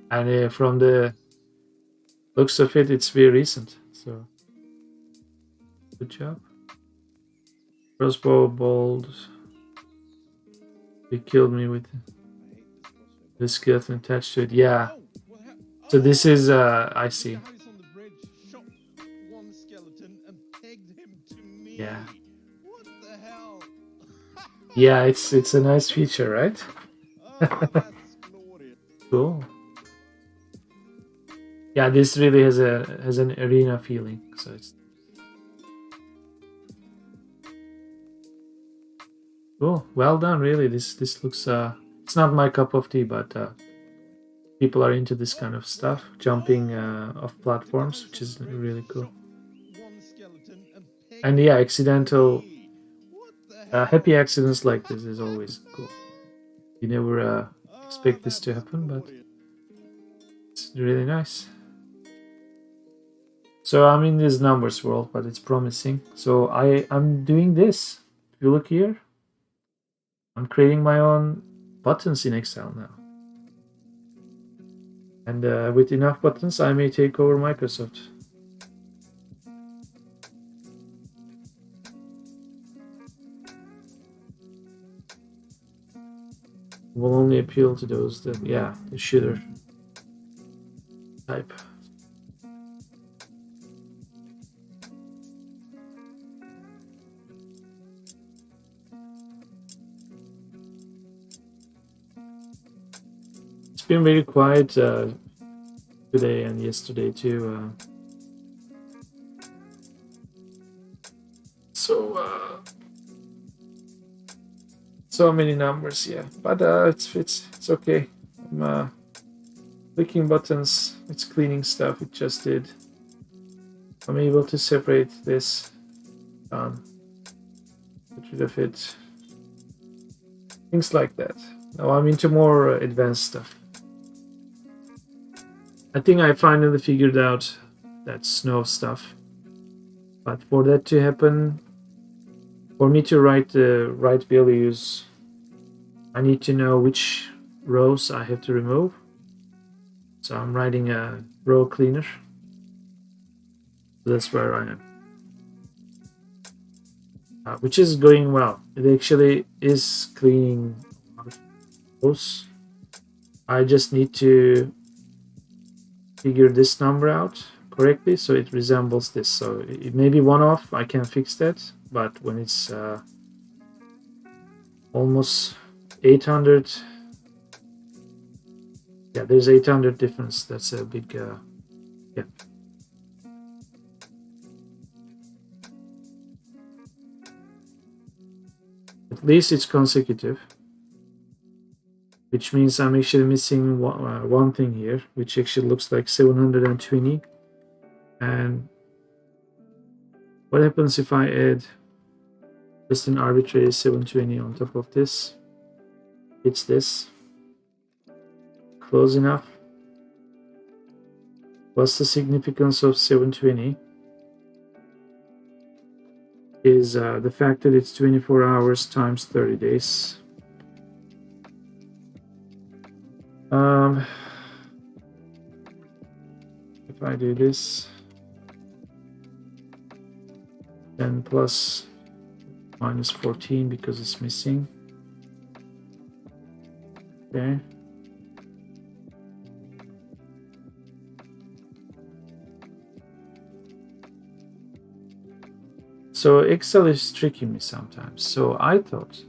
And from the looks of it, it's very recent, so good job. Crossbow bolt. He killed me with the skeleton attached to it. Yeah. So this is I see. Yeah. Yeah, it's a nice feature, right? Cool. Yeah, this really has an arena feeling, so it's cool. Well done, really. This looks it's not my cup of tea, but people are into this kind of stuff, jumping off platforms, which is really cool. And yeah, accidental happy accidents like this is always cool. You never expect this to happen, but it's really nice. So I'm in this numbers world, but it's promising. So I'm doing this. If you look here, I'm creating my own buttons in Excel now. And with enough buttons, I may take over Microsoft. Will only appeal to those that, yeah, the shooter. type. It's been very quiet today and yesterday too. So many numbers, yeah. But it's okay. I'm clicking buttons. It's cleaning stuff. It just did. I'm able to separate this. Get rid of it. Things like that. Now I'm into more advanced stuff. I think I finally figured out that snow stuff. But for that to happen, for me to write the right values, I need to know which rows I have to remove. So I'm writing a row cleaner. So that's where I am. Which is going well. It actually is cleaning rows. I just need to figure this number out correctly so it resembles this. So it may be one off, I can fix that, but when it's almost 800, yeah, there's 800 difference. That's a big yeah. At least it's consecutive, which means I'm actually missing one thing here, which actually looks like 720. And what happens if I add just an arbitrary 720 on top of this? It's this. Close enough. What's the significance of 720? Is the fact that it's 24 hours times 30 days. If I do this, 10 plus minus 14 because it's missing. Okay. So Excel is tricking me sometimes. So I thought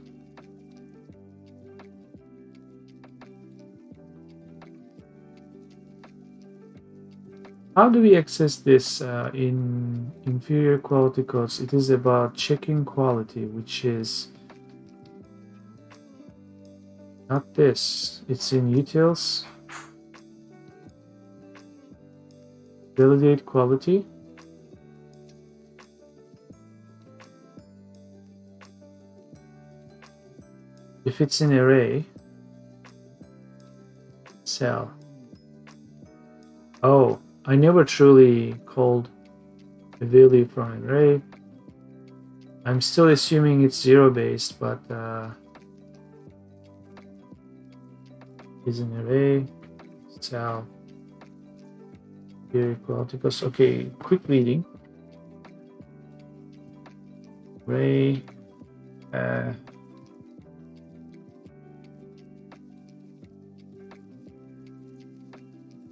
how do we access this in inferior quality codes? It is about checking quality, which is not this. It's in utils. Validate quality. If it's an array, cell. Oh, I never truly called a value from an array. I'm still assuming it's zero based, but is an array, cell, here equality. Okay, quick reading. Array.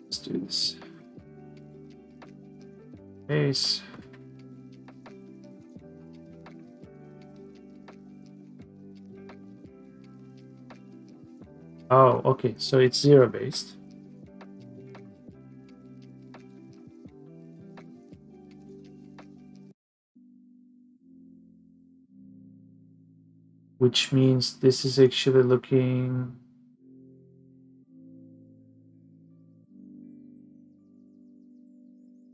Let's do this. Base. Oh, okay, so it's zero based. Which means this is actually looking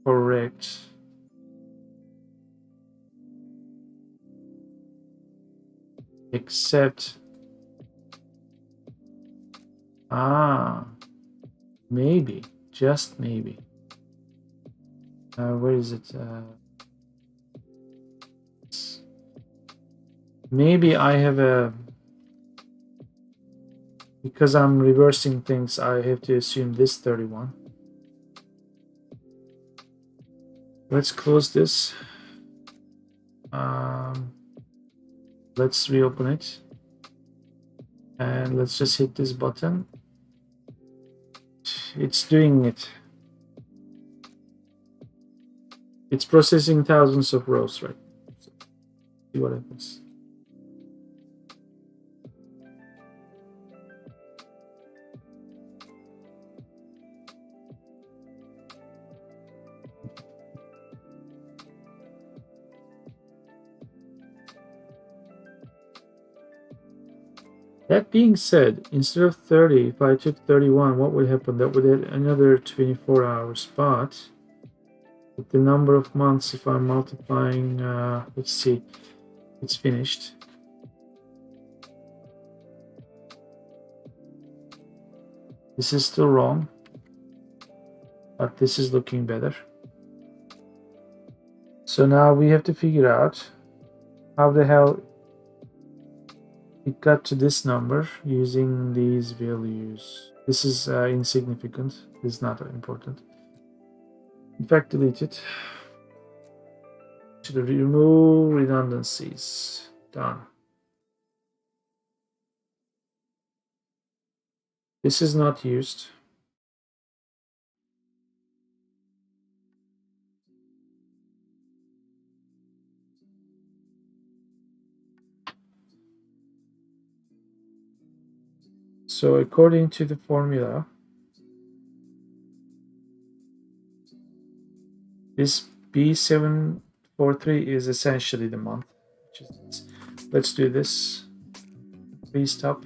correct. Except maybe, just maybe. Where is it? Maybe I have a, because I'm reversing things, I have to assume this 31. Let's close this. Let's reopen it. And let's just hit this button. It's doing it. It's processing thousands of rows, right? So see what happens. That being said, instead of 30, if I took 31, what would happen? That would add another 24 hours. But with the number of months, if I'm multiplying, let's see, it's finished. This is still wrong, but this is looking better. So now we have to figure out how the hell it got to this number using these values. This is insignificant. This is not important. In fact, delete it. Should remove redundancies. Done. This is not used. So according to the formula, this B743 is essentially the month. Which is, let's do this. Please stop.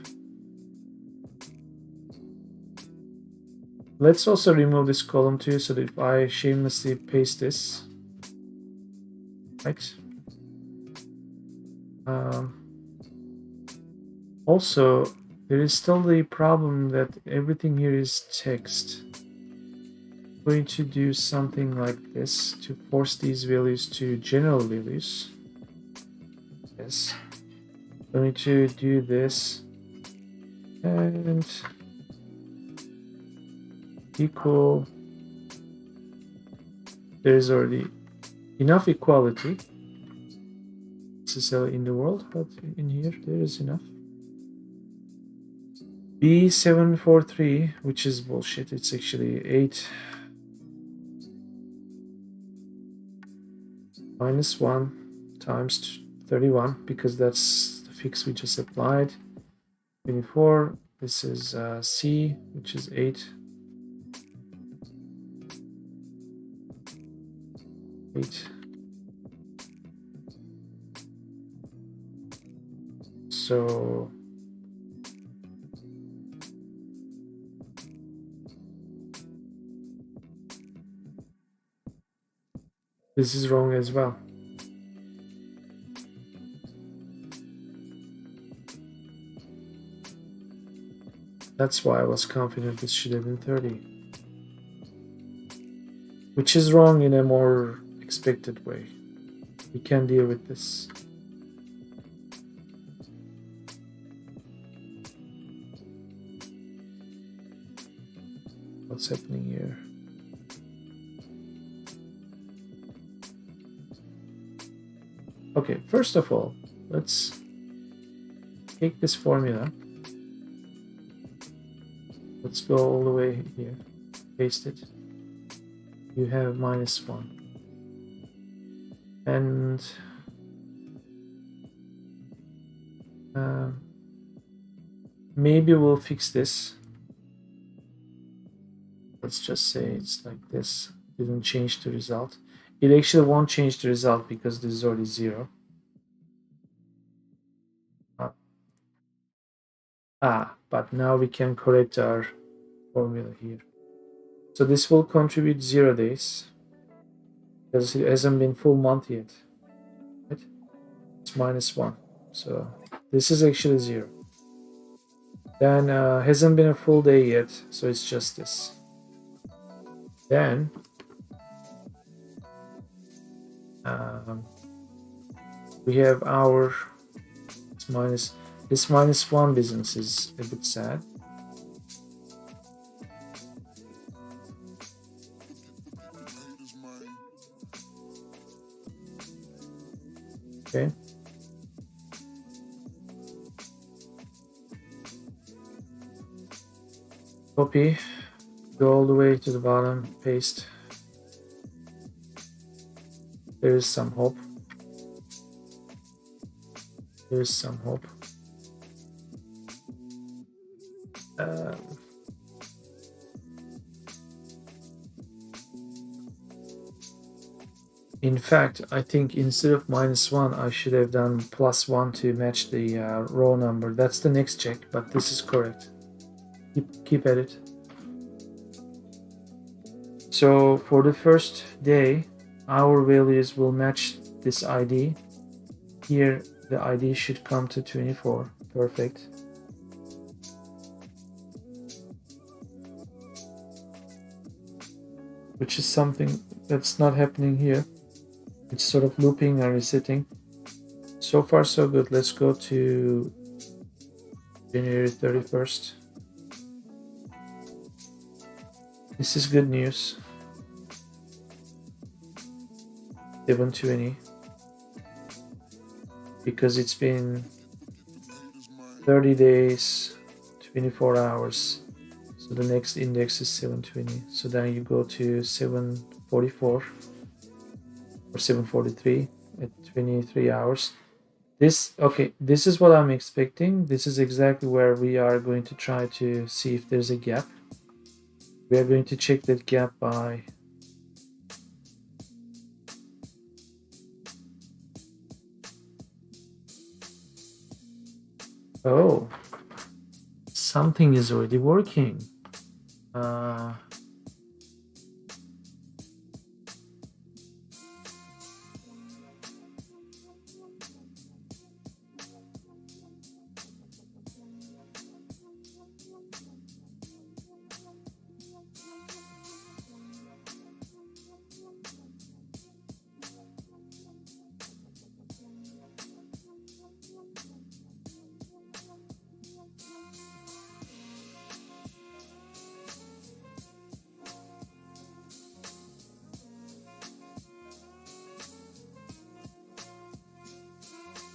Let's also remove this column too, so that if I shamelessly paste this, right? Also, there is still the problem that everything here is text. I'm going to do something like this to force these values to general values. Yes. I'm going to do this and equal. There is already enough equality necessarily in the world, but in here there is enough. B743, which is bullshit, it's actually 8 minus 1 times 31, because that's the fix we just applied. 24, this is C, which is 8. 8. So this is wrong as well. That's why I was confident this should have been 30. Which is wrong in a more expected way. We can deal with this. What's happening here? Okay, first of all, let's take this formula. Let's go all the way here, paste it. You have minus 1. And maybe we'll fix this. Let's just say it's like this. Didn't change the result. It actually won't change the result because this is already 0. But now we can correct our formula here. So this will contribute 0 days because it hasn't been full month yet. Right? It's minus 1. So this is actually 0. Then hasn't been a full day yet, so it's just this. Then we have our this minus 1 business is a bit sad. Okay. Copy, go all the way to the bottom, paste. there is some hope. There is some hope. In fact, I think instead of -1, I should have done +1 to match the row number. That's the next check, but this is correct. Keep at it. So for the first day, our values will match this ID. Here, the ID should come to 24. Perfect. Which is something that's not happening here. It's sort of looping and resetting. So far, so good. Let's go to January 31st. This is good news. 720. Because it's been 30 days, 24 hours. So the next index is 720. So then you go to 744 or 743 at 23 hours. This is what I'm expecting. This is exactly where we are going to try to see if there's a gap. We are going to check that gap by oh, something is already working.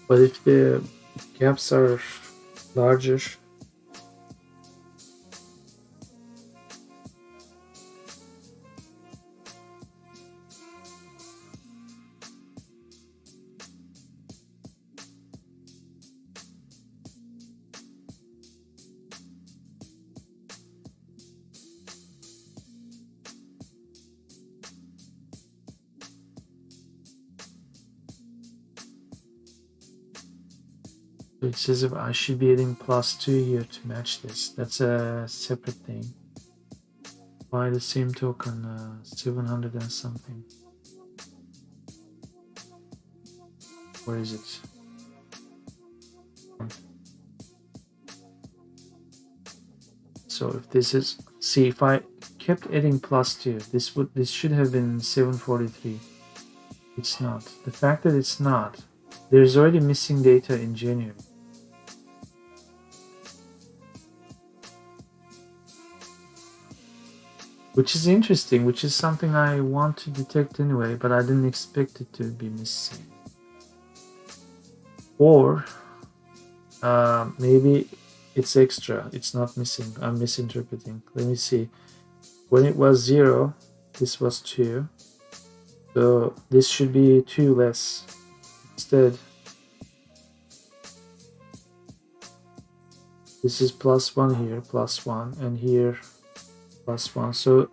But if the gaps are larger, it says if I should be adding +2 here to match this. That's a separate thing. By the same token, 700 and something. Where is it? So if this is, see, if I kept adding +2, this should have been 743. It's not. The fact that it's not, there's already missing data in January. Which is interesting, which is something I want to detect anyway, but I didn't expect it to be missing. Or maybe it's extra, it's not missing, I'm misinterpreting. Let me see. When it was 0, this was 2. So this should be 2 less. Instead, this is +1 here, +1, and here +1. So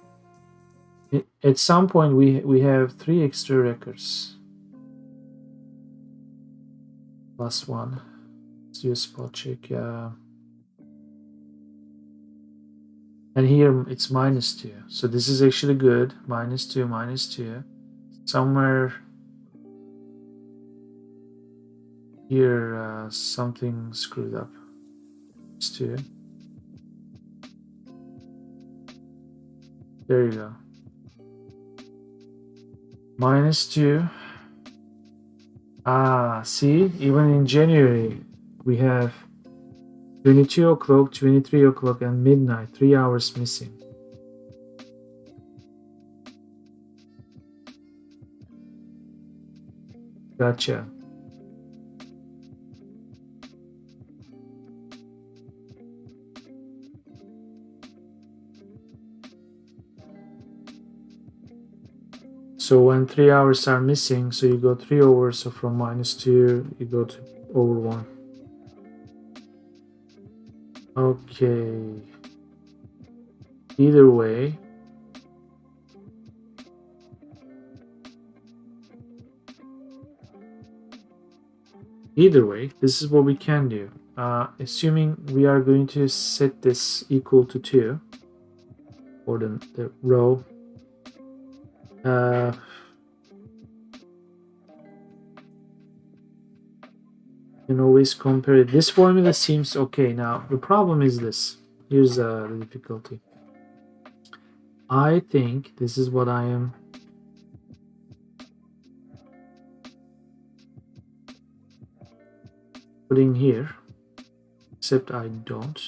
at some point we have 3 extra records. +1. Let's do a spot check. And here it's -2. So this is actually good. -2, -2. Somewhere here something screwed up. -2. There you go. -2. See, even in January, we have 22 o'clock, 23 o'clock, and midnight, 3 hours missing. Gotcha. So when 3 hours are missing, so you go 3 over, so from -2 you go to over 1. Okay. Either way, this is what we can do. Assuming we are going to set this equal to 2 for the row. You can always compare it. This formula seems okay. Now, the problem is this. Here's the difficulty. I think this is what I am putting here, except I don't.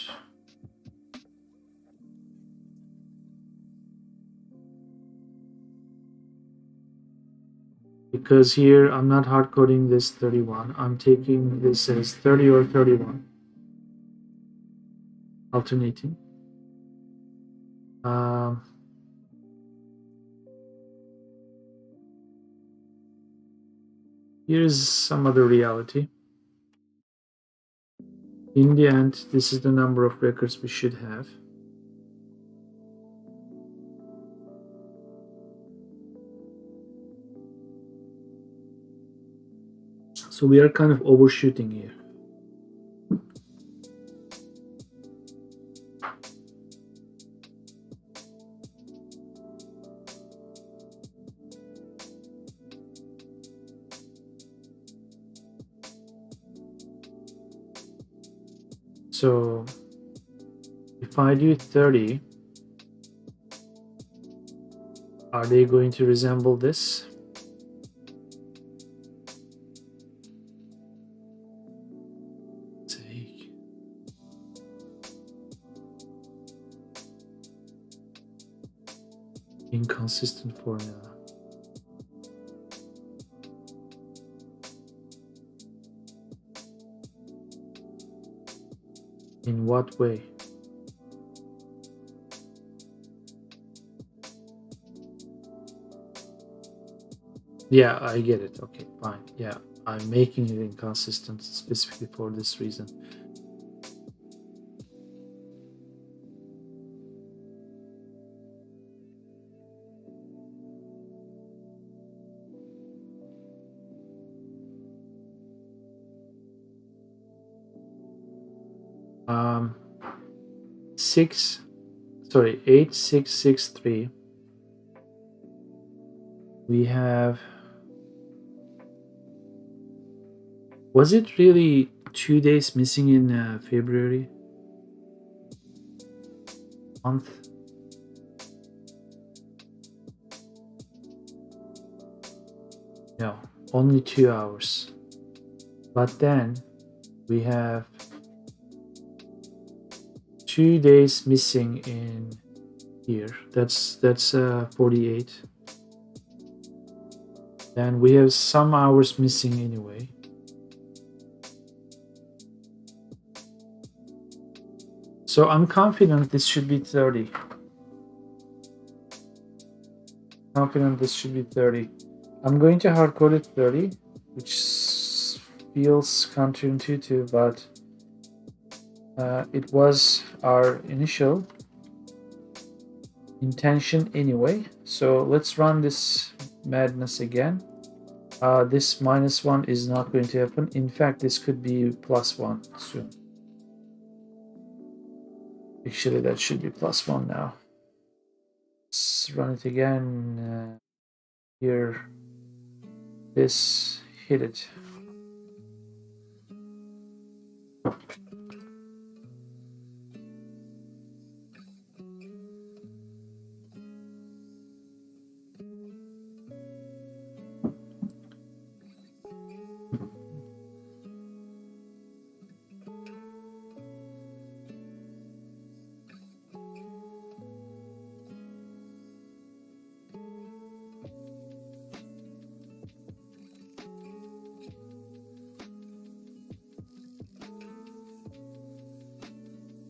Because here I'm not hard coding this 31. I'm taking this as 30 or 31. Alternating. Here's some other reality. In the end, this is the number of records we should have. So we are kind of overshooting here. So if I do 30, are they going to resemble this? Take. Inconsistent formula. In what way? Yeah, I get it. Okay, fine. Yeah, I'm making it inconsistent specifically for this reason. Um, 8663. We have. Was it really 2 days missing in February? Month? No, only 2 hours. But then we have 2 days missing in here. That's 48. Then we have some hours missing anyway. So I'm confident this should be 30. Confident this should be 30. I'm going to hard code it 30, which feels counterintuitive, but it was our initial intention anyway. So let's run this madness again. This -1 is not going to happen. In fact, this could be +1 soon. Actually, that should be +1 now. Let's run it again. Here, this hit it.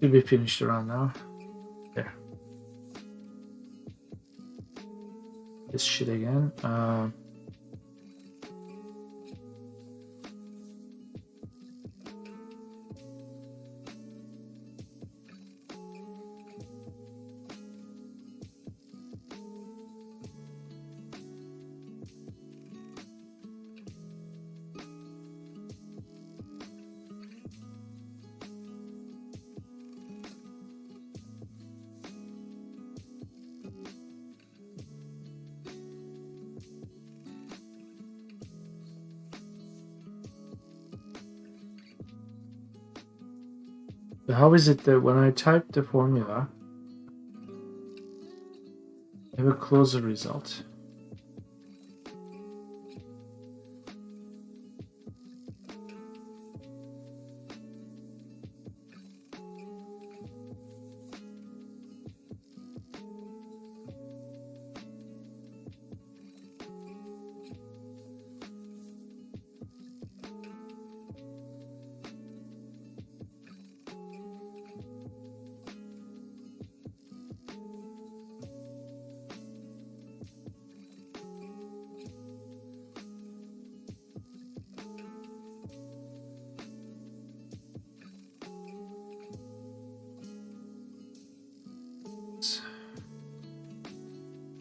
Should be finished around now. There. this shit again. How is it that when I type the formula, I have a closer result?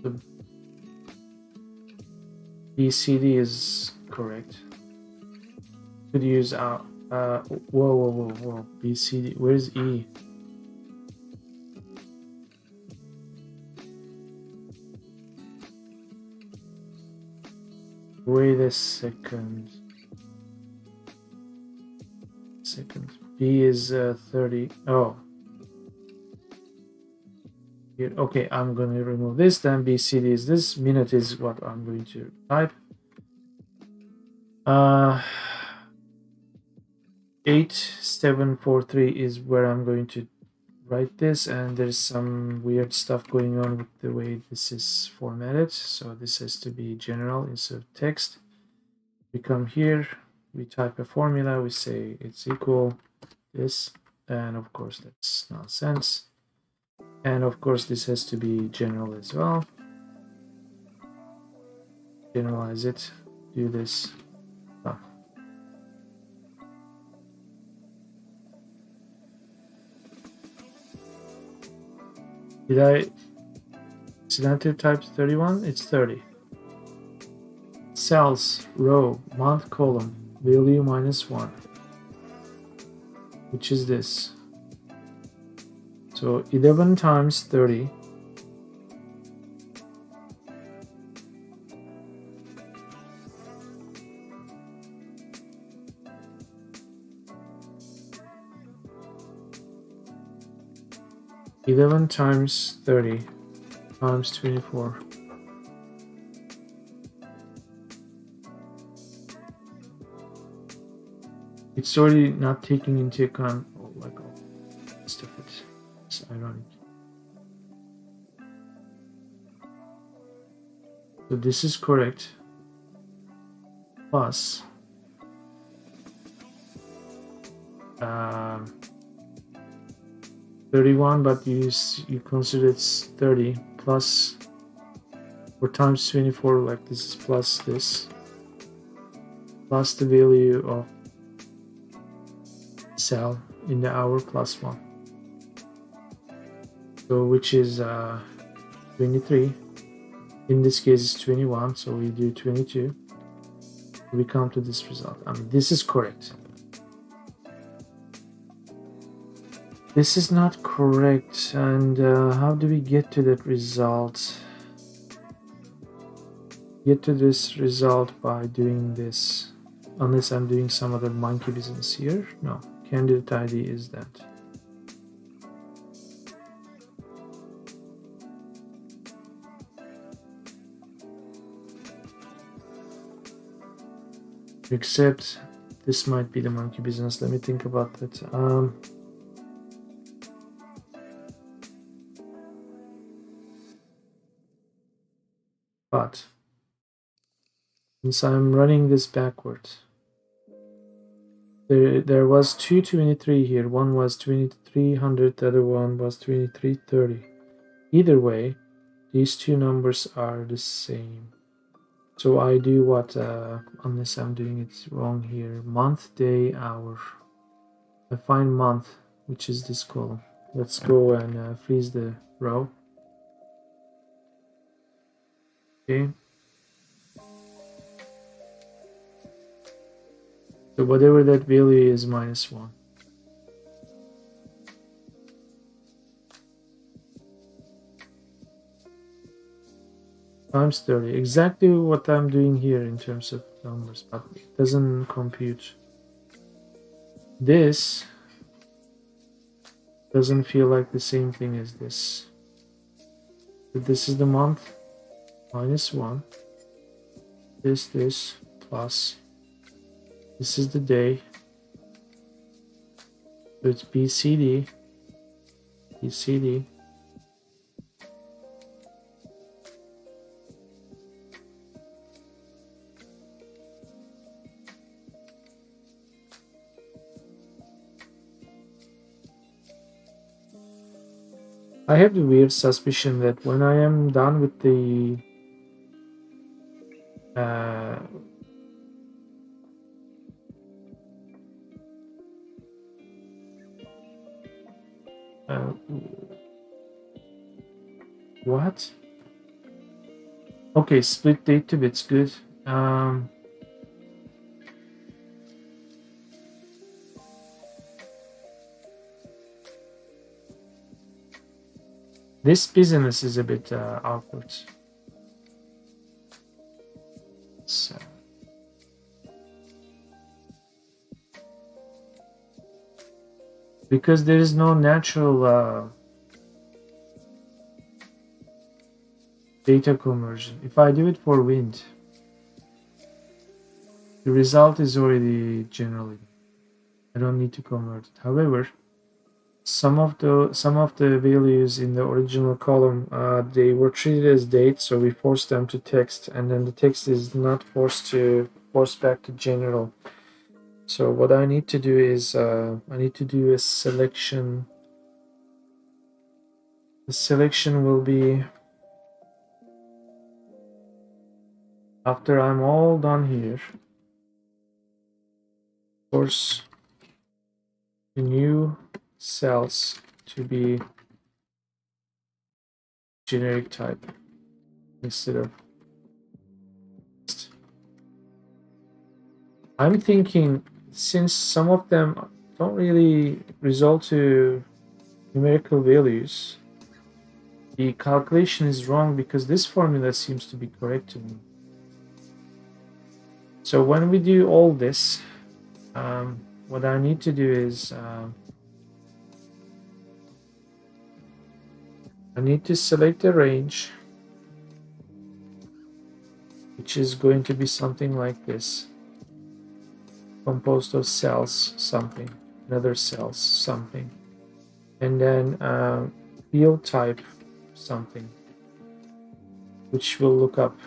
The BCD is correct. Could use whoa. BCD. Where's E? Wait a second. B is 30. Oh. Here. Okay, I'm going to remove this. Then BCD is this. Minute is what I'm going to type. 8743 is where I'm going to write this, and there's some weird stuff going on with the way this is formatted, so this has to be general instead of text. We come here, we type a formula, we say it's equal this, and of course that's nonsense, and of course this has to be general as well. Generalize it, do this. Did I accidentally type 31? It's 30. Cells, row, month, column, value -1. Which is this? So 11 times 30. Eleven times 30 times 24. It's already not taking into account like all stuff. It's ironic. So this is correct. Plus 31, but you consider it's 30 plus 4 times 24, like this is plus this, plus the value of cell in the hour plus 1. So which is 23. In this case it's 21, so we do 22. We come to this result. I mean, this is correct. This is not correct, and how do we get to that result? Get to this result by doing this, unless I'm doing some other monkey business here. No, candidate ID is that. Except this might be the monkey business. Let me think about that. But since I'm running this backwards, there was 223 here. One was 2300, the other one was 2330. Either way, these two numbers are the same. So I do what, unless I'm doing it wrong here, month, day, hour. I find month, which is this column. Let's go and freeze the row. Okay. So whatever that value is, -1. Times 30. Exactly what I'm doing here in terms of numbers, but it doesn't compute. This doesn't feel like the same thing as this. So this is the month, -1. This, plus. This is the day. So it's BCD. BCD. I have the weird suspicion that when I am done with the what? Okay, split date to bits, good. This business is a bit awkward. So, because there is no natural data conversion. If I do it for wind, the result is already generated. I don't need to convert it. However, some of the values in the original column, they were treated as date, so we forced them to text, and then the text is not forced back to general. So what I need to do is I need to do a selection. The selection will be after I'm all done here. Force the new cells to be generic type instead of. I'm thinking, since some of them don't really result to numerical values, the calculation is wrong because this formula seems to be correct to me. So when we do all this, what I need to do is I need to select a range, which is going to be something like this, composed of cells something, another cells something, and then field type something, which will look up.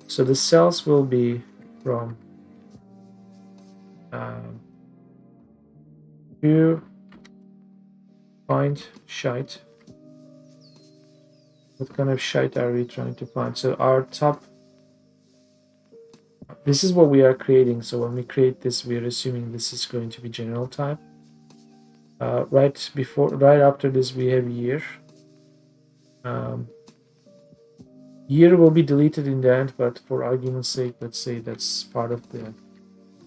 So the cells will be from to find shite. What kind of shite are we trying to find? So our top, this is what we are creating. So when we create this, we are assuming this is going to be general type. Right after this, we have year. Year will be deleted in the end, but for argument's sake, let's say that's part of the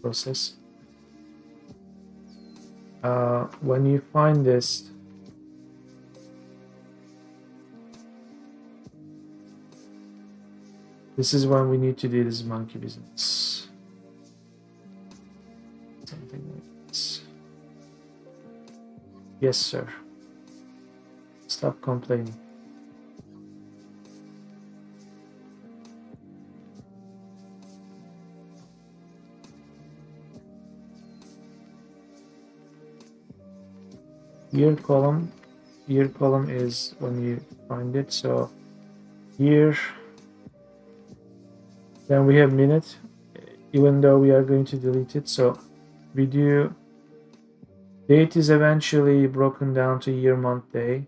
process. When you find this, this is when we need to do this monkey business. Something like this. Yes, sir. Stop complaining. Year column is when you find it. So year, then we have minute, even though we are going to delete it. So we do date is eventually broken down to year, month, day.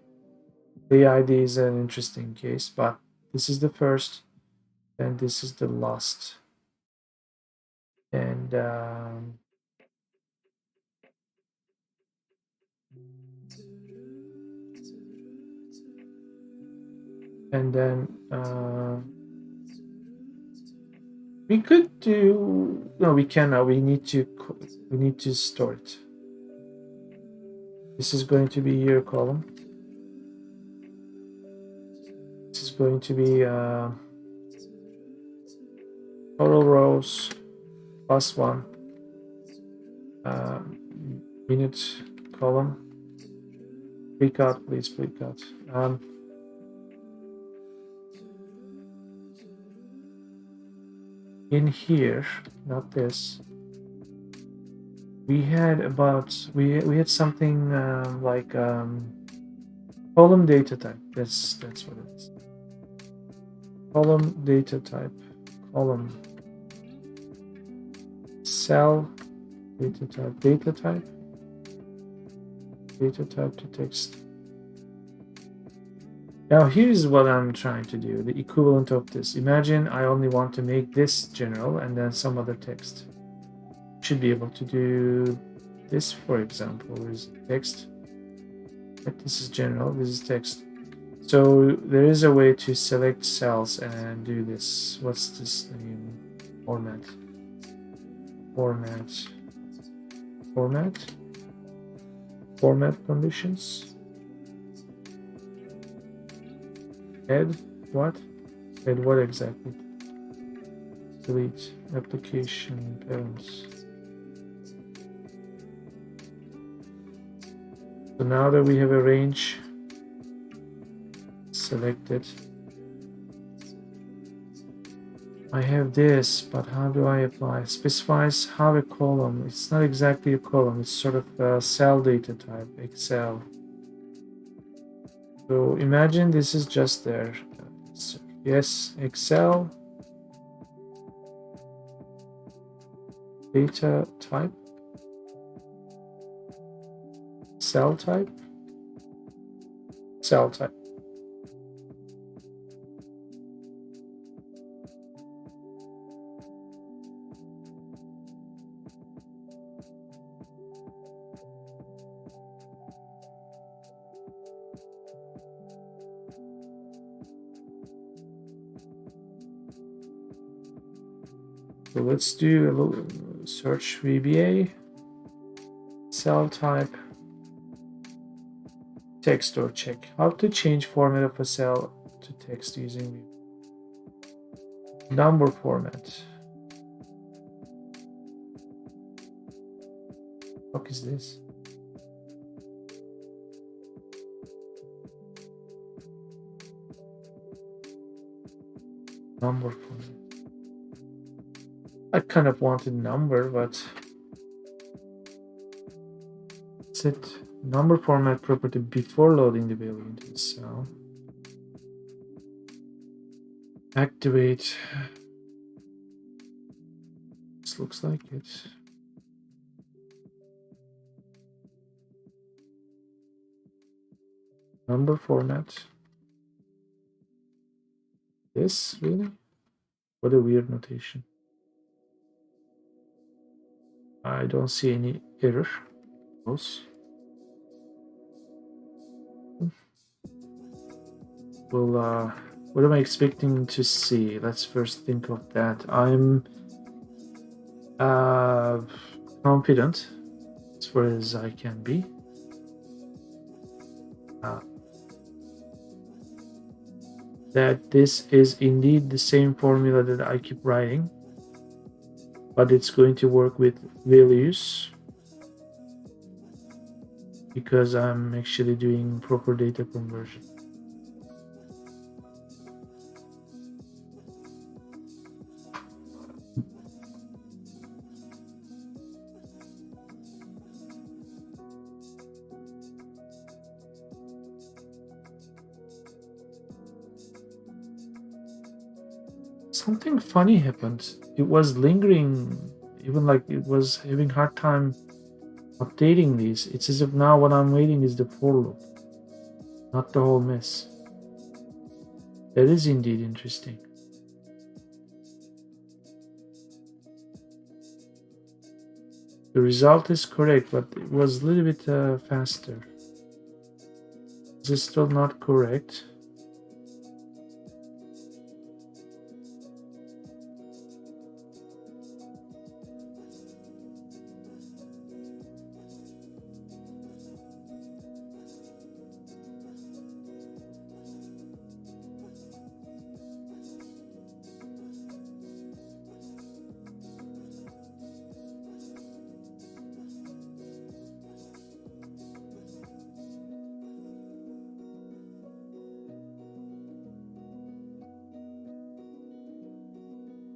The ID is an interesting case, but this is the first, and this is the last. And then we could do, no, we cannot. We need to store it. This is going to be year column. This is going to be total rows plus 1, minute column. Click out, please click out. In here, not this, we had we had something like column data type. That's what it is. Column data type, column cell data type, data type to text. Now here's what I'm trying to do, the equivalent of this. Imagine I only want to make this general and then some other text. Should be able to do this, for example, is text. This is general, this is text. So there is a way to select cells and do this. What's this name? Format conditions. Add what? Add what exactly? Delete application parents. So now that we have a range selected, I have this, but how do I apply? Specifies how a column. It's not exactly a column, it's sort of a cell data type, Excel. So imagine this is just there. Yes, Excel data type, cell type, cell type. So let's do a little search VBA, cell type, text or check. How to change format of a cell to text using number format. What is this? Number format. I kind of wanted number, but set number format property before loading the value into the cell. Activate. This looks like it. Number format. This, really? What a weird notation. I don't see any error. Well, what am I expecting to see? Let's first think of that. I'm confident as far as I can be. That this is indeed the same formula that I keep writing, but it's going to work with values because I'm actually doing proper data conversion. Something funny happened. It was lingering, even like it was having hard time updating these. It's as if now what I'm waiting is the for loop. not the whole mess. That is indeed interesting. The result is correct, but it was a little bit faster. Is this still not correct?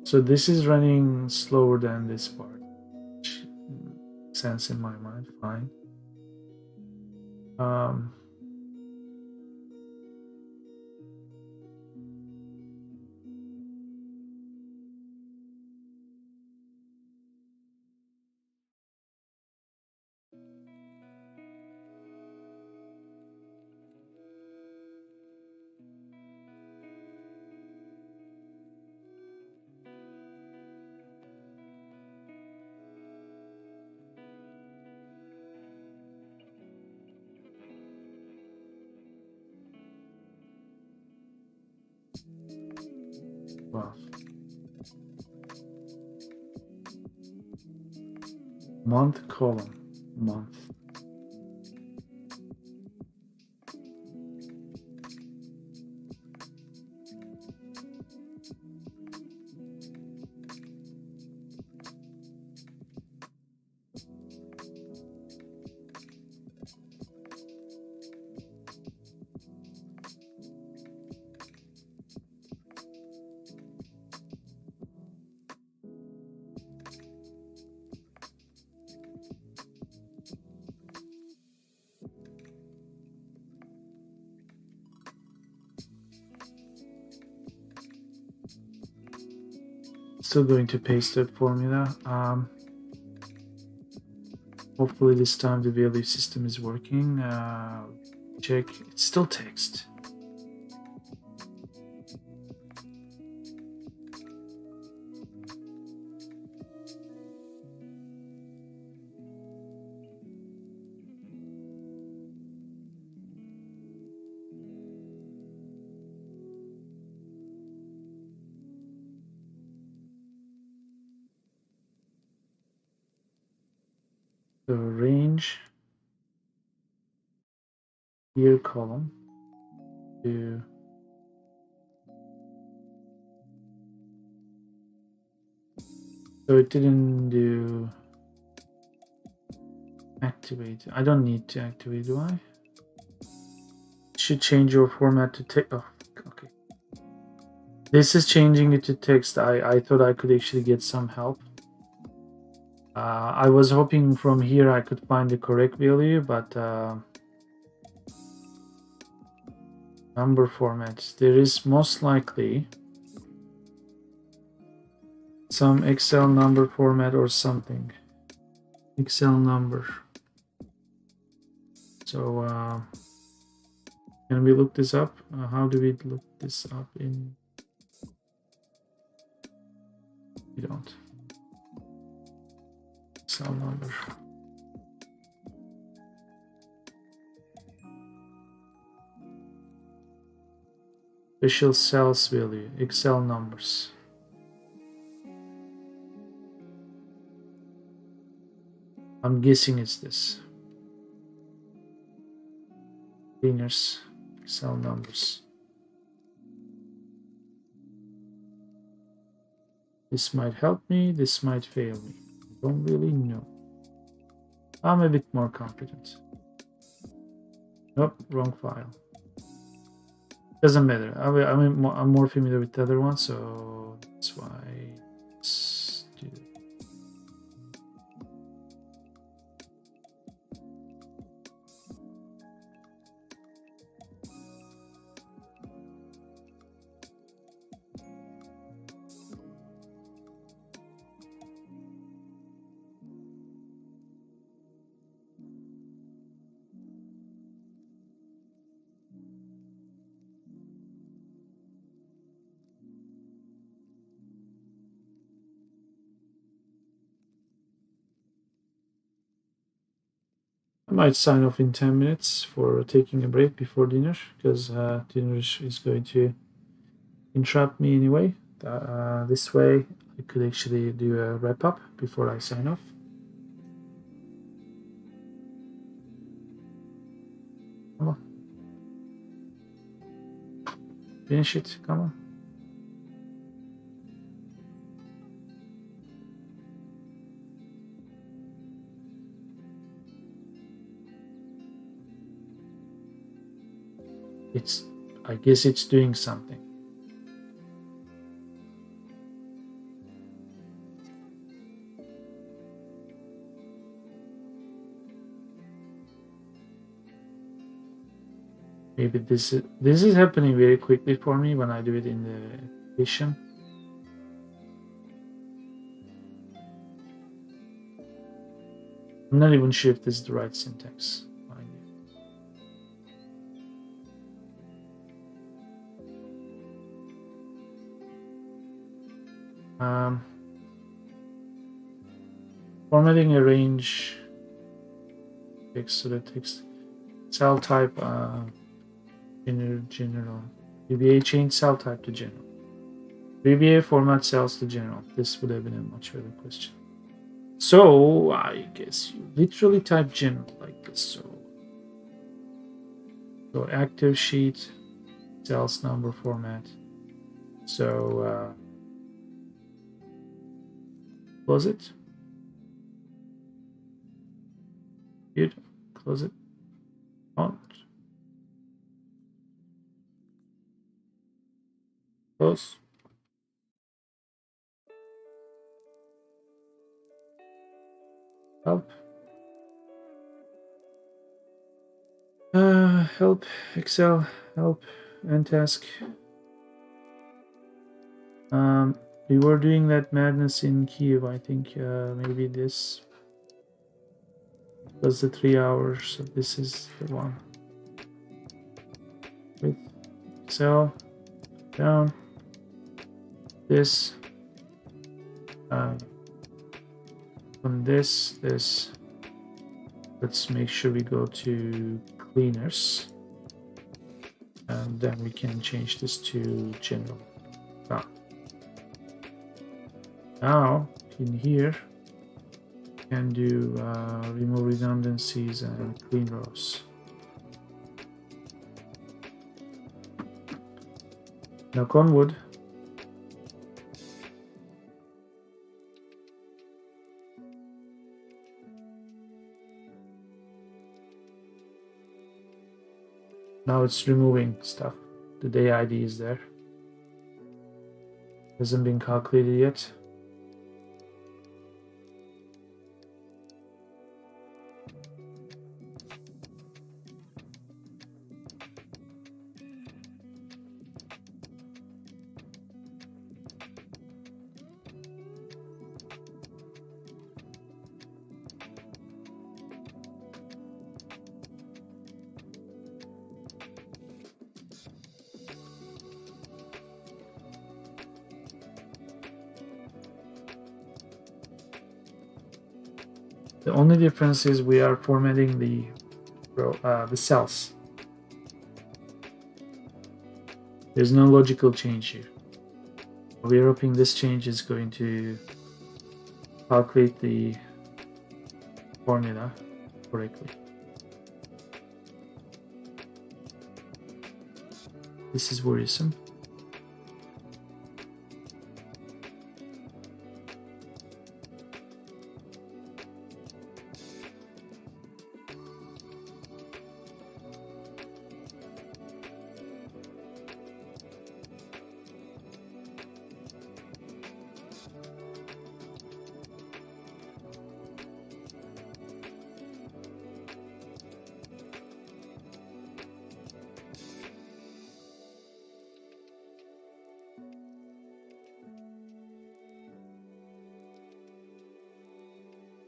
So this is running slower than this part, which makes sense in my mind. Fine. Wow. Month column. Month. Still going to paste that formula. Hopefully this time the value system is working. Check. It's still text. The range year column to so it didn't do activate. I don't need to activate, do I? Should change your format to text. Oh, okay. This is changing it to text. I thought I could actually get some help. I was hoping from here I could find the correct value, but number formats. There is most likely some Excel number format or something. Excel number. So can we look this up? How do we look this up in? We don't. Excel number. Special cells value, Excel numbers. I'm guessing it's this. Cleaners, Excel numbers. This might help me, this might fail me. I don't really know. I'm a bit more confident. Nope, wrong file. Doesn't matter. I'm more familiar with the other one, so that's why. Let's do that. might sign off in 10 minutes for taking a break before dinner, because dinner is going to interrupt me anyway. This way I could actually do a wrap up before I sign off. Come on. Finish it, come on. I guess it's doing something. Maybe this is happening very quickly for me when I do it in the application. I'm not even sure if this is the right syntax. Formatting a range text to the text cell type general. VBA change cell type to general. VBA format cells to general. This would have been a much better question. So I guess you literally type general like this. So active sheet cells number format. So close it. Good. Close it. On. Close. Help. Help. Excel. Help. End task. We were doing that madness in Kiev. I think maybe this was the 3 hours. So this is the one. With Excel down. This. On this. Let's make sure we go to cleaners. And then we can change this to general. Now in here we can do remove redundancies and clean rows. Knock on wood. Now it's removing stuff. The day ID is there. Hasn't been calculated yet. The only difference is we are formatting the cells. There's no logical change here. We're hoping this change is going to calculate the formula correctly. This is worrisome.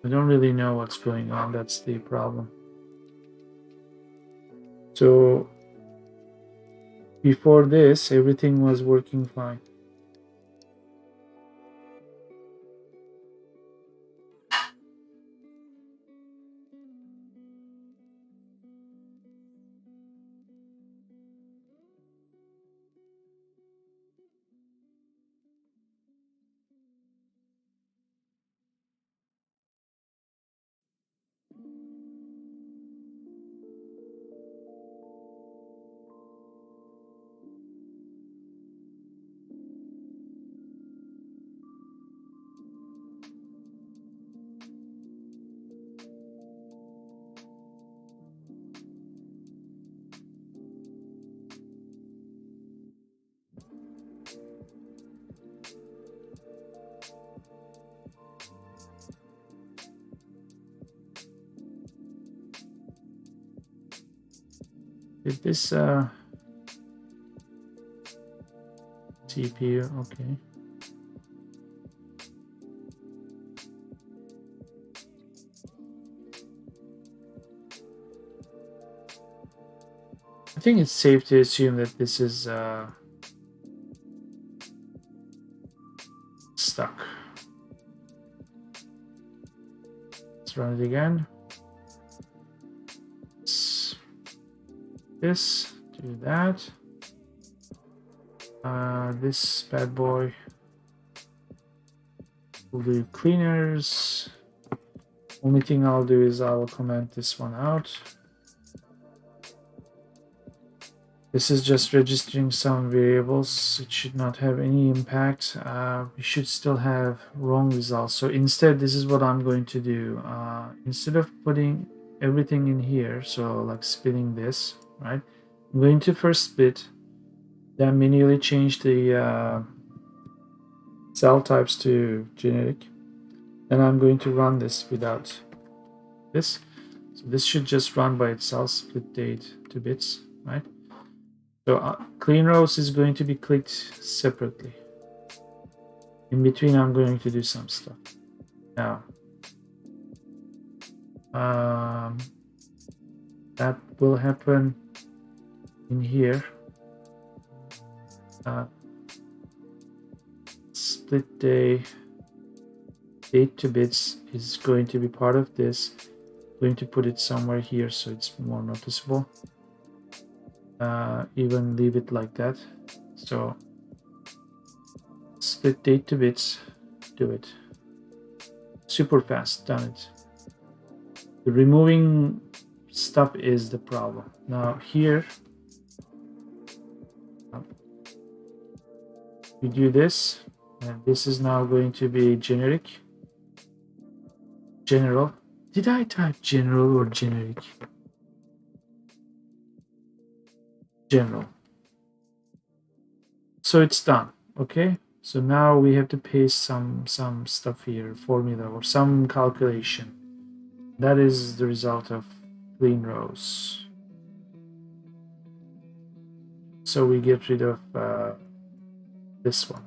I don't really know what's going on. That's the problem. So before this, everything was working fine. Did this CPU? Okay. I think it's safe to assume that this is stuck. Let's run it again. Let's this, do that. This bad boy will do cleaners. Only thing I'll do is I'll comment this one out. This is just registering some variables. It should not have any impact. We should still have wrong results. So instead, this is what I'm going to do. Instead of putting everything in here, so like splitting this, right? I'm going to first split, then manually change the cell types to generic. Then I'm going to run this without this. So this should just run by itself, split date to bits, right? So clean rows is going to be clicked separately. In between, I'm going to do some stuff. Now, that will happen in here. Split day, date to bits is going to be part of this. I'm going to put it somewhere here so it's more noticeable. Even leave it like that. So split date to bits, do it. Super fast, done it. The removing stuff is the problem. Now here, we do this, and this is now going to be generic. General. Did I type general or generic? General. So it's done. Okay. So now we have to paste some stuff here, formula or some calculation. That is the result of clean rows. So we get rid of this one.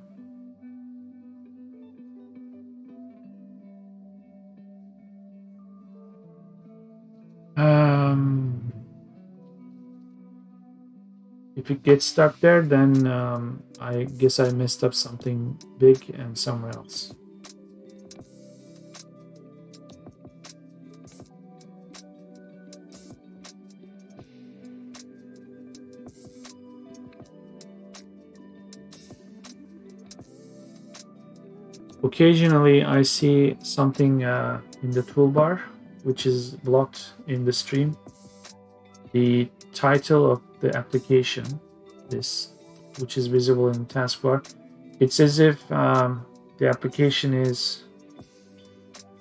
If it gets stuck there, then I guess I messed up something big and somewhere else. Occasionally, I see something in the toolbar which is blocked in the stream. The title of the application, this, which is visible in the taskbar, it's as if the application is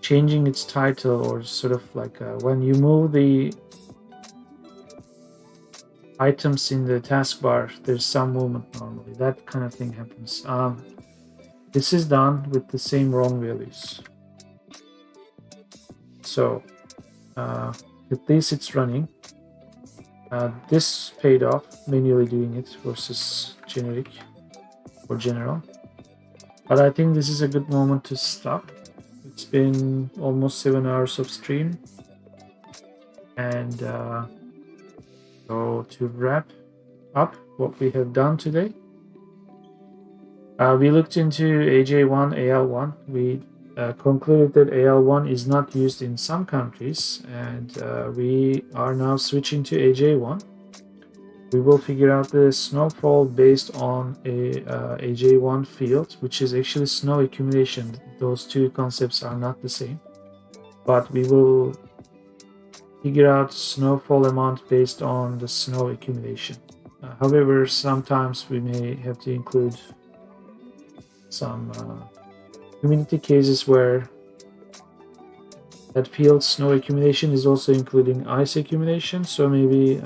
changing its title, or sort of like when you move the items in the taskbar, there's some movement normally. That kind of thing happens. This is done with the same wrong values. So at least it's running. This paid off, manually doing it versus generic or general. But I think this is a good moment to stop. It's been almost 7 hours of stream. And so to wrap up what we have done today, we looked into AJ1, AL1. We concluded that AL1 is not used in some countries, and we are now switching to AJ1. We will figure out the snowfall based on a AJ1 field, which is actually snow accumulation. Those two concepts are not the same, but we will figure out snowfall amount based on the snow accumulation. However, sometimes we may have to include some community cases where that field snow accumulation is also including ice accumulation. So maybe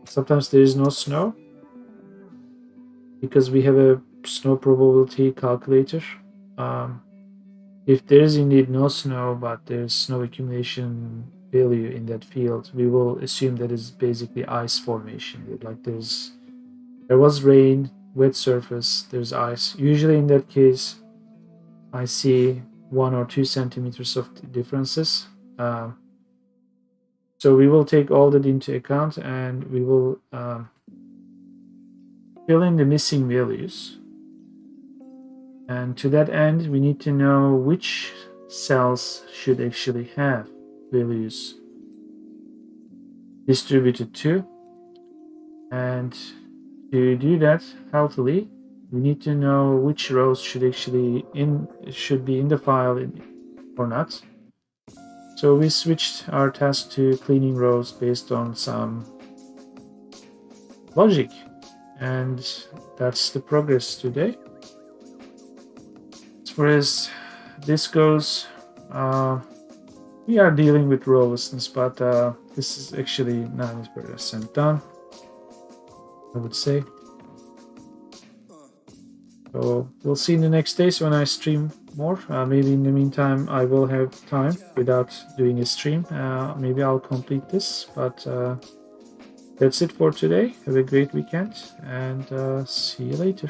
sometimes there is no snow because we have a snow probability calculator. If there is indeed no snow, but there's snow accumulation value in that field, we will assume that is basically ice formation. Like there was rain, wet surface, there's ice. Usually in that case, I see 1 or 2 centimeters of differences. So we will take all that into account, and we will fill in the missing values. And to that end, we need to know which cells should actually have values distributed to. And to do that healthily, we need to know which rows should be in the file or not. So we switched our task to cleaning rows based on some logic, and that's the progress today. As far as this goes, we are dealing with rowlessness, but this is actually 90% done, I would say. So we'll see in the next days when I stream more. Maybe in the meantime I will have time without doing a stream. Maybe I'll complete this, but that's it for today. Have a great weekend, and see you later.